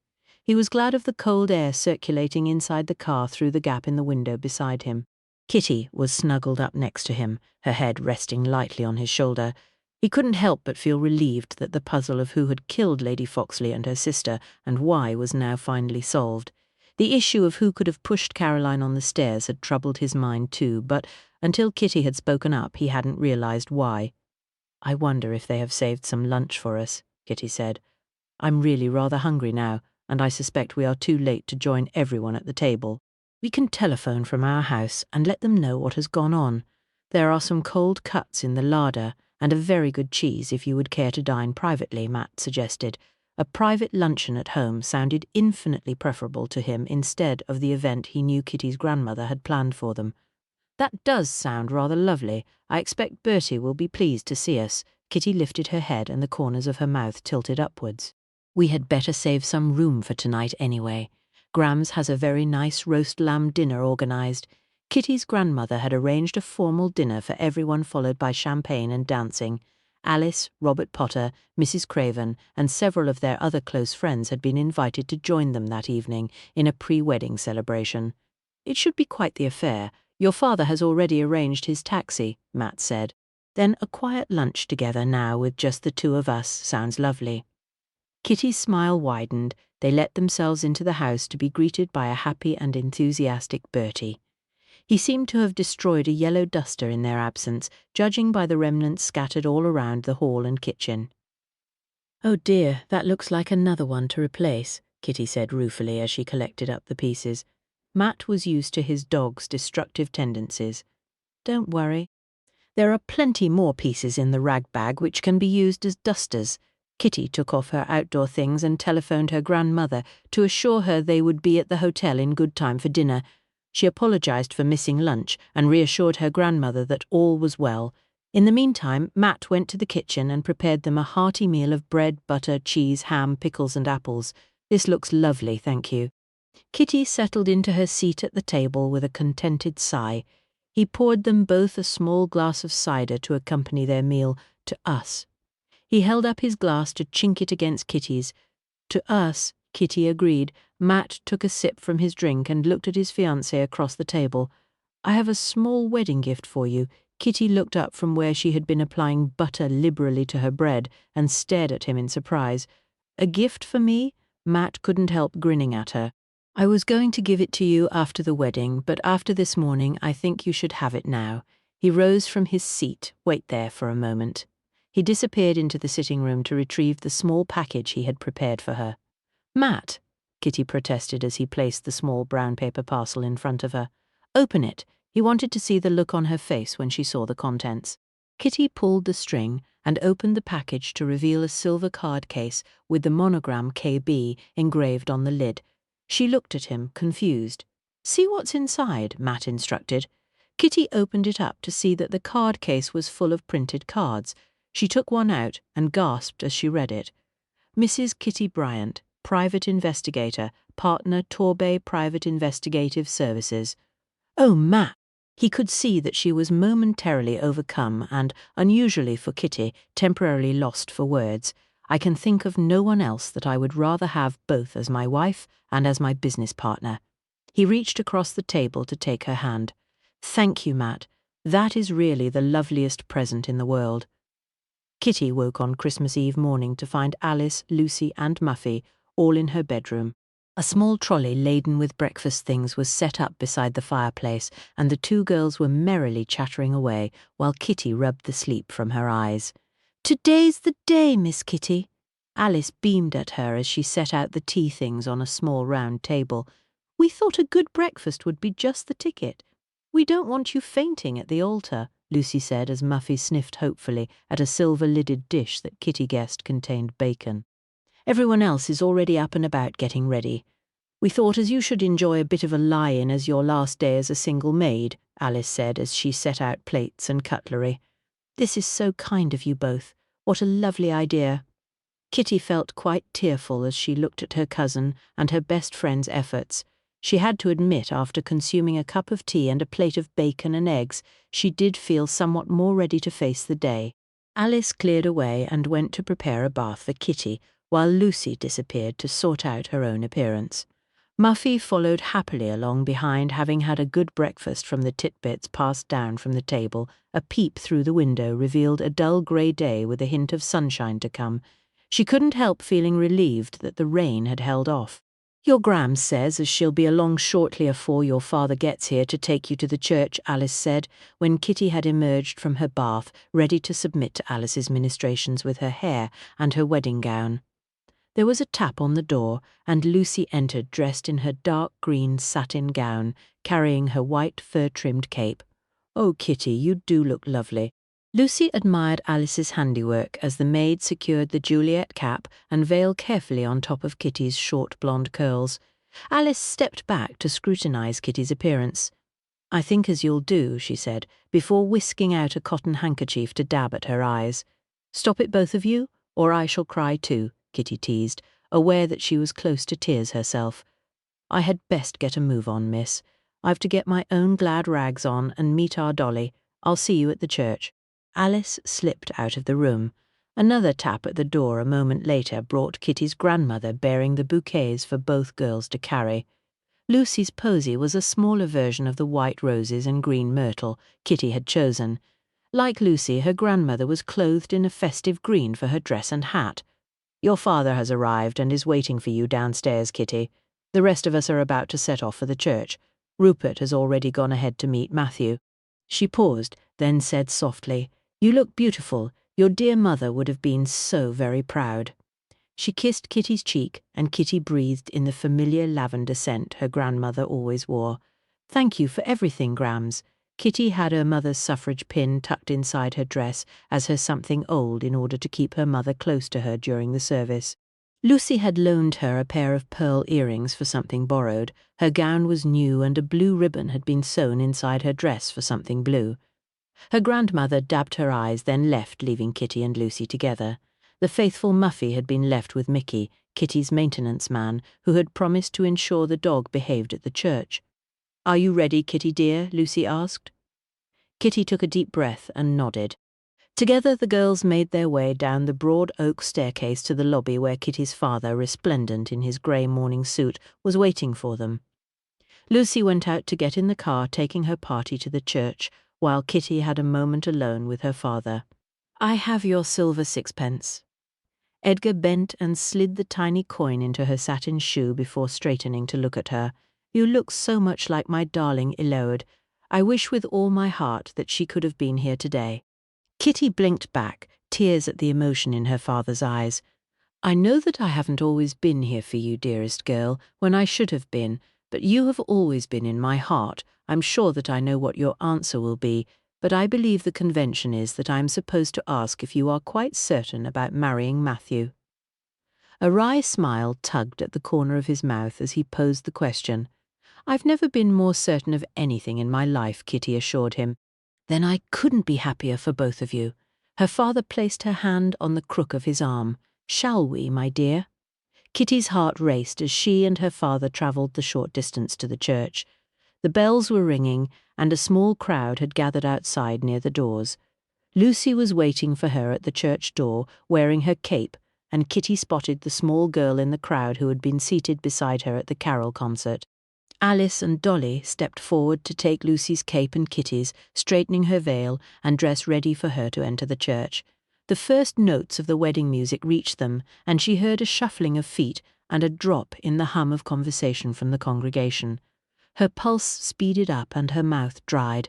He was glad of the cold air circulating inside the car through the gap in the window beside him. Kitty was snuggled up next to him, her head resting lightly on his shoulder. He couldn't help but feel relieved that the puzzle of who had killed Lady Foxley and her sister and why was now finally solved. The issue of who could have pushed Caroline on the stairs had troubled his mind too, but until Kitty had spoken up he hadn't realized why. "I wonder if they have saved some lunch for us," Kitty said. "I'm really rather hungry now, and I suspect we are too late to join everyone at the table. We can telephone from our house and let them know what has gone on. There are some cold cuts in the larder, and a very good cheese if you would care to dine privately," Matt suggested. A private luncheon at home sounded infinitely preferable to him instead of the event he knew Kitty's grandmother had planned for them. "That does sound rather lovely. I expect Bertie will be pleased to see us." Kitty lifted her head and the corners of her mouth tilted upwards. "We had better save some room for tonight anyway. Grams has a very nice roast lamb dinner organised." Kitty's grandmother had arranged a formal dinner for everyone, followed by champagne and dancing. Alice, Robert Potter, Mrs. Craven, and several of their other close friends had been invited to join them that evening in a pre-wedding celebration. "It should be quite the affair. Your father has already arranged his taxi," Matt said. "Then a quiet lunch together now with just the two of us sounds lovely." Kitty's smile widened. They let themselves into the house to be greeted by a happy and enthusiastic Bertie. He seemed to have destroyed a yellow duster in their absence, judging by the remnants scattered all around the hall and kitchen. "Oh dear, that looks like another one to replace," Kitty said ruefully as she collected up the pieces. Matt was used to his dog's destructive tendencies. "Don't worry. There are plenty more pieces in the rag bag which can be used as dusters." Kitty took off her outdoor things and telephoned her grandmother to assure her they would be at the hotel in good time for dinner. She apologized for missing lunch and reassured her grandmother that all was well. In the meantime, Matt went to the kitchen and prepared them a hearty meal of bread, butter, cheese, ham, pickles and apples. "This looks lovely, thank you." Kitty settled into her seat at the table with a contented sigh. He poured them both a small glass of cider to accompany their meal. "To us. He held up his glass to chink it against Kitty's. To us, Kitty agreed. Matt took a sip from his drink and looked at his fiancée across the table. I have a small wedding gift for you. Kitty looked up from where she had been applying butter liberally to her bread and stared at him in surprise. A gift for me? Matt couldn't help grinning at her. I was going to give it to you after the wedding, but after this morning I think you should have it now. He rose from his seat. Wait there for a moment. He disappeared into the sitting room to retrieve the small package he had prepared for her. Matt, Kitty protested as he placed the small brown paper parcel in front of her. Open it. He wanted to see the look on her face when she saw the contents. Kitty pulled the string and opened the package to reveal a silver card case with the monogram KB engraved on the lid. She looked at him, confused. See what's inside, Matt instructed. Kitty opened it up to see that the card case was full of printed cards. She took one out and gasped as she read it. Mrs. Kitty Bryant, Private Investigator, Partner Torbay Private Investigative Services. Oh, Matt! He could see that she was momentarily overcome and, unusually for Kitty, temporarily lost for words. I can think of no one else that I would rather have both as my wife and as my business partner. He reached across the table to take her hand. Thank you, Matt. That is really the loveliest present in the world. Kitty woke on Christmas Eve morning to find Alice, Lucy and Muffy all in her bedroom. A small trolley laden with breakfast things was set up beside the fireplace, and the two girls were merrily chattering away while Kitty rubbed the sleep from her eyes. Today's the day, Miss Kitty. Alice beamed at her as she set out the tea things on a small round table. We thought a good breakfast would be just the ticket. We don't want you fainting at the altar, Lucy said as Muffy sniffed hopefully at a silver-lidded dish that Kitty guessed contained bacon. Everyone else is already up and about getting ready. We thought as you should enjoy a bit of a lie-in as your last day as a single maid, Alice said as she set out plates and cutlery. This is so kind of you both. What a lovely idea. Kitty felt quite tearful as she looked at her cousin and her best friend's efforts. She had to admit after consuming a cup of tea and a plate of bacon and eggs, she did feel somewhat more ready to face the day. Alice cleared away and went to prepare a bath for Kitty, while Lucy disappeared to sort out her own appearance. Muffy followed happily along behind, having had a good breakfast from the titbits passed down from the table. A peep through the window revealed a dull grey day with a hint of sunshine to come. She couldn't help feeling relieved that the rain had held off. Your Gram says as she'll be along shortly afore your father gets here to take you to the church, Alice said, when Kitty had emerged from her bath, ready to submit to Alice's ministrations with her hair and her wedding gown. There was a tap on the door, and Lucy entered dressed in her dark green satin gown, carrying her white fur-trimmed cape. Oh, Kitty, you do look lovely. Lucy admired Alice's handiwork as the maid secured the Juliet cap and veil carefully on top of Kitty's short blonde curls. Alice stepped back to scrutinize Kitty's appearance. I think as you'll do, she said, before whisking out a cotton handkerchief to dab at her eyes. Stop it, both of you, or I shall cry too, Kitty teased, aware that she was close to tears herself. I had best get a move on, miss. I've to get my own glad rags on and meet our Dolly. I'll see you at the church. Alice slipped out of the room. Another tap at the door a moment later brought Kitty's grandmother bearing the bouquets for both girls to carry. Lucy's posy was a smaller version of the white roses and green myrtle Kitty had chosen. Like Lucy, her grandmother was clothed in a festive green for her dress and hat. Your father has arrived and is waiting for you downstairs, Kitty. The rest of us are about to set off for the church. Rupert has already gone ahead to meet Matthew. She paused, then said softly, You look beautiful. Your dear mother would have been so very proud. She kissed Kitty's cheek, and Kitty breathed in the familiar lavender scent her grandmother always wore. Thank you for everything, Grams. Kitty had her mother's suffrage pin tucked inside her dress as her something old in order to keep her mother close to her during the service. Lucy had loaned her a pair of pearl earrings for something borrowed. Her gown was new and a blue ribbon had been sewn inside her dress for something blue. Her grandmother dabbed her eyes, then left, leaving Kitty and Lucy together. The faithful Muffy had been left with Mickey, Kitty's maintenance man, who had promised to ensure the dog behaved at the church. Are you ready, Kitty dear? Lucy asked. Kitty took a deep breath and nodded. Together the girls made their way down the broad oak staircase to the lobby where Kitty's father, resplendent in his grey morning suit, was waiting for them. Lucy went out to get in the car, taking her party to the church, while Kitty had a moment alone with her father. "I have your silver sixpence." Edgar bent and slid the tiny coin into her satin shoe before straightening to look at her. "You look so much like my darling Eloise. I wish with all my heart that she could have been here today." Kitty blinked back, tears at the emotion in her father's eyes. "I know that I haven't always been here for you, dearest girl, when I should have been, but you have always been in my heart. I'm sure that I know what your answer will be, but I believe the convention is that I am supposed to ask if you are quite certain about marrying Matthew." A wry smile tugged at the corner of his mouth as he posed the question. "I've never been more certain of anything in my life," Kitty assured him. "Then I couldn't be happier for both of you." Her father placed her hand on the crook of his arm. "Shall we, my dear?" Kitty's heart raced as she and her father travelled the short distance to the church. The bells were ringing, and a small crowd had gathered outside near the doors. Lucy was waiting for her at the church door, wearing her cape, and Kitty spotted the small girl in the crowd who had been seated beside her at the carol concert. Alice and Dolly stepped forward to take Lucy's cape and Kitty's, straightening her veil and dress ready for her to enter the church. The first notes of the wedding music reached them, and she heard a shuffling of feet and a drop in the hum of conversation from the congregation. Her pulse speeded up and her mouth dried.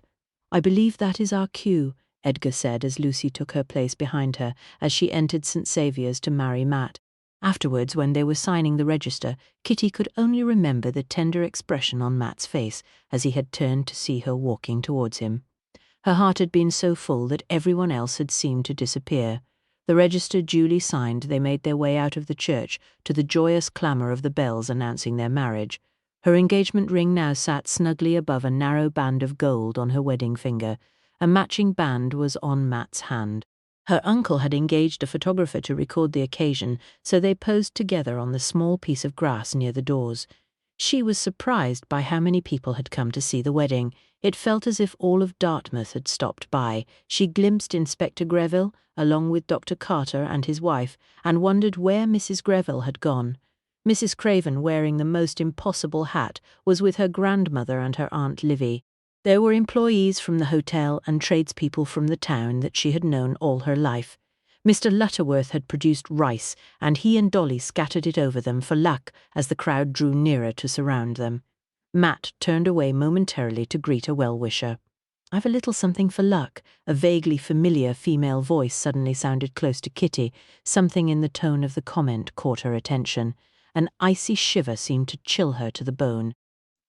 "I believe that is our cue," Edgar said as Lucy took her place behind her as she entered St. Saviour's to marry Matt. Afterwards, when they were signing the register, Kitty could only remember the tender expression on Matt's face as he had turned to see her walking towards him. Her heart had been so full that everyone else had seemed to disappear. The register duly signed, they made their way out of the church to the joyous clamour of the bells announcing their marriage. Her engagement ring now sat snugly above a narrow band of gold on her wedding finger. A matching band was on Matt's hand. Her uncle had engaged a photographer to record the occasion, so they posed together on the small piece of grass near the doors. She was surprised by how many people had come to see the wedding. It felt as if all of Dartmouth had stopped by. She glimpsed Inspector Greville, along with Dr. Carter and his wife, and wondered where Mrs. Greville had gone. Mrs. Craven, wearing the most impossible hat, was with her grandmother and her Aunt Livy. There were employees from the hotel and tradespeople from the town that she had known all her life. Mr. Lutterworth had produced rice, and he and Dolly scattered it over them for luck as the crowd drew nearer to surround them. Matt turned away momentarily to greet a well-wisher. "I've a little something for luck." A vaguely familiar female voice suddenly sounded close to Kitty. Something in the tone of the comment caught her attention. An icy shiver seemed to chill her to the bone.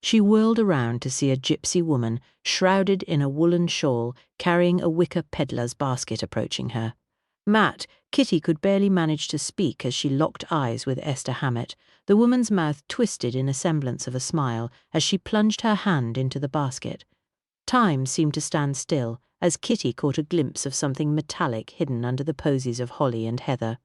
She whirled around to see a gypsy woman, shrouded in a woolen shawl, carrying a wicker peddler's basket approaching her. "Matt," Kitty could barely manage to speak as she locked eyes with Esther Hammett. The woman's mouth twisted in a semblance of a smile as she plunged her hand into the basket. Time seemed to stand still as Kitty caught a glimpse of something metallic hidden under the posies of holly and heather.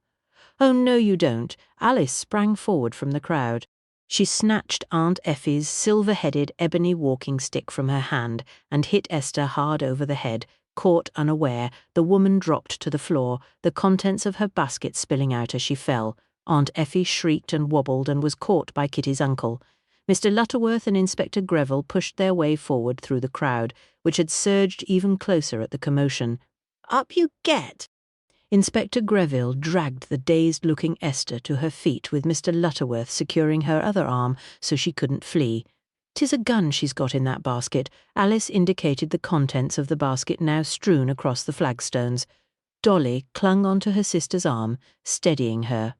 "Oh, no, you don't." Alice sprang forward from the crowd. She snatched Aunt Effie's silver-headed ebony walking stick from her hand and hit Esther hard over the head. Caught unaware, the woman dropped to the floor, the contents of her basket spilling out as she fell. Aunt Effie shrieked and wobbled and was caught by Kitty's uncle. Mr. Lutterworth and Inspector Greville pushed their way forward through the crowd, which had surged even closer at the commotion. "Up you get!" Inspector Greville dragged the dazed-looking Esther to her feet with Mr. Lutterworth securing her other arm so she couldn't flee. "'Tis a gun she's got in that basket." Alice indicated the contents of the basket now strewn across the flagstones. Dolly clung onto her sister's arm, steadying her.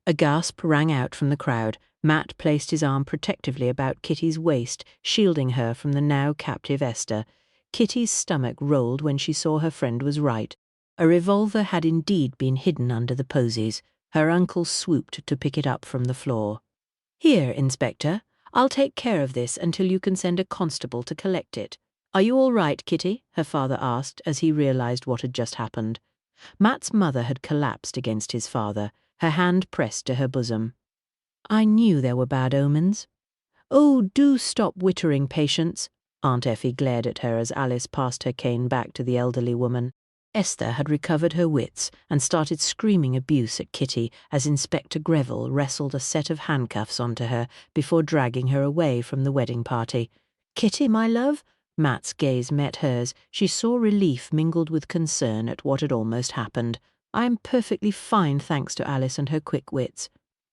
A gasp rang out from the crowd. Matt placed his arm protectively about Kitty's waist, shielding her from the now captive Esther. Kitty's stomach rolled when she saw her friend was right. A revolver had indeed been hidden under the posies. Her uncle swooped to pick it up from the floor. "Here, Inspector. I'll take care of this until you can send a constable to collect it." "Are you all right, Kitty?" her father asked as he realized what had just happened. Matt's mother had collapsed against his father, her hand pressed to her bosom. "I knew there were bad omens." "Oh, do stop wittering, Patience." Aunt Effie glared at her as Alice passed her cane back to the elderly woman. Esther had recovered her wits and started screaming abuse at Kitty as Inspector Greville wrestled a set of handcuffs onto her before dragging her away from the wedding party. "Kitty, my love?" Matt's gaze met hers. She saw relief mingled with concern at what had almost happened. "I am perfectly fine, thanks to Alice and her quick wits."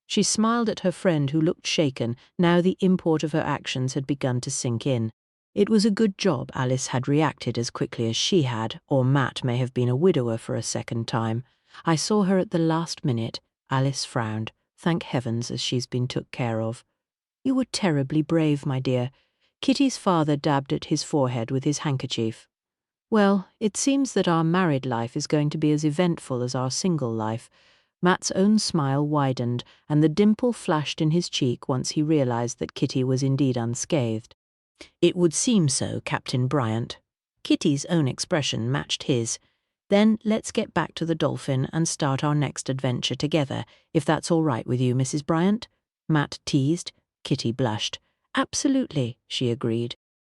She smiled at her friend, who looked shaken now the import of her actions had begun to sink in. It was a good job Alice had reacted as quickly as she had, or Matt may have been a widower for a second time. "I saw her at the last minute." Alice frowned. "Thank heavens, as she's been took care of." "You were terribly brave, my dear." Kitty's father dabbed at his forehead with his handkerchief. "Well, it seems that our married life is going to be as eventful as our single life." Matt's own smile widened, and the dimple flashed in his cheek once he realized that Kitty was indeed unscathed. "It would seem so, Captain Bryant." Kitty's own expression matched his. "Then let's get back to the Dolphin and start our next adventure together, if that's all right with you, Mrs. Bryant?" Matt teased. Kitty blushed. "Absolutely," she agreed.